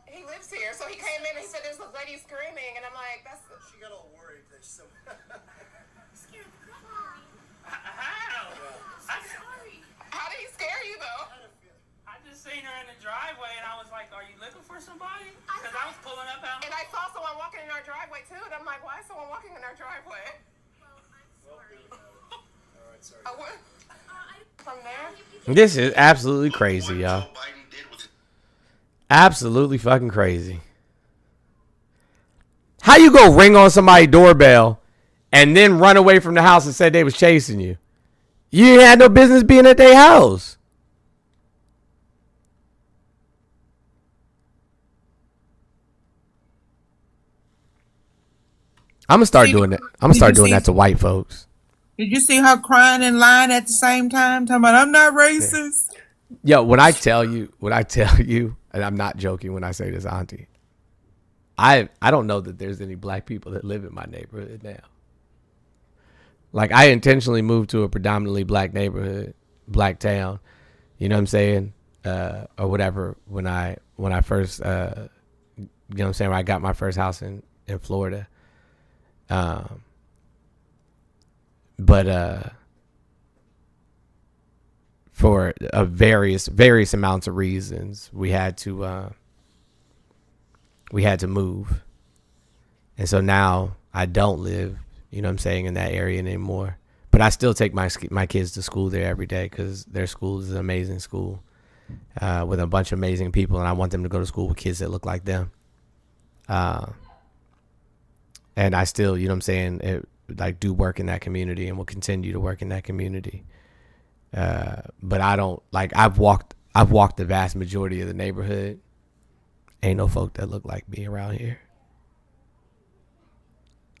He lives here. So he came in and he said there's a lady screaming, and I'm like, that's. She got all worried that she scared the crap out of me. How? I'm sorry. How did he scare you though? I just seen her in the driveway and I was like, are you looking for somebody? Because I was pulling up out. And I saw someone walking in our driveway too, and I'm like, why is someone walking in our driveway? Well, I'm sorry. All right, sorry. From there? This is absolutely crazy, y'all. Absolutely fucking crazy. How you go ring on somebody's doorbell and then run away from the house and say they was chasing you? You had no business being at their house. I'm gonna start doing that. I'm gonna start doing that to white folks. Did you see her crying and lying at the same time? Talking about, I'm not racist. Yo, when I tell you, and I'm not joking when I say this, Auntie, I don't know that there's any black people that live in my neighborhood now. Like, I intentionally moved to a predominantly black neighborhood, black town, you know what I'm saying? Or whatever, when I first, you know what I'm saying, when I got my first house in Florida. But for various amounts of reasons, we had to move. And so now I don't live, you know what I'm saying, in that area anymore. But I still take my kids to school there every day because their school is an amazing school with a bunch of amazing people, and I want them to go to school with kids that look like them. And I still, you know what I'm saying, do work in that community and will continue to work in that community. But I don't, I've walked the vast majority of the neighborhood. Ain't no folk that look like me around here.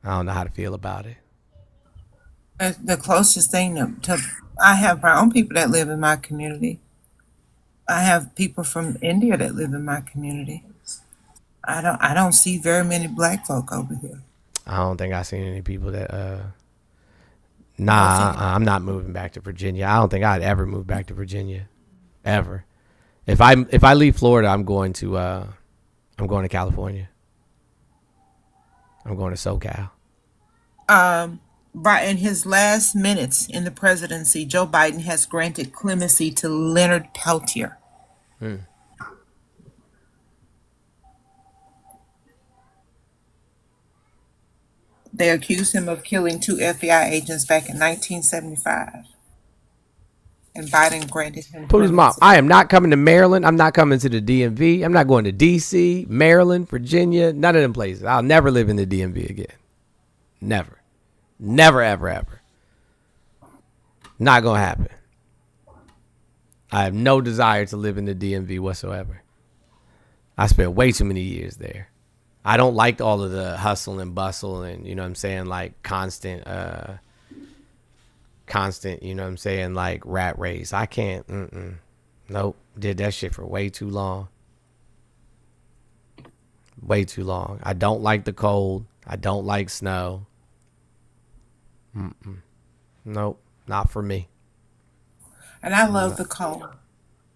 I don't know how to feel about it. The closest thing to I have brown people that live in my community. I have people from India that live in my community. I don't see very many black folk over here. I don't think I've seen any people that I'm not moving back to Virginia. I don't think I'd ever move back to Virginia. Ever. If I leave Florida, I'm going to California. I'm going to SoCal. Right in his last minutes in the presidency, Joe Biden has granted clemency to Leonard Peltier. They accused him of killing 2 FBI agents back in 1975. And Biden granted him Pooh's mom, I am not coming to Maryland. I'm not coming to the DMV. I'm not going to D.C., Maryland, Virginia, none of them places. I'll never live in the DMV again. Never, ever, ever. Not going to happen. I have no desire to live in the DMV whatsoever. I spent way too many years there. I don't like all of the hustle and bustle and, you know what I'm saying, like constant, you know what I'm saying, like rat race. I can't, nope. Did that shit for way too long. Way too long. I don't like the cold. I don't like snow. Nope, not for me. And I love the cold.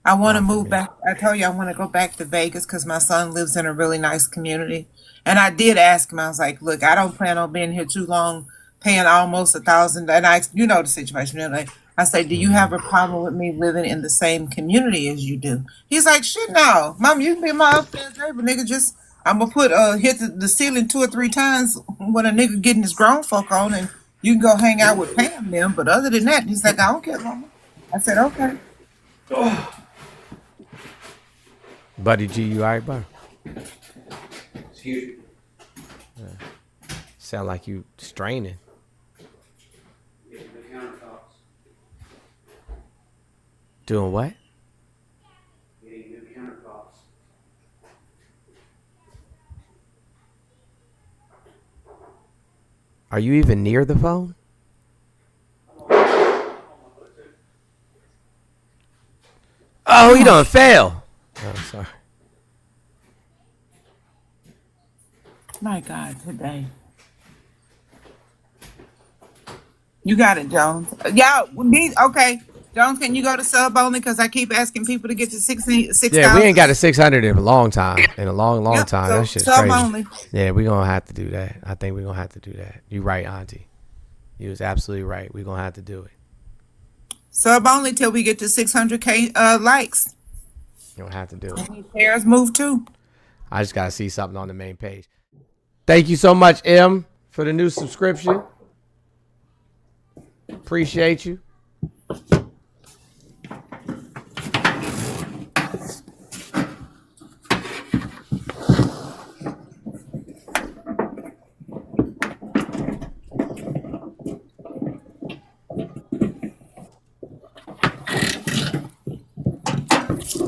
I want to move back. I told you I want to go back to Vegas because my son lives in a really nice community. And I did ask him, I was like, look, I don't plan on being here too long, paying almost $1,000. And you know the situation. I say, do you have a problem with me living in the same community as you do? He's like, shit, no. Mom, you can be my upstairs neighbor, nigga. Just, I'm going to hit the ceiling 2 or 3 times when a nigga getting his grown folk on, and you can go hang out with Pam and them. But other than that, he's like, I don't care, mama. I said, okay. Buddy G, you all right, bro? Excuse me. Sound like you straining. Doing what? Getting new countertops. Are you even near the phone? Oh, you done fail. Oh, sorry. My God, today. You got it, Jones. Y'all, okay. Jones, can you go to sub only? Because I keep asking people to get to 6,000. Yeah, we ain't got a 600 in a long time. In a long time. So That shit's sub crazy. only. Yeah, we're going to have to do that. I think we're going to have to do that. You right, Auntie. You was absolutely right. We're going to have to do it. Sub only till we get to 600K likes. You're going to have to do it. And shares move too. I just got to see something on the main page. Thank you so much, M, for the new subscription. Appreciate you.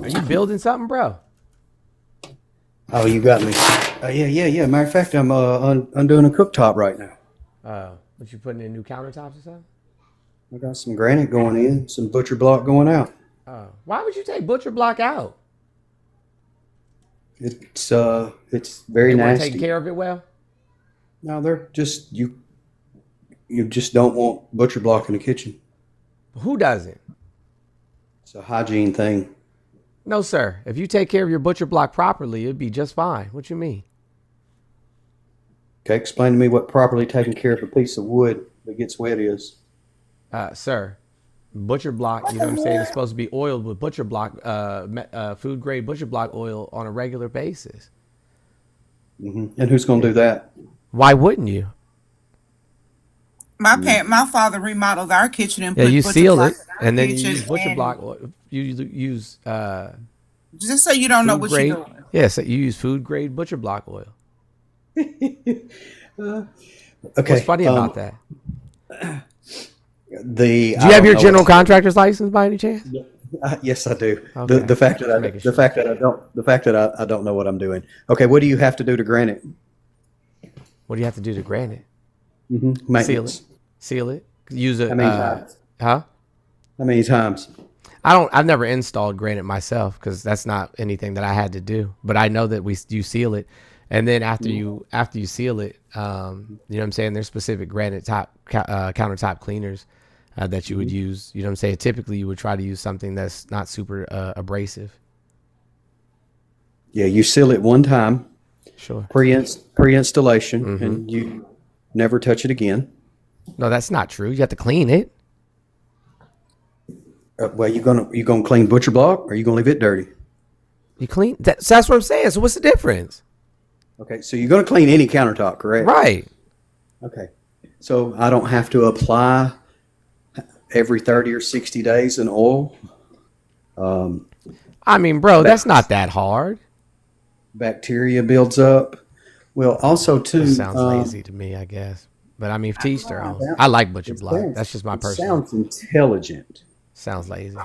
Are you building something, bro? Oh, you got me. Yeah. Matter of fact, I'm undoing a cooktop right now. Oh, what you putting in new countertops or something? I got some granite going in, some butcher block going out. Oh, why would you take butcher block out? It's very They weren't nasty. taking care of it well? No, they're just you just don't want butcher block in the kitchen. Who doesn't? It's a hygiene thing. No, sir. If you take care of your butcher block properly, it'd be just fine. What you mean? Okay, explain to me what properly taking care of a piece of wood that gets wet is. Sir, butcher block, you know what I'm saying, it's supposed to be oiled with butcher block, food grade butcher block oil on a regular basis. Mm-hmm. And who's going to do that? Why wouldn't you? My father remodeled our kitchen and Yeah, put you butcher seal block it, in our and then you kitchen, use butcher and block oil. You use just so you don't know food what grade. you're doing. Yeah, so you use food grade butcher block oil. Okay. What's funny about that? Do you have your general contractor's license by any chance? Yes, I do. Okay. The fact that I don't know what I'm doing. Okay, what do you have to do to granite? What do you have to do to granite? Mm-hmm. Maintenance. Seal it. Use it. How many times? Huh? How many times? I've never installed granite myself because that's not anything that I had to do. But I know that you seal it, and then after you seal it, you know what I'm saying. There's specific granite countertop cleaners that you would use. You know what I'm saying. Typically, you would try to use something that's not super abrasive. Yeah, you seal it one time. Sure. Pre-installation, and you never touch it again. No, that's not true. You have to clean it. Well, you gonna clean butcher block, or you gonna leave it dirty? You clean. That's what I'm saying. So what's the difference? Okay, so you're gonna clean any countertop, correct? Right. Okay, so I don't have to apply every 30 or 60 days an oil. I mean, bro, that's not that hard. Bacteria builds up. Well, also too. It sounds lazy to me, I guess. But I mean, to each their own. I like butcher block. That's just my personal. Sounds intelligent. Sounds lazy.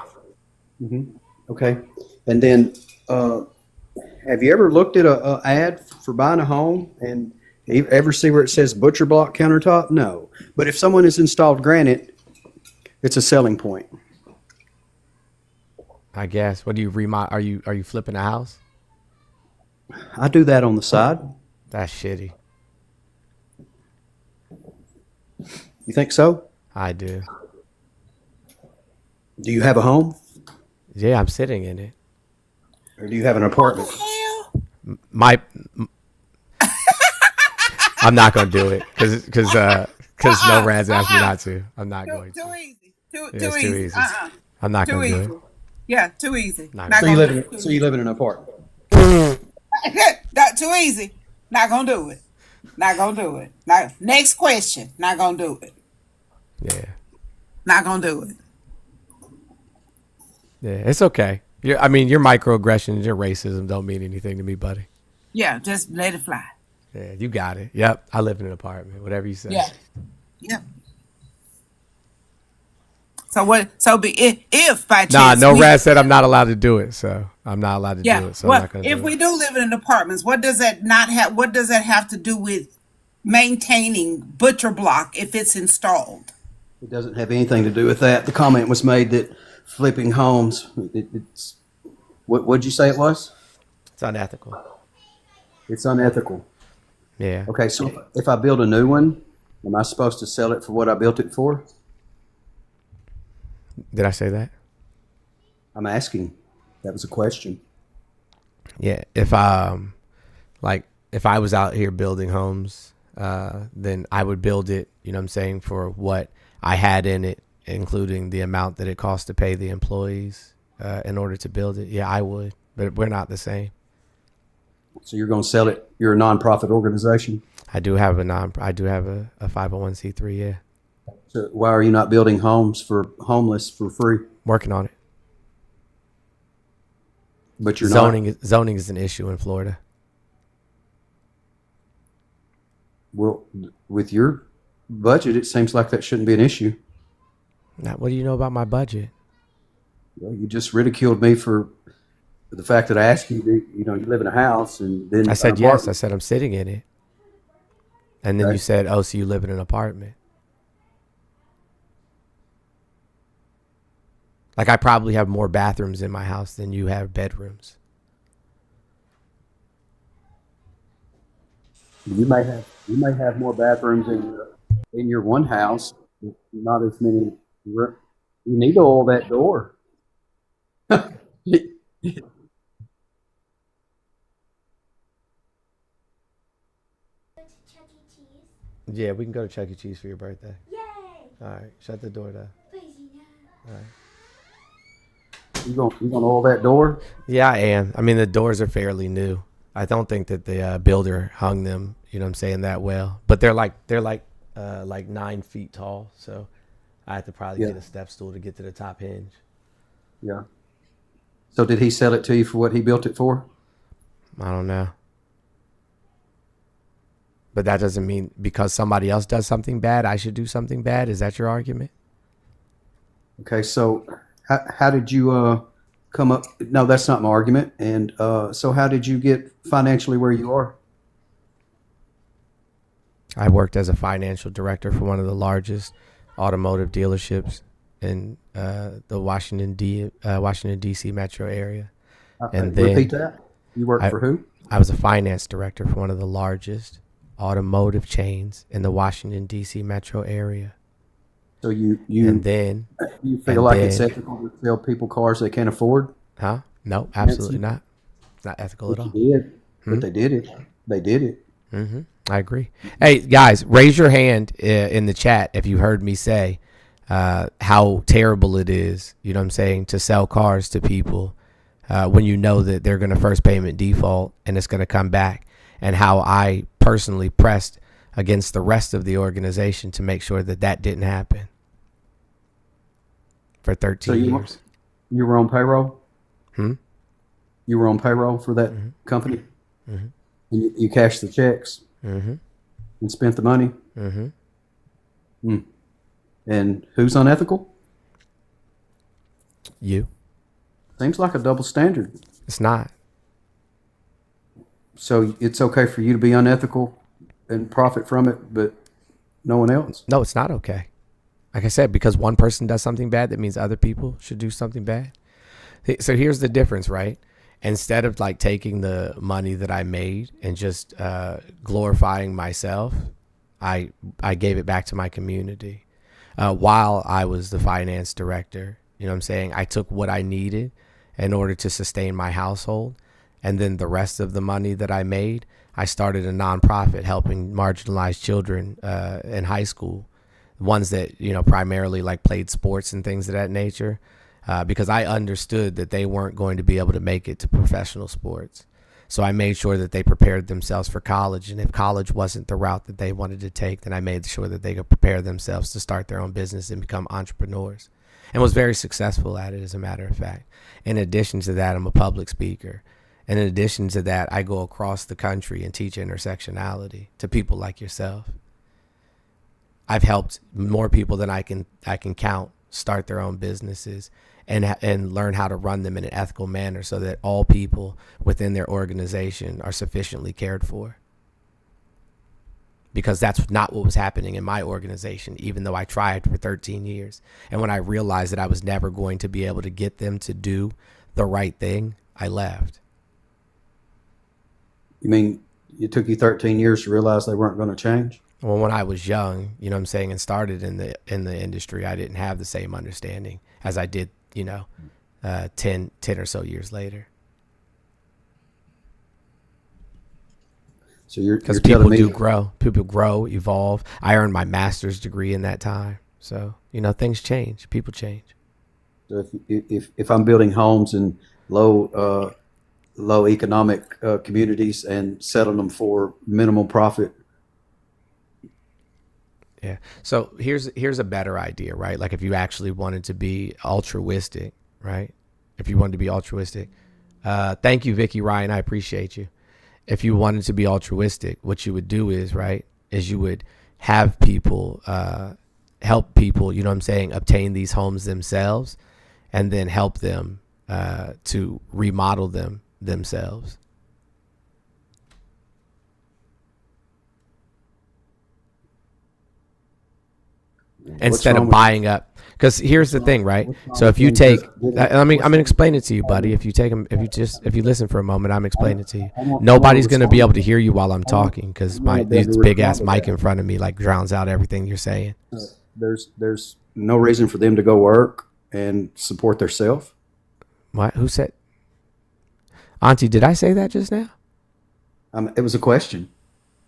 Okay. And then, have you ever looked at a ad for buying a home and ever see where it says butcher block countertop? No. But if someone has installed granite, it's a selling point. I guess. What do you remodel? Are you flipping a house? I do that on the side. That's shitty. You think so? I do. Do you have a home? Yeah, I'm sitting in it. Or do you have an apartment? I'm not gonna do it because no Rans asked me not to. I'm not going to. Too easy. Too It's easy. too easy. I'm not gonna do it. Yeah, too easy. Not So you live in an apartment. That too easy. Not gonna do it. Not gonna do it. Next question. Not gonna do it. Yeah. Not gonna do it. Yeah, it's okay. Your microaggressions, your racism don't mean anything to me, buddy. Yeah, just let it fly. Yeah, you got it. Yep, I live in an apartment. Whatever you say. Yeah. Yep. So what? So if by chance. No Raz said I'm not allowed to do it, so I'm not allowed to do it. So well, I'm not gonna if do we it. do live in apartments, what does that not have? What does that have to do with maintaining butcher block if it's installed? It doesn't have anything to do with that. The comment was made that flipping homes, it's what'd you say it was? It's unethical. It's unethical. Yeah. Okay, so if I build a new one, am I supposed to sell it for what I built it for? Did I say that? I'm asking. That was a question. Yeah. If if I was out here building homes, then I would build it, you know what I'm saying, for what I had in it, including the amount that it cost to pay the employees in order to build it. Yeah, I would. But we're not the same. So you're going to sell it? You're a nonprofit organization? I do have a 501c3, yeah. So why are you not building homes for homeless for free? Working on it. But you're Zoning is an issue in Florida. Well, with your budget, it seems like that shouldn't be an issue. Now, what do you know about my budget? Well, you just ridiculed me for the fact that I asked you, you live in a house, and then I said yes. I said I'm sitting in it. And then you said, oh, so you live in an apartment. Like, I probably have more bathrooms in my house than you have bedrooms. You may have more bathrooms in your one house, but not as many. You need to oil that door. Yeah, we can go to Chuck E. Cheese for your birthday. Yay! All right, shut the door down. All right. You gonna oil that door? Yeah, I am. I mean, the doors are fairly new. I don't think that the builder hung them, you know what I'm saying, that well. But they're like 9 feet tall, so I have to probably get a step stool to get to the top hinge. Yeah. So did he sell it to you for what he built it for? I don't know. But that doesn't mean because somebody else does something bad, I should do something bad. Is that your argument? Okay, so how did you come up? No, that's not my argument. And so how did you get financially where you are? I worked as a financial director for one of the largest automotive dealerships in the Washington D.C. metro area. And then, repeat that. You worked for who? I was a finance director for one of the largest automotive chains in the Washington D.C. metro area. So you feel like it's ethical to sell people cars they can't afford? Huh? No, absolutely not. It's not ethical at all. But they did it. They did it. Mm-hmm. I agree. Hey, guys, raise your hand in the chat if you heard me say how terrible it is, you know what I'm saying, to sell cars to people when you know that they're going to first payment default and it's going to come back, and how I personally pressed against the rest of the organization to make sure that that didn't happen for 13 years. You were on payroll? Hmm? You were on payroll for that company? Mm-hmm. And you cashed the checks? Mm-hmm. And spent the money? Mm-hmm. And who's unethical? You. Seems like a double standard. It's not. So it's okay for you to be unethical and profit from it, but no one else? No, it's not okay. Like I said, because one person does something bad, that means other people should do something bad. So here's the difference, right? Instead of like taking the money that I made and just glorifying myself, I gave it back to my community. While I was the finance director, you know what I'm saying? I took what I needed in order to sustain my household. And then the rest of the money that I made, I started a nonprofit helping marginalized children in high school, ones that, you know, primarily like played sports and things of that nature, because I understood that they weren't going to be able to make it to professional sports. So I made sure that they prepared themselves for college. And if college wasn't the route that they wanted to take, then I made sure that they could prepare themselves to start their own business and become entrepreneurs, and was very successful at it, as a matter of fact. In addition to that, I'm a public speaker. And in addition to that, I go across the country and teach intersectionality to people like yourself. I've helped more people than I can count start their own businesses and learn how to run them in an ethical manner so that all people within their organization are sufficiently cared for. Because that's not what was happening in my organization, even though I tried for 13 years. And when I realized that I was never going to be able to get them to do the right thing, I left. You mean it took you 13 years to realize they weren't going to change? Well, when I was young, you know what I'm saying, and started in the industry, I didn't have the same understanding as I did, you know, 10 or so years later. So you're because telling people me do grow. People grow, evolve. I earned my master's degree in that time. So, you know, things change. People change. So if I'm building homes in low economic communities and selling them for minimal profit. Yeah. So here's a better idea, right? Like if you actually wanted to be altruistic, right? If you wanted to be altruistic, thank you, Vicky Ryan. I appreciate you. If you wanted to be altruistic, what you would do is, right, is you would have people, help people, you know what I'm saying, obtain these homes themselves, and then help them to remodel them themselves. Instead of buying up, because here's the thing, right? So if you take, I'm gonna explain it to you, buddy. If you listen for a moment, I'm explaining it to you. Nobody's gonna be able to hear you while I'm talking because this big ass mic in front of me like drowns out everything you're saying. There's no reason for them to go work and support themselves. What? Who said? Auntie, did I say that just now? It was a question.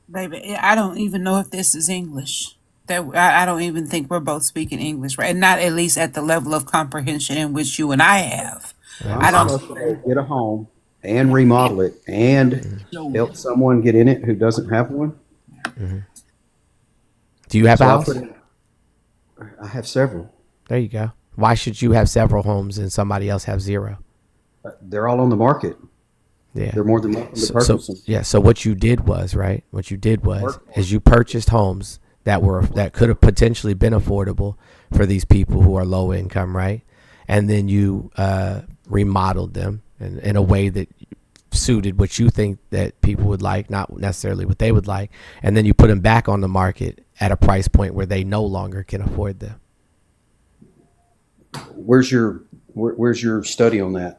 Baby, I don't even know if this is English. I don't even think we're both speaking English, right? And not at least at the level of comprehension in which you and I have. I don't get a home and remodel it and help someone get in it who doesn't have one. Mm-hmm. Do you have a house? I have several. There you go. Why should you have several homes and somebody else have zero? They're all on the market. Yeah, they're more than welcome to purchase them. So what you did was, right? What you did was you purchased homes that could have potentially been affordable for these people who are low income, right? And then you remodeled them in a way that suited what you think that people would like, not necessarily what they would like. And then you put them back on the market at a price point where they no longer can afford them. Where's your study on that?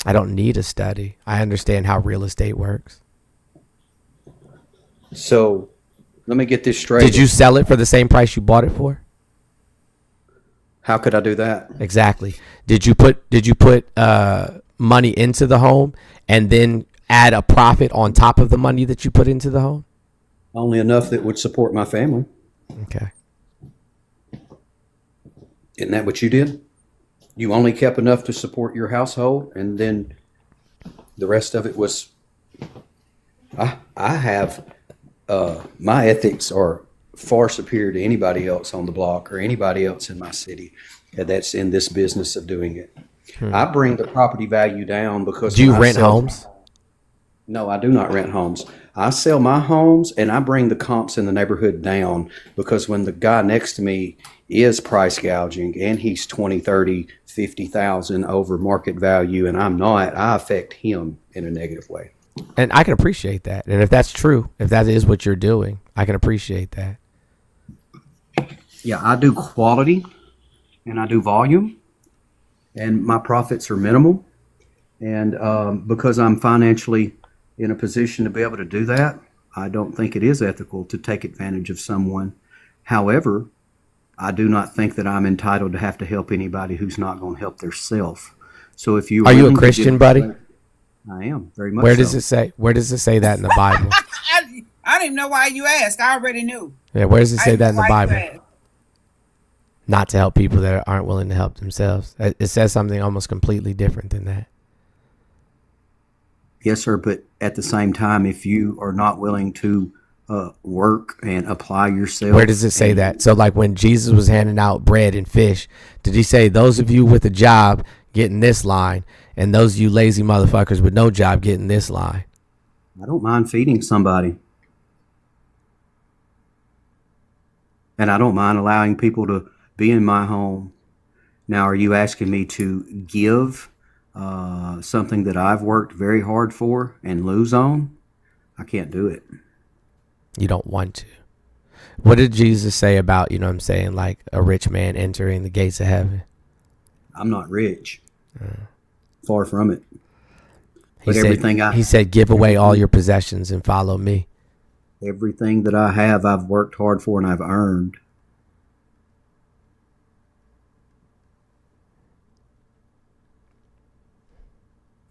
I don't need a study. I understand how real estate works. So let me get this straight. Did you sell it for the same price you bought it for? How could I do that? Exactly. Did you put money into the home and then add a profit on top of the money that you put into the home? Only enough that would support my family. Okay. Isn't that what you did? You only kept enough to support your household, and then the rest of it was. I have my ethics are far superior to anybody else on the block or anybody else in my city that's in this business of doing it. I bring the property value down because. Do you rent homes? No, I do not rent homes. I sell my homes and I bring the comps in the neighborhood down, because when the guy next to me is price gouging and he's 20, 30, 50,000 over market value and I'm not, I affect him in a negative way. And I can appreciate that. And if that's true, if that is what you're doing, I can appreciate that. Yeah, I do quality and I do volume, and my profits are minimal. And because I'm financially in a position to be able to do that, I don't think it is ethical to take advantage of someone. However, I do not think that I'm entitled to have to help anybody who's not going to help themselves. So if you are you a Christian, buddy? I am very much. Where does it say? Where does it say that in the Bible? I didn't even know why you asked. I already knew. Yeah, where does it say that in the Why you Bible? asked. Not to help people that aren't willing to help themselves. It says something almost completely different than that. Yes, sir. But at the same time, if you are not willing to work and apply yourself. Where does it say that? So like when Jesus was handing out bread and fish, did he say those of you with a job get in this line and those of you lazy motherfuckers with no job get in this line? I don't mind feeding somebody. And I don't mind allowing people to be in my home. Now, are you asking me to give something that I've worked very hard for and lose on? I can't do it. You don't want to. What did Jesus say about, you know what I'm saying, like a rich man entering the gates of heaven? I'm not rich. Far from it. But he said, give away all your possessions and follow me. Everything that I have, I've worked hard for and I've earned.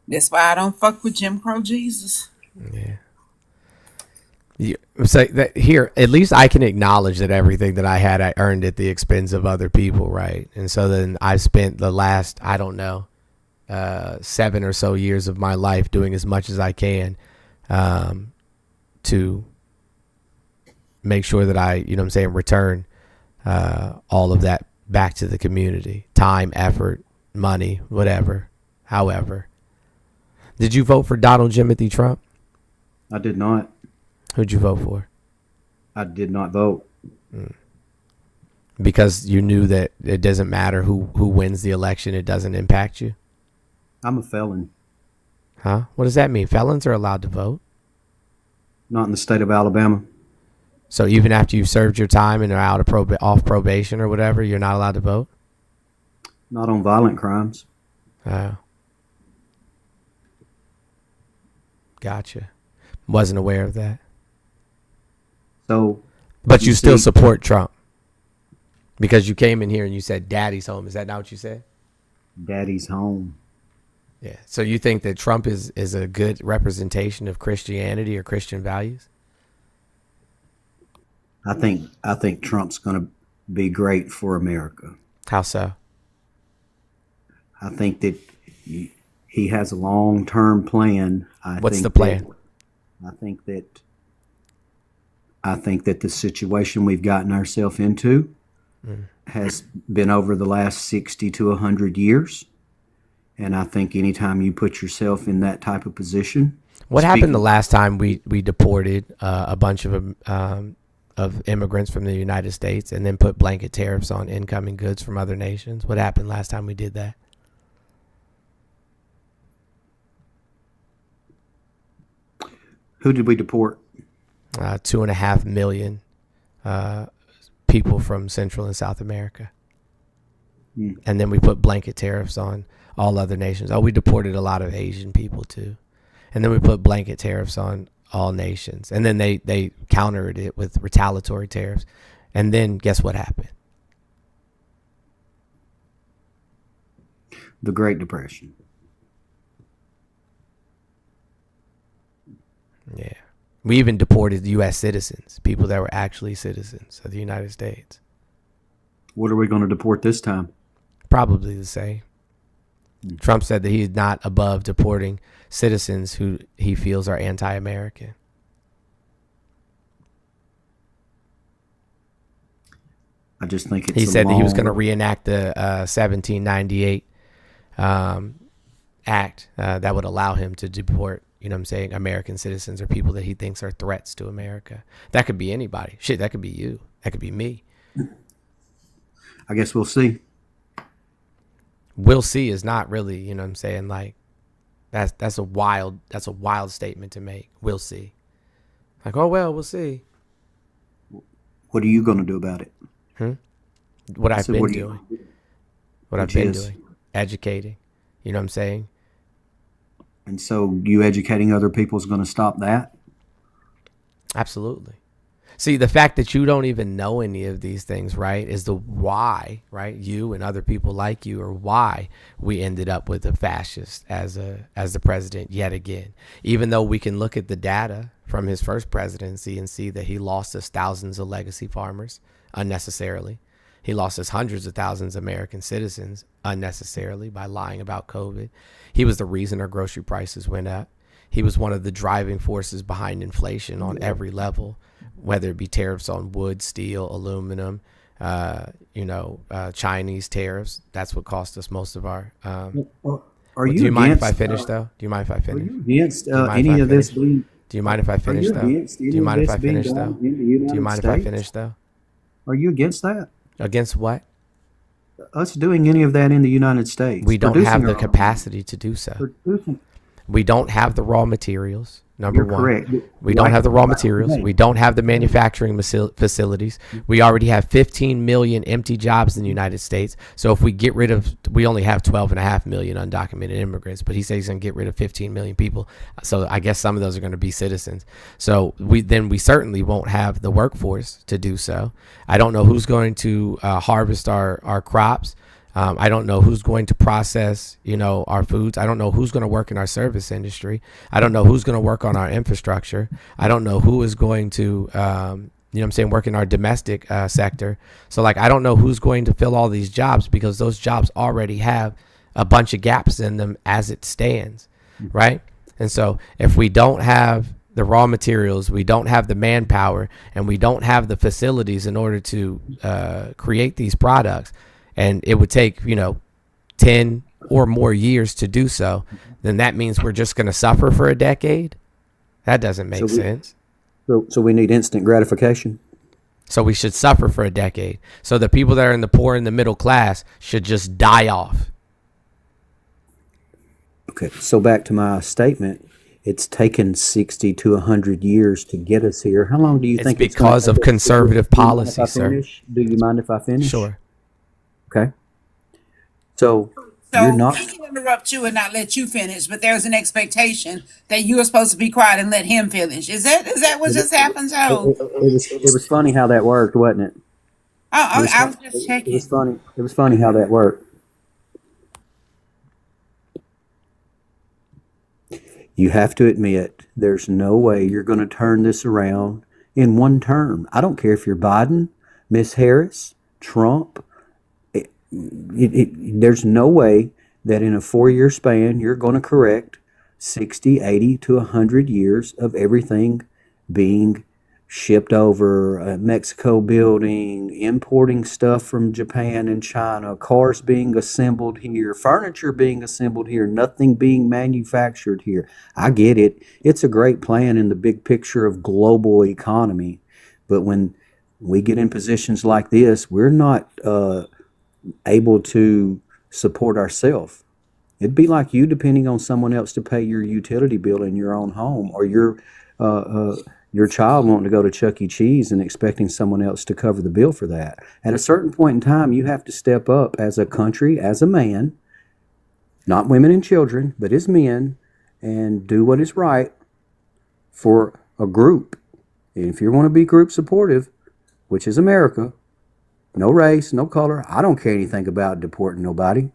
That's why I don't fuck with Jim Crow Jesus. Yeah. So that here, at least I can acknowledge that everything that I had, I earned at the expense of other people, right? And so then I spent the last, I don't know, 7 or so years of my life doing as much as I can to make sure that I, you know what I'm saying, return all of that back to the community. Time, effort, money, whatever, however. Did you vote for Donald Jimothy Trump? I did not. Who'd you vote for? I did not vote. Because you knew that it doesn't matter who wins the election, it doesn't impact you? I'm a felon. Huh? What does that mean? Felons are allowed to vote? Not in the state of Alabama. So even after you've served your time and are out of off probation or whatever, you're not allowed to vote? Not on violent crimes. Oh. Gotcha. Wasn't aware of that. So, but you still support Trump because you came in here and you said daddy's home. Is that not what you said? Daddy's home. Yeah. So you think that Trump is a good representation of Christianity or Christian values? I think Trump's going to be great for America. How so? I think that he has a long-term plan. What's the plan? I think that the situation we've gotten ourselves into has been over the last 60 to 100 years. And I think anytime you put yourself in that type of position. What happened the last time we deported a bunch of immigrants from the United States and then put blanket tariffs on incoming goods from other nations? What happened last time we did that? Who did we deport? 2.5 million people from Central and South America. And then we put blanket tariffs on all other nations. Oh, we deported a lot of Asian people too. And then we put blanket tariffs on all nations. And then they countered it with retaliatory tariffs. And then guess what happened? The Great Depression. Yeah. We even deported U.S. citizens, people that were actually citizens of the United States. What are we going to deport this time? Probably the same. Trump said that he's not above deporting citizens who he feels are anti-American. I just think it's he said that he was going to reenact the 1798 act that would allow him to deport, you know what I'm saying, American citizens or people that he thinks are threats to America. That could be anybody. Shit, that could be you. That could be me. I guess we'll see. We'll see is not really, you know what I'm saying, like that's a wild statement to make. We'll see. Like, oh well, we'll see. What are you going to do about it? What I've been what doing. What I've been doing. Educating. You know what I'm saying? And so you educating other people is going to stop that? Absolutely. See, the fact that you don't even know any of these things, right, is the why, right? You and other people like you are why we ended up with a fascist as the president yet again. Even though we can look at the data from his first presidency and see that he lost us thousands of legacy farmers unnecessarily. He lost us hundreds of thousands of American citizens unnecessarily by lying about COVID. He was the reason our grocery prices went up. He was one of the driving forces behind inflation on every level, whether it be tariffs on wood, steel, aluminum, Chinese tariffs. That's what cost us most of our. Do you mind if I finish, though? Do you mind if I finish? Are you against any of this being? Do you mind if I finish, though? Do you mind if I finish, though? Do you mind if I finish, though? Are you against that? Against what? Us doing any of that in the United States. We don't have the capacity to do so. We don't have the raw materials. Number one, correct. We don't have the raw materials. We don't have the manufacturing facilities. We already have 15 million empty jobs in the United States. So if we get rid of, we only have 12.5 million undocumented immigrants, but he says he's going to get rid of 15 million people. So I guess some of those are going to be citizens. So we certainly won't have the workforce to do so. I don't know who's going to harvest our crops. I don't know who's going to process, our foods. I don't know who's going to work in our service industry. I don't know who's going to work on our infrastructure. I don't know who is going to, work in our domestic sector. So I don't know who's going to fill all these jobs because those jobs already have a bunch of gaps in them as it stands. Right. And so if we don't have the raw materials, we don't have the manpower, and we don't have the facilities in order to create these products, and it would take, 10 or more years to do so, then that means we're just going to suffer for a decade. That doesn't make sense. So we need instant gratification. So we should suffer for a decade. So the people that are in the poor and the middle class should just die off. Okay, so back to my statement. It's taken 60 to 100 years to get us here. How long do you think it's because of conservative policy, sir? Do you mind if I finish? Sure. Okay. So you're not. He can interrupt you and not let you finish, but there's an expectation that you are supposed to be quiet and let him finish. Is that what just happened, Joe? It was funny how that worked, wasn't it? I was just checking. It was funny. It was funny how that worked. You have to admit, there's no way you're going to turn this around in one term. I don't care if you're Biden, Miss Harris, Trump. There's no way that in a 4-year span you're going to correct 60, 80 to 100 years of everything being shipped over, Mexico building, importing stuff from Japan and China, cars being assembled here, furniture being assembled here, nothing being manufactured here. I get it. It's a great plan in the big picture of global economy. But when we get in positions like this, we're not able to support ourselves. It'd be like you depending on someone else to pay your utility bill in your own home, or your child wanting to go to Chuck E. Cheese and expecting someone else to cover the bill for that. At a certain point in time, you have to step up as a country, as a man, not women and children, but as men, and do what is right for a group. And if you want to be group supportive, which is America, no race, no color. I don't care anything about deporting nobody.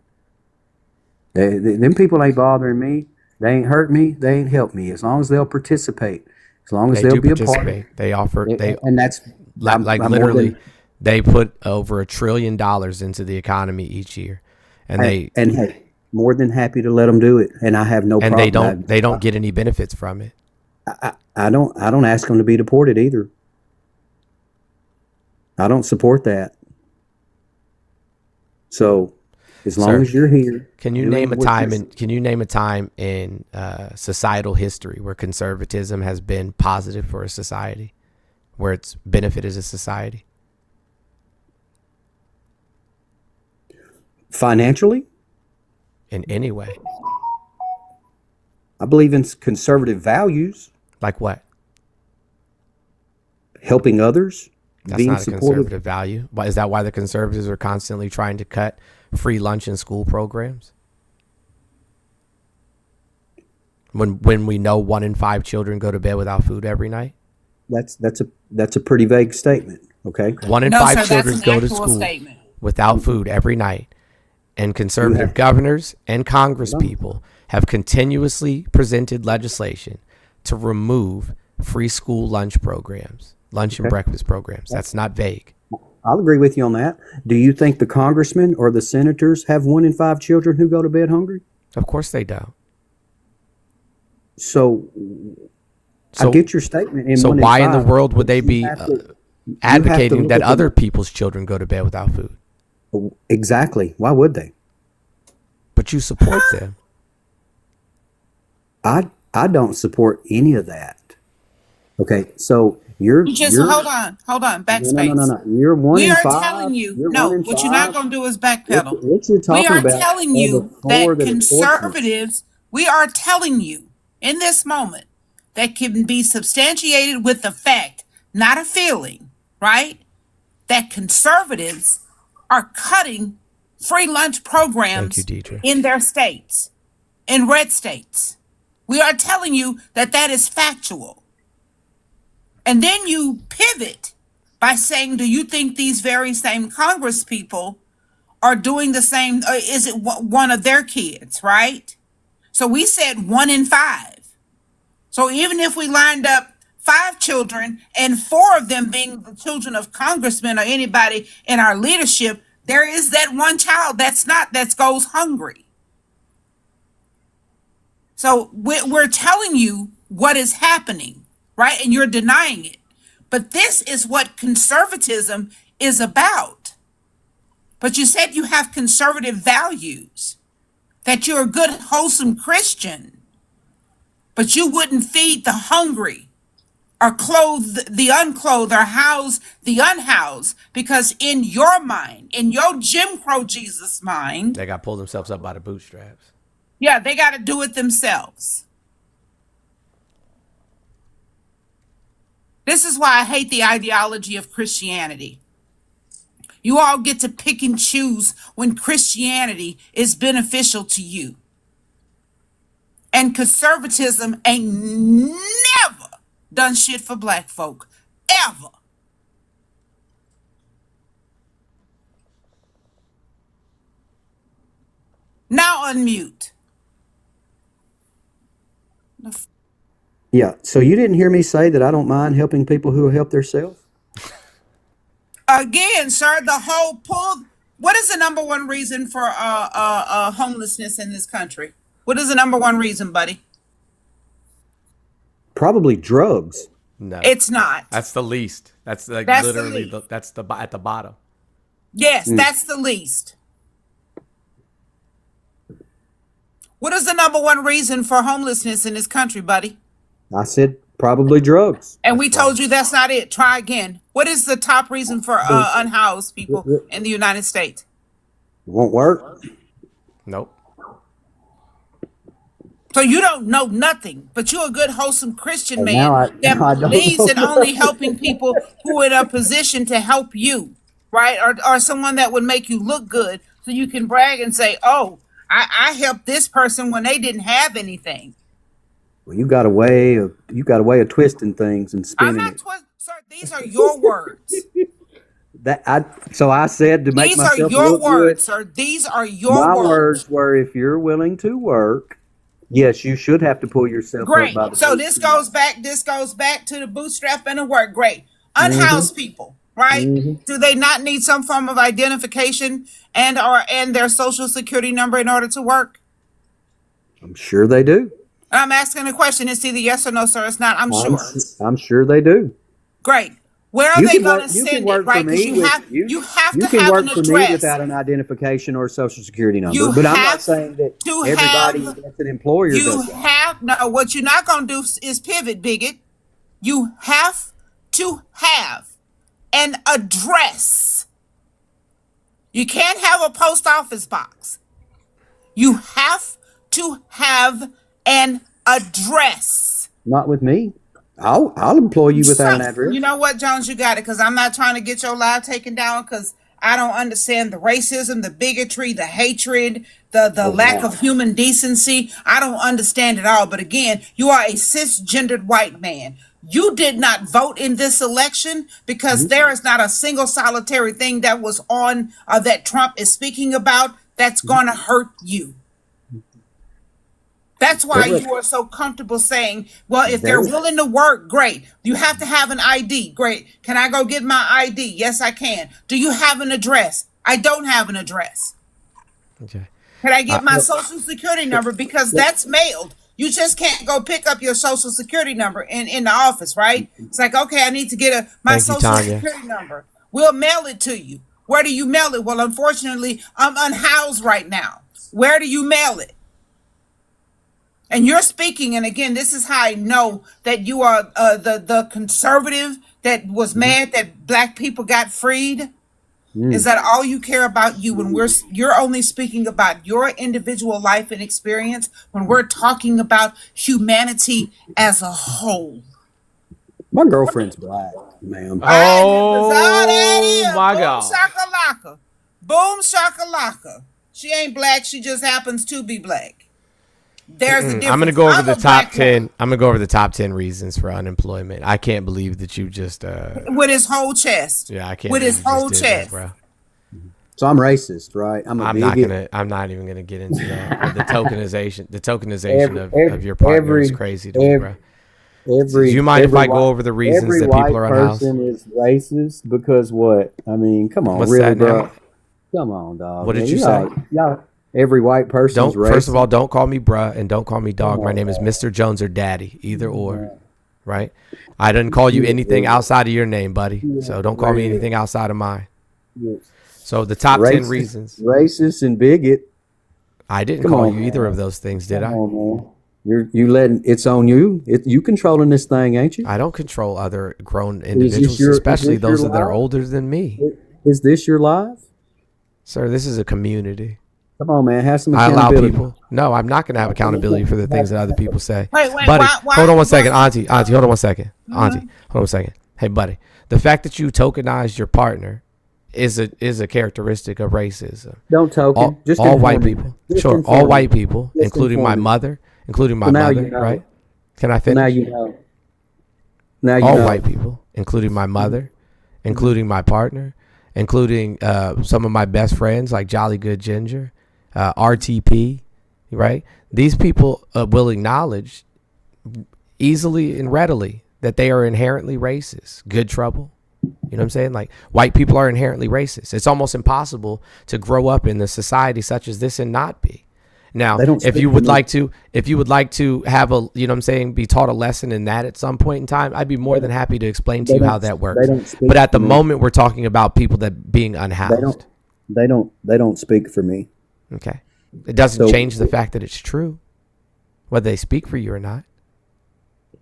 Them people ain't bothering me. They ain't hurt me. They ain't helped me. As long as they'll participate, as long as they'll be a part. They offer. And that's I'm literally. They put over $1 trillion into the economy each year, and hey, more than happy to let them do it. And I have no problem. And they don't get any benefits from it. I don't ask them to be deported either. I don't support that. So As long as you're here. Can you name a time in societal history where conservatism has been positive for a society, where it's benefited a society? Financially? In any way? I believe in conservative values. Like what? Helping others. That's being not a supportive. conservative value. Is that why the conservatives are constantly trying to cut free lunch and school programs? When we know 1 in 5 children go to bed without food every night? That's a pretty vague statement. Okay. 1 in 5 children go to school without food every night. And conservative governors and Congress people have continuously presented legislation to remove free school lunch programs, lunch and breakfast programs. That's not vague. I'll agree with you on that. Do you think the congressmen or the senators have 1 in 5 children who go to bed hungry? Of course they don't. So I get your statement. So why in the world would they be advocating that other people's children go to bed without food? Exactly. Why would they? But you support them. I don't support any of that. Okay, so you're hold on, backspace. No. You're 1 in 5. We are telling you, what you're not going to do is backpedal. What you're talking about? We are telling you that conservatives, we are telling you in this moment that can be substantiated with the fact, not a feeling, right? That conservatives are cutting free lunch programs in their states, in red states. We are telling you that that is factual. And then you pivot by saying, do you think these very same Congress people are doing the same? Is it one of their kids, right? So we said 1 in 5. So even if we lined up 5 children and 4 of them being the children of congressmen or anybody in our leadership, there is that one child that goes hungry. So we're telling you what is happening, right? And you're denying it. But this is what conservatism is about. But you said you have conservative values, that you're a good, wholesome Christian, but you wouldn't feed the hungry or clothe the unclothed or house the unhoused, because in your mind, in your Jim Crow Jesus mind, they got pulled themselves up by the bootstraps. Yeah, they got to do it themselves. This is why I hate the ideology of Christianity. You all get to pick and choose when Christianity is beneficial to you. And conservatism ain't never done shit for black folk, ever. Now unmute. Yeah. So you didn't hear me say that I don't mind helping people who help themselves? Again, sir, the whole pull. What is the number one reason for homelessness in this country? What is the number one reason, buddy? Probably drugs. No, it's not. That's the least. That's like literally that's at the bottom. Yes, that's the least. What is the number one reason for homelessness in this country, buddy? I said probably drugs. And we told you that's not it. Try again. What is the top reason for unhoused people in the United States? Won't work. Nope. So you don't know nothing, but you're a good, wholesome Christian man that believes in only helping people who are in a position to help you, right? Or someone that would make you look good so you can brag and say, oh, I helped this person when they didn't have anything. Well, you got a way of twisting things and spinning it. Sir, these are your words. So I said to make myself look good. These are your words, sir. These are your words. My words were, if you're willing to work, yes, you should have to pull yourself up by the So this goes back to the bootstrap and the work. Great. Unhoused people, right? Do they not need some form of identification and their social security number in order to work? I'm sure they do. I'm asking a question. It's either yes or no, sir. It's not. I'm sure. I'm sure they do. Great. Where are You they can going work. to You can send it, work for right? Because me you with have you. you have You to can have work an for me address. without an identification or a social security number. You But I'm not have saying that to everybody have. that's an employer You does that. have no. What you're not going to do is pivot, bigot. You have to have an address. You can't have a post office box. You have to have an address. Not with me. I'll employ you without an address. You know what, Jones, you got it, because I'm not trying to get your live taken down, because I don't understand the racism, the bigotry, the hatred, the lack of human decency. I don't understand it all. But again, you are a cisgendered white man. You did not vote in this election because there is not a single solitary thing that was on that Trump is speaking about that's going to hurt you. That's why you are so comfortable saying, well, if they're willing to work, great. You have to have an ID. Great. Can I go get my ID? Yes, I can. Do you have an address? I don't have an address. Okay. Can I get my social security number? Because that's mailed. You just can't go pick up your social security number in the office, right? It's like, okay, I need to get my social security number. We'll mail it to you. Where do you mail it? Well, unfortunately, I'm unhoused right now. Where do you mail it? And you're speaking, and again, this is how I know that you are the conservative that was mad that black people got freed. Is that all you care about you when you're only speaking about your individual life and experience when we're talking about humanity as a whole? My girlfriend's black, ma'am. Oh my God. Boom shakalaka. Boom shakalaka. She ain't black, she just happens to be black. There's a difference. I'm gonna go over the top 10. I'm gonna go over the top 10 reasons for unemployment. I can't believe that you just with his whole chest. Yeah, I can't. With his whole chest, bro. So I'm racist, right? I'm not even gonna get into that. The tokenization of your partner is crazy to me, bro. Do you mind if I go over the reasons that people are unhoused? Every white person is racist because what? I mean, come on, What's really, that bro? now? Come on, dog. What did you say? Every white person is racist. First of all, don't call me bruh and don't call me dog. My name is Mr. Jones or Daddy, either or, right? I didn't call you anything outside of your name, buddy. So don't call me anything outside of mine. So the top 10 reasons. Racist and bigot. I didn't call you either of those things, did I? You letting it's on you. You controlling this thing, ain't you? I don't control other grown individuals, especially those that are older than me. Is this your life? Sir, this is a community. Come on, man. Have some I accountability. allow people. No, I'm not going to have accountability for the things that other people say. Wait, buddy, why, hold on one second. Auntie, hold on one second. Auntie, hold on one second. Hey, buddy, the fact that you tokenize your partner is a characteristic of racism. Don't token. Just all white people. Sure, all white people, including my mother, right? Can I finish? Now you know. Now you all know. white people, including my mother, including my partner, including some of my best friends like Jolly Good Ginger. RTP, right? These people will acknowledge easily and readily that they are inherently racist. Good trouble. You know what I'm saying? Like, white people are inherently racist. It's almost impossible to grow up in a society such as this and not be. Now, if you would like to have a, you know what I'm saying, be taught a lesson in that at some point in time, I'd be more than happy to explain to you how that works. But at the moment, we're talking about people that being unhoused. They don't speak for me. Okay. It doesn't change the fact that it's true, whether they speak for you or not.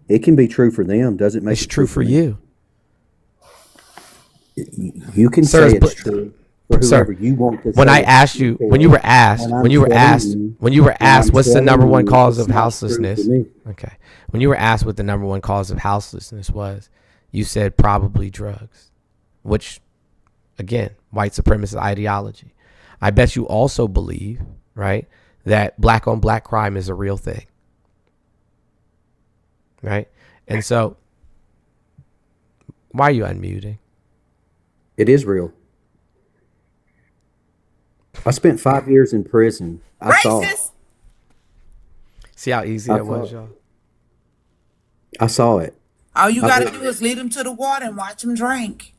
It can be true for them. Doesn't make it's true for you. You can say it's true for whoever you want to say. When I asked you, when you were asked, what's the number one cause of houselessness? Okay. When you were asked what the number one cause of houselessness was, you said probably drugs, which, again, white supremacist ideology. I bet you also believe, right, that black on black crime is a real thing. Right? And so, why are you unmuting? It is real. I spent 5 years in prison. I saw it. See how easy that was, y'all? I saw it. All you got to do is lead them to the water and watch them drink.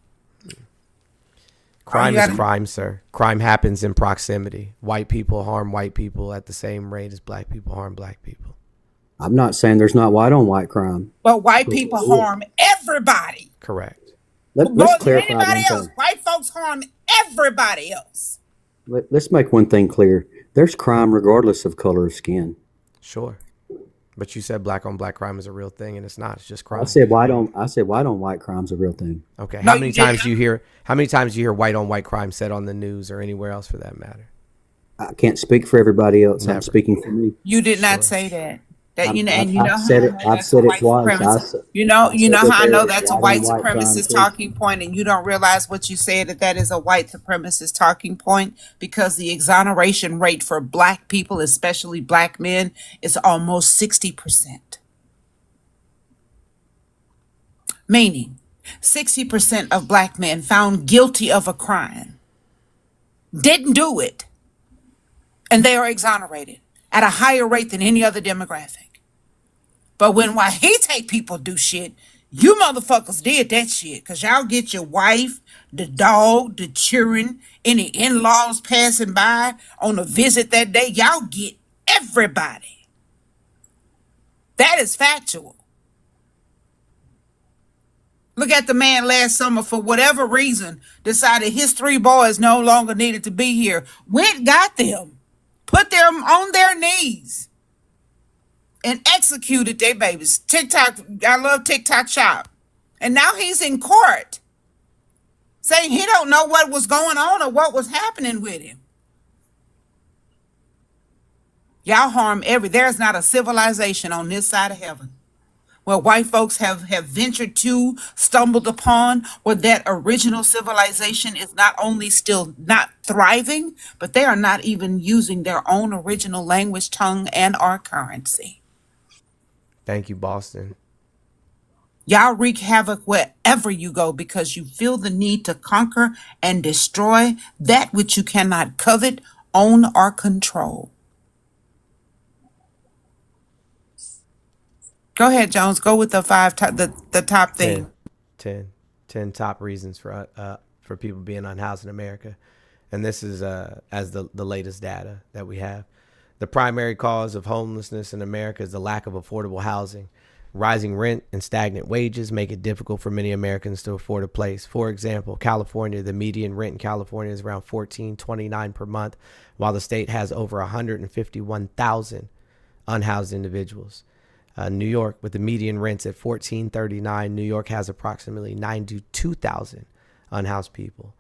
Crime is crime, sir. Crime happens in proximity. White people harm white people at the same rate as black people harm black people. I'm not saying there's not white on white crime. But white people harm everybody. Correct. let's more than clarify anybody one else. thing. White folks harm everybody else. Let's make one thing clear. There's crime regardless of color of skin. Sure. But you said black on black crime is a real thing, and it's not. It's just crime. I said white on white crime's a real thing. Okay. No, How many times do you hear white on white crime said on the news or anywhere else for that matter? I can't speak for everybody else. Never. I'm speaking for me. You did not say that. That you know, and you know I've said it. I've said it twice. You know that how I there know is that's a white white on white crime supremacist too. talking point, and you don't realize what you said that is a white supremacist talking point because the exoneration rate for black people, especially black men, is almost 60%. Meaning, 60% of black men found guilty of a crime didn't do it, and they are exonerated at a higher rate than any other demographic. But while he take people do shit, you motherfuckers did that shit. Cause y'all get your wife, the dog, the children, any in-laws passing by on a visit that day. Y'all get everybody. That is factual. Look at the man last summer, for whatever reason, decided his 3 boys no longer needed to be here. Went, got them, put them on their knees, and executed their babies. TikTok, I love TikTok Shop. And now he's in court saying he don't know what was going on or what was happening with him. Y'all harm there's not a civilization on this side of heaven where white folks have ventured to, stumbled upon, where that original civilization is not only still not thriving, but they are not even using their own original language, tongue, and our currency. Thank you, Boston. Y'all wreak havoc wherever you go because you feel the need to conquer and destroy that which you cannot covet, own, or control. Go ahead, Jones. Go with the top thing. 10 top reasons for people being unhoused in America. And this is as the latest data that we have. The primary cause of homelessness in America is the lack of affordable housing. Rising rent and stagnant wages make it difficult for many Americans to afford a place. For example, California, the median rent in California is around $14.29 per month, while the state has over 151,000 unhoused individuals. New York, with the median rents at $14.39, New York has approximately 92,000 unhoused people.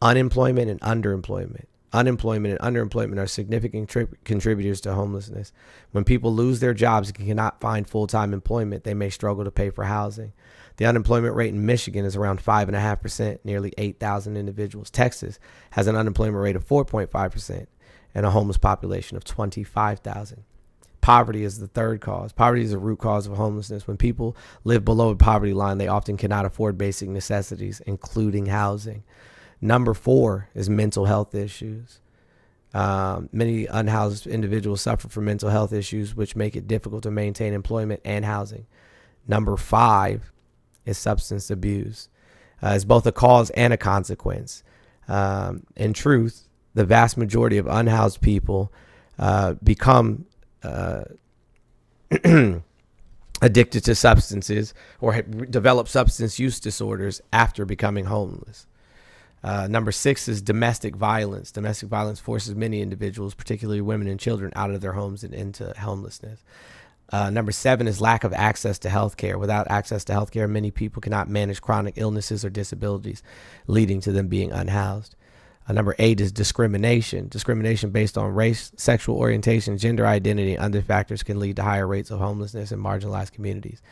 Unemployment and underemployment. Unemployment and underemployment are significant contributors to homelessness. When people lose their jobs and cannot find full-time employment, they may struggle to pay for housing. The unemployment rate in Michigan is around 5.5%, nearly 8,000 individuals. Texas has an unemployment rate of 4.5% and a homeless population of 25,000. Poverty is the third cause. Poverty is the root cause of homelessness. When people live below the poverty line, they often cannot afford basic necessities, including housing. Number 4 is mental health issues. Many unhoused individuals suffer from mental health issues, which make it difficult to maintain employment and housing. Number 5 is substance abuse. It's both a cause and a consequence. In truth, the vast majority of unhoused people become addicted to substances or develop substance use disorders after becoming homeless. Number 6 is domestic violence. Domestic violence forces many individuals, particularly women and children, out of their homes and into homelessness. Number 7 is lack of access to health care. Without access to health care, many people cannot manage chronic illnesses or disabilities, leading to them being unhoused. Number 8 is discrimination. Discrimination based on race, sexual orientation, gender identity, and other factors can lead to higher rates of homelessness in marginalized communities.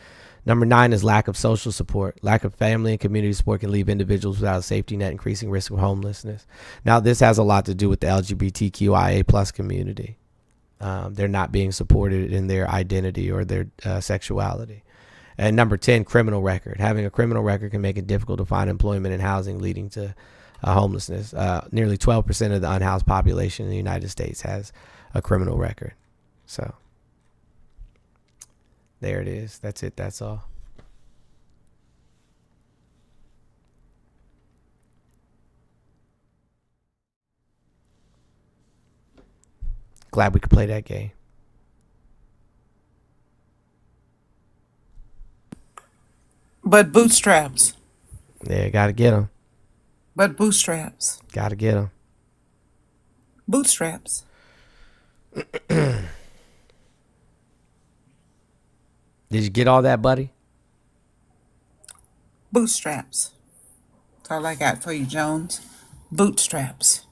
Number 9 is lack of social support. Lack of family and community support can leave individuals without a safety net, increasing risk of homelessness. Now, this has a lot to do with the LGBTQIA plus community. They're not being supported in their identity or their sexuality. And number 10, criminal record. Having a criminal record can make it difficult to find employment and housing, leading to homelessness. Nearly 12% of the unhoused population in the United States has a criminal record. So there it is. That's it. That's all. Glad we could play that game. But bootstraps. Yeah, gotta get them. But bootstraps. Gotta get them. Bootstraps. Did you get all that, buddy? Bootstraps. That's all I got for you, Jones. Bootstraps.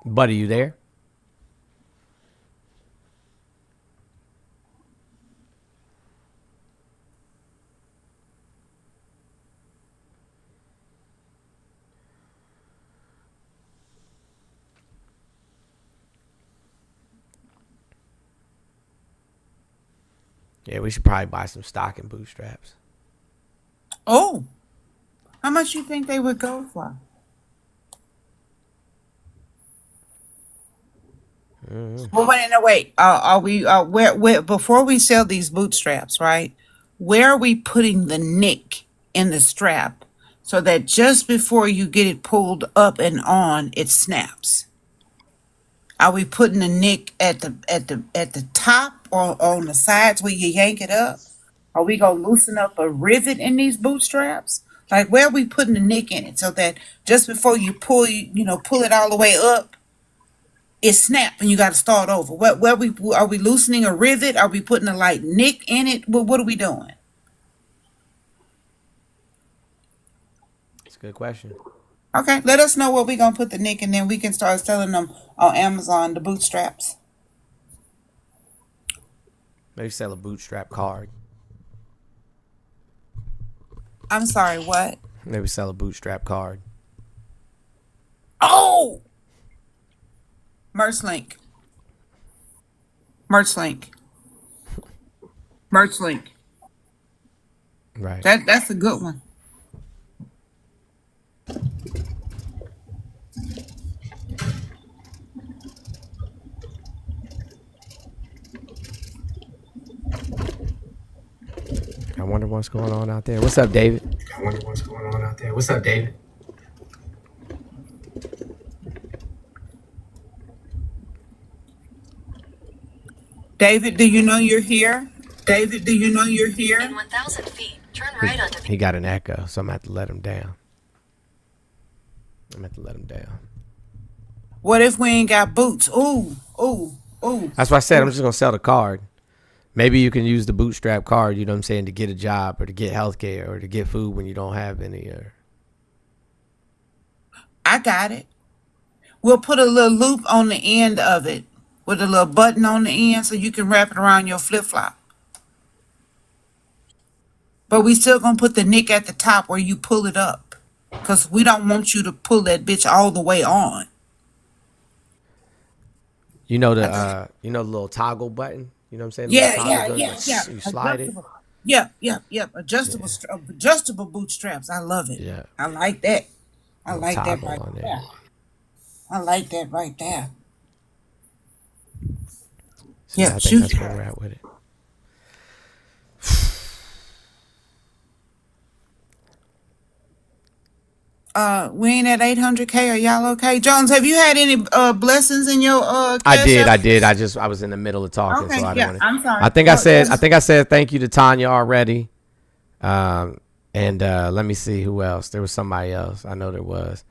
Buddy, you there? Yeah, we should probably buy some stock in bootstraps. Oh, how much you think they would go for? Well, wait. Are we where before we sell these bootstraps, right? Where are we putting the nick in the strap so that just before you get it pulled up and on, it snaps? Are we putting the nick at the top or on the sides where you yank it up? Are we gonna loosen up a rivet in these bootstraps? Like where are we putting the nick in it so that just before you pull it all the way up, it snapped and you got to start over? Where are we loosening a rivet? Are we putting a light nick in it? What are we doing? That's a good question. Okay, let us know where we're gonna put the nick, and then we can start selling them on Amazon, the bootstraps. Maybe sell a bootstrap card. I'm sorry, what? Maybe sell a bootstrap card. Oh! Merch link. Merch link. Merch link. Right. That's a good one. I wonder what's going on out there. What's up, David? I wonder what's going on out there. What's up, David? David, do you know you're here? David, do you know you're here? In 1,000 feet, turn right onto He got an echo, so I'm gonna have to let him down. What if we ain't got boots? Ooh. That's why I said I'm just gonna sell the card. Maybe you can use the bootstrap card, you know what I'm saying, to get a job or to get healthcare or to get food when you don't have any. I got it. We'll put a little loop on the end of it with a little button on the end so you can wrap it around your flip-flop. But we still gonna put the nick at the top where you pull it up, because we don't want you to pull that bitch all the way on. You know the little toggle button? You know what I'm saying? Yeah. You slide it. Yep. Adjustable bootstraps. I love it. Yeah. I like that. I like that toggle right on there. there. I like that right there. So Yeah, I shoot. think that's where we're at with it. We ain't at 800K. Are y'all okay? Jones, have you had any blessings in your I did. Cash App? I was in the middle of talking, Okay, so I yeah, don't want to. I'm sorry. I think I said thank you to Tanya already. And let me see who else. There was somebody else. I know there was.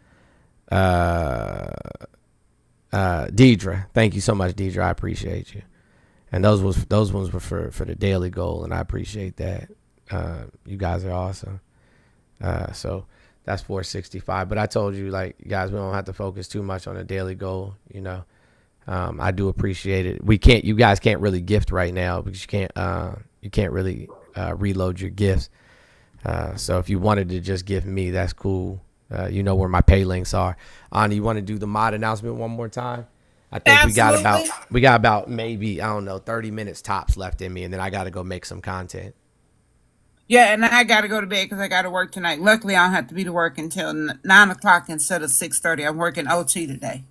Deidre. Thank you so much, Deidre. I appreciate you. And those ones were for the daily goal, and I appreciate that. You guys are awesome. So that's 465. But I told you, like, you guys, we don't have to focus too much on the daily goal. You know, I do appreciate it. You guys can't really gift right now because you can't really reload your gifts. So if you wanted to just give me, that's cool. You know where my pay links are. Ani, you want to do the mod announcement one more time? I think Absolutely. we got about maybe, I don't know, 30 minutes tops left in me, and then I got to go make some content. Yeah, and I got to go to bed because I got to work tonight. Luckily, I don't have to be to work until 9 o'clock instead of 6:30. I'm working OT today.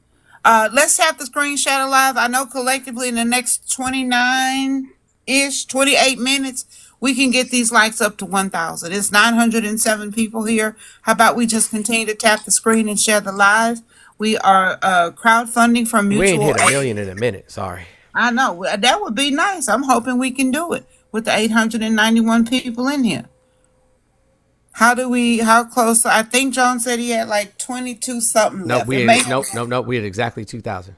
Let's have the screen shadow live. I know collectively in the next 29-ish, 28 minutes, we can get these likes up to 1,000. It's 907 people here. How about we just continue to tap the screen and share the live? We are crowdfunding from We ain't mutual hit a aid. million in a minute. Sorry. I know. That would be nice. I'm hoping we can do it with the 891 people in here. How close? I think Jones said he had like 22 something Nope, left. nope. We had exactly 2,000.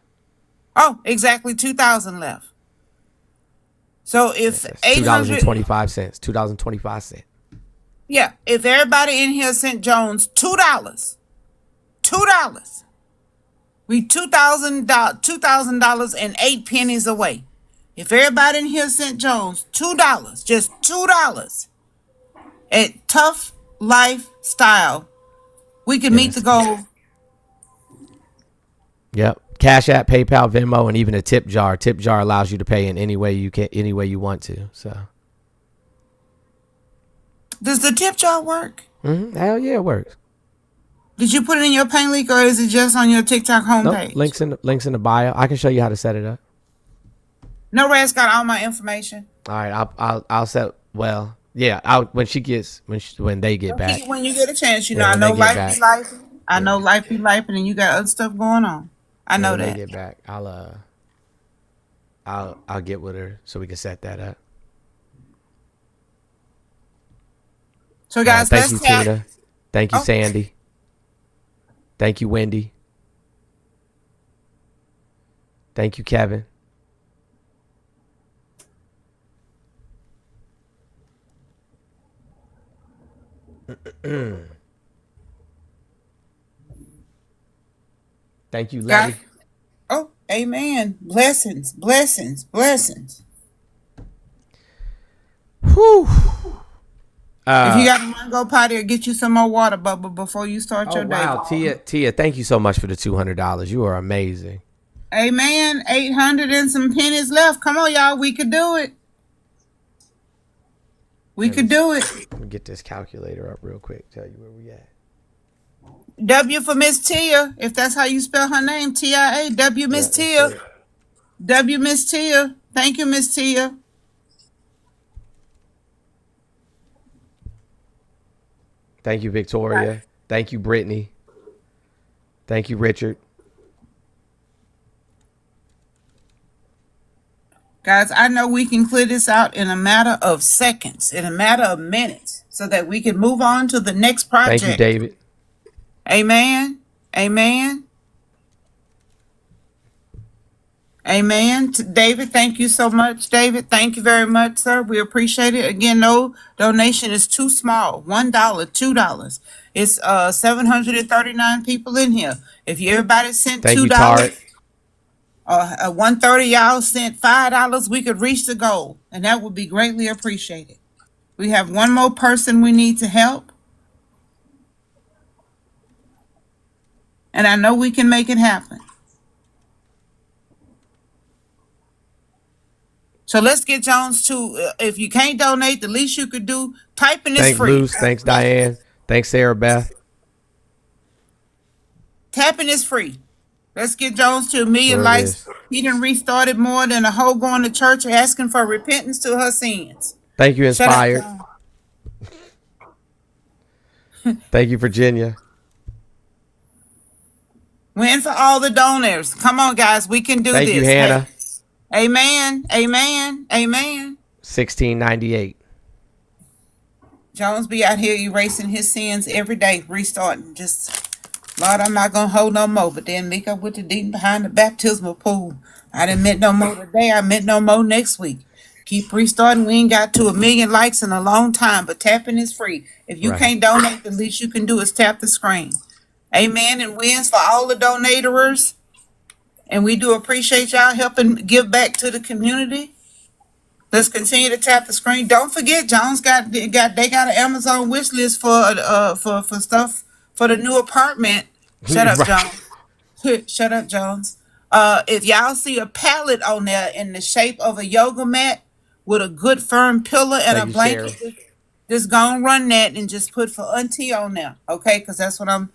Oh, exactly 2,000 left. So if $2.25. $2.25. Yeah, if everybody in here sent Jones $2, we $2,000 and 8 pennies away. If everybody in here sent Jones $2, just $2 at TUFF Lifestyle, we can meet the goal. Yep. Cash App, PayPal, Venmo, and even a tip jar. Tip jar allows you to pay in any way you want to. So. Does the tip jar work? Hell yeah, it works. Did you put it in your Paint Leak or is it just on your TikTok homepage? Nope, links in the bio. I can show you how to set it up. No, Red's got all my information. All right, I'll set. Well, yeah, when they get back. When you get a chance, I know life be life. I know life be life, and you got other stuff going on. I know that. When they get back, I'll get with her so we can set that up. So guys, thank you, Tina. Thank you, Sandy. Thank you, Wendy. Thank you, Kevin. Thank you, Levy. Oh, amen. Blessings, blessings, blessings. Whew. If you got a mango potty, or get you some more water bubble before you start your day. Wow, Tia, thank you so much for the $200. You are amazing. Amen. 800 and some pennies left. Come on, y'all. We could do it. We could do it. Let me get this calculator up real quick. Tell you where we at. W for Miss Tia, if that's how you spell her name, TIA. W Miss Tia. W Miss Tia. Thank you, Miss Tia. Thank you, Victoria. Right. Thank you, Brittany. Thank you, Richard. Guys, I know we can clear this out in a matter of seconds, in a matter of minutes, so that we can move on to the next project. Thank you, David. Amen. Amen. Amen. David, thank you so much. David, thank you very much, sir. We appreciate it. Again, no donation is too small. $1, $2. It's 739 people in here. If everybody sent $2, 130 y'all sent $5, we could reach the goal, and that would be greatly appreciated. We have one more person we need to help, and I know we can make it happen. So let's get Jones to, if you can't donate, the least you could do, typing is free. Thanks, Luce. Thanks, Diane. Thanks, Sarah Beth. Tapping is free. Let's get Jones to 1 million likes. He done restarted more than a hoe going to church asking for repentance to her sins. Thank you, Inspired. Thank you, Virginia. Win for all the donors. Come on, guys. We can do this. Thank you, Hannah. Hey. Amen. Amen. Amen. 1698. Jones be out here erasing his sins every day, restarting. Just, Lord, I'm not going to hold no more. But then Mika with the deep behind the baptismal pool. I didn't meant no more today. I meant no more next week. Keep restarting. We ain't got to 1 million likes in a long time, but tapping is free. If you can't donate, the least you can do is tap the screen. Amen. And wins for all the donators. And we do appreciate y'all helping give back to the community. Let's continue to tap the screen. Don't forget, Jones they got an Amazon wish list for stuff for the new apartment. Shut up, Jones. Shut up, Jones. If y'all see a pallet on there in the shape of a yoga mat with a good firm pillow and a blanket, just go and run that and just put for Auntie on there, okay? Because that's what I'm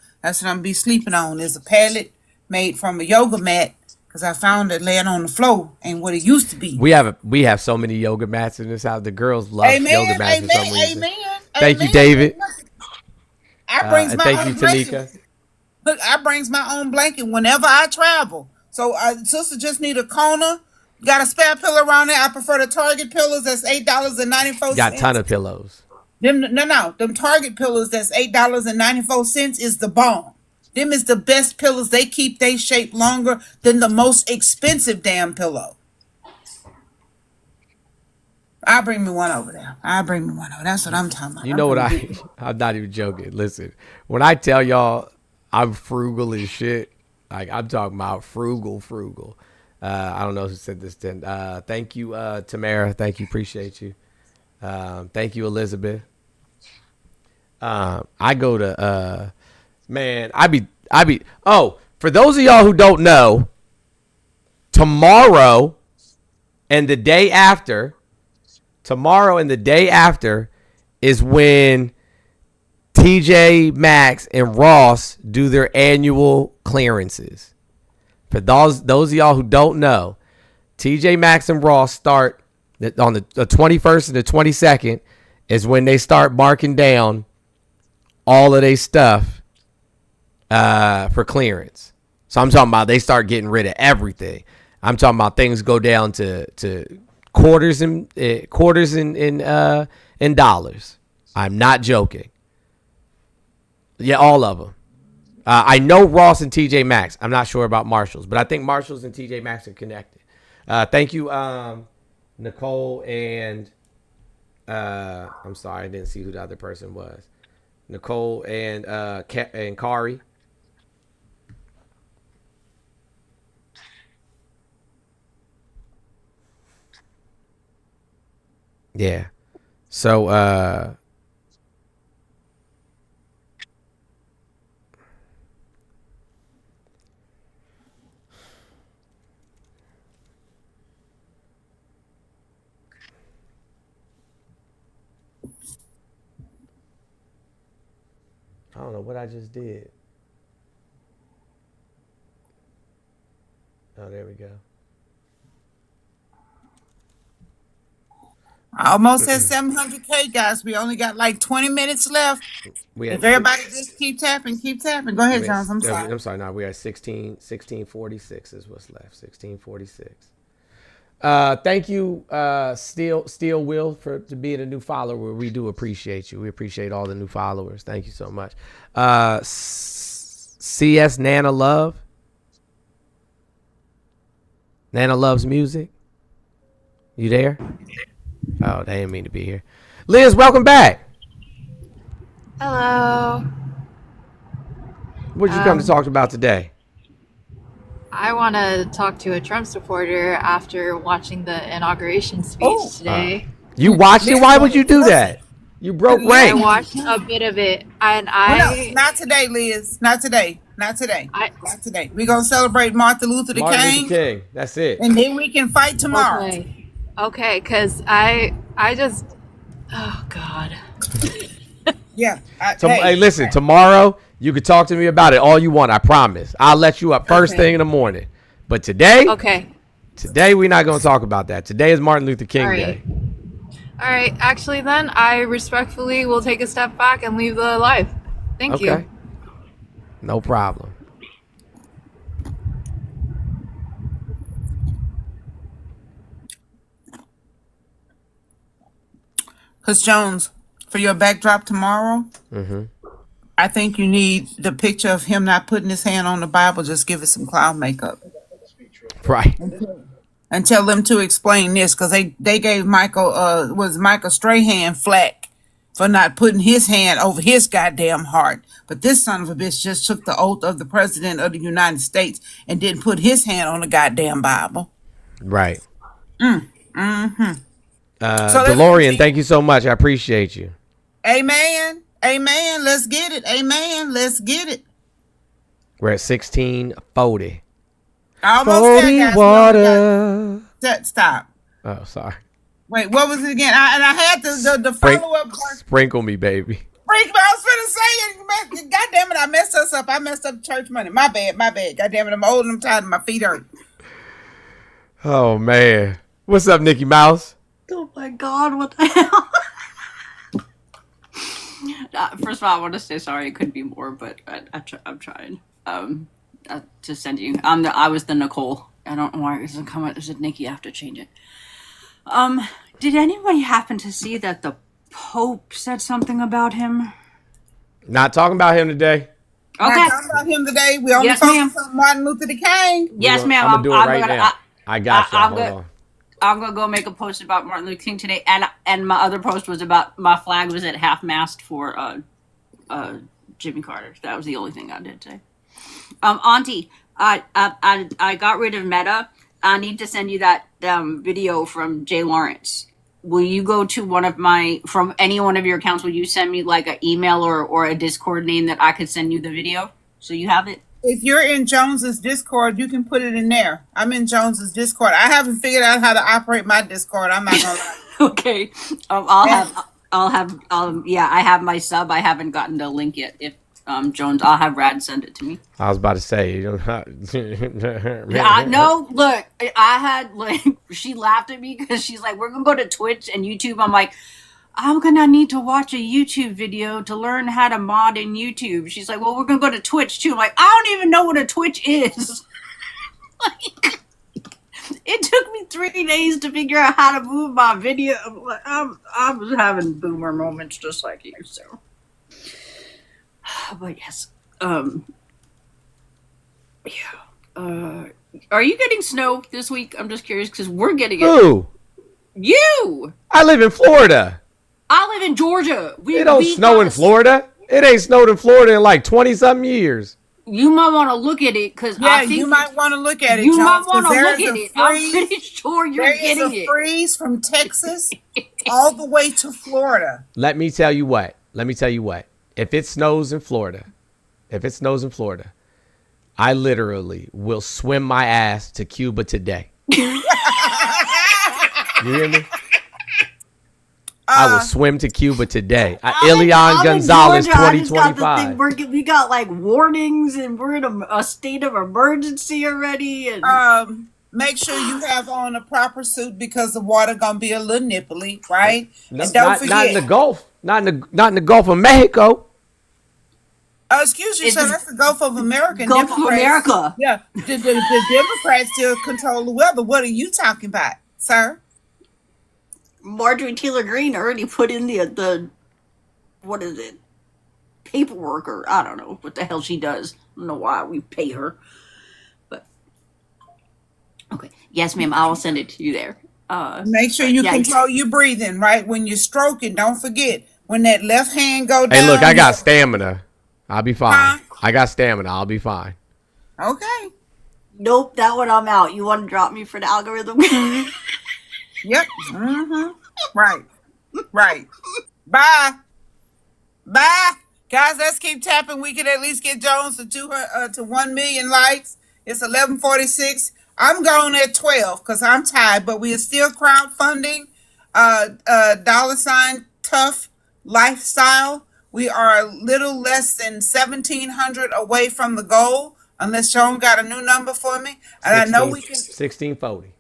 be sleeping on. Is a pallet made from a yoga mat. Because I found it laying on the floor ain't what it used to be. We have so many yoga mats in this house. The girls love yoga mats for some reason. Thank you, David. I brings my own blanket. Tanika. Look, I brings my own blanket whenever I travel. So sister just need a corner Got a spare pillow around there. I prefer the Target pillows. That's $8.94. Got a ton of pillows. Them Target pillows. That's $8.94 is the bomb. Them is the best pillows. They keep their shape longer than the most expensive damn pillow. I'll bring me one over there. That's what I'm talking about. You know what I'm not even joking. Listen, when I tell y'all I'm frugal as shit, like I'm talking about frugal. I don't know who said this then. Thank you, Tamara. Thank you. Appreciate you. Thank you, Elizabeth. I go to, man, for those of y'all who don't know, tomorrow and the day after is when TJ Maxx and Ross do their annual clearances. For those of y'all who don't know, TJ Maxx and Ross start on the 21st and the 22nd is when they start marking down all of their stuff for clearance. So I'm talking about they start getting rid of everything. I'm talking about things go down to quarters in dollars. I'm not joking. Yeah, all of them. I know Ross and TJ Maxx. I'm not sure about Marshalls, but I think Marshalls and TJ Maxx are connected. Thank you, Nicole and I'm sorry, I didn't see who the other person was. Nicole and Kari. Yeah. So I don't know what I just did. Oh, there we go. Almost at 700K, guys. We only got like 20 minutes left. If everybody just keep tapping. Go ahead, Jones. I'm sorry. I'm sorry. No, we are 1646 is what's left. 1646. Thank you, Steel Will, to being a new follower. We do appreciate you. We appreciate all the new followers. Thank you so much. CS Nana Love. Nana loves music. You there? Oh, they didn't mean to be here. Liz, welcome back. Hello. What did you come to talk about today? I want to talk to a Trump supporter after watching the inauguration speech today. You watched it? Why would you do that? You broke rank. I watched a bit of it, and no, not today, Liz. Not today. Not today. We're going to celebrate Martin Luther King. That's it. And then we can fight tomorrow. Okay, because I just, oh, God. Yeah. Hey, listen, tomorrow you can talk to me about it all you want. I promise. I'll let you up first thing in the morning. But today, we're not going to talk about that. Today is Martin Luther King Day. All right. Actually, then I respectfully will take a step back and leave the live. Thank you. No problem. Because Jones, for your backdrop tomorrow, I think you need the picture of him not putting his hand on the Bible. Just give it some cloud makeup. Right. And tell them to explain this, because they gave Michael Strahan flack for not putting his hand over his goddamn heart. But this son of a bitch just took the oath of the president of the United States and didn't put his hand on the goddamn Bible. Right. DeLorean, thank you so much. I appreciate you. Amen. Let's get it. Amen. Let's get it. We're at 1640. Almost 40 there, guys. water. Stop. Oh, sorry. Wait, what was it again? I had the follow-up part. Sprinkle me, baby. I was finna say it. God damn it, I messed us up. I messed up church money. My bad. God damn it, I'm old and I'm tired and my feet hurt. Oh, man. What's up, Nikki Mouse? Oh, my God. What the hell? First of all, I want to say sorry. It could be more, but I'm trying to send you. I was the Nicole I don't know why it isn't coming. Is it Nikki? I have to change it. Did anybody happen to see that the Pope said something about him? Not talking about him today. Not Okay. talking about him today. We only Yes, focus ma'am. on Martin Luther King. Yes, ma'am. I'm gonna do it right gonna, now. I got you. Hold on. I'm gonna go make a post about Martin Luther King today, and my other post was about my flag was at half mast for Jimmy Carter. That was the only thing I did today. Auntie, I got rid of Meta. I need to send you that video from Jay Lawrence. Will you go to from any one of your accounts? Will you send me like an email or a Discord name that I could send you the video so you have it? If you're in Jones's Discord, you can put it in there. I'm in Jones's Discord. I haven't figured out how to operate my Discord. I'm not gonna lie. Okay. I have my sub. I haven't gotten the link yet. If Jones, I'll have Rad send it to me. I was about to say. No, look, she laughed at me because she's like, we're gonna go to Twitch and YouTube. I'm like, I'm gonna need to watch a YouTube video to learn how to mod in YouTube. She's like, well, we're gonna go to Twitch too. I'm like, I don't even know what a Twitch is. It took me 3 days to figure out how to move my video. I was having boomer moments just like you. So, but yes, are you getting snow this week? I'm just curious because we're getting it. Who? You. I live in Florida. I live in Georgia. It don't snow in Florida. It ain't snowed in Florida in like 20-something years. You might want to look at it because I think you might want to look at it. You might Jones, want to look at freeze. it. I'm pretty sure you're getting There is a freeze from Texas all the way to Florida. Let me tell you what. If it snows in Florida, I literally will swim my ass to Cuba today. You hear me? I will swim to Cuba today. Ilian Gonzalez, 2025. We got like warnings, and we're in a state of emergency already. And make sure you have on a proper suit because the water gonna be a little nipply, right? No, and don't forget, not in the Gulf, not in the Gulf of Mexico. Excuse me, sir. That's the Gulf of America. Gulf of America. Yeah, the Democrats still control the weather. What are you talking about, sir? Marjorie Taylor Greene already put in the what is it, paperwork, or I don't know what the hell she does. I don't know why we pay her, but okay. Yes, ma'am. I will send it to you there. Make sure you control your breathing, right? When you're stroking, don't forget when that left hand go down. Hey, look, I got stamina. I'll be fine. I got stamina. I'll be fine. Okay. Nope, that one I'm out. You want to drop me for the algorithm? Yep. Mm-hmm. Right. Bye. Guys, let's keep tapping. We can at least get Jones to 1 million likes. It's 11:46. I'm going at 12 because I'm tired, but we are still crowdfunding. $TUFF Lifestyle. We are a little less than 1,700 away from the goal, unless Sean got a new number for me. And I know we can. 1640.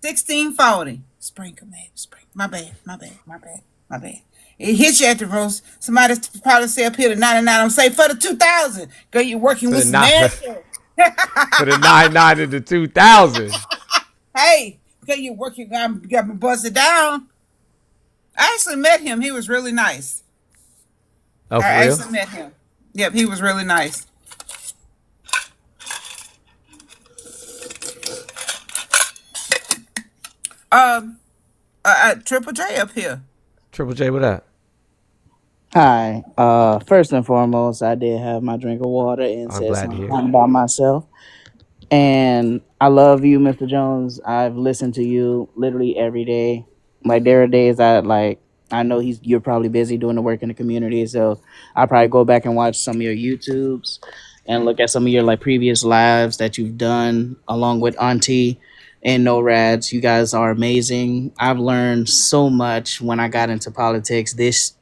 1640. Sprinkle, man. Sprinkle. My bad. It hits you at the roast. Somebody probably say up here to 99. I'm saying for the 2000. Girl, you're working with man. For the 99 to the 2000. Hey, girl, you're working. Got me busted down. I actually met him. He was really nice. Oh, for I real? actually met him. Yep, he was really nice. Triple J up here. Triple J, what up? Hi. First and foremost, I did have my drink of water and I'm said glad to hear. something about myself. And I love you, Mr. Jones. I've listened to you literally every day. Like there are days I know you're probably busy doing the work in the community, so I probably go back and watch some of your YouTubes and look at some of your like previous lives that you've done along with Auntie and No Rads. You guys are amazing. I've learned so much when I got into politics this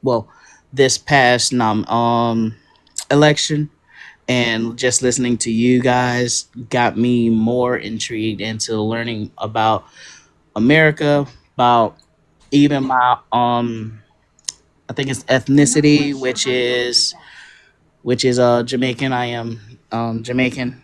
past election, and just listening to you guys got me more intrigued into learning about America, about even my I think it's ethnicity, which is Jamaican. I am Jamaican.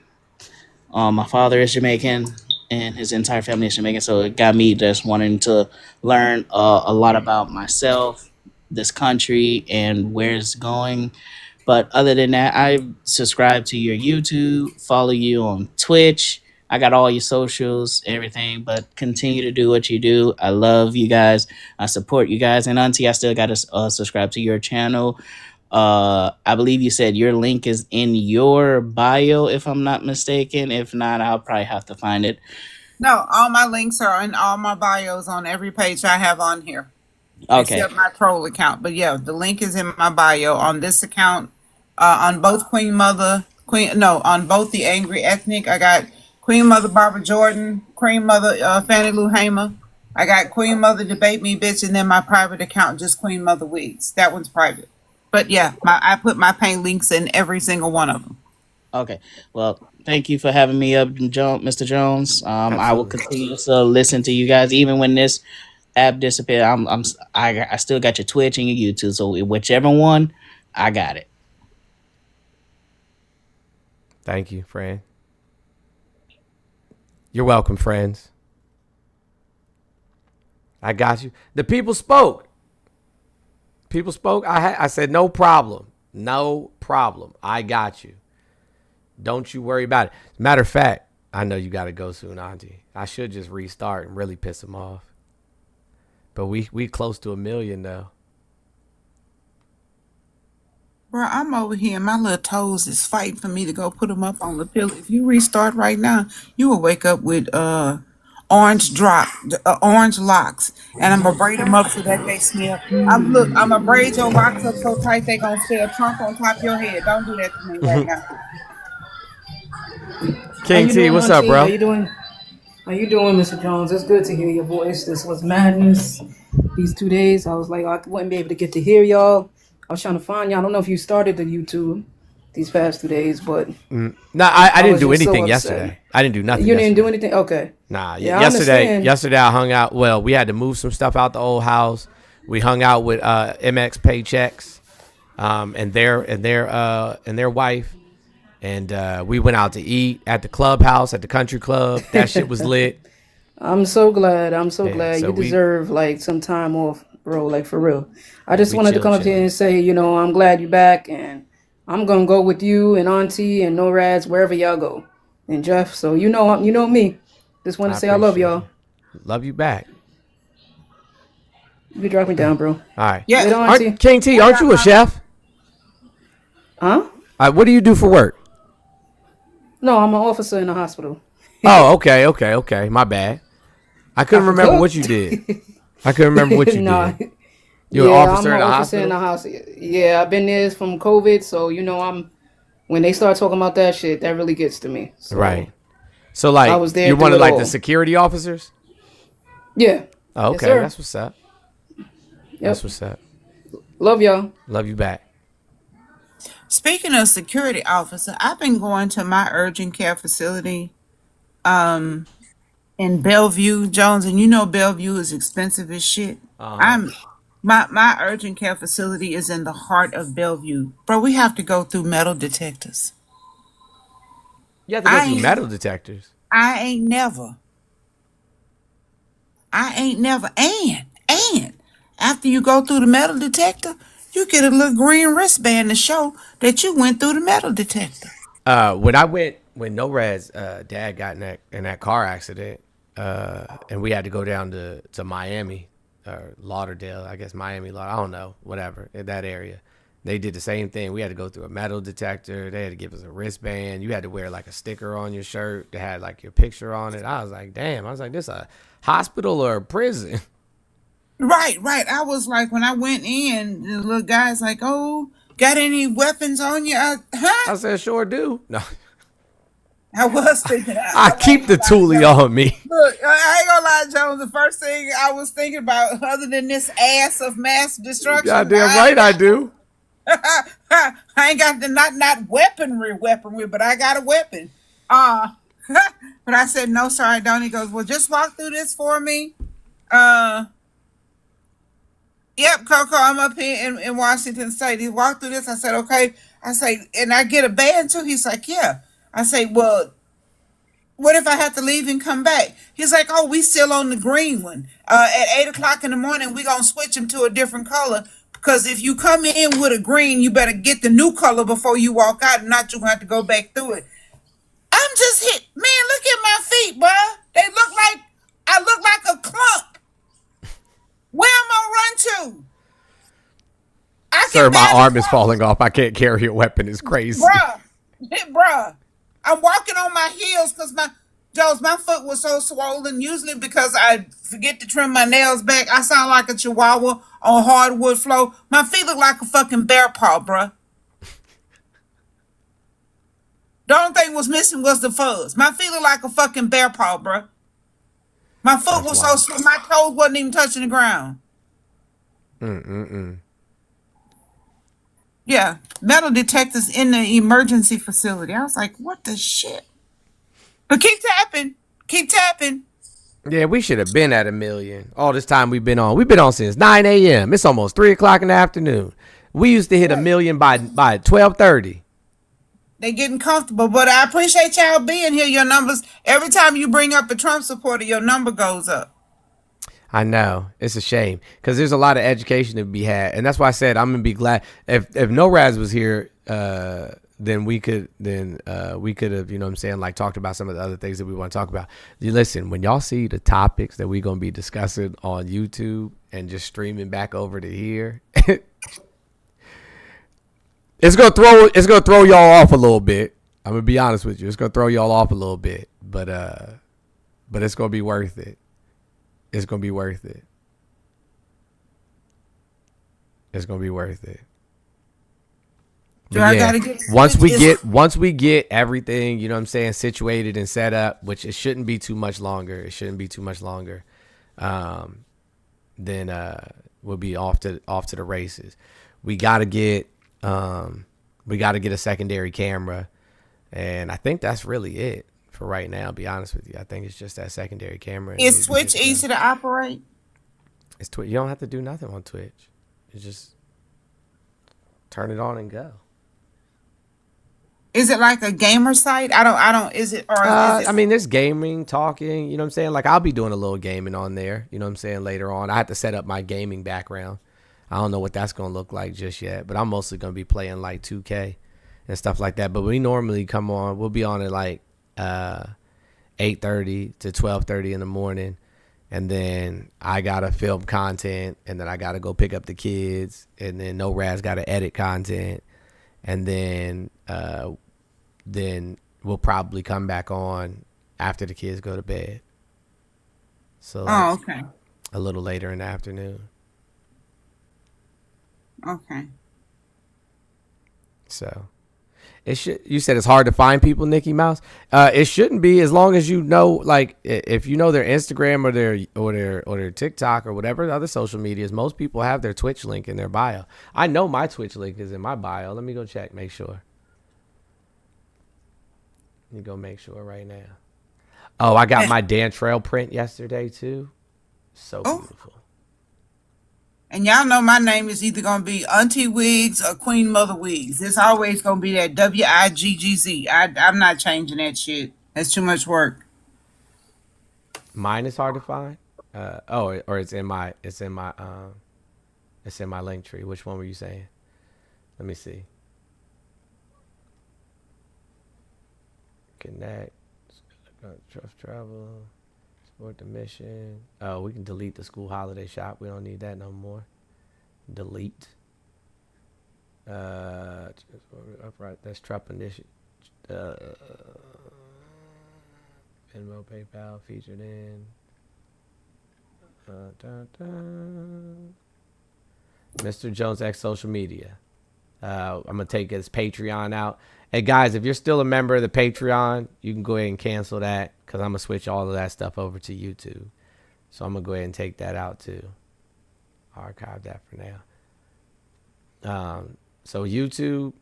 My father is Jamaican. and his entire family is Jamaican. So it got me just wanting to learn a lot about myself, this country, and where it's going. But other than that, I subscribe to your YouTube, follow you on Twitch. I got all your socials, everything. But continue to do what you do. I love you guys. I support you guys. And Auntie, I still got to subscribe to your channel. I believe you said your link is in your bio, if I'm not mistaken. If not, I'll probably have to find it. No, all my links are in all my bios on every page I have on here. Okay. Except my troll account. But yeah, the link is in my bio on this account. On both on both the Angry Ethnic. I got Queen Mother Barbara Jordan, Queen Mother Fannie Lou Hamer. I got Queen Mother Debate Me Bitch, and then my private account, just Queen Mother Wigs. That one's private. But yeah, I put my paint links in every single one of them. Okay. Well, thank you for having me up, Mr. Jones. I will continue to listen to you guys even when this app disappears. I still got your Twitch and your YouTube. So whichever one, I got it. Thank you, friend. You're welcome, friends. I got you. The people spoke. People spoke. I said, no problem. No problem. I got you. Don't you worry about it. Matter of fact, I know you got to go soon, Auntie. I should just restart and really piss him off. But we close to 1 million though. Bro, I'm over here and my little toes is fighting for me to go put them up on the pillow. If you restart right now, you will wake up with orange locks, and I'm gonna braid them up so that they smell. I'm gonna braid your locks up so tight they gonna smell Trump on top of your head. Don't do that to me right now. King T, what's up, bro? How you doing? How you doing, Mr. Jones? It's good to hear your voice. This was madness. These 2 days, I was like, I wouldn't be able to get to hear y'all. I was trying to find y'all. I don't know if you started the YouTube these past 2 days, but no, I didn't do anything yesterday. I didn't do nothing. You didn't do anything? Okay. Nah, Yeah, yesterday I hung out. Well, we had to move some stuff out the old house. We hung out with MX Paychecks, and their wife, and we went out to eat at the clubhouse at the country club. That shit was lit. I'm so glad. Glad you deserve like some time off, bro. Like for real. I just wanted to come up here and say, I'm glad you're back, and I'm gonna go with you and Auntie and NORADs wherever y'all go, and Jeff. So you know me. Just want to say I love y'all. Love you back. You can drop me down, bro. All right. Yeah. King T, aren't you a chef? Huh? What do you do for work? No, I'm an officer in a hospital. Oh, okay. My bad. I couldn't remember what you did. did. You're an officer in a hospital? Yeah, I've been there from COVID, so when they start talking about that shit, that really gets to me. So, right. So like, I was there you're one of like all. the security officers? Yeah. Oh, okay, yes, that's what's up. Yep. That's what's up. Love y'all. Love you back. Speaking of security officer, I've been going to my urgent care facility in Bellevue, Jones, and Bellevue is expensive as shit. My urgent care facility is in the heart of Bellevue. Bro, we have to go through metal detectors. You have to go through metal detectors. I ain't never. And after you go through the metal detector, you get a little green wristband to show that you went through the metal detector. When NORAD's dad got in that car accident, and we had to go down to Miami or Lauderdale, I guess Miami, I don't know, whatever, in that area. They did the same thing. We had to go through a metal detector. They had to give us a wristband. You had to wear like a sticker on your shirt that had like your picture on it. I was like, damn. I was like, this a hospital or a prison? Right. I was like, when I went in, the little guy's like, oh, got any weapons on you? I said, sure do. No. I was thinking. I keep the toolie on me. Look, I ain't gonna lie, Jones. The first thing I was thinking about, other than this ass of mass destruction. Goddamn right I do. I ain't got the not weaponry, but I got a weapon. But I said, no, sir, I don't. He goes, well, just walk through this for me. Yep, Coco, I'm up here in Washington State. He walked through this. I said, okay. I say, and I get a band too. He's like, yeah. I say, well, What if I have to leave and come back? He's like, oh, we still on the green one. At 8 o'clock in the morning, we gonna switch them to a different color. Because if you come in with a green, you better get the new color before you walk out, and not you gonna have to go back through it. I'm just hit. Man, look at my feet, bro. They look like, I look like a clump. Where am I run to? Sir, my arm is falling off. I can't carry a weapon. It's crazy. Bruh. I'm walking on my heels because my foot was so swollen. Usually because I forget to trim my nails back, I sound like a chihuahua on hardwood floor. My feet look like a fucking bear paw, bruh. The only thing was missing was the fuzz. My feet look like a fucking bear paw, bruh. My foot was so slow, my toes wasn't even touching the ground. Yeah, metal detectors in the emergency facility. I was like, what the shit? But keep tapping. Yeah, we should have been at 1 million. All this time we've been on. We've been on since 9 a.m. It's almost 3 o'clock in the afternoon. We used to hit 1 million by 12:30. They getting comfortable, but I appreciate y'all being here. Your numbers, every time you bring up a Trump supporter, your number goes up. I know. It's a shame because there's a lot of education to be had. And that's why I said I'm going to be glad. If No Raz was here, then we could have, you know what I'm saying, like talked about some of the other things that we want to talk about. You listen, when y'all see the topics that we're going to be discussing on YouTube and just streaming back over to here, it's going to throw y'all off a little bit. I'm going to be honest with you. It's going to throw y'all off a little bit, but it's going to be worth it. It's going to be worth it. It's going to be worth it. Once we get everything, you know what I'm saying, situated and set up, which it shouldn't be too much longer. Then we'll be off to the races. We got to get a secondary camera, and I think that's really it for right now. I'll be honest with you. I think it's just that secondary camera. Is Twitch easy to operate? It's Twitch. You don't have to do nothing on Twitch. You just turn it on and go. Is it like a gamer site? I don't. Is it? Or is it? I mean, there's gaming, talking. You know what I'm saying? Like I'll be doing a little gaming on there. You know what I'm saying? Later on, I have to set up my gaming background. I don't know what that's gonna look like just yet, but I'm mostly gonna be playing like 2K and stuff like that. But we normally come on. We'll be on at like 8:30 to 12:30 in the morning, and then I gotta film content, and then I gotta go pick up the kids, and then No Raz gotta edit content, and then we'll probably come back on after the kids go to bed. So okay, a little later in the afternoon. Okay. So you said it's hard to find people, Nikki Mouse. It shouldn't be, as long as you know, like if you know their Instagram or their TikTok or whatever other social medias. Most people have their Twitch link in their bio. I know my Twitch link is in my bio. Let me go check, make sure. Let me go make sure right now. Oh, I got my Dan Trail print yesterday too. So beautiful. And y'all know my name is either gonna be Auntie Wigs or Queen Mother Wigs. It's always gonna be that WIGGZ. I'm not changing that shit. That's too much work. Mine is hard to find. Or it's in my link tree. Which one were you saying? Let me see. Connect. Trust travel. Support the mission. Oh, we can delete the school holiday shop. We don't need that no more. Delete. Upright. That's Trump initiative. Venmo, PayPal featured in. Mr. JonesX social media. I'm gonna take his Patreon out. Hey guys, if you're still a member of the Patreon, you can go ahead and cancel that, because I'm gonna switch all of that stuff over to YouTube. So I'm gonna go ahead and take that out too. Archive that for now. So YouTube.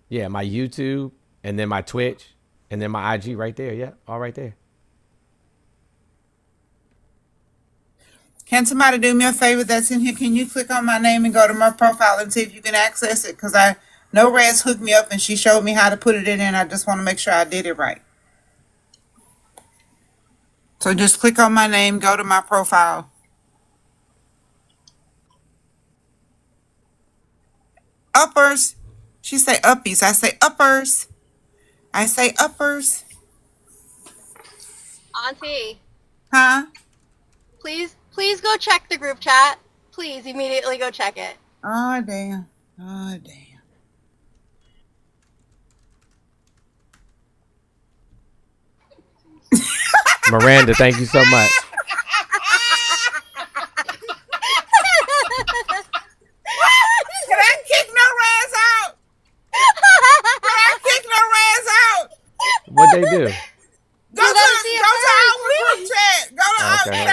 Yeah, my YouTube, and then my Twitch, and then my IG right there. Yeah, all right there. Can somebody do me a favor that's in here? Can you click on my name and go to my profile and see if you can access it? Because I know Rez hooked me up and she showed me how to put it in, and I just want to make sure I did it right. So just click on my name, go to my profile. Uppers. She say uppies. I say uppers. I say uppers. Auntie, Huh? please go check the group chat. Please immediately go check it. Oh, damn. Oh, damn. Miranda, thank you so much. Can I kick no Rez out? Can I kick no Rez out? What'd they do? Go to our group chat. Go to Okay,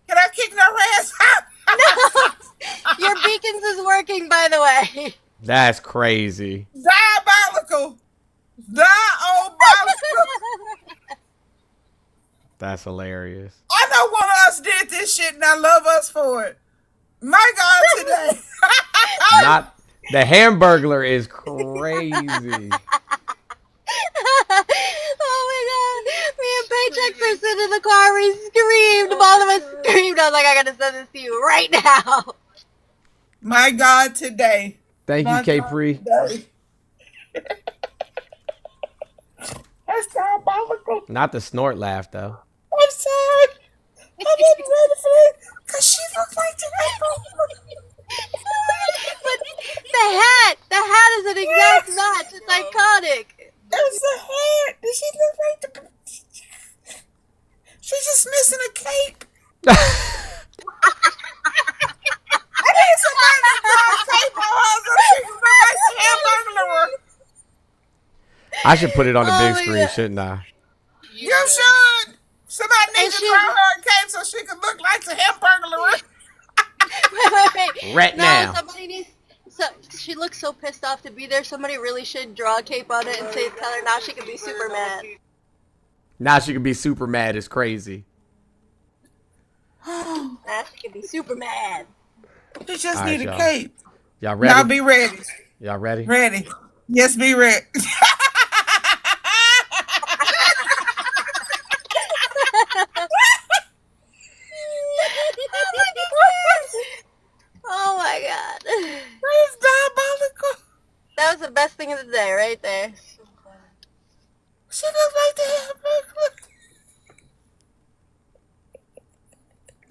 can I kick no Rez out? No, your beacons is working, by the way. That's crazy. Diabolical. Diabolical. That's hilarious. I know one of us did this shit and I love us for it. My God, today. Not the Hamburglar is crazy. Oh my God. Me and Paychecks are sitting in the car. We screamed. Both of us screamed. I was like, I gotta send this to you right now. My God, today. Thank you, Capri. That's diabolical. Not the snort laugh, though. I'm sorry. I wasn't ready for it because she looks like the But the hat is an exact match. It's iconic. There's the hat. Does she look like the? She's just missing a cape. I need somebody to draw a cape on her so she can look like the Hamburglar. I should put it on the big screen, shouldn't I? You should. Somebody needs to draw her a cape so she can look like the Hamburglar. Wait. Right now. Somebody needs. So, she looks so pissed off to be there. Somebody really should draw a cape on it and tell her now she can be super mad. Now she can be super mad. It's crazy. Now she can be super mad. You just All need right, a y'all. cape. Y'all ready? Now be ready. Y'all ready? Ready. Yes, be ready. Oh my God. That's diabolical. That was the best thing of the day right there. She looks like the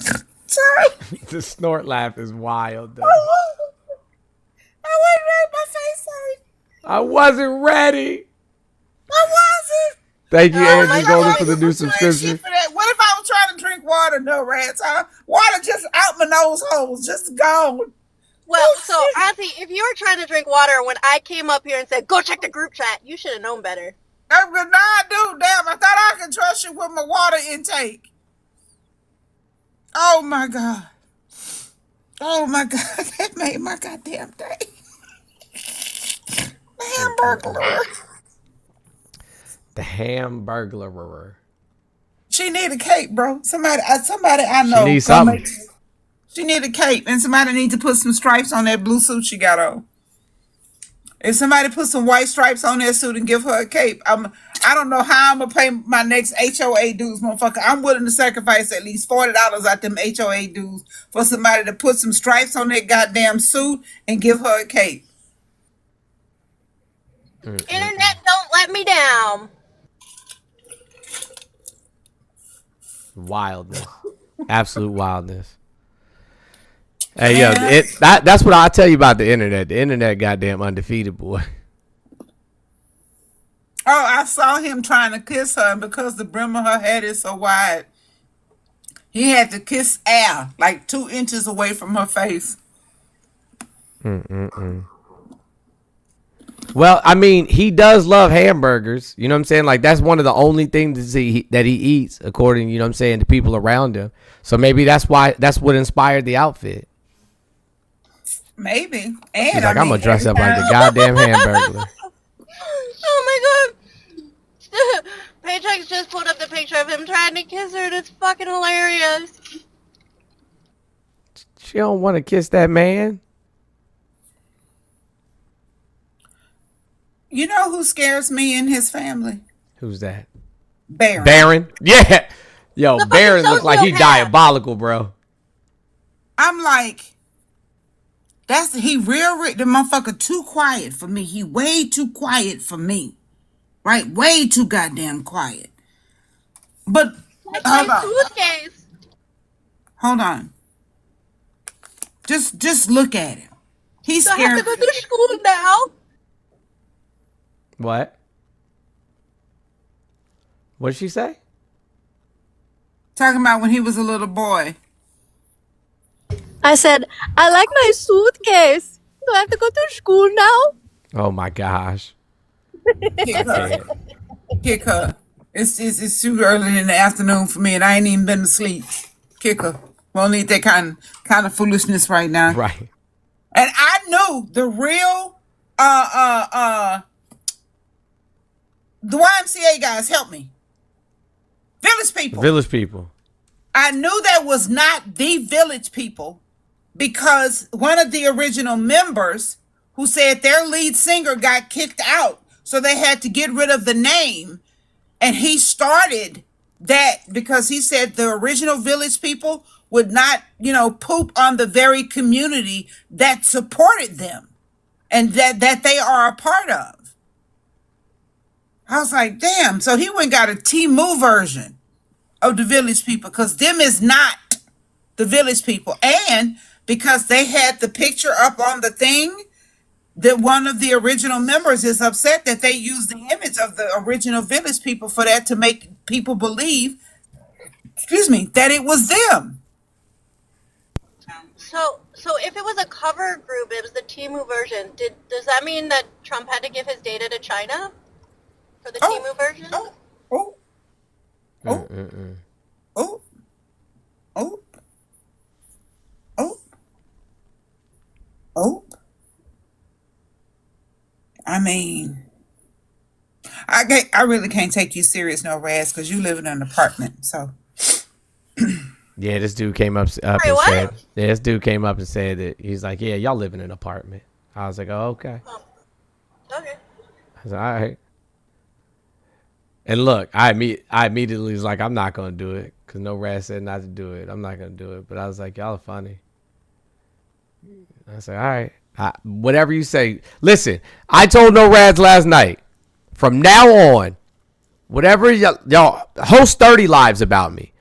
Hamburglar. Sorry. The snort laugh is wild, though. I wasn't ready. My face, sorry. I wasn't ready. I wasn't. Thank you, Oh, Angie Golden, for the new subscription. What if I was trying to drink water? No, rats. Water just out my nose holes, just gone. Well, so Auntie, if you were trying to drink water when I came up here and said, go check the group chat, you should have known better. I do. Damn, I thought I could trust you with my water intake. Oh, my God. Oh, my God. That made my goddamn day. The Hamburglar. The Hamburglar. She need a cape, bro. Somebody I know. She needs something. She need a cape, and somebody need to put some stripes on that blue suit she got on. If somebody put some white stripes on that suit and give her a cape, I don't know how I'm gonna pay my next HOA dues, motherfucker. I'm willing to sacrifice at least $40 out them HOA dues for somebody to put some stripes on that goddamn suit and give her a cape. Internet, don't let me down. Wildness. Absolute wildness. Hey, yo, that's what I'll tell you about the internet. The internet goddamn undefeated, boy. Oh, I saw him trying to kiss her, and because the brim of her head is so wide, he had to kiss air like 2 inches away from her face. Well, I mean, he does love hamburgers. You know what I'm saying? Like, that's one of the only things that he eats, according, you know what I'm saying, to people around him. So maybe that's what inspired the outfit. Maybe. She's like, I'm going to dress up like the goddamn Hamburglar. Oh my God. Paychecks just pulled up the picture of him trying to kiss her, and it's fucking hilarious. She don't want to kiss that man. You know who scares me and his family? Who's that? Baron. Baron? Yeah. Yo, Baron look like he diabolical, bro. I'm like, he the motherfucker too quiet for me. He way too quiet for me. Right? Way too goddamn quiet. But hold on. Hold on. Just look at him. He's scared. I have to go to school now. What? What did she say? Talking about when he was a little boy. I said, I like my suitcase. Do I have to go to school now? Oh my gosh. Kick her. It's too early in the afternoon for me, and I ain't even been to sleep. Kick her. We don't need that kind of foolishness right now. Right. And I knew the real the YMCA guys help me. Village people. Village people. I knew that was not the village people because one of the original members who said their lead singer got kicked out, so they had to get rid of the name. And he started that because he said the original village people would not, poop on the very community that supported them and that they are a part of. I was like, damn. So he went and got a Timu version of the village people because them is not the village people. And because they had the picture up on the thing, that one of the original members is upset that they used the image of the original village people for that to make people believe, that it was them. So if it was a cover group, it was the Timu version. Does that mean that Trump had to give his data to China for the Timu version? I mean, I really can't take you serious, no Raz, because you live in an apartment. So yeah, this dude came up and said. Yeah, this dude came up and said that he's like, yeah, y'all live in an apartment. I was like, oh, okay. Okay. I was like, all right. And look, I immediately was like, I'm not gonna do it because no Raz said not to do it. I'm not gonna do it. But I was like, y'all are funny. I said, all right. Whatever you say. Listen, I told No Rads last night. From now on, whatever y'all host 30 lives about me,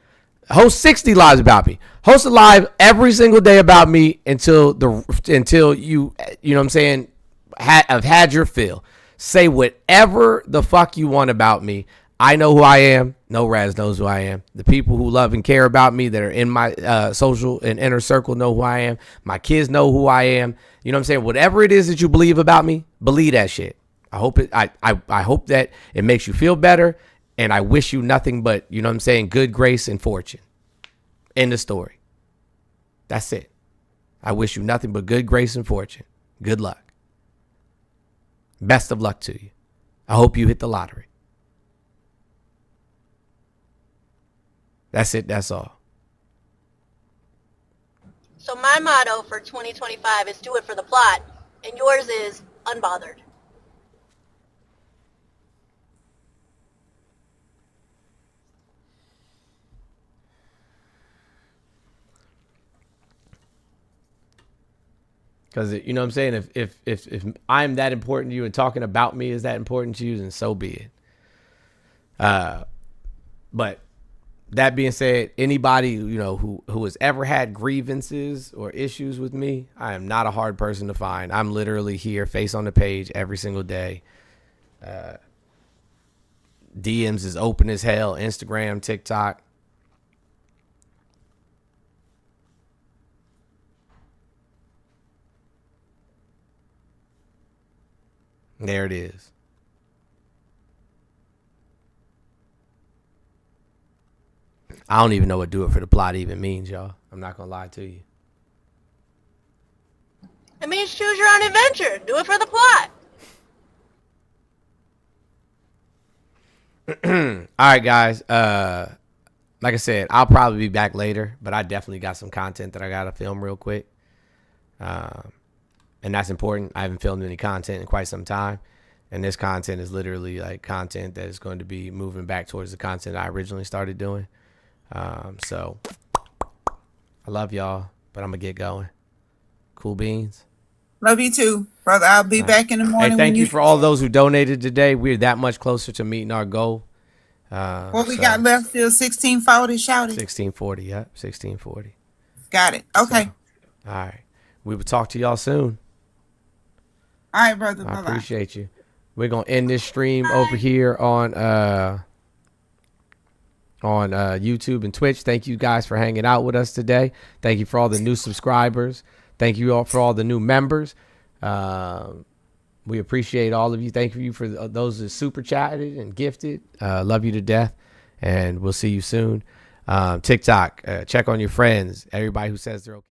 host 60 lives about me, host a live every single day about me until you know what I'm saying, have had your fill. Say whatever the fuck you want about me. I know who I am. No Raz knows who I am. The people who love and care about me that are in my social and inner circle know who I am. My kids know who I am. You know what I'm saying? Whatever it is that you believe about me, believe that shit. I hope that it makes you feel better, and I wish you nothing but, you know what I'm saying, good grace and fortune. End of story. That's it. I wish you nothing but good grace and fortune. Good luck. Best of luck to you. I hope you hit the lottery. That's it. That's all. So my motto for 2025 is do it for the plot, and yours is unbothered. Because, you know what I'm saying? If I'm that important to you and talking about me is that important to you, then so be it. But that being said, anybody, who has ever had grievances or issues with me, I am not a hard person to find. I'm literally here, face on the page every single day. DMs is open as hell. Instagram, TikTok. There it is. I don't even know what do it for the plot even means, y'all. I'm not going to lie to you. It means choose your own adventure. Do it for the plot. All right, guys. like I said, I'll probably be back later, but I definitely got some content that I got to film real quick. And that's important. I haven't filmed any content in quite some time. And this content is literally like content that is going to be moving back towards the content I originally started doing. So I love y'all, but I'm going to get going. Cool beans. Love you too, brother. I'll be back in the morning. Hey, thank you for all those who donated today. We're that much closer to meeting our goal. What we got left still 1640 shouted. 1640, yep, 1640. Got it. Okay. So, all right. We will talk to y'all soon. All right, brother. I Bye-bye. appreciate you. We're gonna end this stream over here on YouTube and Twitch. Thank you guys for hanging out with us today. Thank you for all the new subscribers. Thank you all for all the new members. We appreciate all of you. Thank you for those that super chatted and gifted. Love you to death, and we'll see you soon. TikTok, check on your friends. Everybody who says they're okay.